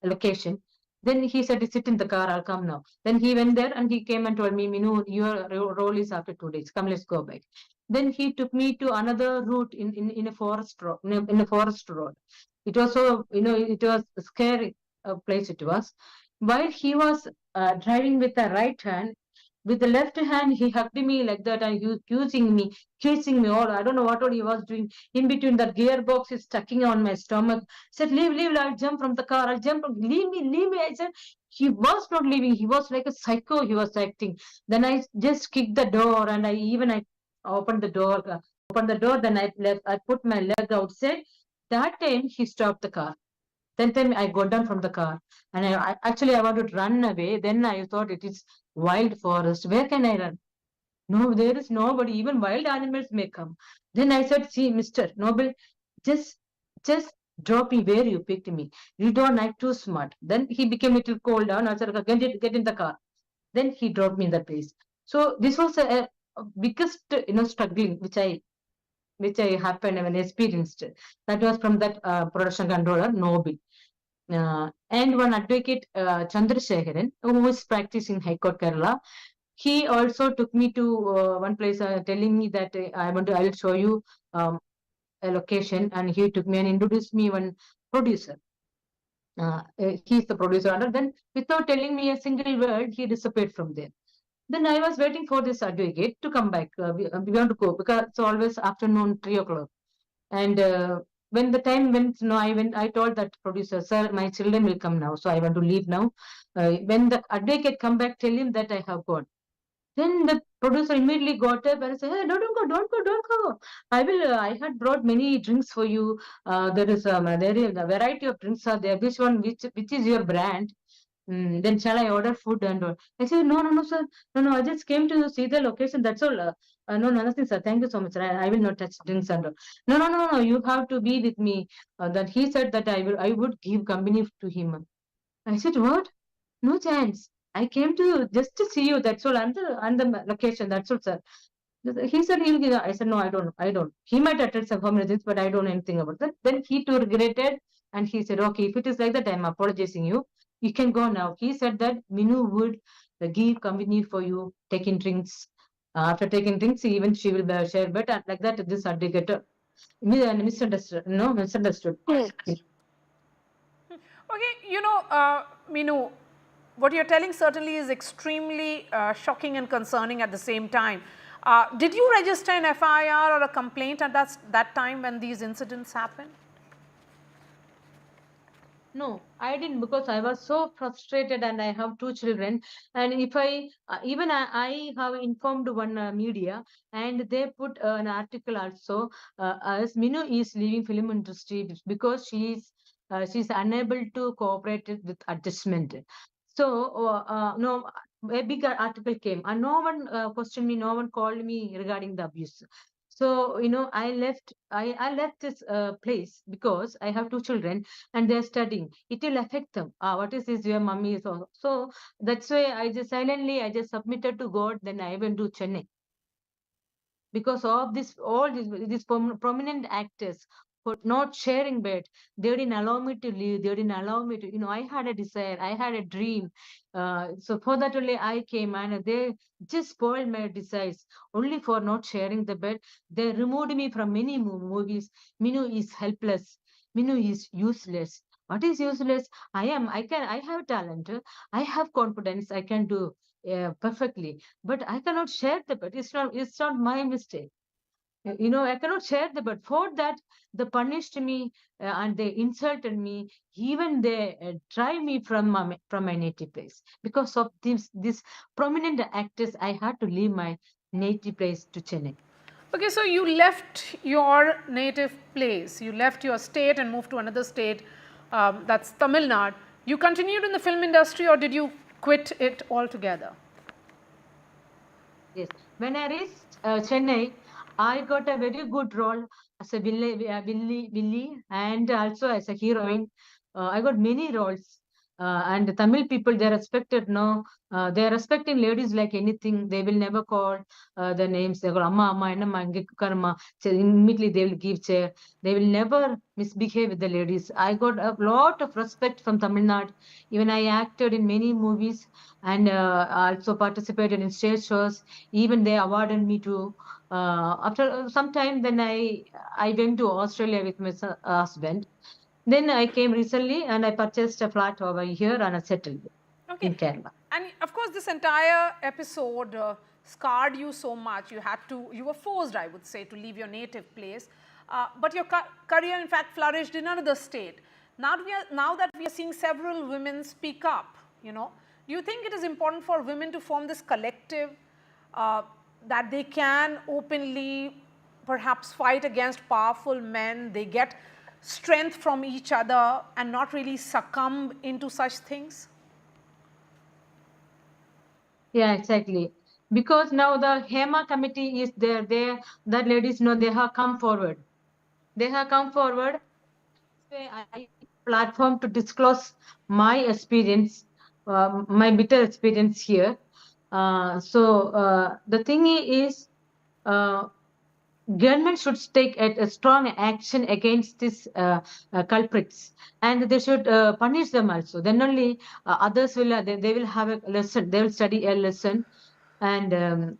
location. Then he said, sit in the car, I'll come now. Then he went there and he came and told me, Minu, your role is after 2 days. Come, let's go back. Then he took me to another route in a forest road. In a forest road. It was so, it was a scary place it was. While he was driving with the right hand, with the left hand, he hugged me like that and he was kissing me all. I don't know what all he was doing. In between that gearbox is stucking on my stomach. Said, leave, I'll jump from the car. I'll jump. Leave me. I said, he was not leaving. He was like a psycho. He was acting. Then I just kicked the door and I opened the door. Then I put my leg outside. That time he stopped the car. Then I got down from the car and I wanted to run away. Then I thought it is wild forest. Where can I run? No, there is nobody. Even wild animals may come. Then I said, see, Mr. Noble, just drop me where you picked me. You don't act too smart. Then he became a little cold down. I said, get in the car. Then he dropped me in the place. So this was a biggest, struggling which I happened and experienced. That was from that production controller, Noble. And one advocate, Chandrasekharan, who was practicing High Court Kerala, he also took me to one place, telling me that I will show you a location, and he took me and introduced me one producer. He's the producer. And then, without telling me a single word, he disappeared from there. Then I was waiting for this advocate to come back. We want to go because it's always afternoon 3 o'clock. And when the time went, I told that producer, sir, my children will come now, so I want to leave now. When the advocate come back, tell him that I have gone. Then the producer immediately got up and said, hey, don't go. I had brought many drinks for you. There is a variety of drinks are there. Which is your brand? Then shall I order food and all? I said, no, sir. No, I just came to see the location. That's all. No, nothing, sir. Thank you so much, sir. I will not touch drinks and all. No. You have to be with me. That he said that I would give company to him. I said, what? No chance. I came to just to see you. That's all. And the location. That's all, sir. He said he'll give. I said, no, I don't. He might attend some things, but I don't know anything about that. Then he too regretted and he said, okay, if it is like that, I'm apologizing you. You can go now. He said that Minu would give company for you, taking drinks. After taking drinks, even she will share, but like that, this advocate misunderstood. No, misunderstood. Okay, Minu, what you're telling certainly is extremely shocking and concerning at the same time. Did you register an FIR or a complaint at that time when these incidents happened? No, I didn't, because I was so frustrated and I have 2 children. And if I have informed one media and they put an article also as Minu is leaving film industry because she's unable to cooperate with adjustment. So no, a big article came and no one questioned me, no one called me regarding the abuse. So, I left this place because I have 2 children and they're studying. It will affect them. What is this? Your mommy is also. So that's why I just submitted to God. Then I went to Chennai. Because of all these prominent actors for not sharing bed, they didn't allow me to leave. They didn't allow me to, I had a desire, I had a dream. So for that only I came and they just spoiled my desires only for not sharing the bed. They removed me from many movies. Minu is helpless. Minu is useless. What is useless? I have talent. I have confidence. I can do perfectly, but I cannot share the bed. It's not my mistake. I cannot share the bed. For that, they punished me and they insulted me. Even they drive me from my native place. Because of these prominent actors, I had to leave my native place to Chennai. Okay, so you left your native place, you left your state and moved to another state, that's Tamil Nadu. You continued in the film industry or did you quit it altogether? Yes, when I reached Chennai, I got a very good role as a Billy and also as a heroine. I got many roles. And Tamil people, they respected, no, they are respecting ladies like anything. They will never call the names. They go, Amma, Amma, Enamma, Inge Karma. So immediately they will give chair. They will never misbehave with the ladies. I got a lot of respect from Tamil Nadu. Even I acted in many movies and also participated in stage shows. Even they awarded me to, after some time, then I went to Australia with my husband. Then I came recently and I purchased a flat over here and I settled in Kerala. And of course, this entire episode scarred you so much. You were forced, I would say, to leave your native place. But your career, in fact, flourished in another state. Now that we are seeing several women speak up, do you think it is important for women to form this collective that they can openly perhaps fight against powerful men? They get strength from each other and not really succumb into such things? Yeah, exactly. Because now the HEMA committee is there. That ladies know they have come forward. They have come forward. I platform to disclose my experience, my bitter experience here. The thing is, government should take a strong action against these culprits, and they should punish them also. Then only others will they will have a lesson. They will study a lesson, and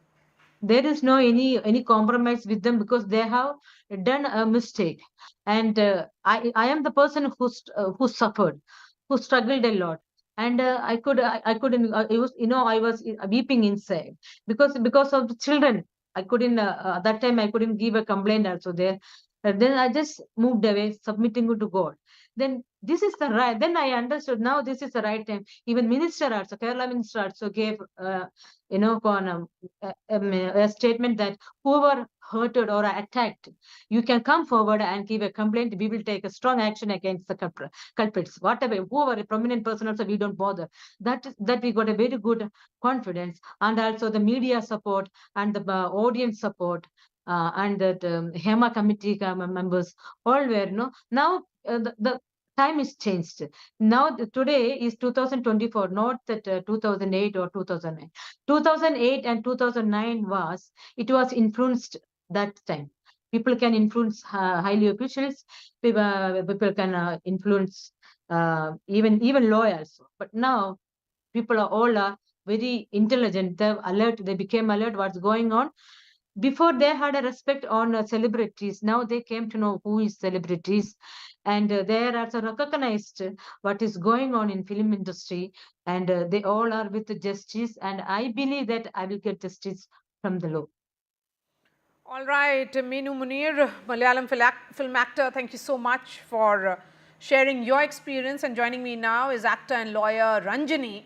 there is no any compromise with them because they have done a mistake. And I am the person who suffered, who struggled a lot. And I couldn't. I was weeping inside because of the children. I couldn't that time I couldn't give a complaint also there. Then I just moved away, submitting it to God. Then this is the right. Then I understood. Now this is the right time. Even minister also, Kerala minister also gave a statement that whoever hurted or attacked, you can come forward and give a complaint. We will take a strong action against the culprits. Whatever, whoever a prominent person also, we don't bother. That we got a very good confidence, and also the media support and the audience support. And that HEMA committee members all were now the time is changed. Now today is 2024, not that 2008 or 2009. 2008 and 2009 was influenced that time. People can influence highly officials. People can influence even lawyers. But now people are very intelligent. They're alert. They became alert what's going on. Before they had a respect on celebrities. Now they came to know who is celebrities, and they are also recognized what is going on in film industry, and they all are with the justice. And I believe that I will get justice from the law. All right, Meenu Munir, Malayalam film actor, thank you so much for sharing your experience. And joining me now is actor and lawyer Ranjani,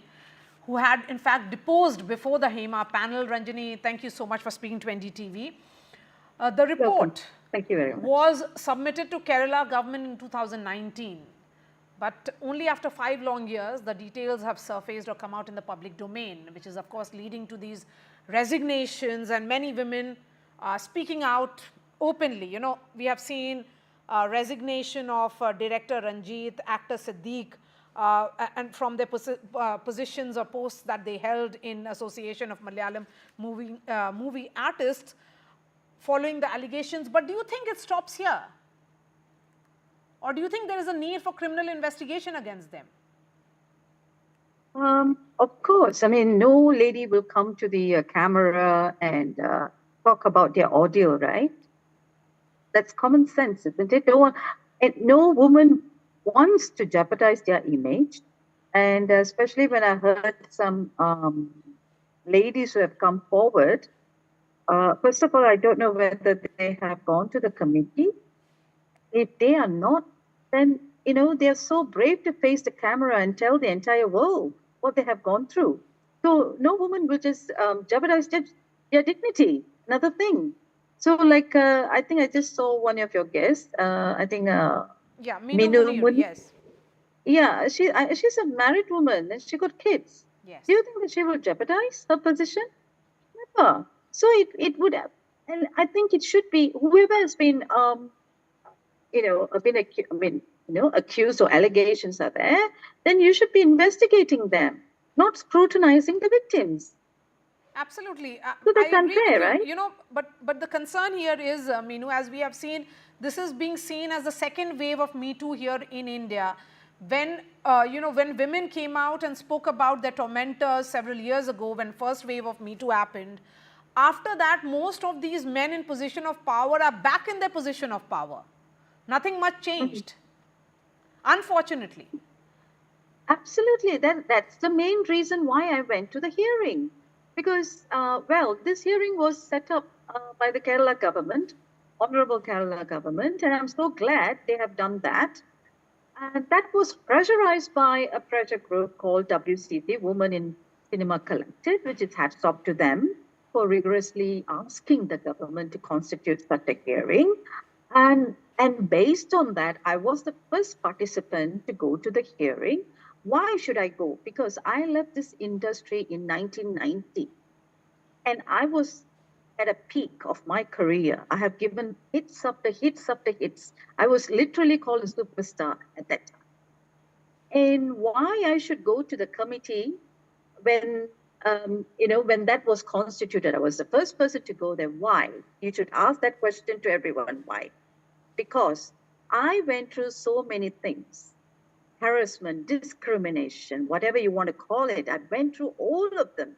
who had in fact deposed before the HEMA panel. Ranjani, thank you so much for speaking to NDTV. The report Thank you very much. was submitted to Kerala government in 2019. But only after 5 long years, the details have surfaced or come out in the public domain, which is of course leading to these resignations and many women speaking out openly. We have seen resignation of director Ranjit, actor Siddiq, and from their positions or posts that they held in Association of Malayalam movie artists following the allegations. But do you think it stops here? Or do you think there is a need for criminal investigation against them? Of course. I mean, no lady will come to the camera and talk about their ordeal, right? That's common sense, isn't it? No woman wants to jeopardize their image. And especially when I heard some ladies who have come forward, first of all, I don't know whether they have gone to the committee. If they are not, then, they are so brave to face the camera and tell the entire world what they have gone through. So no woman will just jeopardize their dignity. Another thing. So I think I just saw one of your guests, I think Meenu Munir, yes. Yeah, she's a married woman and she got kids. Yes. Do you think that she will jeopardize her position? Never. So it would have, and I think it should be whoever has been accused or allegations are there, then you should be investigating them, not scrutinizing the victims. Absolutely. So that's I agree unfair, with right? you. But the concern here is, Meenu, as we have seen, this is being seen as the second wave of Me Too here in India. When, when women came out and spoke about their tormentors several years ago, when first wave of Me Too happened, after that, most of these men in position of power are back in their position of power. Nothing much changed, unfortunately. Absolutely. That's the main reason why I went to the hearing. Because, this hearing was set up by the Kerala government, Honorable Kerala government, and I'm so glad they have done that. And that was pressurized by a pressure group called WCC, Women in Cinema Collective, which is hats off to them for rigorously asking the government to constitute such a hearing. And based on that, I was the first participant to go to the hearing. Why should I go? Because I left this industry in 1990. And I was at a peak of my career. I have given hits after hits after hits. I was literally called a superstar at that time. And why I should go to the committee when, when that was constituted, I was the first person to go there. Why? You should ask that question to everyone. Why? Because I went through so many things. Harassment, discrimination, whatever you want to call it. I went through all of them.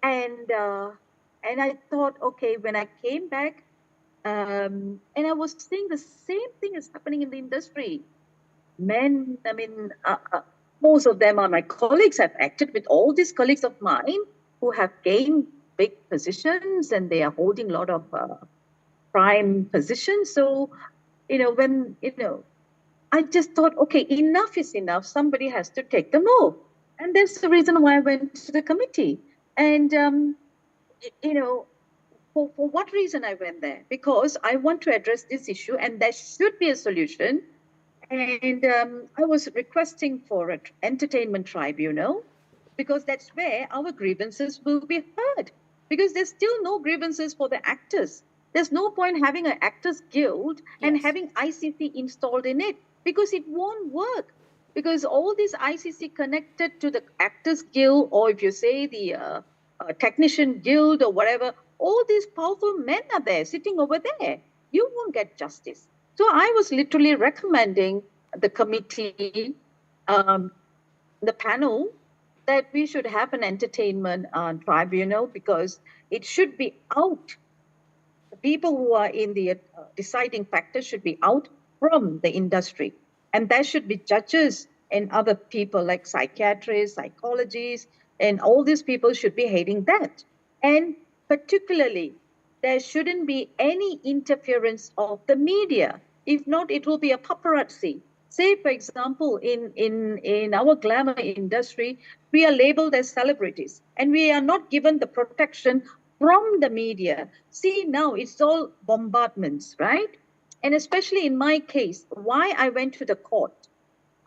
And I thought, okay, when I came back, and I was seeing the same thing is happening in the industry. Men, most of them are my colleagues. I've acted with all these colleagues of mine who have gained big positions and they are holding a lot of prime positions. So, I just thought, okay, enough is enough. Somebody has to take the move. And that's the reason why I went to the committee. And, for what reason I went there? Because I want to address this issue and there should be a solution. And I was requesting for an entertainment tribunal because that's where our grievances will be heard. Because there's still no grievances for the actors. There's no point having an actors guild and having ICC installed in it because it won't work. Because all these ICC connected to the actors guild, or if you say the technician guild or whatever, all these powerful men are there sitting over there. You won't get justice. So I was literally recommending the committee, the panel, that we should have an entertainment tribunal because it should be out. The people who are in the deciding factors should be out from the industry. And there should be judges and other people like psychiatrists, psychologists, and all these people should be heading that. And particularly, there shouldn't be any interference of the media. If not, it will be a paparazzi. Say, for example, in our glamour industry, we are labeled as celebrities and we are not given the protection from the media. See, now it's all bombardments, right? And especially in my case, why I went to the court.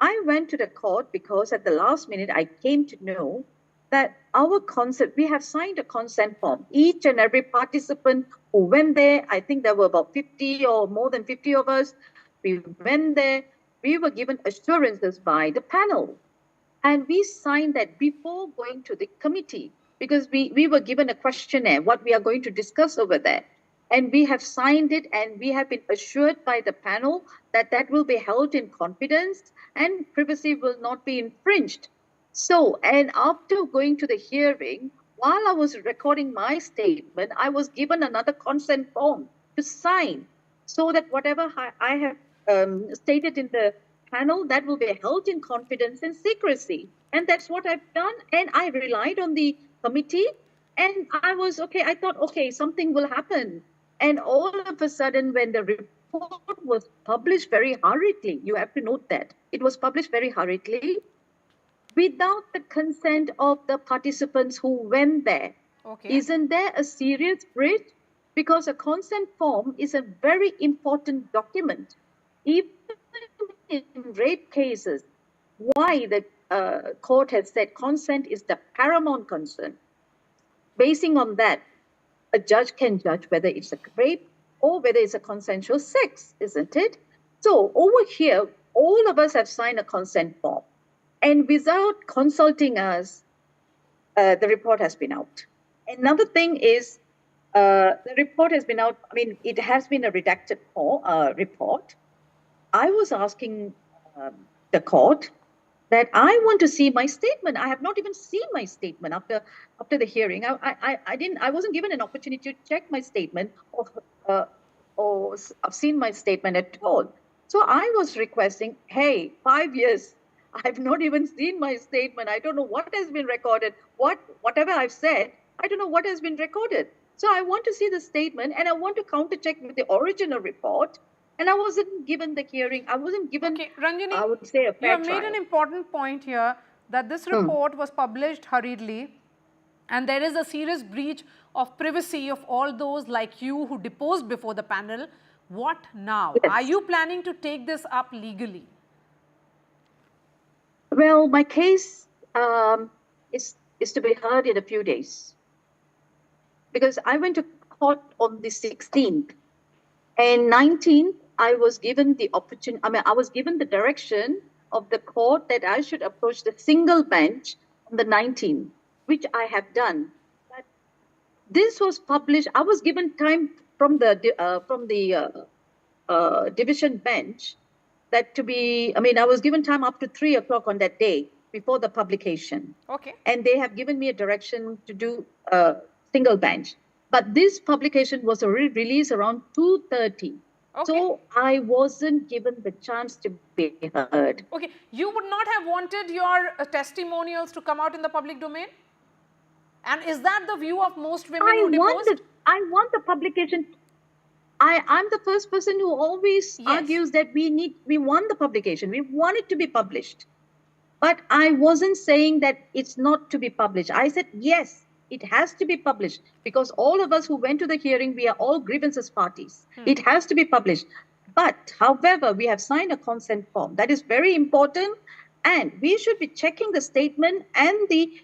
I went to the court because at the last minute, I came to know that our consent, we have signed a consent form. Each and every participant who went there, I think there were about 50 or more than 50 of us, we went there, we were given assurances by the panel. And we signed that before going to the committee, because we were given a questionnaire, what we are going to discuss over there. And we have signed it and we have been assured by the panel that that will be held in confidence and privacy will not be infringed. So, and after going to the hearing, while I was recording my statement, I was given another consent form to sign so that whatever I have stated in the panel, that will be held in confidence and secrecy. And that's what I've done. And I relied on the committee and I was, okay, I thought, okay, something will happen. And all of a sudden, when the report was published very hurriedly, you have to note that, it was published very hurriedly, without the consent of the participants who went there. Okay. Isn't there a serious breach? Because a consent form is a very important document. Even in rape cases, why the court has said consent is the paramount concern. Basing on that, a judge can judge whether it's a rape or whether it's a consensual sex, isn't it? So over here, all of us have signed a consent form, and without consulting us, the report has been out. Another thing is, the report has been out. I mean, it has been a redacted report. I was asking the court that I want to see my statement. I have not even seen my statement after the hearing. I wasn't given an opportunity to check my statement or I've seen my statement at all. So I was requesting, hey, 5 years, I've not even seen my statement. I don't know what has been recorded. Whatever I've said, I don't know what has been recorded. So I want to see the statement, and I want to counter check with the original report. And I wasn't given the hearing. I wasn't given, Ranjini, I would say, a fair you have made trial. an important point here that this report was published hurriedly, and there is a serious breach of privacy of all those like you who deposed before the panel. What now? Yes. Are you planning to take this up legally? Well, my case is to be heard in a few days, because I went to court on the 16th, and 19th I was given the opportunity. I mean, I was given the direction of the court that I should approach the single bench on the 19th, which I have done. But this was published. I was given time from the division bench that to be. I mean, I was given time up to 3 o'clock on that day before the publication. Okay. And they have given me a direction to do a single bench. But this publication was released around 2:30. Okay. So I wasn't given the chance to be heard. Okay, you would not have wanted your testimonials to come out in the public domain? And is that the view of most women who deposed? I want the publication. I'm the first person who always argues that we want the publication. We want it to be published. But I wasn't saying that it's not to be published. I said, yes, it has to be published, because all of us who went to the hearing, we are all grievances parties. It has to be published. But, however, we have signed a consent form. That is very important. And we should be checking the statement and the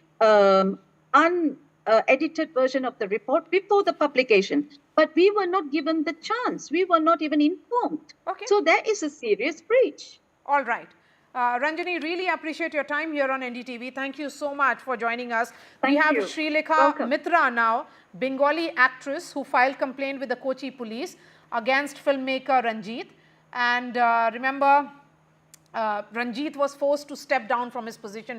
unedited version of the report before the publication. But we were not given the chance. We were not even informed. Okay. So there is a serious breach. All right. Ranjini, really appreciate your time here on NDTV. Thank you so much for joining us. We have Srilekha Mitra now, Bengali actress who filed complaint with the Kochi police against filmmaker Ranjit. And remember, Ranjit was forced to step down from his position,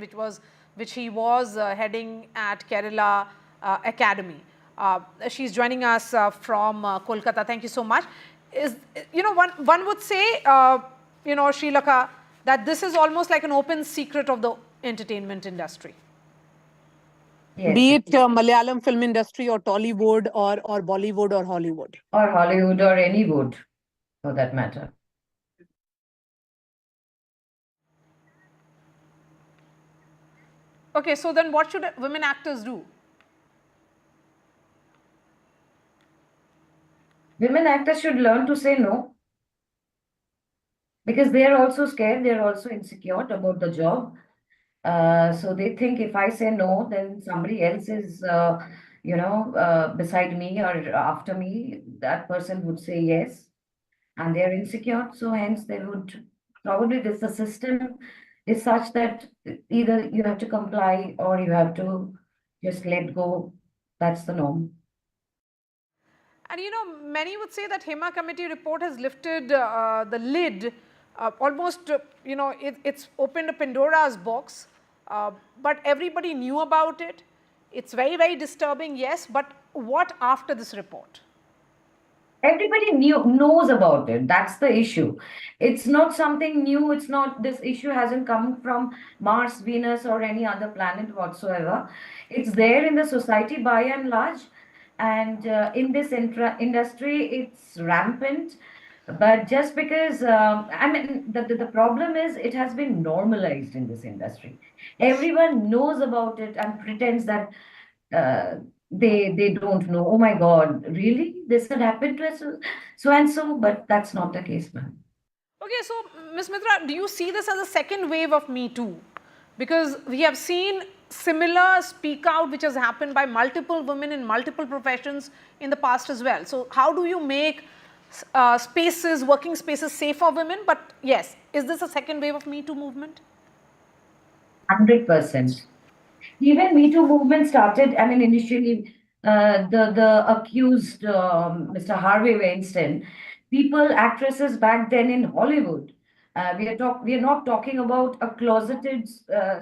which he was heading at Kerala Academy. She's joining us from Kolkata. Thank you so much. One would say, Srilekha, that this is almost like an open secret of the entertainment industry. Yes. Be it Malayalam film industry or Tollywood or Bollywood or Hollywood. Or Hollywood or any wood, for that matter. Okay, so then what should women actors do? Women actors should learn to say no. Because they are also scared, they are also insecure about the job. So they think if I say no, then somebody else is, beside me or after me, that person would say yes. And they are insecure. So hence they would probably, the system is such that either you have to comply or you have to just let go. That's the norm. And many would say that Hema committee report has lifted the lid. Almost, it's opened a Pandora's box, but everybody knew about it. It's very, very disturbing, yes, but what after this report? Everybody knows about it. That's the issue. It's not something new. It's not, this issue hasn't come from Mars, Venus, or any other planet whatsoever. It's there in the society by and large. And in this industry, it's rampant. But just because, the problem is it has been normalized in this industry. Everyone knows about it and pretends that they don't know. Oh my God, really? This had happened to us, so and so, but that's not the case, ma'am. Okay, so Ms. Mitra, do you see this as a second wave of Me Too? Because we have seen similar speak out which has happened by multiple women in multiple professions in the past as well. So how do you make spaces, working spaces safe for women. But yes, is this a second wave of Me Too movement? 100%. Even Me Too movement started, I mean, initially, the accused, Mr. Harvey Weinstein, people, actresses back then in Hollywood, we are not talking about a closeted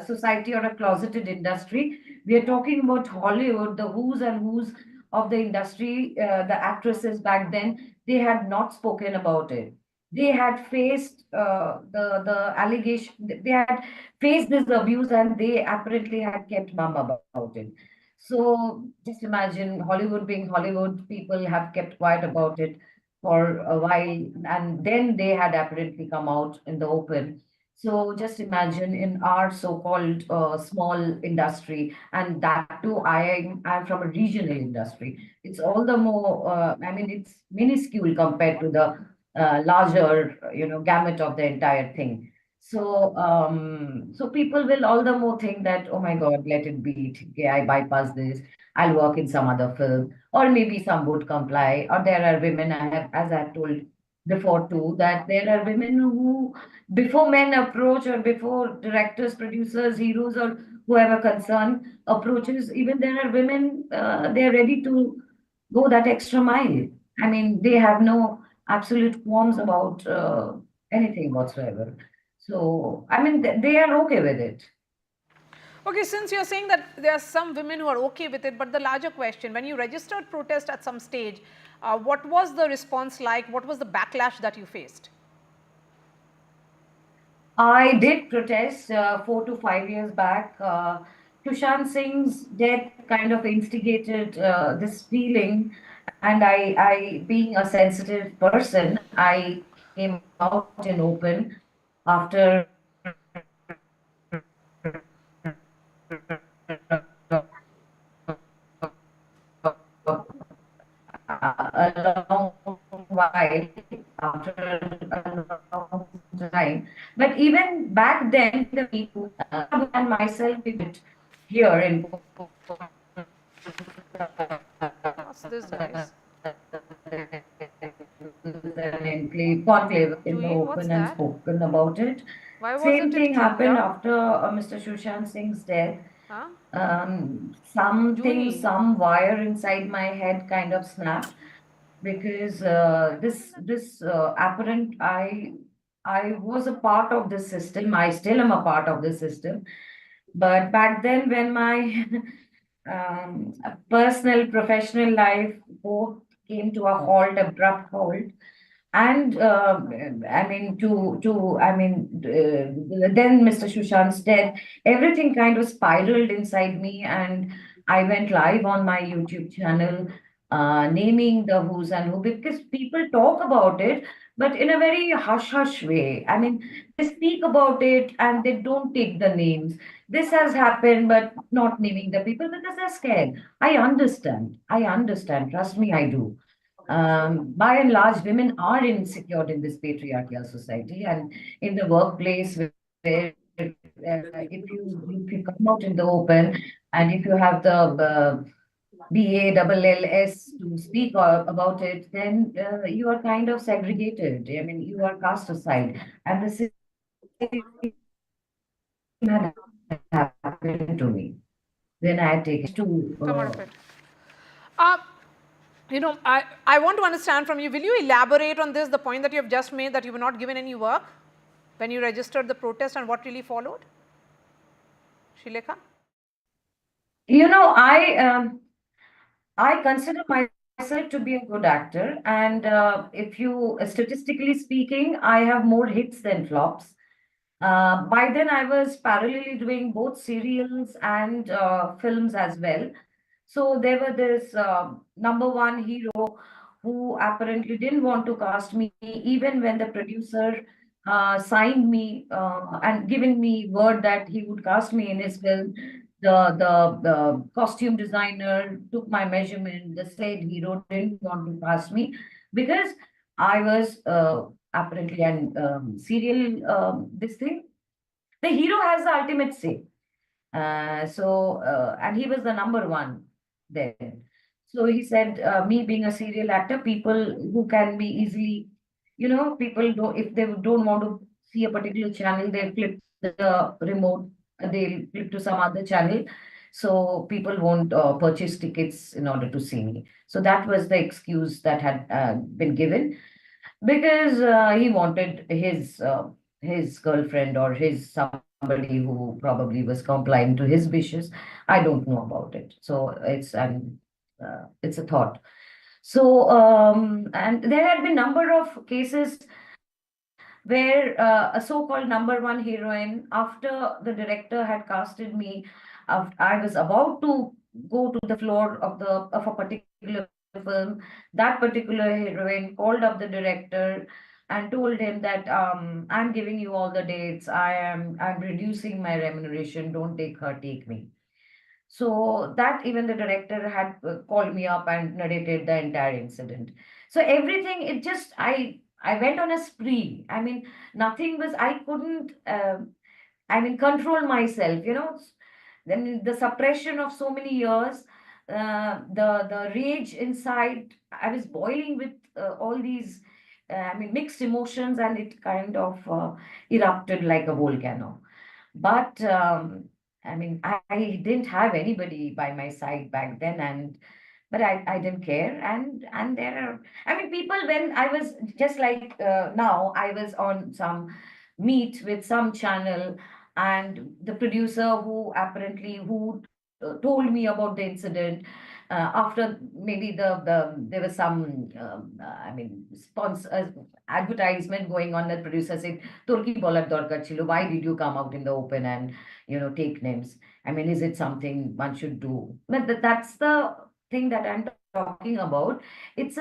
society or a closeted industry. We are talking about Hollywood, the who's and who's of the industry, the actresses back then, they had not spoken about it. They had faced the allegation, they had faced this abuse, and they apparently had kept mum about it. So just imagine Hollywood being Hollywood, people have kept quiet about it for a while, and then they had apparently come out in the open. So just imagine in our so-called small industry, and that too, I'm from a regional industry. It's all the more, I mean, it's minuscule compared to the larger, gamut of the entire thing. So, so people will all the more think that, oh my God, let it be. Okay, I bypass this. I'll work in some other film, or maybe some would comply. Or there are women, as I told before too, that there are women who, before men approach, or before directors, producers, heroes, or whoever concerned approaches, even there are women, they're ready to go that extra mile. I mean, they have no absolute qualms about anything whatsoever. So, I mean, they are okay with it. Okay, since you're saying that there are some women who are okay with it, but the larger question, when you registered protest at some stage, what was the response like? What was the backlash that you faced? I did protest 4 to 5 years back. Sushant Singh's death kind of instigated this feeling, and I, being a sensitive person, I came out in open after a long while, after a long time. But even back then, the people and myself here in What's this, guys? conclave in the open and spoken about it. Why Same thing happened yeah? after Mr. Sushant Singh's death. Huh? Some wire inside my head kind of snapped, because this apparent, I was a part of this system. I still am a part of this system. But back then, when my personal, professional life both came to a halt, abrupt halt, and I mean, then Mr. Sushant's death, everything kind of spiraled inside me, and I went live on my YouTube channel, naming the who's and who, because people talk about it, but in a very hush-hush way. I mean, they speak about it and they don't take the names. This has happened, but not naming the people because they're scared. I understand. Trust me, I do. By and large, women are insecure in this patriarchal society, and in the workplace, where if you come out in the open, and if you have the BALLS to speak about it, then you are kind of segregated. I mean, you are cast aside, and this had happened to me when I had taken to. Come on a bit. I want to understand from you, will you elaborate on this, the point that you have just made, that you were not given any work when you registered the protest, and what really followed? Srilekha? I consider myself to be a good actor, and if you, statistically speaking, I have more hits than flops. By then, I was parallelly doing both serials and films as well. So there were this number one hero who apparently didn't want to cast me, even when the producer signed me and given me word that he would cast me in his film. The costume designer took my measurement. The said hero didn't want to cast me because I was apparently an serial this thing. The hero has the ultimate say. And he was the number one then. So he said, me being a serial actor, people who can be easily, people don't, if they don't want to see a particular channel, they flip the remote, they'll flip to some other channel. So people won't purchase tickets in order to see me. So that was the excuse that had been given, because he wanted his girlfriend or his somebody who probably was complying to his wishes. I don't know about it. So it's a thought. So and there had been number of cases where a so-called number one heroine, after the director had casted me, I was about to go to the floor of a particular film. That particular heroine called up the director and told him that I'm giving you all the dates. I'm reducing my remuneration. Don't take her, take me. So that even the director had called me up and narrated the entire incident. So everything, it just, I went on a spree. I mean, nothing was, I couldn't, control myself. Then the suppression of so many years, the rage inside, I was boiling with all these, mixed emotions, and it kind of erupted like a volcano. But I didn't have anybody by my side back then, but I didn't care. And there are, people, when I was just like now, I was on some meet with some channel, and the producer who told me about the incident, after maybe there was some sponsor advertisement going on. The producer said, "Turki bolar dorkar chilo. Why did you come out in the open and take names? Is it something one should do?" But that's the thing that I'm talking about. It's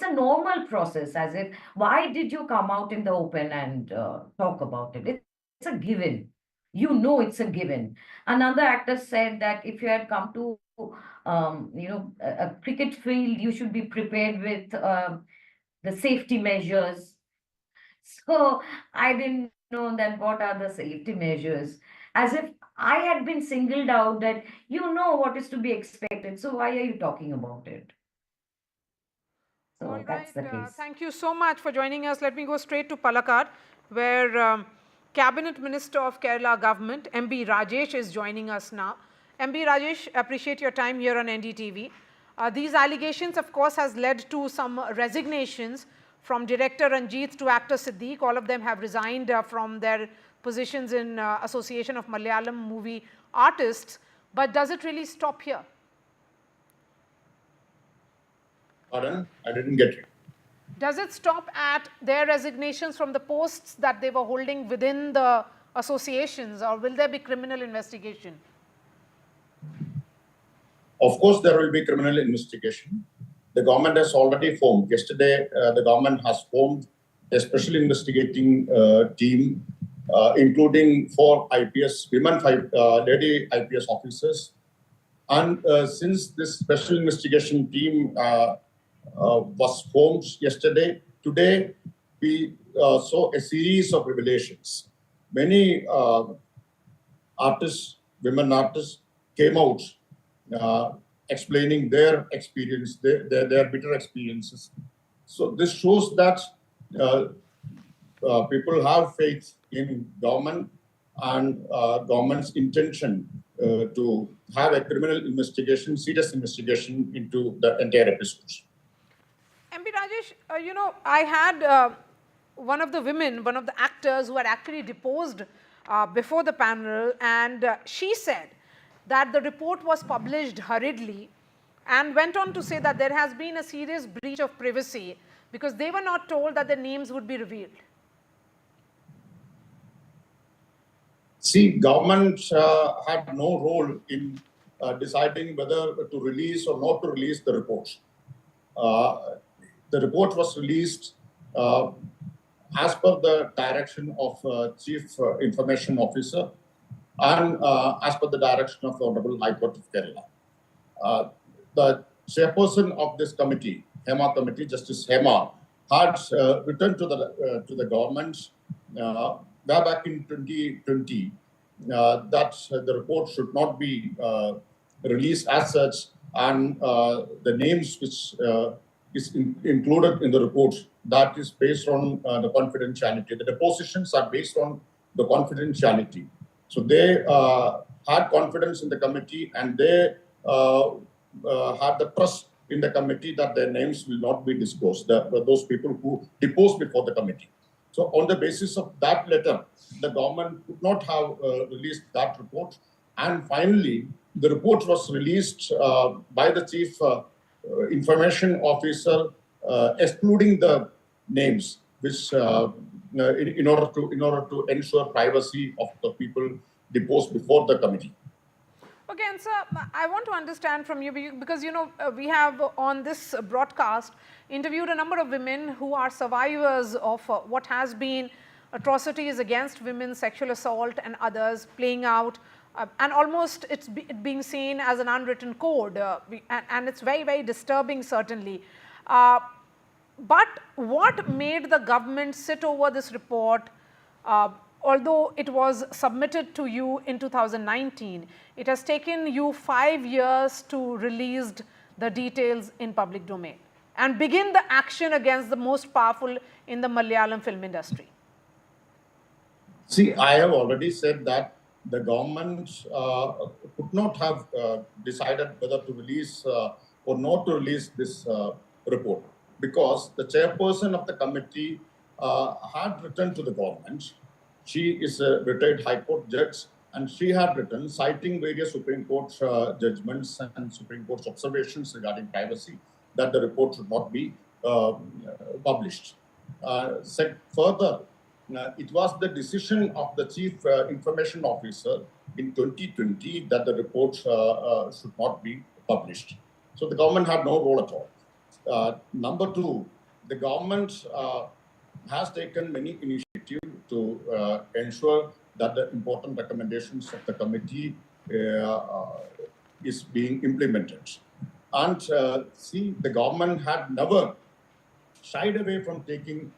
a normal process. As if, why did you come out in the open and talk about it? It's a given. It's a given. Another actor said that if you had come to a cricket field, you should be prepared with the safety measures. So I didn't know that what are the safety measures. As if I had been singled out, that what is to be expected. So why are you talking about it? So that's the case. Thank you so much for joining us. Let me go straight to Palakkad, where Cabinet Minister of Kerala Government, MB Rajesh, is joining us now. MB Rajesh, appreciate your time here on NDTV. These allegations, of course, has led to some resignations from director Ranjit to actor Siddique. All of them have resigned from their positions in Association of Malayalam Movie Artists. But does it really stop here? Pardon? I didn't get it. Does it stop at their resignations from the posts that they were holding within the associations, or will there be criminal investigation? Of course, there will be criminal investigation. The government has already formed. Yesterday, the government has formed a special investigating team, including 4 IPS, lady IPS officers. And since this special investigation team was formed yesterday, today we saw a series of revelations. Many artists, women artists, came out explaining their experience, their bitter experiences. So this shows that people have faith in government and government's intention to have a criminal investigation, serious investigation into the entire episodes. MB Rajesh, I had one of the actors who had actually deposed before the panel, and she said that the report was published hurriedly, and went on to say that there has been a serious breach of privacy because they were not told that their names would be revealed. See, government had no role in deciding whether to release or not to release the report. The report was released as per the direction of Chief Information Officer and as per the direction of the Honorable High Court of Kerala. The chairperson of this committee, Hema Committee, Justice Hema, had written to the government way back in 2020 that the report should not be released as such, and the names which is included in the report, that is based on the confidentiality. The depositions are based on the confidentiality. So they had confidence in the committee, and they had the trust in the committee that their names will not be disclosed, those people who deposed before the committee. So on the basis of that letter, the government could not have released that report. And finally, the report was released by the chief information officer, excluding the names, which in order to ensure privacy of the people deposed before the committee. Okay, and sir, I want to understand from you, because we have on this broadcast interviewed a number of women who are survivors of what has been atrocities against women, sexual assault and others playing out, and almost it's being seen as an unwritten code, and it's very, very disturbing certainly. But what made the government sit over this report? Although it was submitted to you in 2019, it has taken you 5 years to release the details in public domain and begin the action against the most powerful in the Malayalam film industry. See, I have already said that the government could not have decided whether to release or not to release this report, because the chairperson of the committee had written to the government. She is a retired High Court judge, and she had written, citing various Supreme Court judgments and Supreme Court's observations regarding privacy, that the report should not be published. Said further, it was the decision of the Chief Information Officer in 2020 that the report should not be published. So the government had no role at all. Number two, the government has taken many initiatives to ensure that the important recommendations of the committee is being implemented. And see, the government had never shied away from taking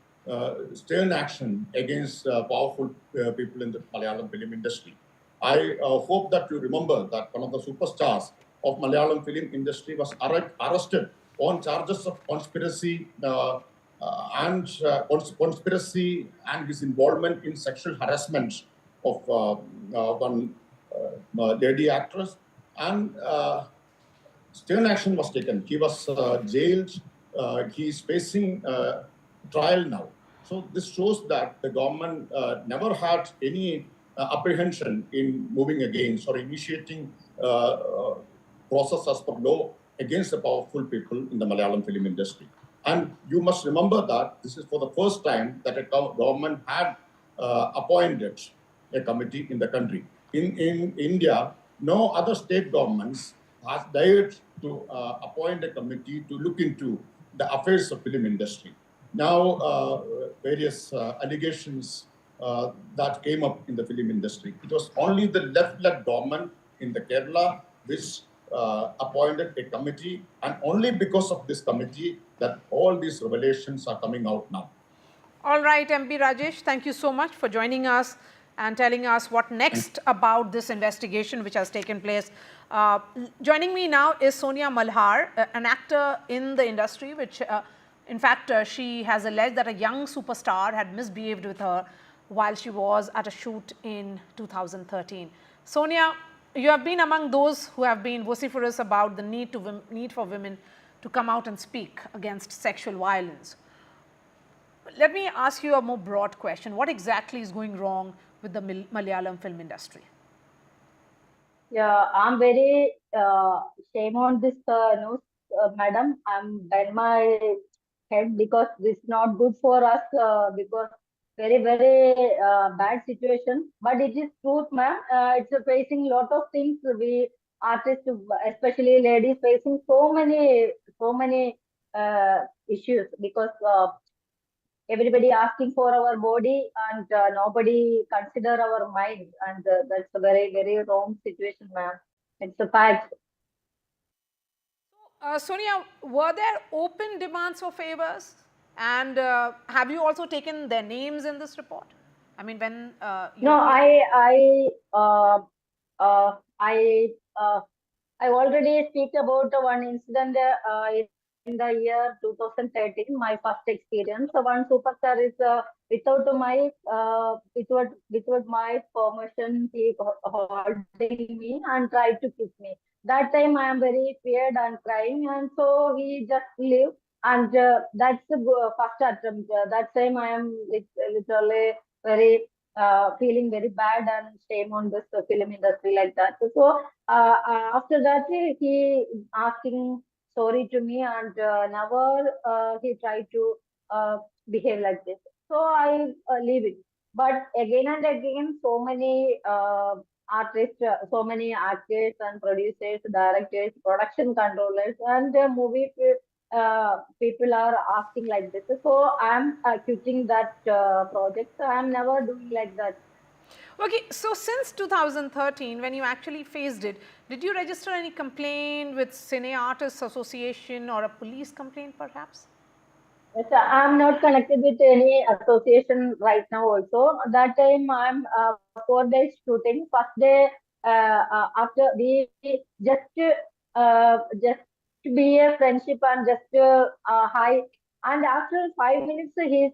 stern action against powerful people in the Malayalam film industry. I hope that you remember that one of the superstars of Malayalam film industry was arrested on charges of conspiracy and his involvement in sexual harassment of one lady actress, and stern action was taken. He was jailed. He is facing trial now. So this shows that the government never had any apprehension in moving against or initiating process as per law against the powerful people in the Malayalam film industry. And you must remember that this is for the first time that a government had appointed a committee in the country. In India, no other state governments has dared to appoint a committee to look into the affairs of film industry. Now, various allegations that came up in the film industry. It was only the left-led government in the Kerala which appointed a committee, and only because of this committee that all these revelations are coming out now. All right, MP Rajesh, thank you so much for joining us and telling us what next about this investigation which has taken place. Joining me now is Sonia Malhar, an actor in the industry, which in fact she has alleged that a young superstar had misbehaved with her while she was at a shoot in 2013. Sonia, you have been among those who have been vociferous about the need for women to come out and speak against sexual violence. Let me ask you a more broad question. What exactly is going wrong with the Malayalam film industry? Yeah, I'm very shame on this news, madam. I'm bend my head because this is not good for us because very, very bad situation. But it is truth, ma'am. It's facing lot of things. We artists, especially ladies, facing so many issues because everybody asking for our body and nobody consider our mind, and that's a very, very wrong situation, ma'am. It's a fact. Sonia, were there open demands for favors, and have you also taken their names in this report? I mean, when No, I already speak about one incident in the year 2013, my first experience. So one superstar is without my permission, he holding me and tried to kiss me. That time I am very feared and crying, and so he just leave. And that's the first attempt. That time I am literally very feeling very bad and shame on this film industry like that. So after that, he asking sorry to me, and never he tried to behave like this. So I leave it. But again and again, so many artists, so many actors and producers, directors, production controllers, and people are asking like this. So I'm quitting that project. So I'm never doing like that. Okay, so since 2013, when you actually faced it, did you register any complaint with Cine Artists Association or a police complaint perhaps? Yes, I'm not connected with any association right now also. That time I'm 4 days shooting. First day after we just be a friendship and just hi. And after 5 minutes he's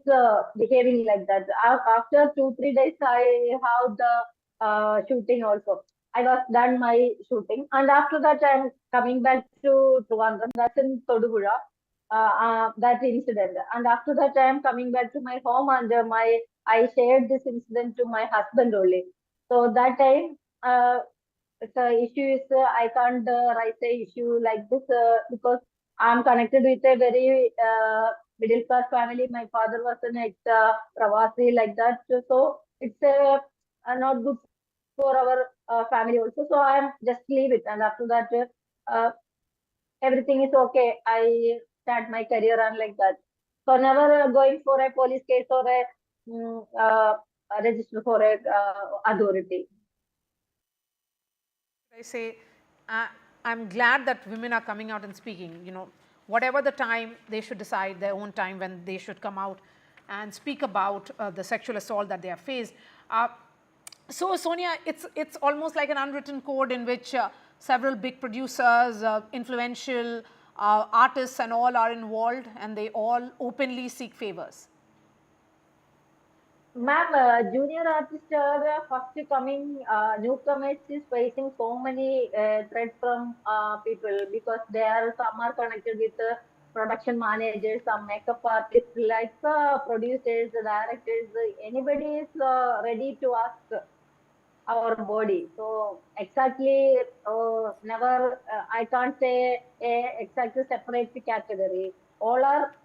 behaving like that. After 2-3 days I have the shooting also. I was done my shooting, and after that I'm coming back to Trivandrum. That's in Todupuzha. That incident, and after that I am coming back to my home, and I shared this incident to my husband only. So that time the issue is I can't raise a issue like this because I'm connected with a very middle class family. My father was an ex pravasi like that, so it's not good for our family also. So I'm just leave it, and after that everything is okay. I start my career and like that. So never going for a police case or a register for a authority. I say, I'm glad that women are coming out and speaking. You know, whatever the time, they should decide their own time when they should come out and speak about the sexual assault that they have faced. So Sonia, it's almost like an unwritten code in which several big producers, influential artists and all are involved, and they all openly seek favors. Ma'am, junior artists are first coming, newcomers is facing so many threats from people because some are connected with production managers, some makeup artists, like producers, directors, anybody is ready to ask our body. So exactly, never, I can't say a exactly separate category. All are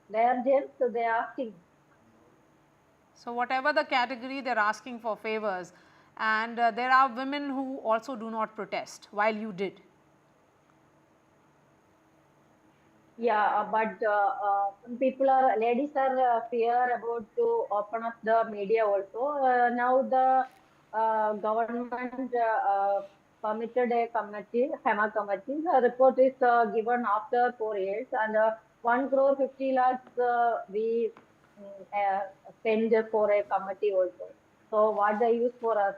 there, so they are asking. So whatever the category, they're asking for favors, and there are women who also do not protest, while you did. Yeah, but ladies are fear about to open up the media also. Now the government permitted a committee, HEMA committee. The report is given after 4 years, and 1 crore 50 lakhs we spend for a committee also. So what they use for us?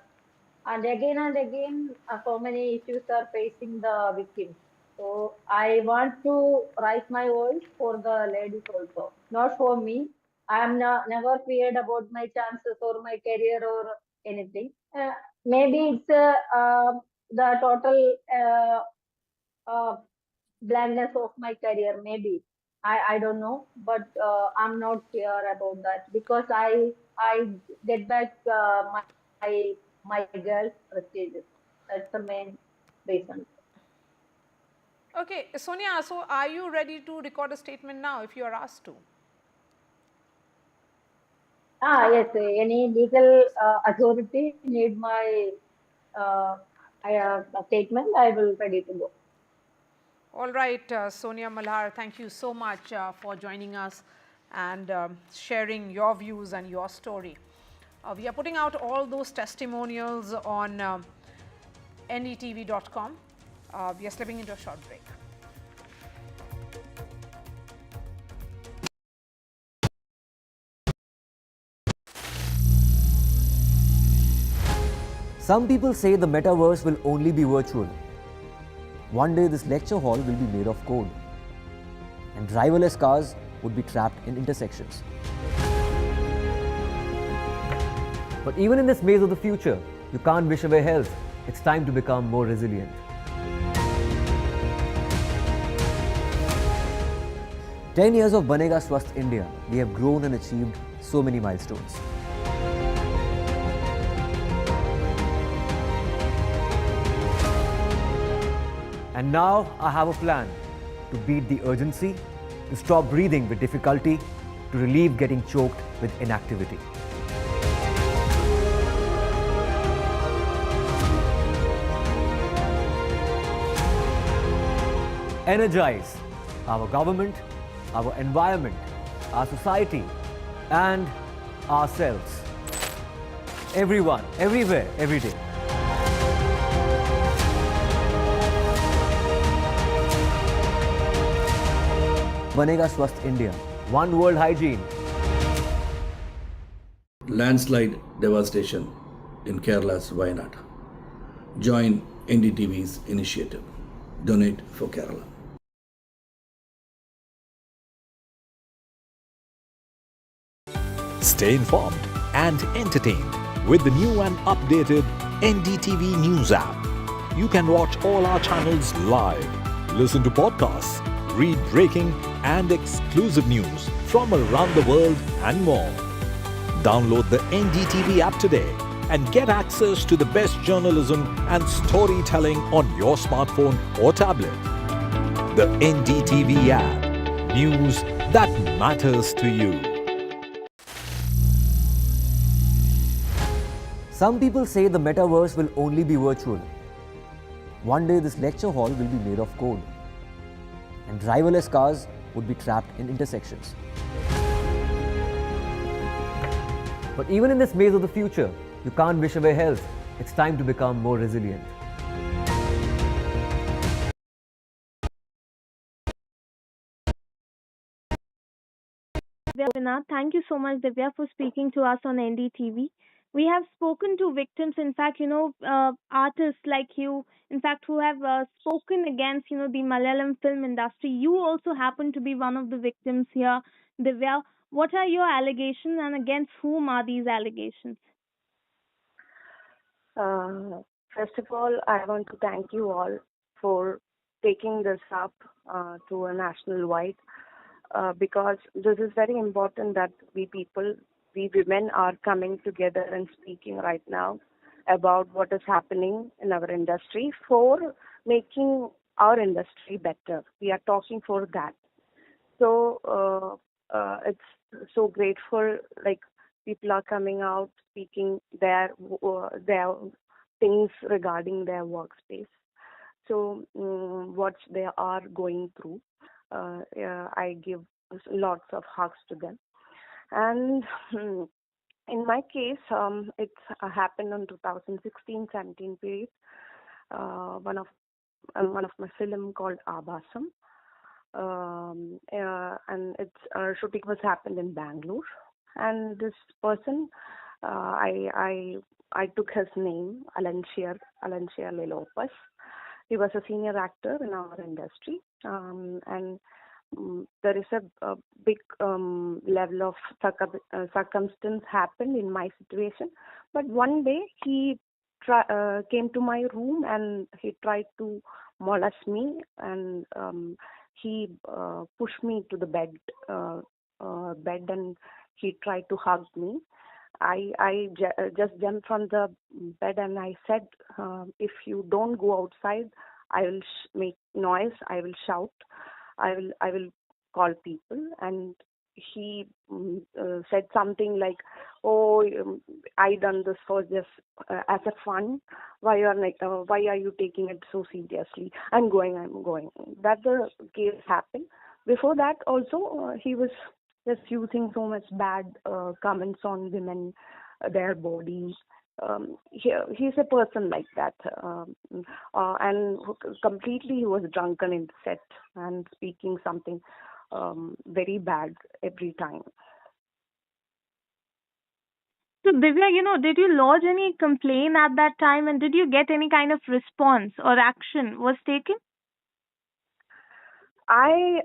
And again, so many issues are facing the victims. So I want to raise my voice for the ladies also, not for me. I am never feared about my chances or my career or anything. Maybe it's the total blankness of my career. Maybe I don't know, but I'm not clear about that because I get back my girls' prestiges. That's the main reason. Okay, Sonia, so are you ready to record a statement now if you are asked to? Yes, any legal authority need my statement, I will ready to go. All right, Sonia Malhar, thank you so much for joining us and sharing your views and your story. We are putting out all those testimonials on NDTV.com. We are slipping into a short break. Some people say the metaverse will only be virtual. One day this lecture hall will be made of code, and driverless cars would be trapped in intersections. But even in this maze of the future, you can't wish away health. It's time to become more resilient. "10 years of Banega Swasth India, we have grown and achieved so many milestones. And now I have a plan to beat the urgency, to stop breathing with difficulty, to relieve getting choked with inactivity. Energize our government, our environment, our society, and ourselves. Everyone, everywhere, every day. Banega Swasth India. One world hygiene. Landslide devastation in Kerala's Wayanad. Join NDTV's initiative. Donate for Kerala. Stay informed and entertained with the new and updated NDTV News app. You can watch all our channels live, listen to podcasts, read breaking and exclusive news from around the world and more. Download the NDTV app today and get access to the best journalism and storytelling on your smartphone or tablet. The NDTV app. News that matters to you. Some people say the metaverse will only be virtual. One day this lecture hall will be made of code, and driverless cars would be trapped in intersections. But even in this maze of the future, you can't wish away health. It's time to become more resilient. Thank you so much, Divya, for speaking to us on NDTV. We have spoken to victims, in fact, artists like you, in fact, who have spoken against, the Malayalam film industry. You also happen to be one of the victims here, Divya. What are your allegations and against whom are these allegations? First of all, I want to thank you all for taking this up to a national wide because this is very important that we women are coming together and speaking right now about what is happening in our industry for making our industry better. We are talking for that. So it's so grateful, like people are coming out speaking their things regarding their workspace. So what they are going through, I give lots of hugs to them. And in my case, it's happened in 2016-17 period. One of my film called Abasam, and its shooting was happened in Bangalore. And this person, I took his name, Alanshir Lelopus. He was a senior actor in our industry, and there is a big level of circumstance happened in my situation. But one day he came to my room and he tried to molest me, and he pushed me to the bed and he tried to hug me. I just jumped from the bed and I said, if you don't go outside, I will make noise, I will shout, I will call people. And he said something like, oh, I done this for just as a fun. Why are you taking it so seriously? I'm going. That the case happened. Before that also, he was just using so much bad comments on women, their bodies. He's a person like that, and completely he was drunken in the set and speaking something very bad every time. So Divya, did you lodge any complaint at that time, and did you get any kind of response or action was taken? I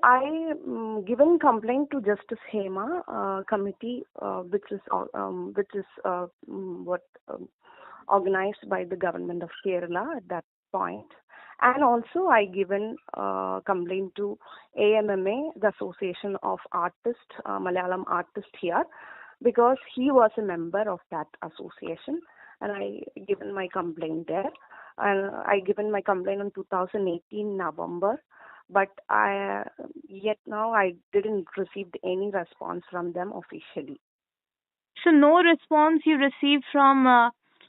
given complaint to Justice Hema committee, which is what organized by the government of Kerala at that point, and also I given complaint to AMMA, the Association of Artists, Malayalam Artists here, because he was a member of that association, and I given my complaint there, and I given my complaint on 2018 November. But yet now I didn't receive any response from them officially. So no response you received from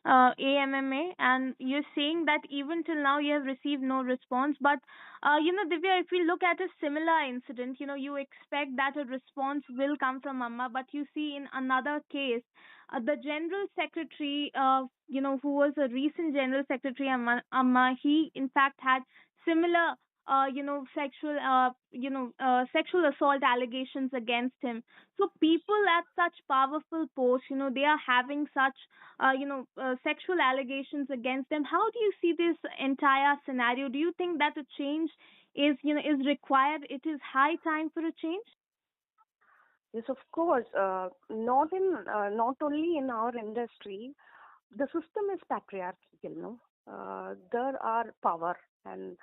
AMMA, and you're saying that even till now you have received no response. But Divya, if we look at a similar incident, you expect that a response will come from Amma, but you see in another case, the general secretary, who was a recent general secretary, Amma, he in fact had similar sexual assault allegations against him. So people at such powerful posts, they are having such, sexual allegations against them. How do you see this entire scenario? Do you think that a change is required? It is high time for a change? Yes, of course. Not only in our industry, the system is patriarchal. There are power, and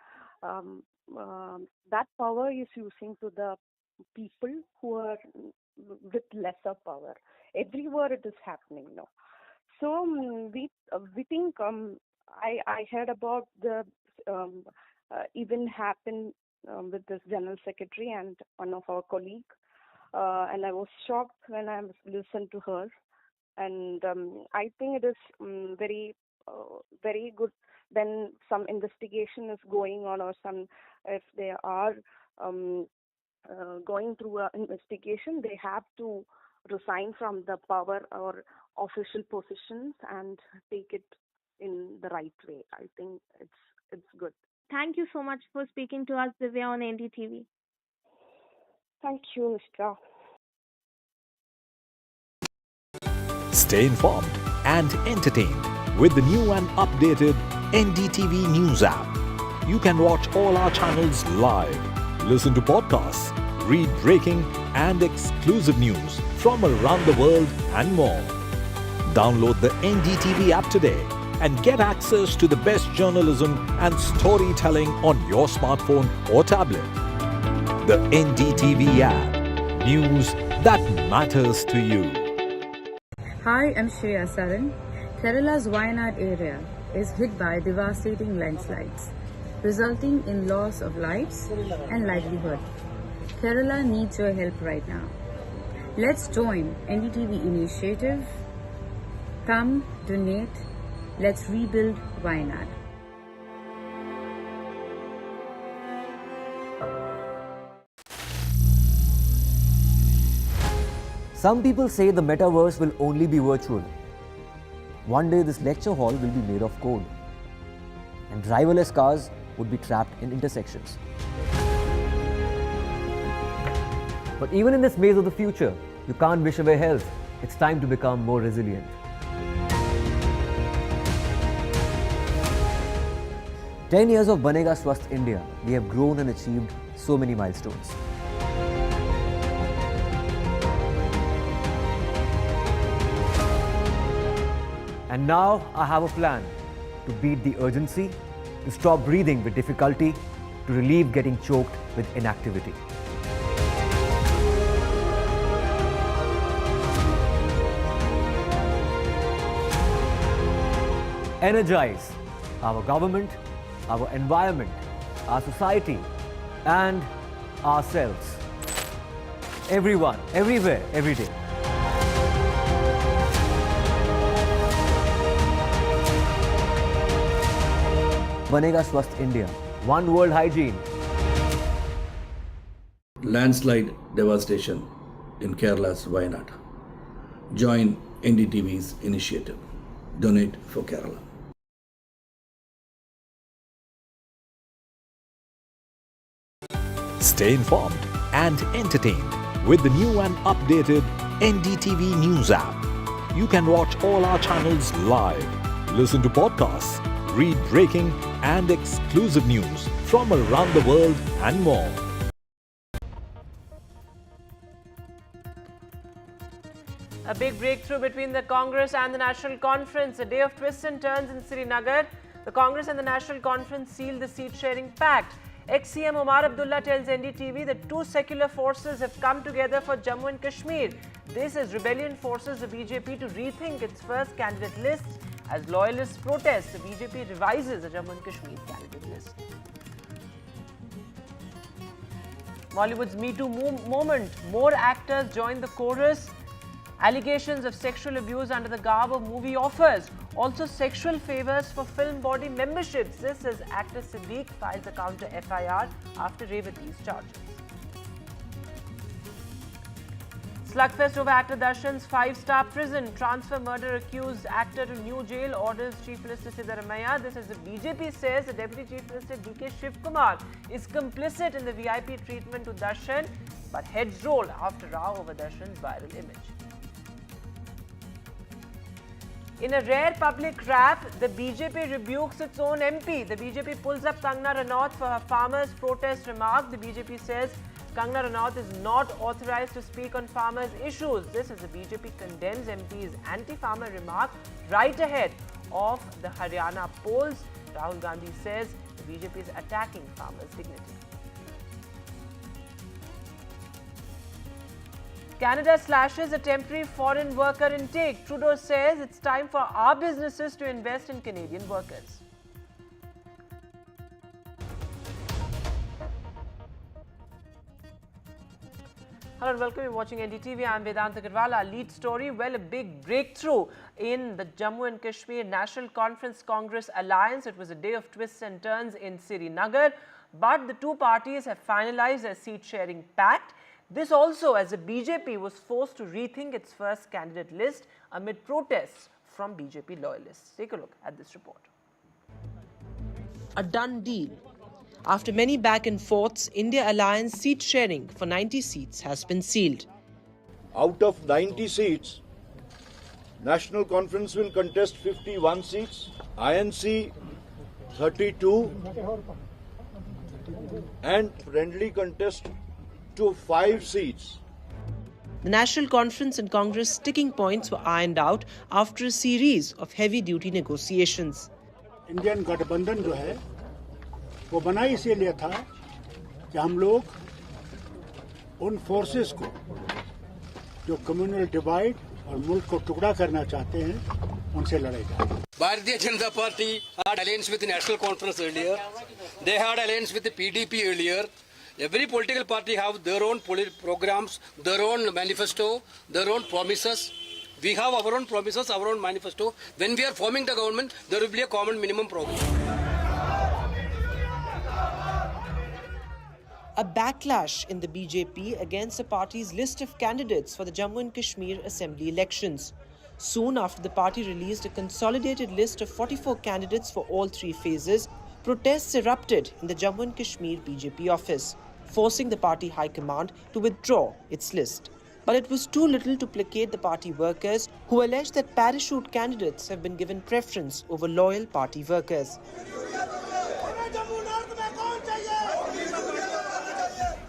that power is using to the people who are with lesser power. Everywhere it is happening now. So we think I heard about the even happened with this general secretary and one of our colleague, and I was shocked when I listened to her, and I think it is very good when some investigation is going on, or if they are going through an investigation, they have to resign from the power or official positions and take it in the right way. I think it's good. Thank you so much for speaking to us, Divya, on NDTV. Thank you, Mr. Stay informed and entertained with the new and updated NDTV News app. You can watch all our channels live, listen to podcasts, read breaking and exclusive news from around the world and more. Download the NDTV app today and get access to the best journalism and storytelling on your smartphone or tablet. The NDTV app. News that matters to you. Hi, I'm Shreya Saran. Kerala's Wayanad area is hit by devastating landslides, resulting in loss of lives and livelihood. Kerala needs your help right now. Let's join NDTV initiative. Come, donate, let's rebuild Wayanad. Some people say the metaverse will only be virtual. One day this lecture hall will be made of code, and driverless cars would be trapped in intersections. But even in this maze of the future, you can't wish away health. It's time to become more resilient. "10 years of Banega Swasth India, we have grown and achieved so many milestones. And now I have a plan to beat the urgency, to stop breathing with difficulty, to relieve getting choked with inactivity. Energize our government, our environment, our society, and ourselves. Everyone, everywhere, every day. Banega Swasth India. One world hygiene. Landslide devastation in Kerala's Wayanad. Join NDTV's initiative. Donate for Kerala. Stay informed and entertained with the new and updated NDTV News app. You can watch all our channels live, listen to podcasts, read breaking and exclusive news from around the world and more. A big breakthrough between the Congress and the National Conference. A day of twists and turns in Srinagar. The Congress and the National Conference sealed the seat-sharing pact. Ex-CM Omar Abdullah tells NDTV that two secular forces have come together for Jammu and Kashmir. This as rebellion forces the BJP to rethink its first candidate list. As loyalists protest, the BJP revises the Jammu and Kashmir candidate list. Bollywood's Me Too moment. More actors join the chorus. Allegations of sexual abuse under the garb of movie offers. Also sexual favors for film body memberships. This as actor Sebi files a counter FIR after Revati's charges. Slugfest over actor Darshan's 5-star prison. Transfer murder accused actor to new jail, orders Chief Minister Siddaramaiah. This as the BJP says the Deputy Chief Minister DK Shivkumar is complicit in the VIP treatment to Darshan, but heads roll after row over Darshan's viral image. In a rare public rap, the BJP rebukes its own MP. The BJP pulls up Kangana Ranaut for her farmers' protest remark. The BJP says Kangana Ranaut is not authorized to speak on farmers' issues. This as the BJP condemns MP's anti-farmer remark right ahead of the Haryana polls. Rahul Gandhi says the BJP is attacking farmers' dignity. Canada slashes a temporary foreign worker intake. Trudeau says it's time for our businesses to invest in Canadian workers. Hello and welcome. You're watching NDTV. I'm Vedanta Agarwal. Our lead story, well, a big breakthrough in the Jammu and Kashmir National Conference Congress Alliance. It was a day of twists and turns in Srinagar, but the two parties have finalized a seat-sharing pact. This also as the BJP was forced to rethink its first candidate list amid protests from BJP loyalists. Take a look at this report. A done deal. After many back and forths, India Alliance seat sharing for 90 seats has been sealed. Out of 90 seats, National Conference will contest 51 seats, INC 32 and friendly contest to 5 seats. The National Conference and Congress sticking points were ironed out after a series of heavy-duty negotiations. Indian गठबंधन जो है वो बना इसीलिए था कि हम लोग उन फोर्सेस को जो कम्युनल डिवाइड और मुल्क को टुकड़ा करना चाहते हैं उनसे लड़ेगा. Bharatiya Janata Party had alliance with the National Conference earlier. They had alliance with the PDP earlier. Every political party have their own programs, their own manifesto, their own promises. We have our own promises, our own manifesto. When we are forming the government, there will be a common minimum program. A backlash in the BJP against the party's list of candidates for the Jammu and Kashmir Assembly elections. Soon after the party released a consolidated list of 44 candidates for all 3 phases, protests erupted in the Jammu and Kashmir BJP office, forcing the party high command to withdraw its list. But it was too little to placate the party workers who alleged that parachute candidates have been given preference over loyal party workers.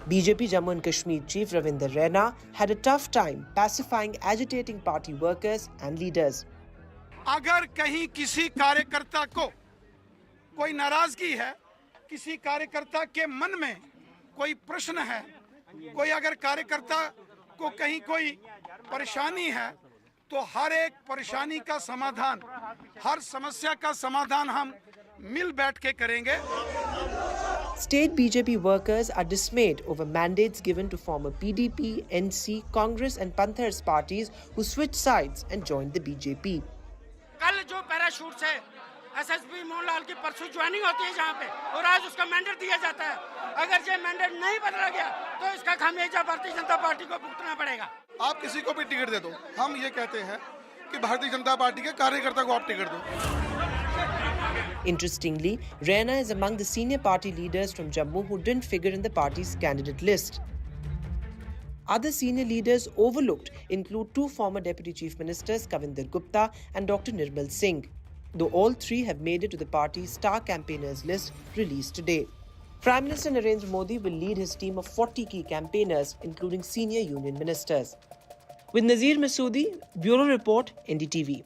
BJP Jammu and Kashmir Chief Ravinder Raina had a tough time pacifying agitating party workers and leaders. अगर कहीं किसी कार्यकर्ता को कोई नाराजगी है, किसी कार्यकर्ता के मन में कोई प्रश्न है, कोई अगर कार्यकर्ता को कहीं कोई परेशानी है, तो हर एक परेशानी का समाधान, हर समस्या का समाधान हम मिल बैठ के करेंगे. State BJP workers are dismayed over mandates given to former PDP, NC, Congress and Panthers parties who switched sides and joined the BJP. कल जो पैराशूट से एसएसपी मोहनलाल की परसों ज्वाइनिंग होती है जहाँ पे और आज उसका मैंडेट दिया जाता है. अगर ये मैंडेट नहीं बदला गया तो इसका खामियाजा भारतीय जनता पार्टी को भुगतना पड़ेगा. आप किसी को भी टिकट दे दो, हम ये कहते हैं कि भारतीय जनता पार्टी के कार्यकर्ता को आप टिकट दो. Interestingly, Raina is among the senior party leaders from Jammu who didn't figure in the party's candidate list. Other senior leaders overlooked include two former Deputy Chief Ministers, Kavinder Gupta and Dr. Nirmal Singh, though all three have made it to the party's star campaigners list released today. Prime Minister Narendra Modi will lead his team of 40 key campaigners, including senior union ministers. With Nazir Masoodi, Bureau Report, NDTV.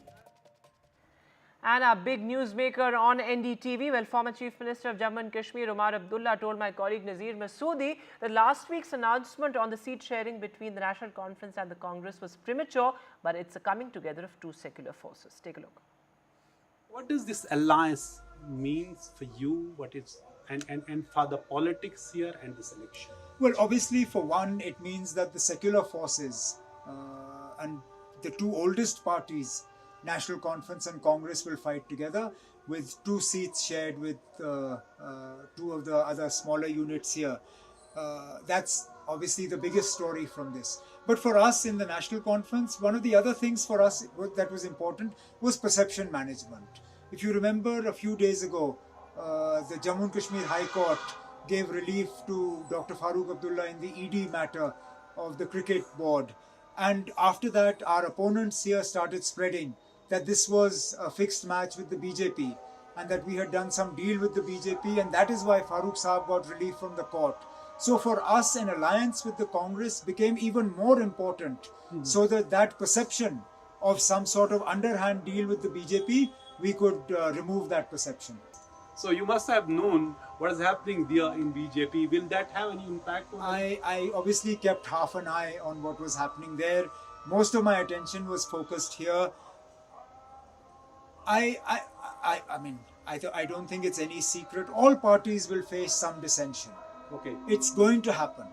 And a big newsmaker on NDTV, well, former Chief Minister of Jammu and Kashmir, Omar Abdullah, told my colleague Nazir Masoodi that last week's announcement on the seat sharing between the National Conference and the Congress was premature, but it's a coming together of two secular forces. Take a look. What does this alliance means for you? What is and for the politics here and this election? Well, obviously, for one, it means that the secular forces and the two oldest parties, National Conference and Congress, will fight together, with two seats shared with two of the other smaller units here. That's obviously the biggest story from this. But for us in the National Conference, one of the other things for us that was important was perception management. If you remember, a few days ago, the Jammu and Kashmir High Court gave relief to Dr. Farooq Abdullah in the ED matter of the cricket board. And after that, our opponents here started spreading that this was a fixed match with the BJP and that we had done some deal with the BJP, and that is why Farooq Saab got relief from the court. So for us, an alliance with the Congress became even more important, so that perception of some sort of underhand deal with the BJP, we could remove that perception. So you must have known what is happening there in BJP. Will that have any impact on I obviously kept half an eye on what was happening there. Most of my attention was focused here. I don't think it's any secret. All parties will face some dissension. Okay. It's going to happen.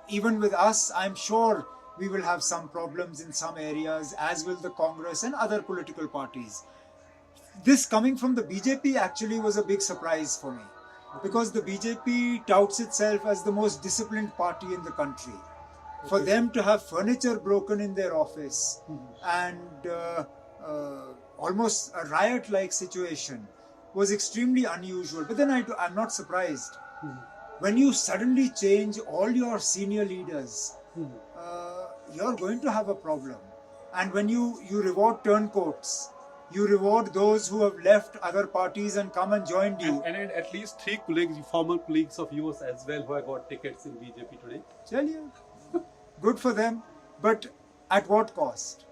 Even with us, I'm sure we will have some problems in some areas, as will the Congress and other political parties. This coming from the BJP actually was a big surprise for me, because the BJP touts itself as the most disciplined party in the country. For them to have furniture broken in their office and almost a riot-like situation was extremely unusual. But then I'm not surprised. When you suddenly change all your senior leaders, you're going to have a problem. And when you reward turncoats, you reward those who have left other parties and come and joined you. And at least three colleagues, former colleagues of yours as well, who have got tickets in BJP today. Tell you, good for them, but at what cost?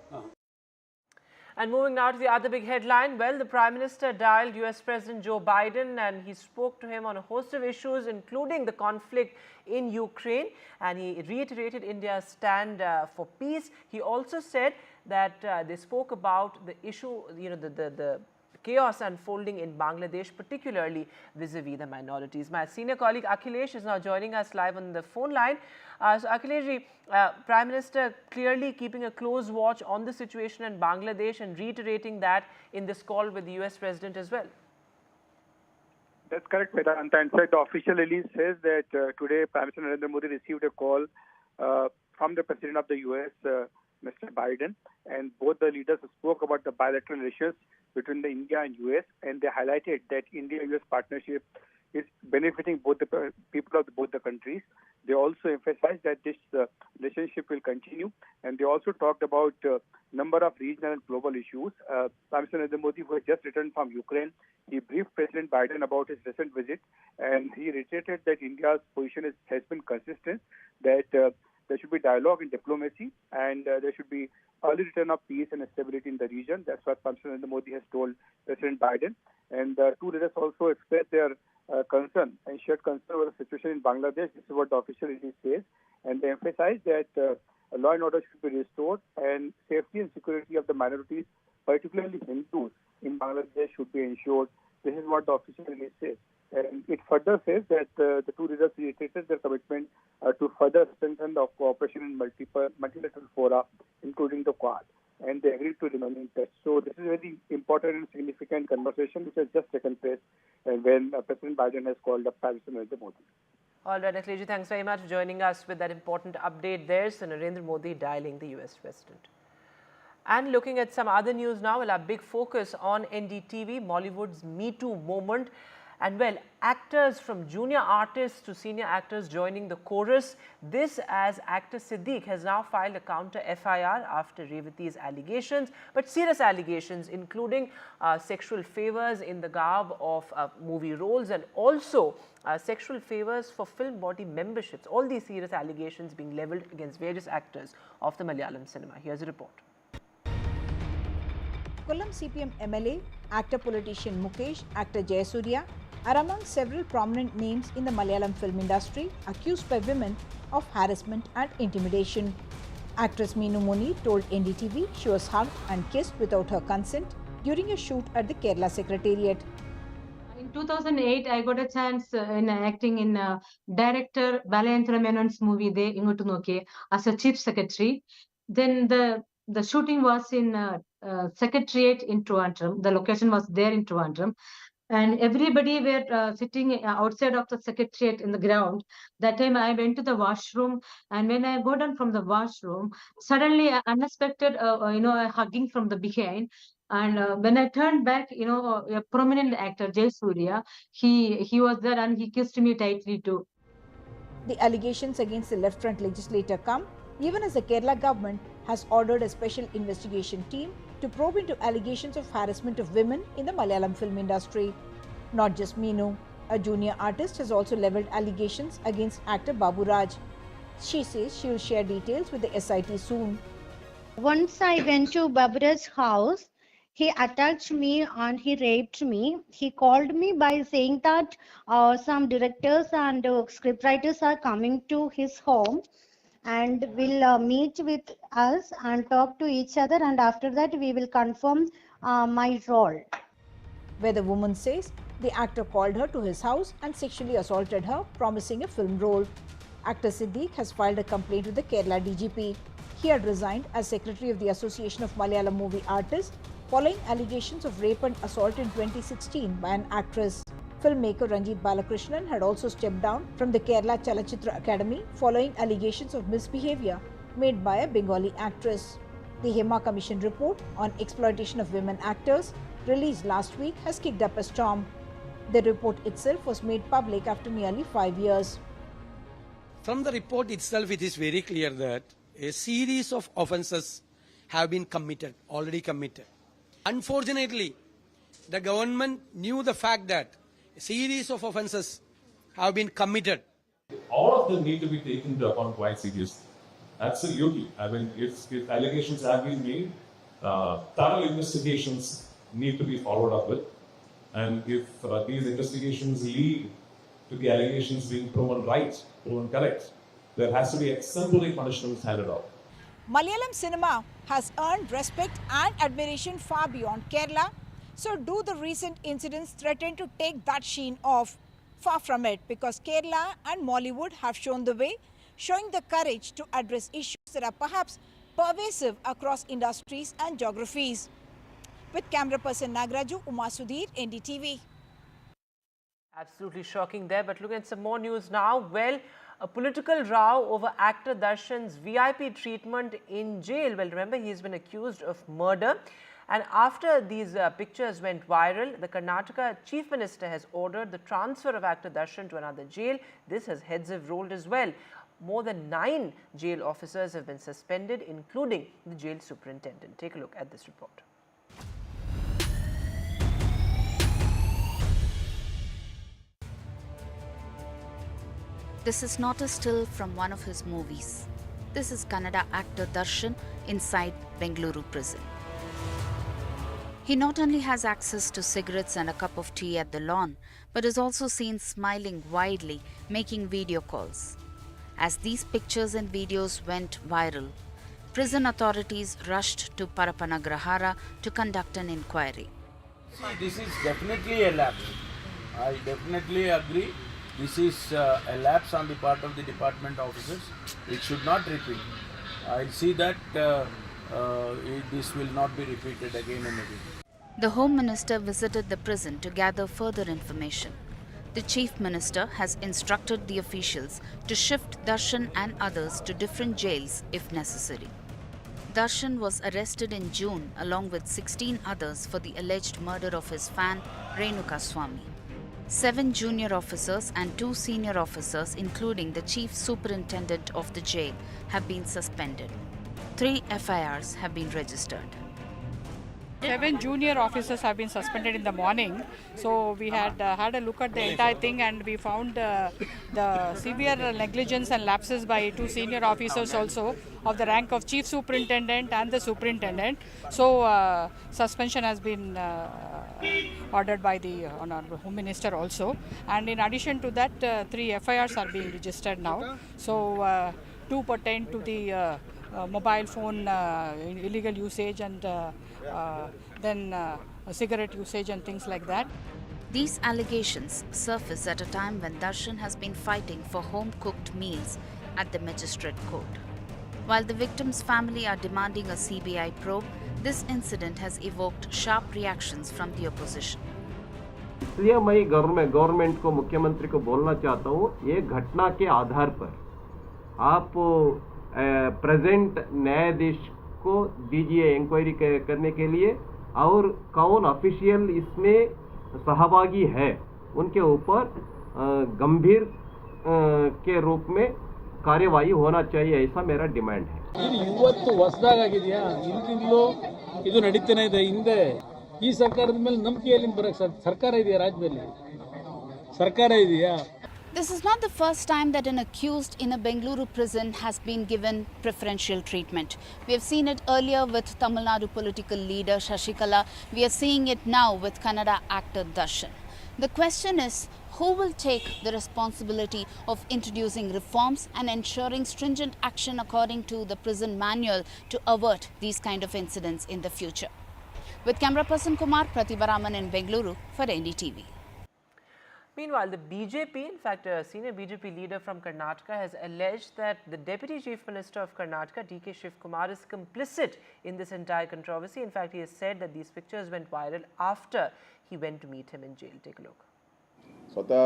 And moving now to the other big headline, well, the Prime Minister dialed US President Joe Biden and he spoke to him on a host of issues, including the conflict in Ukraine, and he reiterated India's stand for peace. He also said that they spoke about the issue, the chaos unfolding in Bangladesh, particularly vis-a-vis the minorities. My senior colleague Akhilesh is now joining us live on the phone line. So Akhilesh, Prime Minister clearly keeping a close watch on the situation in Bangladesh and reiterating that in this call with the US President as well. That's correct, Vedanta. In fact, the official release says that today Prime Minister Narendra Modi received a call from the President of the US, Mr. Biden, and both the leaders spoke about the bilateral relations between the India and US, and they highlighted that India-US partnership is benefiting both the people of both the countries. They also emphasized that this relationship will continue, and they also talked about a number of regional and global issues. Prime Minister Narendra Modi, who has just returned from Ukraine, he briefed President Biden about his recent visit, and he reiterated that India's position has been consistent, that there should be dialogue and diplomacy, and there should be early return of peace and stability in the region. That's what Prime Minister Narendra Modi has told President Biden. And the two leaders also expressed their concern and shared concern over the situation in Bangladesh. This is what the official release says. And they emphasized that law and order should be restored and safety and security of the minorities, particularly Hindus in Bangladesh, should be ensured. This is what the official release says. And it further says that the two leaders reiterated their commitment to further strengthen the cooperation in multilateral fora, including the Quad. And they agreed to remain in touch. So this is a very important and significant conversation which has just taken place when President Biden has called up Prime Minister Narendra Modi. All right, Akhilesh, thanks very much for joining us with that important update there. So Narendra Modi dialing the US President. And looking at some other news now, well, our big focus on NDTV, Bollywood's Me Too moment. And well, actors from junior artists to senior actors joining the chorus. This as actor Siddique has now filed a counter FIR after Revati's allegations, but serious allegations including sexual favors in the garb of movie roles and also sexual favors for film body memberships. All these serious allegations being levelled against various actors of the Malayalam cinema. Here's a report. Kollam CPM MLA, actor politician Mukesh, actor Jayasuriya are among several prominent names in the Malayalam film industry accused by women of harassment and intimidation. Actress Meenu Moni told NDTV she was hugged and kissed without her consent during a shoot at the Kerala Secretariat. In 2008, I got a chance in acting in director Balayanthra Menon's movie De Ingotu Nokke as a chief secretary. Then the shooting was in Secretariat in Trivandrum. The location was there in Trivandrum. And everybody were sitting outside of the secretariat in the ground. That time I went to the washroom, and when I got down from the washroom, suddenly unexpected, a hugging from the behind. And when I turned back, a prominent actor, Jay Surya, he was there and he kissed me tightly too. The allegations against the left front legislator come even as the Kerala government has ordered a special investigation team to probe into allegations of harassment of women in the Malayalam film industry. Not just Meenu, a junior artist has also levelled allegations against actor Babu Raj. She says she will share details with the SIT soon. Once I went to Babu Raj's house, he attacked me and he raped me. He called me by saying that some directors and scriptwriters are coming to his home and will meet with us and talk to each other, and after that we will confirm my role. Where the woman says the actor called her to his house and sexually assaulted her, promising a film role. Actor Siddique has filed a complaint with the Kerala DGP. He had resigned as Secretary of the Association of Malayalam Movie Artists following allegations of rape and assault in 2016 by an actress. Filmmaker Ranjit Balakrishnan had also stepped down from the Kerala Chalachitra Academy following allegations of misbehavior made by a Bengali actress. The Hema Commission report on exploitation of women actors, released last week, has kicked up a storm. The report itself was made public after nearly 5 years. From the report itself, it is very clear that a series of offences have been already committed. Unfortunately, the government knew the fact that a series of offences have been committed. All of them need to be taken into account quite seriously. Absolutely. I mean, if allegations have been made, thorough investigations need to be followed up with. And if these investigations lead to the allegations being proven right, proven correct, there has to be exemplary punishments handed out. Malayalam cinema has earned respect and admiration far beyond Kerala. So do the recent incidents threaten to take that sheen off? Far from it, because Kerala and Mollywood have shown the way, showing the courage to address issues that are perhaps pervasive across industries and geographies. With camera person Nagraju, Uma Sudhir, NDTV. Absolutely shocking there, but look at some more news now. Well, a political row over actor Darshan's VIP treatment in jail. Well, remember, he's been accused of murder. And after these pictures went viral, the Karnataka Chief Minister has ordered the transfer of actor Darshan to another jail. This as heads have rolled as well. More than 9 jail officers have been suspended, including the jail superintendent. Take a look at this report. This is not a still from one of his movies. This is Kannada actor Darshan inside Bengaluru prison. He not only has access to cigarettes and a cup of tea at the lawn, but is also seen smiling widely, making video calls. As these pictures and videos went viral, prison authorities rushed to Parapanagrahara to conduct an inquiry. See, this is definitely a lapse. I definitely agree. This is a lapse on the part of the department officers. It should not repeat. I'll see that this will not be repeated again and again. The Home Minister visited the prison to gather further information. The Chief Minister has instructed the officials to shift Darshan and others to different jails if necessary. Darshan was arrested in June along with 16 others for the alleged murder of his fan Renuka Swami. 7 junior officers and 2 senior officers, including the chief superintendent of the jail, have been suspended. 3 FIRs have been registered. 7 junior officers have been suspended in the morning. So we had had a look at the entire thing, and we found the severe negligence and lapses by 2 senior officers also of the rank of chief superintendent and the superintendent. So suspension has been ordered by the Honorable Home Minister also. And in addition to that, 3 FIRs are being registered now. So 2 pertain to the mobile phone illegal usage, and then cigarette usage and things like that. These allegations surface at a time when Darshan has been fighting for home-cooked meals at the magistrate court. While the victim's family are demanding a CBI probe, this incident has evoked sharp reactions from the opposition. इसलिए मैं government को, मुख्यमंत्री को बोलना चाहता हूँ, ये घटना के आधार पर आप प्रेजेंट न्यायाधीश को दीजिए इंक्वायरी करने के लिए, और कौन ऑफिशियल इसमें सहभागी है उनके ऊपर गंभीर के रूप में कार्यवाही होना चाहिए, ऐसा मेरा डिमांड है. ಇವತ್ತು ಹೊಸದಾಗಿದೆಯಾ? ಇಂತಿಂದಲೂ ಇದು ನಡೀತಾನೆ ಇದೆ. ಹಿಂದೆ ಈ ಸರ್ಕಾರದ ಮೇಲೆ ನಂಬಿಕೆ ಎಲ್ಲಿಂದ ಬರಕ್ಕೆ ಸರ್ಕಾರ ಇದೆಯಾ? ರಾಜ್ಯದಲ್ಲಿ ಸರ್ಕಾರ ಇದೆಯಾ? This is not the first time that an accused in a Bengaluru prison has been given preferential treatment. We have seen it earlier with Tamil Nadu political leader Shashikala. We are seeing it now with Kannada actor Darshan. The question is, who will take the responsibility of introducing reforms and ensuring stringent action according to the prison manual to avert these kind of incidents in the future? With camera person Kumar, Pratibha Raman in Bengaluru for NDTV. Meanwhile, the BJP, in fact, a senior BJP leader from Karnataka, has alleged that the Deputy Chief Minister of Karnataka, DK Shivkumar, is complicit in this entire controversy. In fact, he has said that these pictures went viral after he went to meet him in jail. Take a look. ಸ್ವತಃ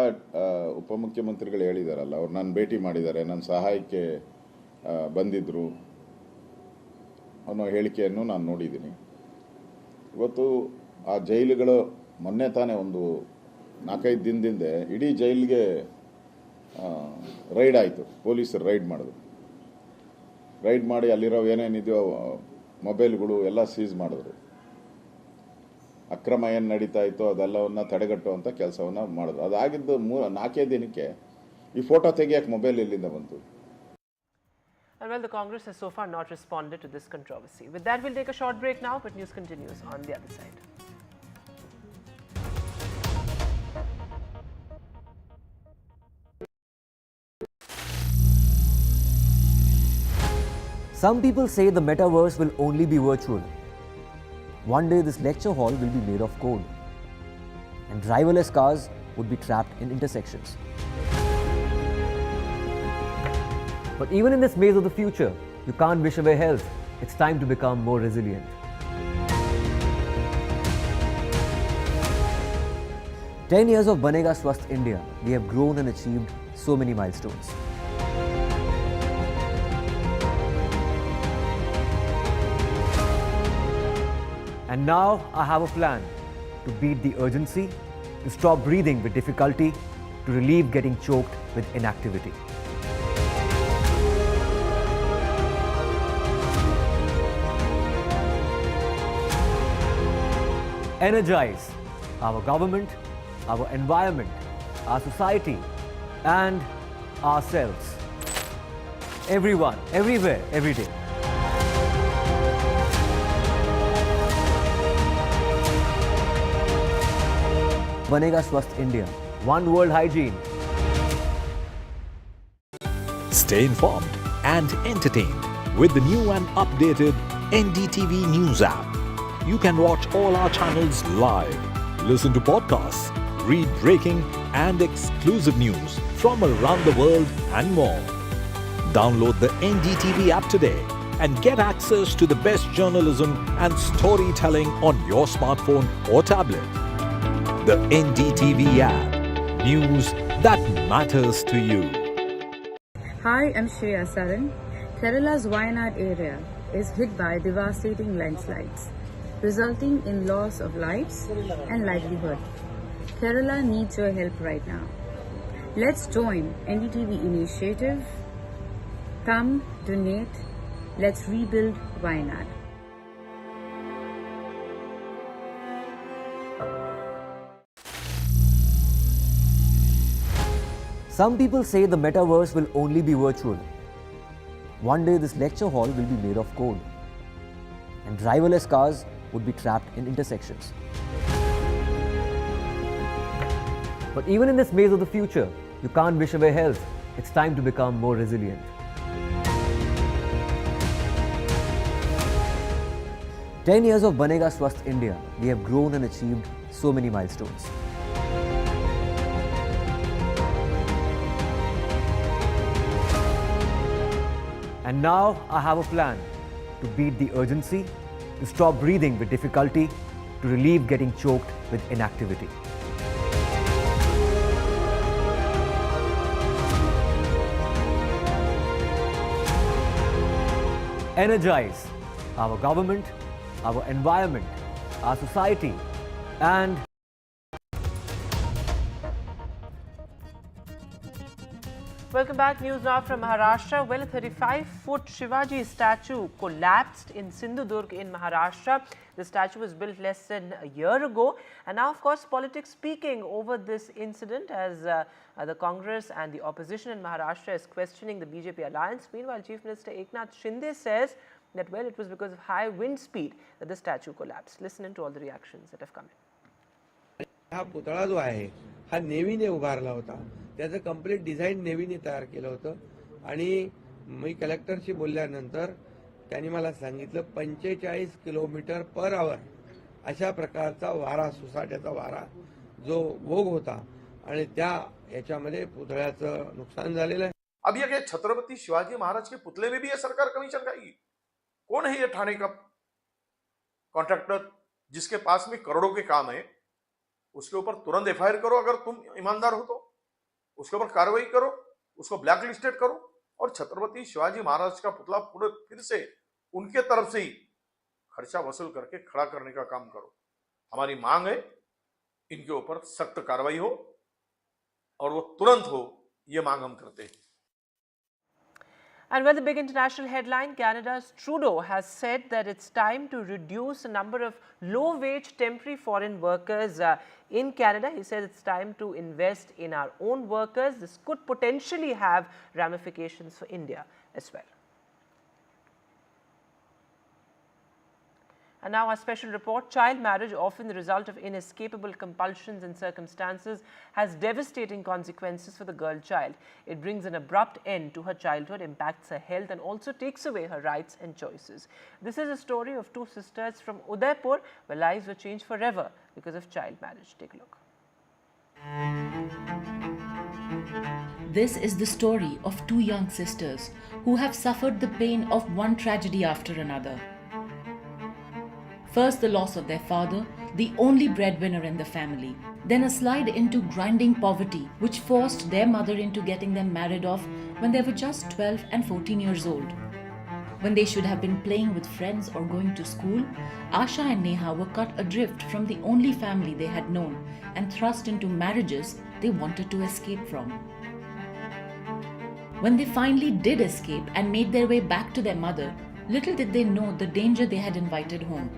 ಉಪಮುಖ್ಯಮಂತ್ರಿಗಳು ಹೇಳಿದಾರಲ್ಲ, ಅವ್ರು ನಾನು ಭೇಟಿ ಮಾಡಿದ್ದಾರೆ, ನನ್ನ ಸಹಾಯಕ್ಕೆ ಬಂದಿದ್ದರು ಅನ್ನೋ ಹೇಳಿಕೆಯನ್ನು ನಾನು ನೋಡಿದ್ದೀನಿ. ಇವತ್ತು ಆ ಜೈಲುಗಳು ಮೊನ್ನೆ ತಾನೇ ಒಂದು 4-5 ದಿನದಿಂದ ಇಡೀ ಜೈಲಿಗೆ ರೈಡ್ ಆಯಿತು. ಪೊಲೀಸರು ರೈಡ್ ಮಾಡಿದ್ರು. ರೈಡ್ ಮಾಡಿ ಅಲ್ಲಿರೋ ಏನೇನಿದೆಯೋ ಮೊಬೈಲ್ಗಳು ಎಲ್ಲ ಸೀಸ್ ಮಾಡಿದ್ರು. ಅಕ್ರಮ ಏನು ನಡೀತಾ ಇತ್ತೋ ಅದೆಲ್ಲವನ್ನು ತಡೆಗಟ್ಟುವಂಥ ಕೆಲಸವನ್ನು ಮಾಡಿದ್ರು. ಅದಾಗಿದ್ದು 4 ದಿನಕ್ಕೆ ಈ ಫೋಟೋ ತೆಗಿಯೋಕ್ಕೆ ಮೊಬೈಲ್ ಎಲ್ಲಿಂದ ಬಂತು? And well, the Congress has so far not responded to this controversy. With that, we'll take a short break now, but news continues on the other side. Some people say the metaverse will only be virtual. One day this lecture hall will be made of code, and driverless cars would be trapped in intersections. But even in this maze of the future, you can't wish away health. It's time to become more resilient. "10 years of Banega Swasth India, we have grown and achieved so many milestones. And now I have a plan to beat the urgency, to stop breathing with difficulty, to relieve getting choked with inactivity. Energize our government, our environment, our society, and ourselves. Everyone, everywhere, every day. Banega Swasth India. One world hygiene. Stay informed and entertained with the new and updated NDTV News app. You can watch all our channels live, listen to podcasts, read breaking and exclusive news from around the world and more. Download the NDTV app today and get access to the best journalism and storytelling on your smartphone or tablet. The NDTV app. News that matters to you. Hi, I'm Shreya Saran. Kerala's Wayanad area is hit by devastating landslides, resulting in loss of lives and livelihood. Kerala needs your help right now. Let's join NDTV initiative. Come, donate. Let's rebuild Wayanad. Some people say the metaverse will only be virtual. One day this lecture hall will be made of code, and driverless cars would be trapped in intersections. But even in this maze of the future, you can't wish away health. It's time to become more resilient. "10 years of Banega Swasth India, we have grown and achieved so many milestones. And now I have a plan to beat the urgency, to stop breathing with difficulty, to relieve getting choked with inactivity. Energize our government, our environment, our society, and Welcome back. News now from Maharashtra. Well, a 35-foot Shivaji statue collapsed in Sindhudurg in Maharashtra. The statue was built less than a year ago. And now, of course, politics speaking over this incident as the Congress and the opposition in Maharashtra is questioning the BJP alliance. Meanwhile, Chief Minister Eknath Shinde says that, well, it was because of high wind speed that the statue collapsed. Listen in to all the reactions that have come in. हा पुतळा जो आहे हा नेव्हीने उभारला होता. त्याचं complete design नेव्हीने तयार केलं होतं आणि मी कलेक्टरशी बोलल्यानंतर त्यांनी मला सांगितलं 45 किलोमीटर पर आवर अशा प्रकारचा वारा, सुसाट्याचा वारा जो वोग होता आणि त्या याच्यामध्ये पुतळ्याचं नुकसान झालेलं आहे. अब ये छत्रपति शिवाजी महाराज के पुतले में भी ये सरकार कमीशन खाएगी? कौन है ये ठाणे का कॉन्ट्रैक्टर जिसके पास में करोड़ों के काम है? उसके ऊपर तुरंत एफआईआर करो, अगर तुम ईमानदार हो तो उसके ऊपर कार्रवाई करो, उसको ब्लैक लिस्टेड करो और छत्रपति शिवाजी महाराज का पुतला पूरे फिर से उनके तरफ से ही खर्चा वसूल करके खड़ा करने का काम करो. हमारी मांग है इनके ऊपर सख्त कार्रवाई हो और वो तुरंत हो, ये मांग हम करते हैं. And well, the big international headline, Canada's Trudeau has said that it's time to reduce the number of low-wage temporary foreign workers in Canada. He says it's time to invest in our own workers. This could potentially have ramifications for India as well. And now our special report, child marriage, often the result of inescapable compulsions and circumstances, has devastating consequences for the girl child. It brings an abrupt end to her childhood, impacts her health and also takes away her rights and choices. This is a story of two sisters from Udaipur where lives were changed forever because of child marriage. Take a look. This is the story of two young sisters who have suffered the pain of one tragedy after another. First, the loss of their father, the only breadwinner in the family. Then a slide into grinding poverty, which forced their mother into getting them married off when they were just 12 and 14 years old. When they should have been playing with friends or going to school, Asha and Neha were cut adrift from the only family they had known and thrust into marriages they wanted to escape from. When they finally did escape and made their way back to their mother, little did they know the danger they had invited home.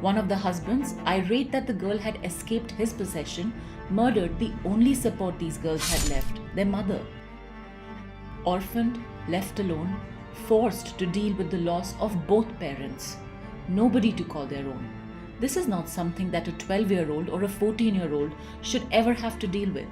One of the husbands, irate that the girl had escaped his possession, murdered the only support these girls had left, their mother. Orphaned, left alone, forced to deal with the loss of both parents. Nobody to call their own. This is not something that a 12-year-old or a 14-year-old should ever have to deal with.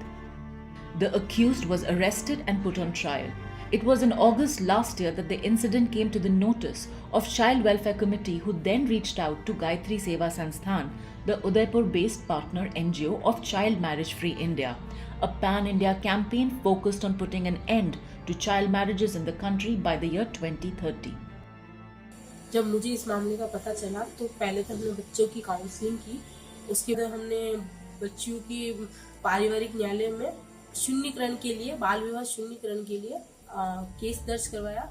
The accused was arrested and put on trial. It was in August last year that the incident came to the notice of Child Welfare Committee, who then reached out to Gayatri Seva Sansthan, the Udaipur-based partner NGO of Child Marriage Free India, a pan-India campaign focused on putting an end to child marriages in the country by the year 2030. जब मुझे इस मामले का पता चला तो पहले तो हमने बच्चों की काउंसलिंग की, उसके बाद हमने बच्चियों की पारिवारिक न्यायालय में शून्यकरण के लिए, बाल विवाह शून्यकरण के लिए केस दर्ज करवाया.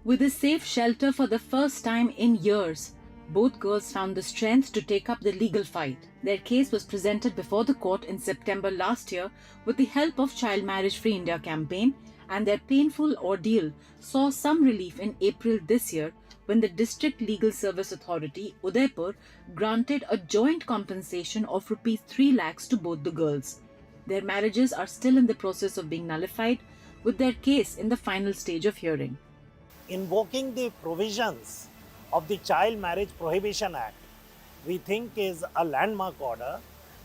With a safe shelter for the first time in years, Both girls found the strength to take up the legal fight. Their case was presented before the court in September last year with the help of Child Marriage Free India campaign, and their painful ordeal saw some relief in April this year when the District Legal Service Authority, Udaipur, granted a joint compensation of Rs 3 lakhs to both the girls. Their marriages are still in the process of being nullified, with their case in the final stage of hearing. Invoking the provisions of the Child Marriage Prohibition Act, we think is a landmark order,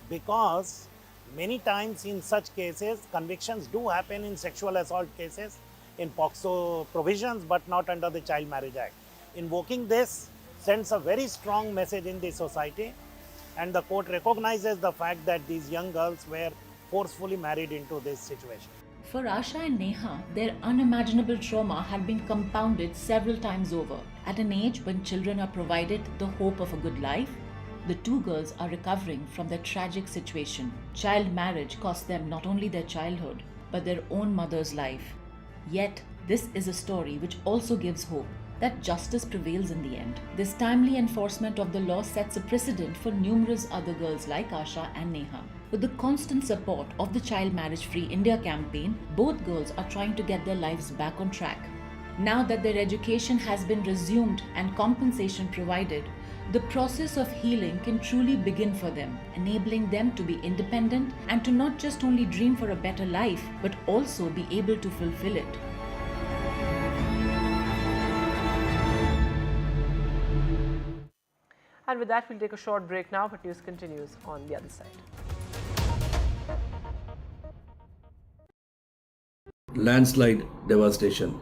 because many times in such cases, convictions do happen in sexual assault cases in POCSO provisions, but not under the Child Marriage Act. Invoking this sends a very strong message in the society, and the court recognizes the fact that these young girls were forcefully married into this situation. For Asha and Neha, their unimaginable trauma had been compounded several times over. At an age when children are provided the hope of a good life, the two girls are recovering from their tragic situation. Child marriage cost them not only their childhood, but their own mother's life. Yet, this is a story which also gives hope that justice prevails in the end. This timely enforcement of the law sets a precedent for numerous other girls like Asha and Neha. With the constant support of the Child Marriage Free India campaign, both girls are trying to get their lives back on track. Now that their education has been resumed and compensation provided, the process of healing can truly begin for them, enabling them to be independent and to not just only dream for a better life, but also be able to fulfill it. And with that, we'll take a short break now, but news continues on the other side. Landslide devastation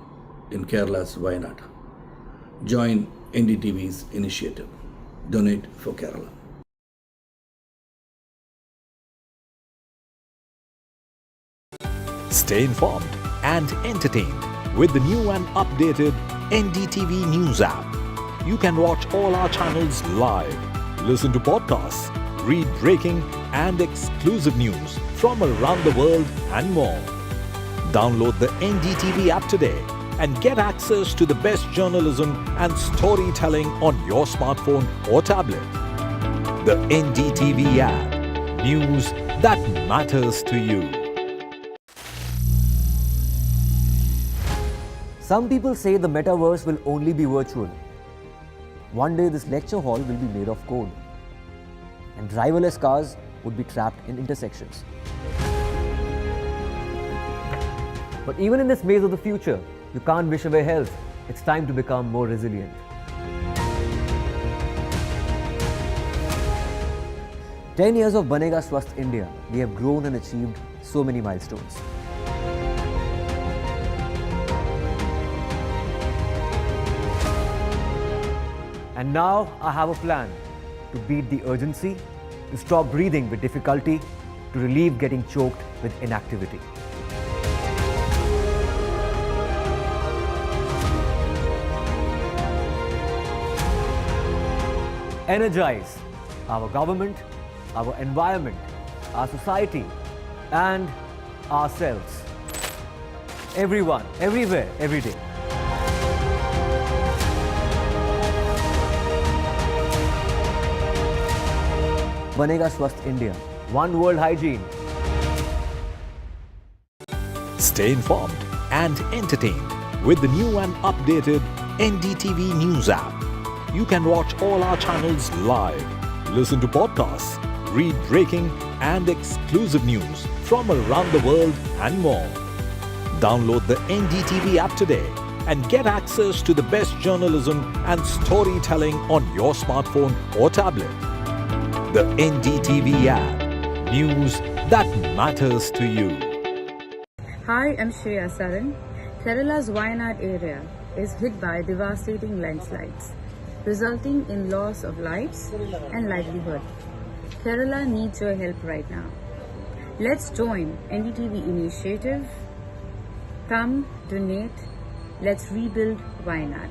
in Kerala's Wayanad. Join NDTV's initiative. Donate for Kerala. Stay informed and entertained with the new and updated NDTV News app. You can watch all our channels live, listen to podcasts, read breaking and exclusive news from around the world and more. Download the NDTV app today and get access to the best journalism and storytelling on your smartphone or tablet. The NDTV app. News that matters to you. Some people say the metaverse will only be virtual. One day this lecture hall will be made of code, and driverless cars would be trapped in intersections. But even in this maze of the future, you can't wish away health. It's time to become more resilient. "10 years of Banega Swasth India, we have grown and achieved so many milestones. And now I have a plan to beat the urgency, to stop breathing with difficulty, to relieve getting choked with inactivity. Energize our government, our environment, our society, and ourselves. Everyone, everywhere, every day. Banega Swasth India. One world hygiene. Stay informed and entertained with the new and updated NDTV News app. You can watch all our channels live, listen to podcasts, read breaking and exclusive news from around the world and more. Download the NDTV app today and get access to the best journalism and storytelling on your smartphone or tablet. The NDTV app. News that matters to you. Hi, I'm Shreya Saran. Kerala's Wayanad area is hit by devastating landslides, resulting in loss of lives and livelihood. Kerala needs your help right now. Let's join NDTV initiative. Come, donate. Let's rebuild Wayanad.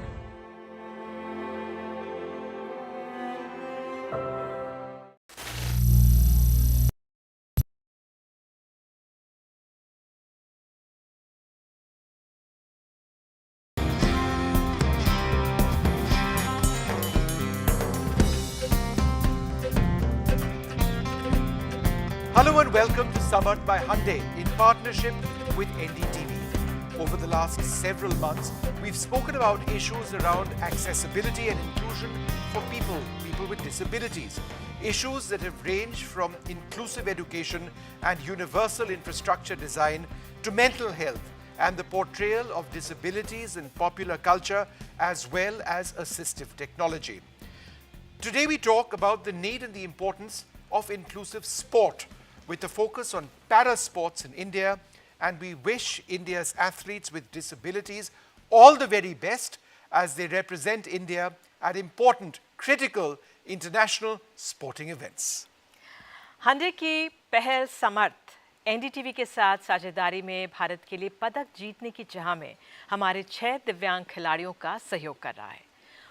Hello and welcome to Samarth by Hyundai in partnership with NDTV. Over the last several months, we've spoken about issues around accessibility and inclusion for people with disabilities. Issues that have ranged from inclusive education and universal infrastructure design to mental health and the portrayal of disabilities in popular culture as well as assistive technology. Today we talk about the need and the importance of inclusive sport with a focus on para sports in India, and we wish India's athletes with disabilities all the very best as they represent India at important, critical international sporting events. हंडे की पहल समर्थ NDTV के साथ साझेदारी में भारत के लिए पदक जीतने की चाह में हमारे 6 दिव्यांग खिलाड़ियों का सहयोग कर रहा है।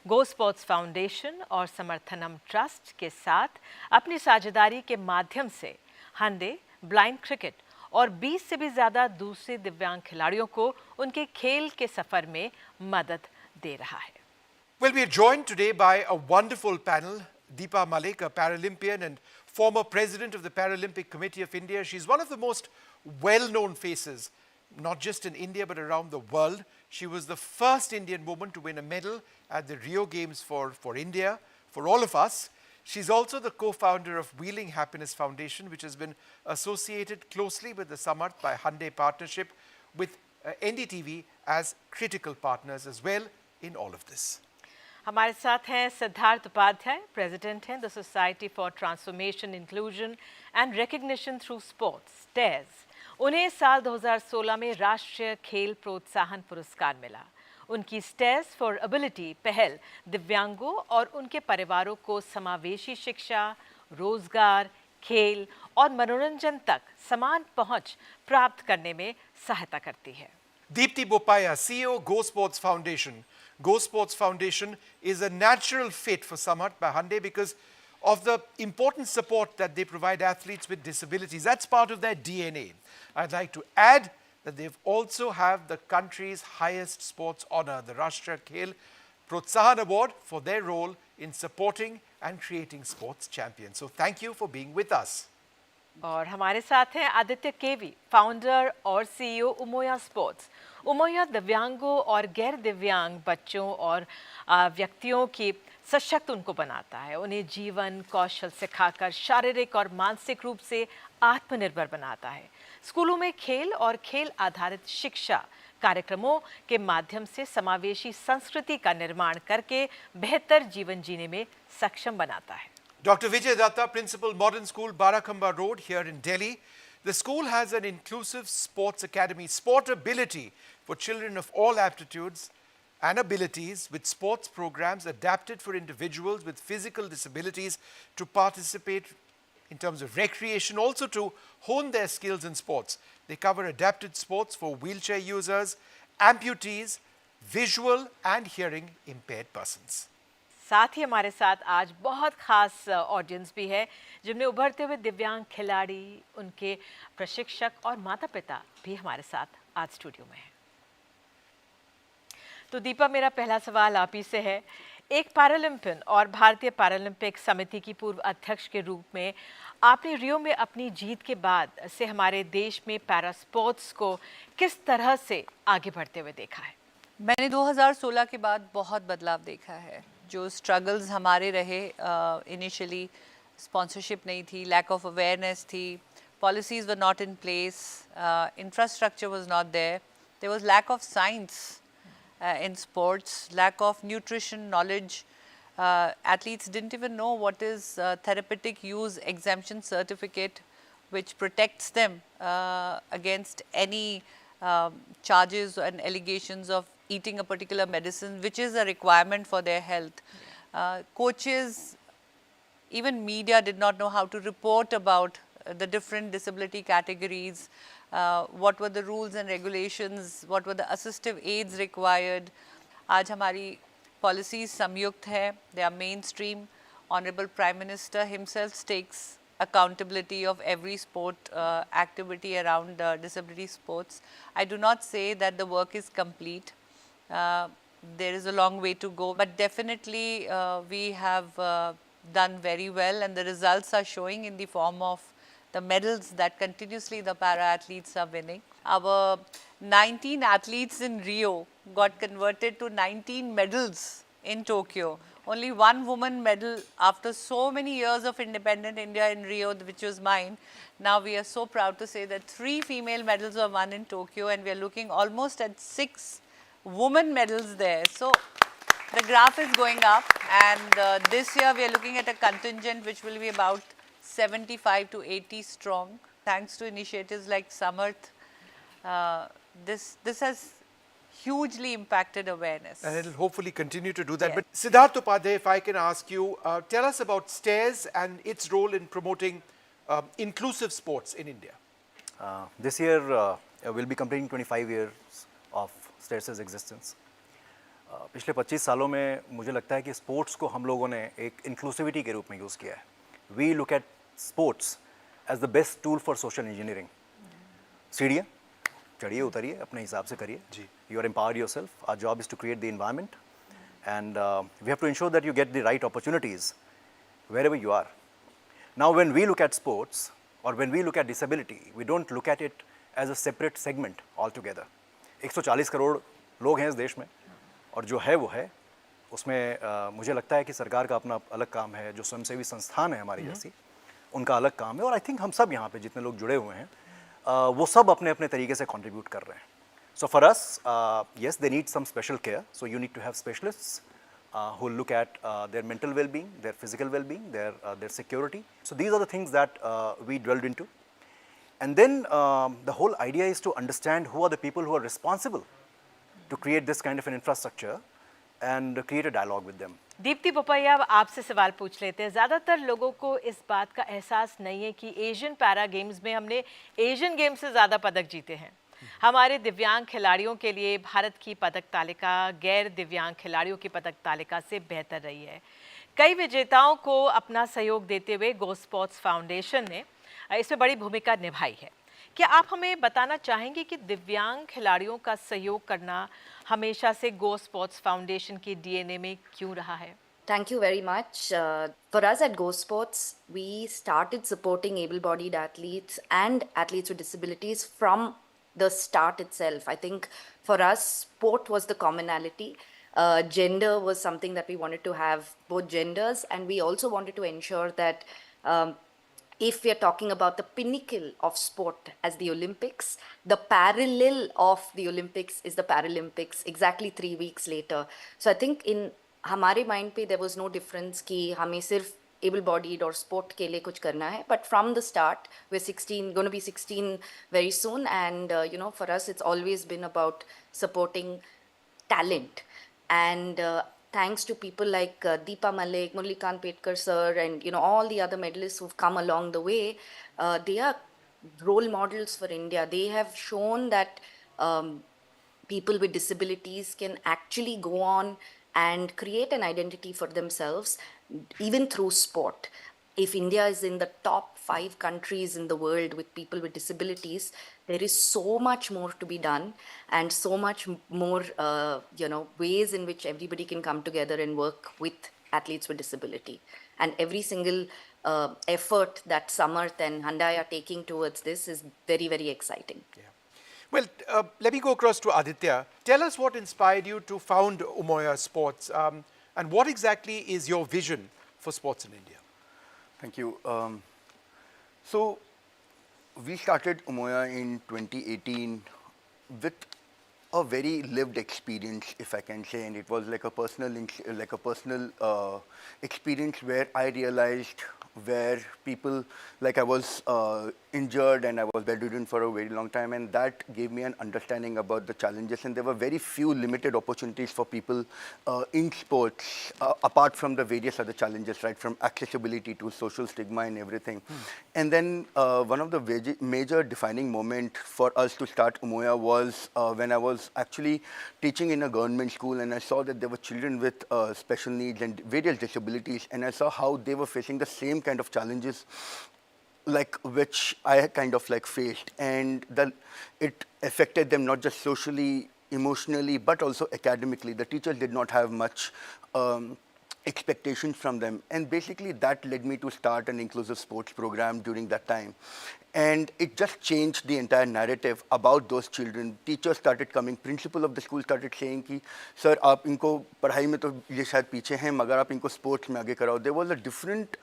गो स्पोर्ट्स फाउंडेशन और समर्थनम ट्रस्ट के साथ अपनी साझेदारी के माध्यम से हंडे ब्लाइंड क्रिकेट और 20 से भी ज़्यादा दूसरे दिव्यांग खिलाड़ियों को उनके खेल के सफ़र में मदद दे रहा है। Well, we are joined today by a wonderful panel. Deepa Malik, a Paralympian and former president of the Paralympic Committee of India. She's one of the most well-known faces, not just in India but around the world. She was the first Indian woman to win a medal at the Rio Games for India, for all of us. She's also the co-founder of Wheeling Happiness Foundation, which has been associated closely with the Samarth by Hyundai partnership with NDTV as critical partners as well in all of this. हमारे साथ हैं Siddharth Upadhyay, president हैं the society for transformation inclusion and recognition through sports stage. उन्हें साल 2016 में राष्ट्रीय खेल प्रोत्साहन पुरस्कार मिला। उनकी स्टेज फॉर एबिलिटी पहल दिव्यांगों और उनके परिवारों को समावेशी शिक्षा, रोजगार, खेल और मनोरंजन तक समान पहुंच प्राप्त करने में सहायता करती है। Deepti Bopaya, CEO, Go Sports Foundation. Go Sports Foundation is a natural fit for Samarth by Hyundai because of the important support that they provide athletes with disabilities. That's part of their DNA. I'd like to add that they also have the country's highest sports honor, the Rashtriya Khel Protsahan Award, for their role in supporting and creating sports champions. So thank you for being with us. और हमारे साथ हैं आदित्य केवी, founder और CEO उमोया sports. उमोया दिव्यांगों और गैर दिव्यांग बच्चों और व्यक्तियों की सशक्त उनको बनाता है, उन्हें जीवन कौशल सिखाकर शारीरिक और मानसिक रूप से आत्मनिर्भर बनाता है। स्कूलों में खेल और खेल आधारित शिक्षा कार्यक्रमों के माध्यम से समावेशी संस्कृति का निर्माण करके बेहतर जीवन जीने में सक्षम बनाता है। Dr. Vijay Datta, Principal Modern School, Barakamba Road here in Delhi. The school has an inclusive sports academy, Sportability, for children of all aptitudes and abilities with sports programs adapted for individuals with physical disabilities to participate in terms of recreation, also to hone their skills in sports. They cover adapted sports for wheelchair users, amputees, visual and hearing impaired persons. साथ ही हमारे साथ आज बहुत खास audience भी है जिनमें उभरते हुए दिव्यांग खिलाड़ी, उनके प्रशिक्षक और माता-पिता भी हमारे साथ आज स्टूडियो में हैं। तो दीपा, मेरा पहला सवाल आप ही से है। एक पैरालंपियन और भारतीय पैरालंपिक समिति की पूर्व अध्यक्ष के रूप में आपने रियो में अपनी जीत के बाद से हमारे देश में पैरा स्पोर्ट्स को किस तरह से आगे बढ़ते हुए देखा है? मैंने 2016 के बाद बहुत बदलाव देखा है। जो स्ट्रगल्स हमारे रहे, इनिशियली स्पॉन्सरशिप नहीं थी, लैक ऑफ अवेयरनेस थी, policies were not in place, infrastructure was not there, there was lack of science in sports, lack of nutrition knowledge. Athletes didn't even know what is therapeutic use exemption certificate, which protects them against any charges and allegations of eating a particular medicine, which is a requirement for their health. Coaches, even media did not know how to report about the different disability categories, what were the rules and regulations, what were the assistive aids required. आज हमारी policies samyukt hai, they are mainstream. Honorable Prime Minister himself takes accountability of every sport activity around disability sports. I do not say that the work is complete. There is a long way to go, but definitely we have done very well, and the results are showing in the form of the medals that continuously the para athletes are winning. Our 19 athletes in Rio got converted to 19 medals in Tokyo. Only one woman medal after so many years of independent India in Rio, which was mine. Now we are so proud to say that 3 female medals were won in Tokyo, and we are looking almost at 6 women medals there. So the graph is going up, and this year we are looking at a contingent which will be about 75 to 80 strong. Thanks to initiatives like Samarth, this has hugely impacted awareness. And it will hopefully continue to do that. Yes. But Siddharth Upadhyay, if I can ask you, tell us about STAIRS and its role in promoting inclusive sports in India. This year we'll be completing 25 years of STAIRS' existence. पिछले 25 सालों में मुझे लगता है कि sports को हम लोगों ने एक इंक्लूसिविटी के रूप में यूज़ किया है. We look at sports as the best tool for social engineering. सीढ़ियाँ चढ़िए उतरिए अपने हिसाब से करिए. जी. You are empowered yourself. Our job is to create the environment, and we have to ensure that you get the right opportunities wherever you are. Now, when we look at sports or when we look at disability, we don't look at it as a separate segment altogether. 140 crore लोग हैं इस देश में, और जो है वो है. उसमें मुझे लगता है कि सरकार का अपना अलग काम है, जो स्वयंसेवी संस्थान है हमारी जैसी, उनका अलग काम है. और आई थिंक हम सब यहाँ पे जितने लोग जुड़े हुए हैं वो सब अपने अपने तरीके से कंट्रीब्यूट कर रहे हैं. So for us, yes, they need some special care. So you need to have specialists who look at their mental well-being, their physical well-being, their security. So these are the things that we dwelled into. And then the whole idea is to understand who are the people who are responsible to create this kind of an infrastructure and create a dialogue with them. Deepti Bopaiah, अब आपसे सवाल पूछ लेते हैं. ज़्यादातर लोगों को इस बात का एहसास नहीं है कि एशियन पैरा गेम्स में हमने एशियन गेम्स से ज़्यादा पदक जीते हैं. हमारे दिव्यांग खिलाड़ियों के लिए भारत की पदक तालिका गैर दिव्यांग खिलाड़ियों की पदक तालिका से बेहतर रही है. कई विजेताओं को अपना सहयोग देते हुए गो स्पोर्ट्स फाउंडेशन ने इसमें बड़ी भूमिका निभाई है. क्या आप हमें बताना चाहेंगे कि दिव्यांग खिलाड़ियों का सहयोग करना हमेशा से गो स्पोर्ट्स फाउंडेशन की डीएनए में क्यों रहा है? Thank you very much. For us at Go Sports, we started supporting able-bodied athletes and athletes with disabilities from the start itself. I think for us, sport was the commonality. Gender was something that we wanted to have both genders, and we also wanted to ensure that if we are talking about the pinnacle of sport as the Olympics, the parallel of the Olympics is the Paralympics exactly 3 weeks later. So I think in हमारे mind पे there was no difference कि हमें सिर्फ able-bodied or sport के लिए कुछ करना है. But from the start, we're 16, going to be 16 very soon, and you know, for us it's always been about supporting talent. And thanks to people like Deepa Malik, Murlikant Petkar sir, and you know, all the other medalists who've come along the way, they are role models for India. They have shown that people with disabilities can actually go on and create an identity for themselves, even through sport. If India is in the top 5 countries in the world with people with disabilities, there is so much more to be done, and so much more, you know, ways in which everybody can come together and work with athletes with disability. And every single effort that Samarth and Handai are taking towards this is very, very exciting. Yeah. Well, let me go across to Aditya. Tell us what inspired you to found Umoya Sports, and what exactly is your vision for sports in India? Thank you. So, we started Umoya in 2018 with a very lived experience, if I can say, and it was like a personal experience where I realized where people, like I was injured and I was bedridden for a very long time, and that gave me an understanding about the challenges, and there were very few limited opportunities for people in sports apart from the various other challenges, right, from accessibility to social stigma and everything. And then one of the major defining moment for us to start Umoya was when I was actually teaching in a government school, and I saw that there were children with special needs and various disabilities, and I saw how they were facing the same kind of challenges like which I kind of like faced, and it affected them not just socially, emotionally, but also academically. The teachers did not have much expectations from them. And basically that led me to start an inclusive sports program during that time. And it just changed the entire narrative about those children. Teachers started coming, principal of the school started saying ki, sir, aap inko padhai mein to ye shayad piche hain, magar aap inko sports mein aage karao. There was a different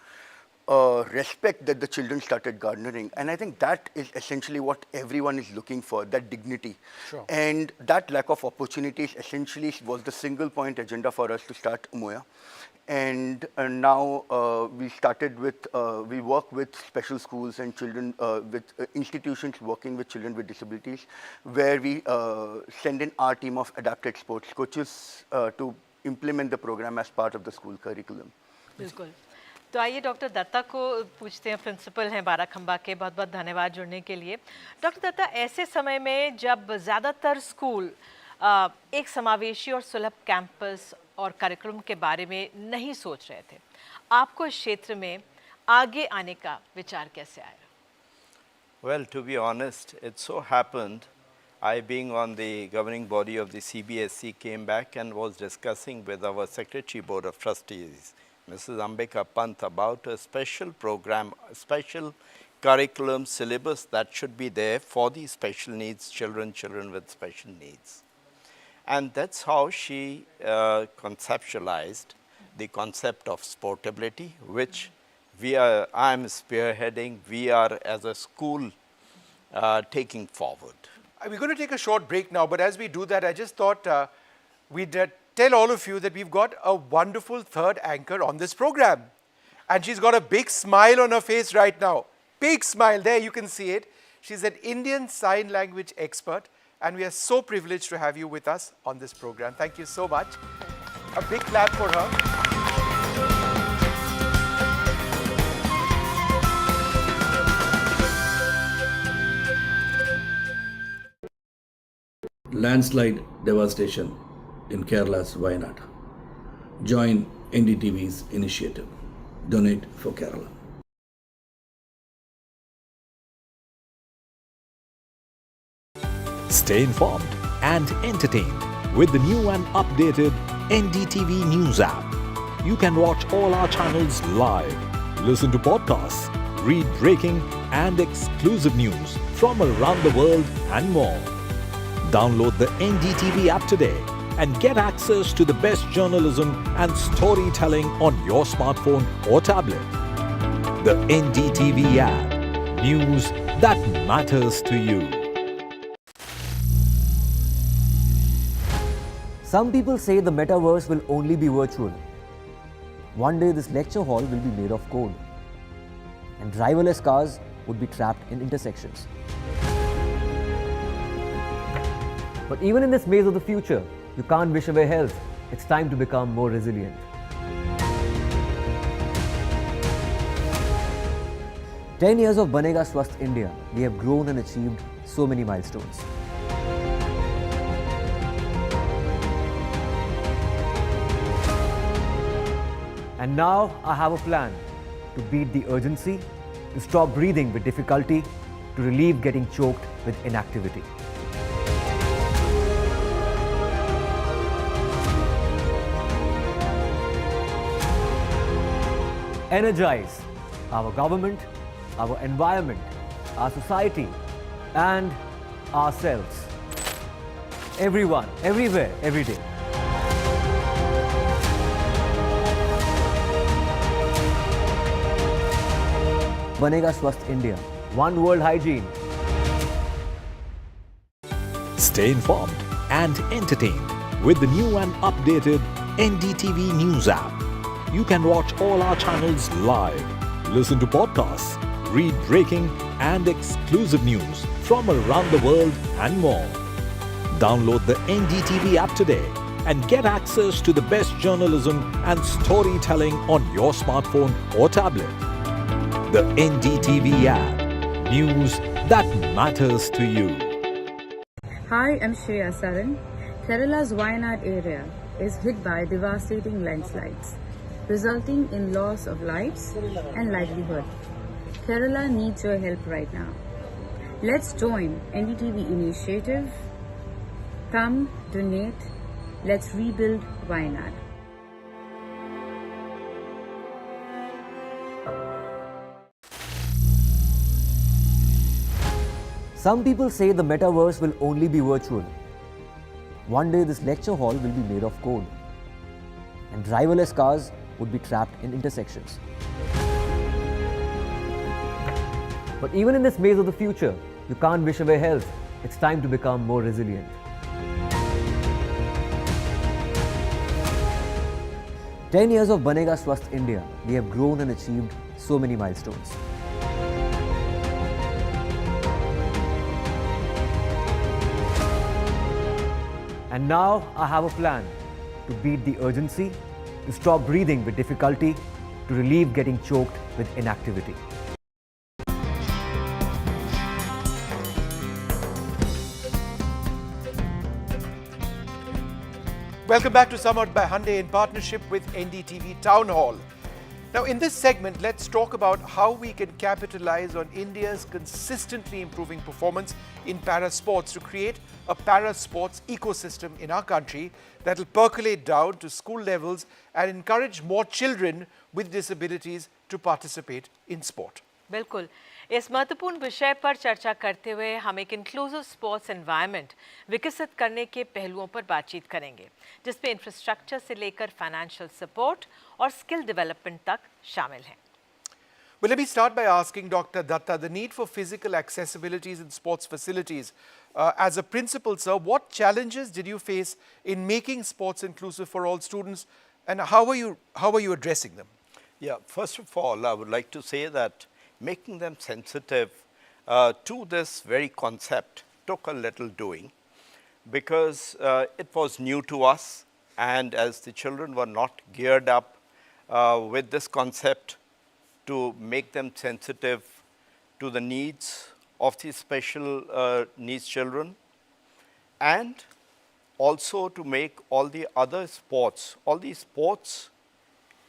respect that the children started garnering. And I think that is essentially what everyone is looking for, that dignity. Sure. And that lack of opportunities essentially was the single point agenda for us to start Umoya. And now we started with, we work with special schools and children, with institutions working with children with disabilities, where we send in our team of adapted sports coaches to implement the program as part of the school curriculum. बिल्कुल. तो आइए doctor Dutta को पूछते हैं, principal हैं बाराखंबा के. बहुत बहुत धन्यवाद जुड़ने के लिए. डॉक्टर दत्ता, ऐसे समय में जब ज़्यादातर स्कूल एक समावेशी और सुलभ कैंपस और कार्यक्रम के बारे में नहीं सोच रहे थे, आपको इस क्षेत्र में आगे आने का विचार कैसे आया? Well, to be honest, it so happened, I being on the governing body of the CBSE came back and was discussing with our Secretary Board of Trustees, Mrs. Ambika Pant, about a special program, a special curriculum syllabus that should be there for the special needs children, children with special needs. And that's how she conceptualized the concept of sportability, which I'm spearheading, we are as a school taking forward. We're going to take a short break now, but as we do that, I just thought we'd tell all of you that we've got a wonderful third anchor on this program. And she's got a big smile on her face right now. Big smile, there you can see it. She's an Indian Sign Language expert, and we are so privileged to have you with us on this program. Thank you so much. A big clap for her. Landslide devastation in Kerala's Wayanad. Join NDTV's initiative. Donate for Kerala. Stay informed and entertained with the new and updated NDTV News app. You can watch all our channels live, listen to podcasts, read breaking and exclusive news from around the world and more. Download the NDTV app today and get access to the best journalism and storytelling on your smartphone or tablet. The NDTV app. News that matters to you. Some people say the metaverse will only be virtual. One day this lecture hall will be made of code, and driverless cars would be trapped in intersections. But even in this maze of the future, you can't wish away health. It's time to become more resilient. "10 years of Banega Swasth India, we have grown and achieved so many milestones. And now I have a plan to beat the urgency, to stop breathing with difficulty, to relieve getting choked with inactivity. Energize our government, our environment, our society, and ourselves. Everyone, everywhere, every day. Banega Swasth India. One world hygiene. Stay informed and entertained with the new and updated NDTV News app. You can watch all our channels live, listen to podcasts, read breaking and exclusive news from around the world and more. Download the NDTV app today and get access to the best journalism and storytelling on your smartphone or tablet. The NDTV app. News that matters to you. Hi, I'm Shreya Saran. Kerala's Wayanad area is hit by devastating landslides, resulting in loss of lives and livelihood. Kerala needs your help right now. Let's join NDTV initiative. Come, donate, let's rebuild Wayanad. Some people say the metaverse will only be virtual. One day this lecture hall will be made of code, and driverless cars would be trapped in intersections. But even in this maze of the future, you can't wish away health. It's time to become more resilient. "10 years of Banega Swasth India, we have grown and achieved so many milestones. And now I have a plan to beat the urgency, to stop breathing with difficulty, to relieve getting choked with inactivity." Welcome back to Summoned by Hyundai in partnership with NDTV Town Hall. Now, in this segment, let's talk about how we can capitalize on India's consistently improving performance in para sports to create a para sports ecosystem in our country that will percolate down to school levels and encourage more children with disabilities to participate in sport. बिल्कुल इस महत्वपूर्ण विषय पर चर्चा करते हुए हम एक इंक्लूसिव स्पोर्ट्स एनवायरनमेंट विकसित करने के पहलुओं पर बातचीत करेंगे, जिसमें इंफ्रास्ट्रक्चर से लेकर फाइनेंशियल सपोर्ट और स्किल डेवलपमेंट तक शामिल हैं। Well, let me start by asking Dr. Datta, the need for physical accessibilities in sports facilities. As a principal, sir, what challenges did you face in making sports inclusive for all students, and how are you addressing them? Yeah, first of all, I would like to say that making them sensitive to this very concept took a little doing, because it was new to us, and as the children were not geared up with this concept to make them sensitive to the needs of the special needs children, and also to make all the other sports, all these sports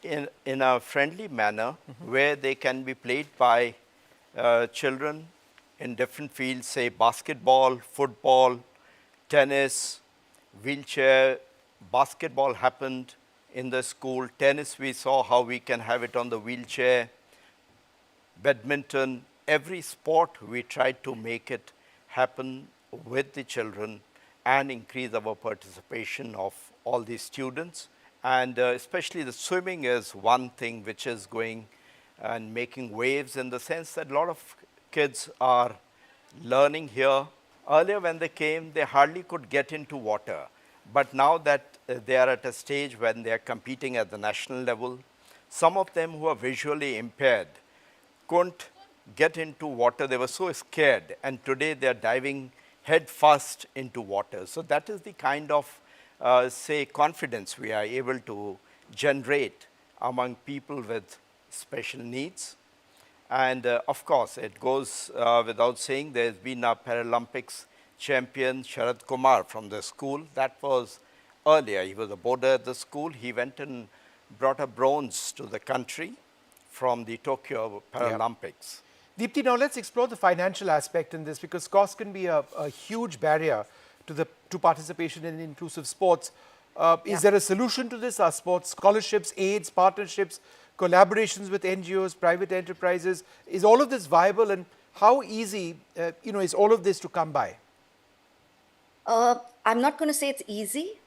in a friendly manner, where they can be played by children in different fields, say basketball, football, tennis, wheelchair. Basketball happened in the school. Tennis, we saw how we can have it on the wheelchair. Badminton, every sport we tried to make it happen with the children and increase our participation of all the students. And especially the swimming is one thing which is going and making waves, in the sense that a lot of kids are learning here. Earlier when they came, they hardly could get into water. But now that they are at a stage when they are competing at the national level, some of them who are visually impaired couldn't get into water. They were so scared, and today they are diving head first into water. So that is the kind of say confidence we are able to generate among people with special needs. And of course, it goes without saying, there's been a Paralympics champion, Sharad Kumar, from the school. That was earlier. He was a boarder at the school. He went and brought a bronze to the country from the Tokyo Paralympics. Yeah. Deepti, now let's explore the financial aspect in this, because cost can be a huge barrier to participation in inclusive sports. Is there a solution to this? Are sports scholarships, aids, partnerships, collaborations with NGOs, private enterprises, is all of this viable, and how easy is all of this to come by? I'm not going to say it's easy.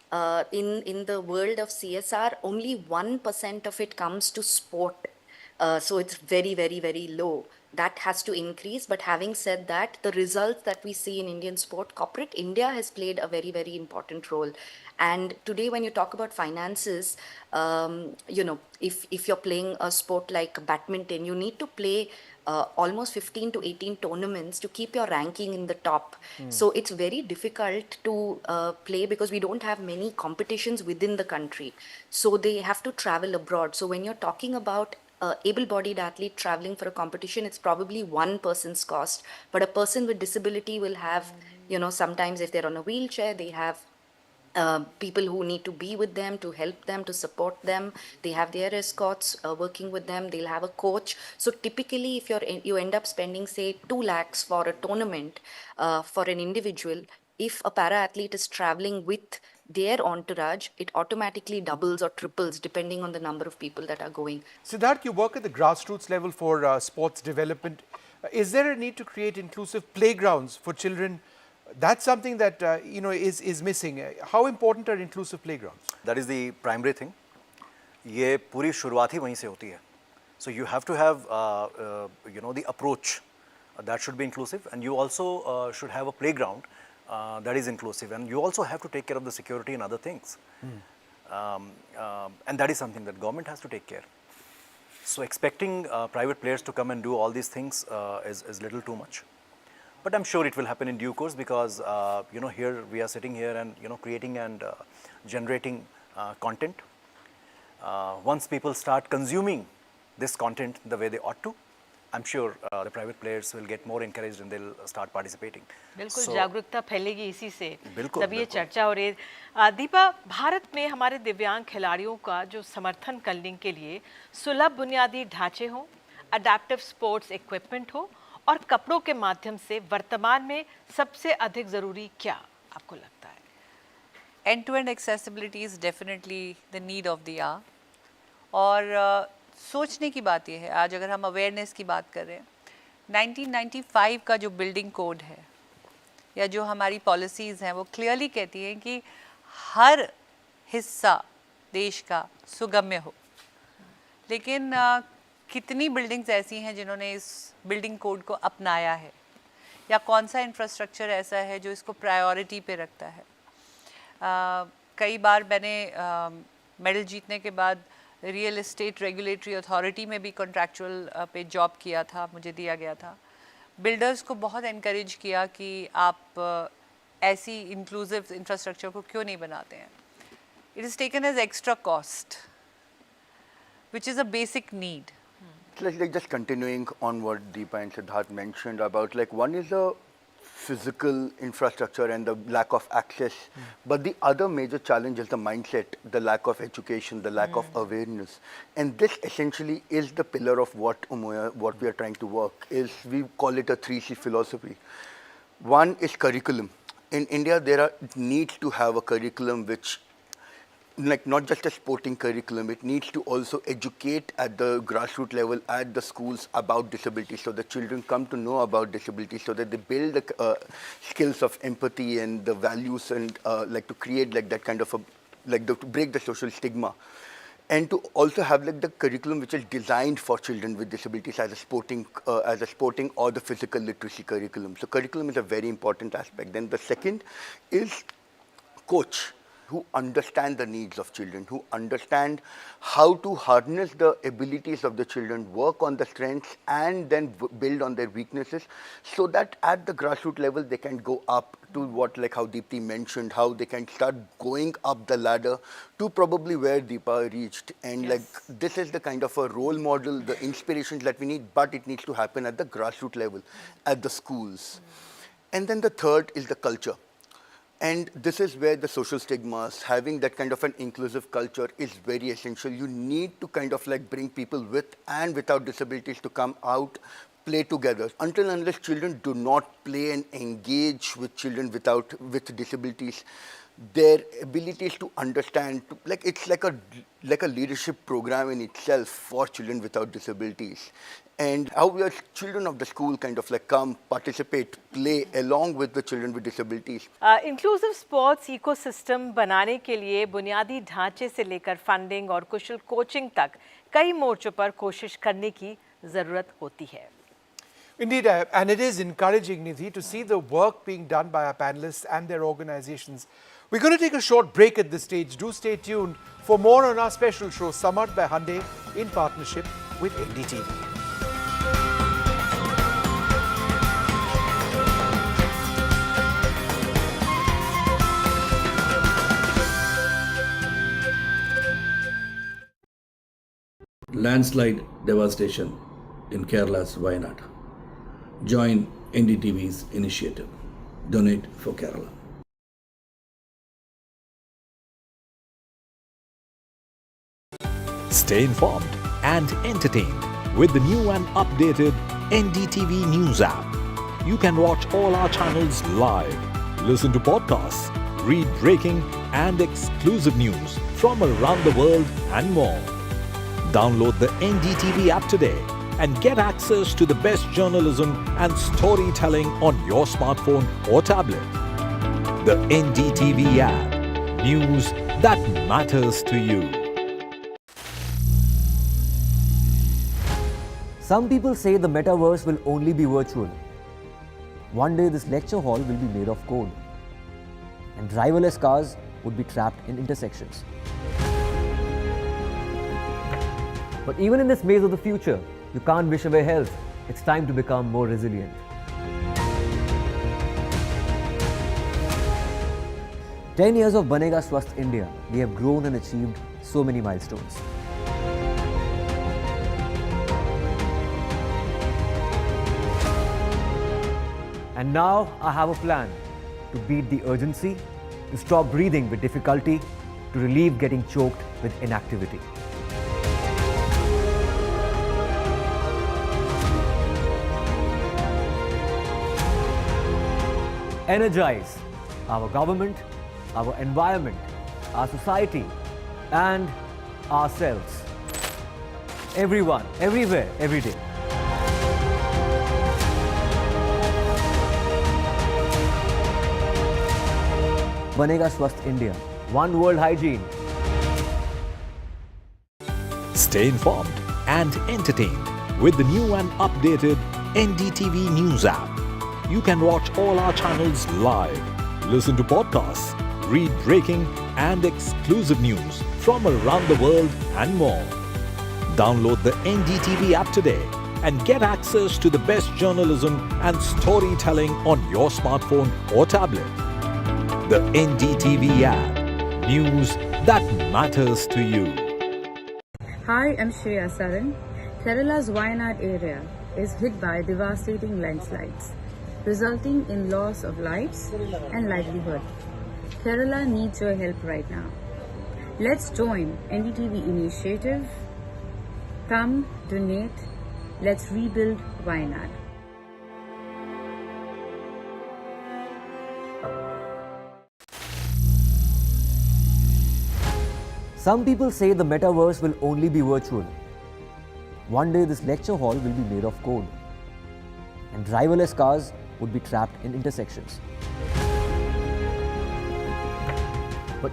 In the world of CSR, only 1% of it comes to sport. So it's very, very, very low. That has to increase. But having said that, the results that we see in Indian sport, corporate India has played a very, very important role. And today, when you talk about finances, if you're playing a sport like badminton, you need to play almost 15 to 18 tournaments to keep your ranking in the top. So it's very difficult to play, because we don't have many competitions within the country. So they have to travel abroad. So when you're talking about able-bodied athlete traveling for a competition, it's probably one person's cost. But a person with disability will have, sometimes if they're on a wheelchair, they have people who need to be with them, to help them, to support them. They have their escorts working with them. They'll have a coach. So typically, if you end up spending, say, 2 lakhs for a tournament for an individual, if a para-athlete is traveling with their entourage, it automatically doubles or triples depending on the number of people that are going. Siddharth, you work at the grassroots level for sports development. Is there a need to create inclusive playgrounds for children? That's something that is missing. How important are inclusive playgrounds? That is the primary thing. ये पूरी शुरुआत ही वहीं से होती है. So you have to have the approach that should be inclusive, and you also should have a playground that is inclusive, and you also have to take care of the security and other things. And that is something that government has to take care. So expecting private players to come and do all these things is little too much. But I'm sure it will happen in due course, because here we are sitting here and creating and generating content. Once people start consuming this content the way they ought to, I'm sure the private players will get more encouraged and they'll start participating. बिल्कुल जागरूकता फैलेगी इसी से, बिल्कुल, तब ये चर्चा हो रही है. दीपा, भारत में हमारे दिव्यांग खिलाड़ियों का जो समर्थन करने के लिए सुलभ बुनियादी ढांचे हों, अडैप्टिव स्पोर्ट्स इक्विपमेंट हो और कपड़ों के माध्यम से वर्तमान में सबसे अधिक ज़रूरी क्या आपको लगता है? End-to-end accessibility is definitely the need of the hour. और सोचने की बात यह है, आज अगर हम अवेयरनेस की बात कर रहे हैं, 1995 का जो बिल्डिंग कोड है या जो हमारी पॉलिसीज़ हैं, वो क्लियरली कहती हैं कि हर हिस्सा देश का सुगम्य हो. लेकिन कितनी बिल्डिंग्स ऐसी हैं जिन्होंने इस बिल्डिंग कोड को अपनाया है, या कौन सा इंफ्रास्ट्रक्चर ऐसा है जो इसको प्रायोरिटी पे रखता है? कई बार मैंने मेडल जीतने के बाद रियल एस्टेट रेगुलेटरी अथॉरिटी में भी कॉन्ट्रैक्चुअल पे जॉब किया था, मुझे दिया गया था. बिल्डर्स को बहुत एनकरेज किया कि आप ऐसी इंक्लूसिव इंफ्रास्ट्रक्चर को क्यों नहीं बनाते हैं. It is taken as extra cost which is a basic need. Like just continuing on what Deepa and Siddharth mentioned about, like, one is the physical infrastructure and the lack of access, but the other major challenge is the mindset, the lack of education, the lack of awareness, and this essentially is the pillar of what we are trying to work. Is we call it a 3C philosophy. One is curriculum. In India, there needs to have a curriculum which, like, not just a sporting curriculum, it needs to also educate at the grassroots level, at the schools, about disability, so the children come to know about disability, so that they build the skills of empathy and the values, and like to create like that kind of a, to break the social stigma, and to also have like the curriculum which is designed for children with disabilities as a sporting or the physical literacy curriculum. So curriculum is a very important aspect. Then the second is coach, who understand the needs of children, who understand how to harness the abilities of the children, work on the strengths, and then build on their weaknesses, so that at the grassroots level they can go up to what, like how Deepti mentioned, how they can start going up the ladder to probably where Deepa reached. And like, this is the kind of a role model, the inspirations that we need, but it needs to happen at the grassroots level, at the schools. And then the third is the culture. And this is where the social stigmas, having that kind of an inclusive culture is very essential. You need to kind of like bring people with and without disabilities to come out, play together. Until unless children do not play and engage with children with disabilities, their abilities to understand, it's like a leadership program in itself for children without disabilities. And how we are children of the school kind of like come, participate, play along with the children with disabilities. Inclusive sports ecosystem बनाने के लिए बुनियादी ढांचे से लेकर funding और कुशल coaching तक कई मोर्चों पर कोशिश करने की ज़रूरत होती है. Indeed, and it is encouraging, Nidhi, to see the work being done by our panelists and their organizations. We're going to take a short break at this stage. Do stay tuned for more on our special show, Summered by Hyundai, in partnership with NDTV. Landslide devastation in Kerala's Wayanad. Join NDTV's initiative. Donate for Kerala. Stay informed and entertained with the new and updated NDTV News app. You can watch all our channels live, listen to podcasts, read breaking and exclusive news from around the world and more. Download the NDTV app today and get access to the best journalism and storytelling on your smartphone or tablet. The NDTV app. News that matters to you. Some people say the metaverse will only be virtual. One day this lecture hall will be made of code, and driverless cars would be trapped in intersections. But even in this maze of the future, you can't wish away health. It's time to become more resilient. "10 years of Banega Swasth India, we have grown and achieved so many milestones. And now I have a plan to beat the urgency, to stop breathing with difficulty, to relieve getting choked with inactivity. Energize our government, our environment, our society, and ourselves. Everyone, everywhere, every day. Banega Swasth India. One world hygiene. Stay informed and entertained with the new and updated NDTV News app. You can watch all our channels live, listen to podcasts, read breaking and exclusive news from around the world and more. Download the NDTV app today and get access to the best journalism and storytelling on your smartphone or tablet. The NDTV app. News that matters to you. Hi, I'm Shreya Saran. Kerala's Wayanad area is hit by devastating landslides, resulting in loss of lives and livelihood. Kerala needs your help right now. Let's join NDTV initiative. Come, donate. Let's rebuild Wayanad. Some people say the metaverse will only be virtual. One day this lecture hall will be made of code, and driverless cars would be trapped in intersections. But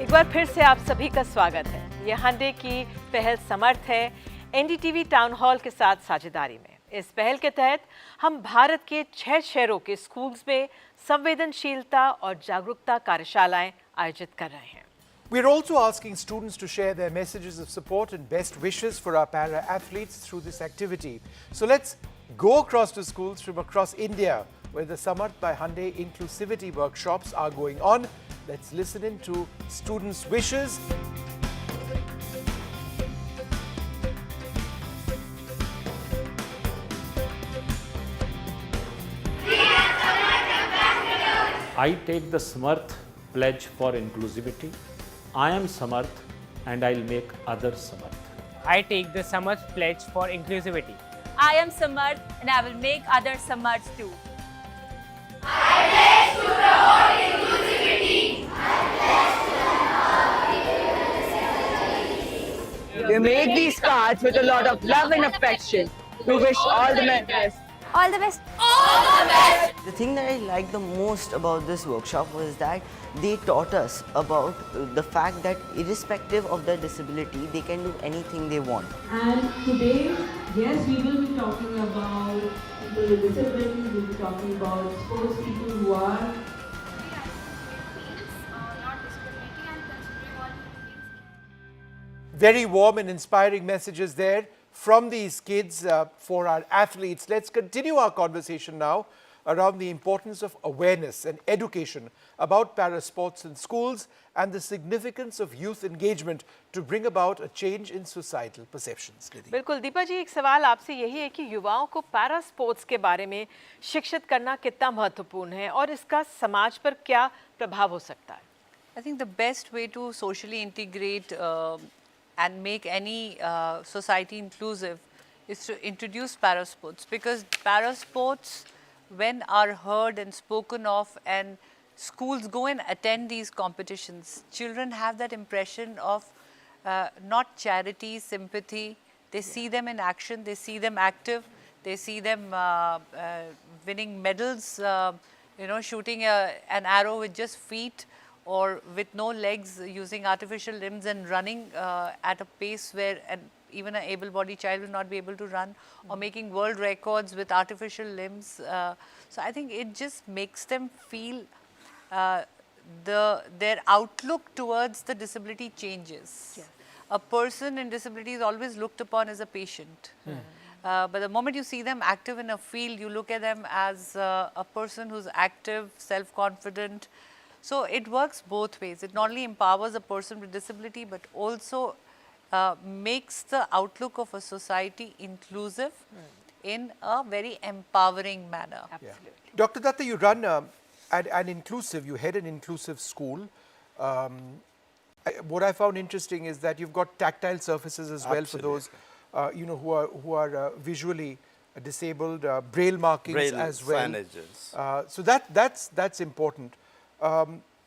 एक बार फिर से आप सभी का स्वागत है। ये हंडे की पहल समर्थ है एनडीटीवी टाउन हॉल के साथ साझेदारी में। इस पहल के तहत हम भारत के 6 शहरों के स्कूल्स में संवेदनशीलता और जागरूकता कार्यशालाएं आयोजित कर रहे हैं। We're also asking students to share their messages of support and best wishes for our para-athletes through this activity. So let's go across to schools from across India where the Samarth by Hyundai inclusivity workshops are going on. Let's listen in to students' wishes. I take the Samarth pledge for inclusivity. I am Samarth and I'll make others Samarth. I take the Samarth pledge for inclusivity. I am Samarth and I will make others Samarths too. I pledge to promote inclusivity. We make these cards with a lot of love and affection to wish all the best. All the best. All the best. The thing that I liked the most about this workshop was that they taught us about the fact that irrespective of their disability, they can do anything they want. And today, yes, we will be talking about people with disabilities, we'll be talking about sports people who are Very warm and inspiring messages there from these kids for our athletes. Let's continue our conversation now around the importance of awareness and education about para-sports in schools and the significance of youth engagement to bring about a change in societal perceptions. बिल्कुल दीपा जी, एक सवाल आपसे यही है कि युवाओं को para sports के बारे में शिक्षित करना कितना महत्वपूर्ण है और इसका समाज पर क्या प्रभाव हो सकता है? I think the best way to socially integrate and make any society inclusive is to introduce para-sports, because para-sports, when are heard and spoken of and schools go and attend these competitions, children have that impression of not charity, sympathy. They see them in action, they see them active, they see them winning medals, shooting an arrow with just feet or with no legs, using artificial limbs and running at a pace where even an able-bodied child will not be able to run, or making world records with artificial limbs. So I think it just makes them feel their outlook towards the disability changes. Yeah. A person in disability is always looked upon as a patient. But the moment you see them active in a field, you look at them as a person who's active, self-confident. So it works both ways. It not only empowers a person with disability, but also makes the outlook of a society inclusive in a very empowering manner. Absolutely. Dr. Datta, you run an inclusive, you head an inclusive school. What I found interesting is that you've got tactile surfaces as well for those who are visually disabled, braille markings as well. So that's important.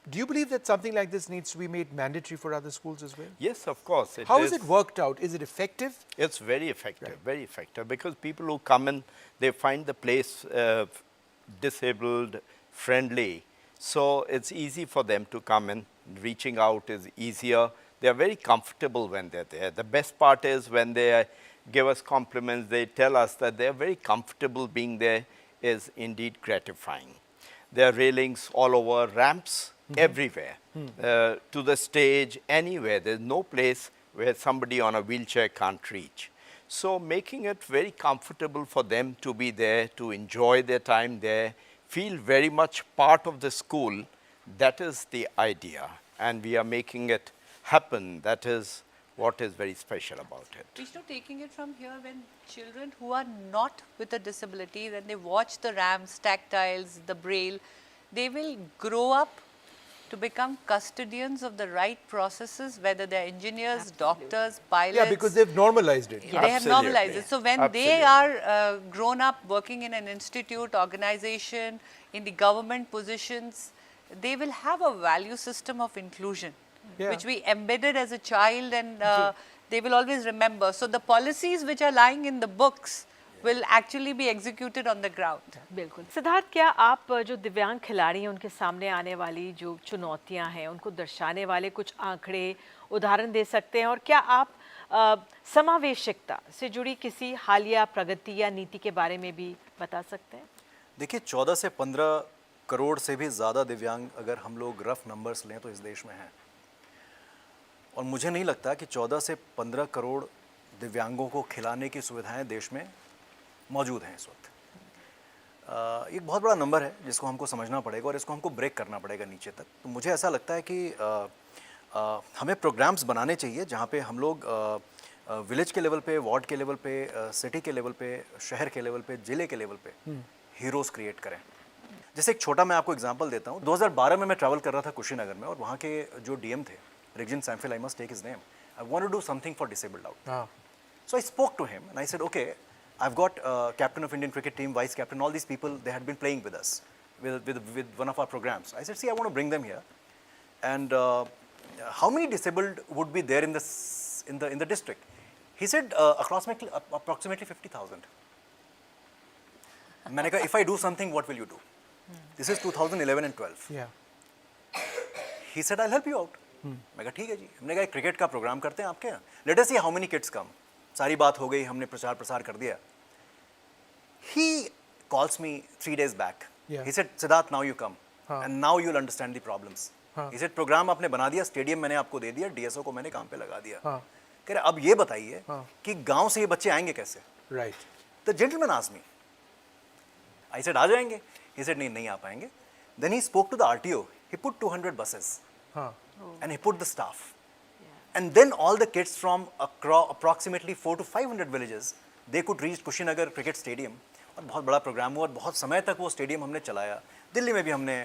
Do you believe that something like this needs to be made mandatory for other schools as well? Yes, of course. How is it worked out? Is it effective? It's very effective, very effective, because people who come in, they find the place disabled friendly. So it's easy for them to come in. Reaching out is easier. They are very comfortable when they're there. The best part is when they give us compliments, they tell us that they're very comfortable being there is indeed gratifying. There are railings all over, ramps everywhere, to the stage, anywhere. There's no place where somebody on a wheelchair can't reach. So making it very comfortable for them to be there, to enjoy their time there, feel very much part of the school, that is the idea. And we are making it happen. That is what is very special about it. Vishnu, taking it from here, when children who are not with a disability, when they watch the ramps, tactiles, the braille, they will grow up to become custodians of the right processes, whether they're engineers, doctors, pilots. Yeah, because they've normalized it. They have normalized it. So when they are grown up working in an institute, organization, in the government positions, they will have a value system of inclusion, which we embedded as a child, and they will always remember. So the policies which are lying in the books will actually be executed on the ground. बिल्कुल। सिद्धार्थ, क्या आप जो दिव्यांग खिलाड़ी हैं उनके सामने आने वाली जो चुनौतियां हैं उनको दर्शाने वाले कुछ आंकड़े उदाहरण दे सकते हैं, और क्या आप समावेशिकता से जुड़ी किसी हालिया प्रगति या नीति के बारे में भी बता सकते हैं? देखिए, 14 से 15 करोड़ से भी ज़्यादा दिव्यांग अगर हम लोग रफ नंबर्स लें तो इस देश में हैं, और मुझे नहीं लगता कि 14 से 15 करोड़ दिव्यांगों को खिलाने की सुविधाएं देश में मौजूद हैं इस वक्त। एक बहुत बड़ा नंबर है जिसको हमको समझना पड़ेगा और इसको हमको ब्रेक करना पड़ेगा नीचे तक। तो मुझे ऐसा लगता है कि हमें प्रोग्राम्स बनाने चाहिए जहाँ पे हम लोग विलेज के लेवल पे, वार्ड के लेवल पे, सिटी के लेवल पे, शहर के लेवल पे, ज़िले के लेवल पे हीरोज़ क्रिएट करें। जैसे एक छोटा मैं आपको एग्जांपल देता हूँ। 2012 में मैं ट्रैवल कर रहा था कुशीनगर में, और वहाँ के जो डीएम थे, Rigzin Samphel, I must take his name, I want to do something for disabled out. So I spoke to him and I said, okay, I've got captain of Indian cricket team, vice captain, all these people, they had been playing with us, with one of our programs. I said, see, I want to bring them here. And how many disabled would be there in the district? He said, approximately 50,000. मैंने कहा, if I do something, what will you do? This is 2011 and 12. Yeah. He said, I'll help you out. मैं कहा, ठीक है जी। हमने कहा, cricket का programme करते हैं आपके यहाँ. Let us see how many kids come. सारी बात हो गई, हमने प्रचार प्रसार कर दिया। He calls me 3 days back. Yeah. He said, Siddharth, now you come, and now you'll understand the problems. He said, program आपने बना दिया, स्टेडियम मैंने आपको दे दिया, डीएसओ को मैंने काम पे लगा दिया। कह रहे, अब ये बताइए कि गांव से ये बच्चे आएंगे कैसे? Right. The gentleman asked me. I said, आ जाएंगे? He said, नहीं आ पाएंगे। Then he spoke to the RTO. He put 200 buses, and he put the staff. And then all the kids from approximately 400 to 500 villages, they could reach Kushinagar cricket stadium, और बहुत बड़ा programme हुआ और बहुत समय तक वो स्टेडियम हमने चलाया। दिल्ली में भी हमने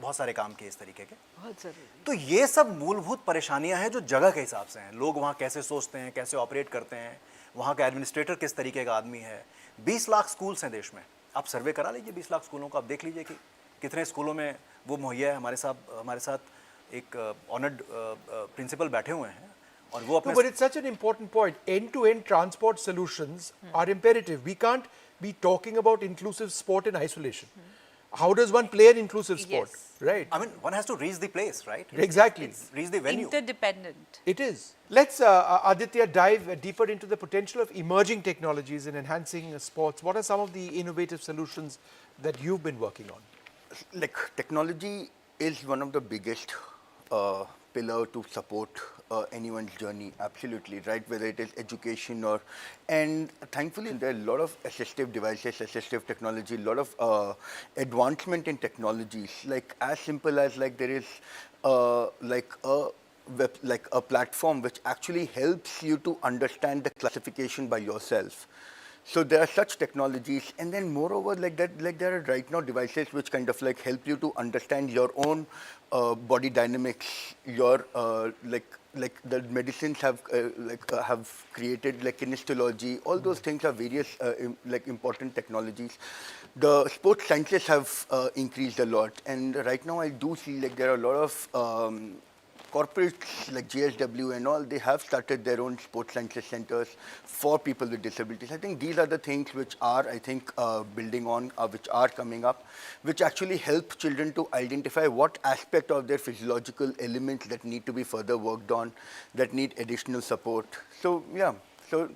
बहुत सारे काम किए इस तरीके के। बहुत ज़रूरी। तो ये सब मूलभूत परेशानियां हैं जो जगह के हिसाब से हैं। लोग वहाँ कैसे सोचते हैं, कैसे ऑपरेट करते हैं, वहाँ का एडमिनिस्ट्रेटर किस तरीके का आदमी है। 20 लाख स्कूल्स हैं देश में, आप सर्वे करा लीजिए 20 लाख स्कूलों का, आप देख लीजिए कि कितने स्कूलों में वो मुहैया है. हमारे साथ एक ऑनर्ड प्रिंसिपल बैठे हुए हैं और वो अपने. No, but it's such an important point. End-to-end transport solutions are imperative. We can't be talking about inclusive sport in isolation. How does one play an inclusive sport? Yes. Right. I mean, one has to reach the place, right? Exactly. Reach the venue. Interdependent. It is. Let's, Aditya, dive deeper into the potential of emerging technologies in enhancing sports. What are some of the innovative solutions that you've been working on? Like technology is one of the biggest pillar to support anyone's journey, absolutely, right? Whether it is education or, and thankfully there are a lot of assistive devices, assistive technology, a lot of advancement in technologies, like as simple as like there is like a platform which actually helps you to understand the classification by yourself. So there are such technologies, and then moreover, like that, like there are right now devices which kind of like help you to understand your own body dynamics. Your like the medicines have have created like kinesiology. All those things are various like important technologies. The sports sciences have increased a lot, and right now I do see like there are a lot of corporates like JSW and all, they have started their own sports sciences centers for people with disabilities. I think these are the things which are, I think, building on, which are coming up, which actually help children to identify what aspect of their physiological elements that need to be further worked on, that need additional support. So, yeah. So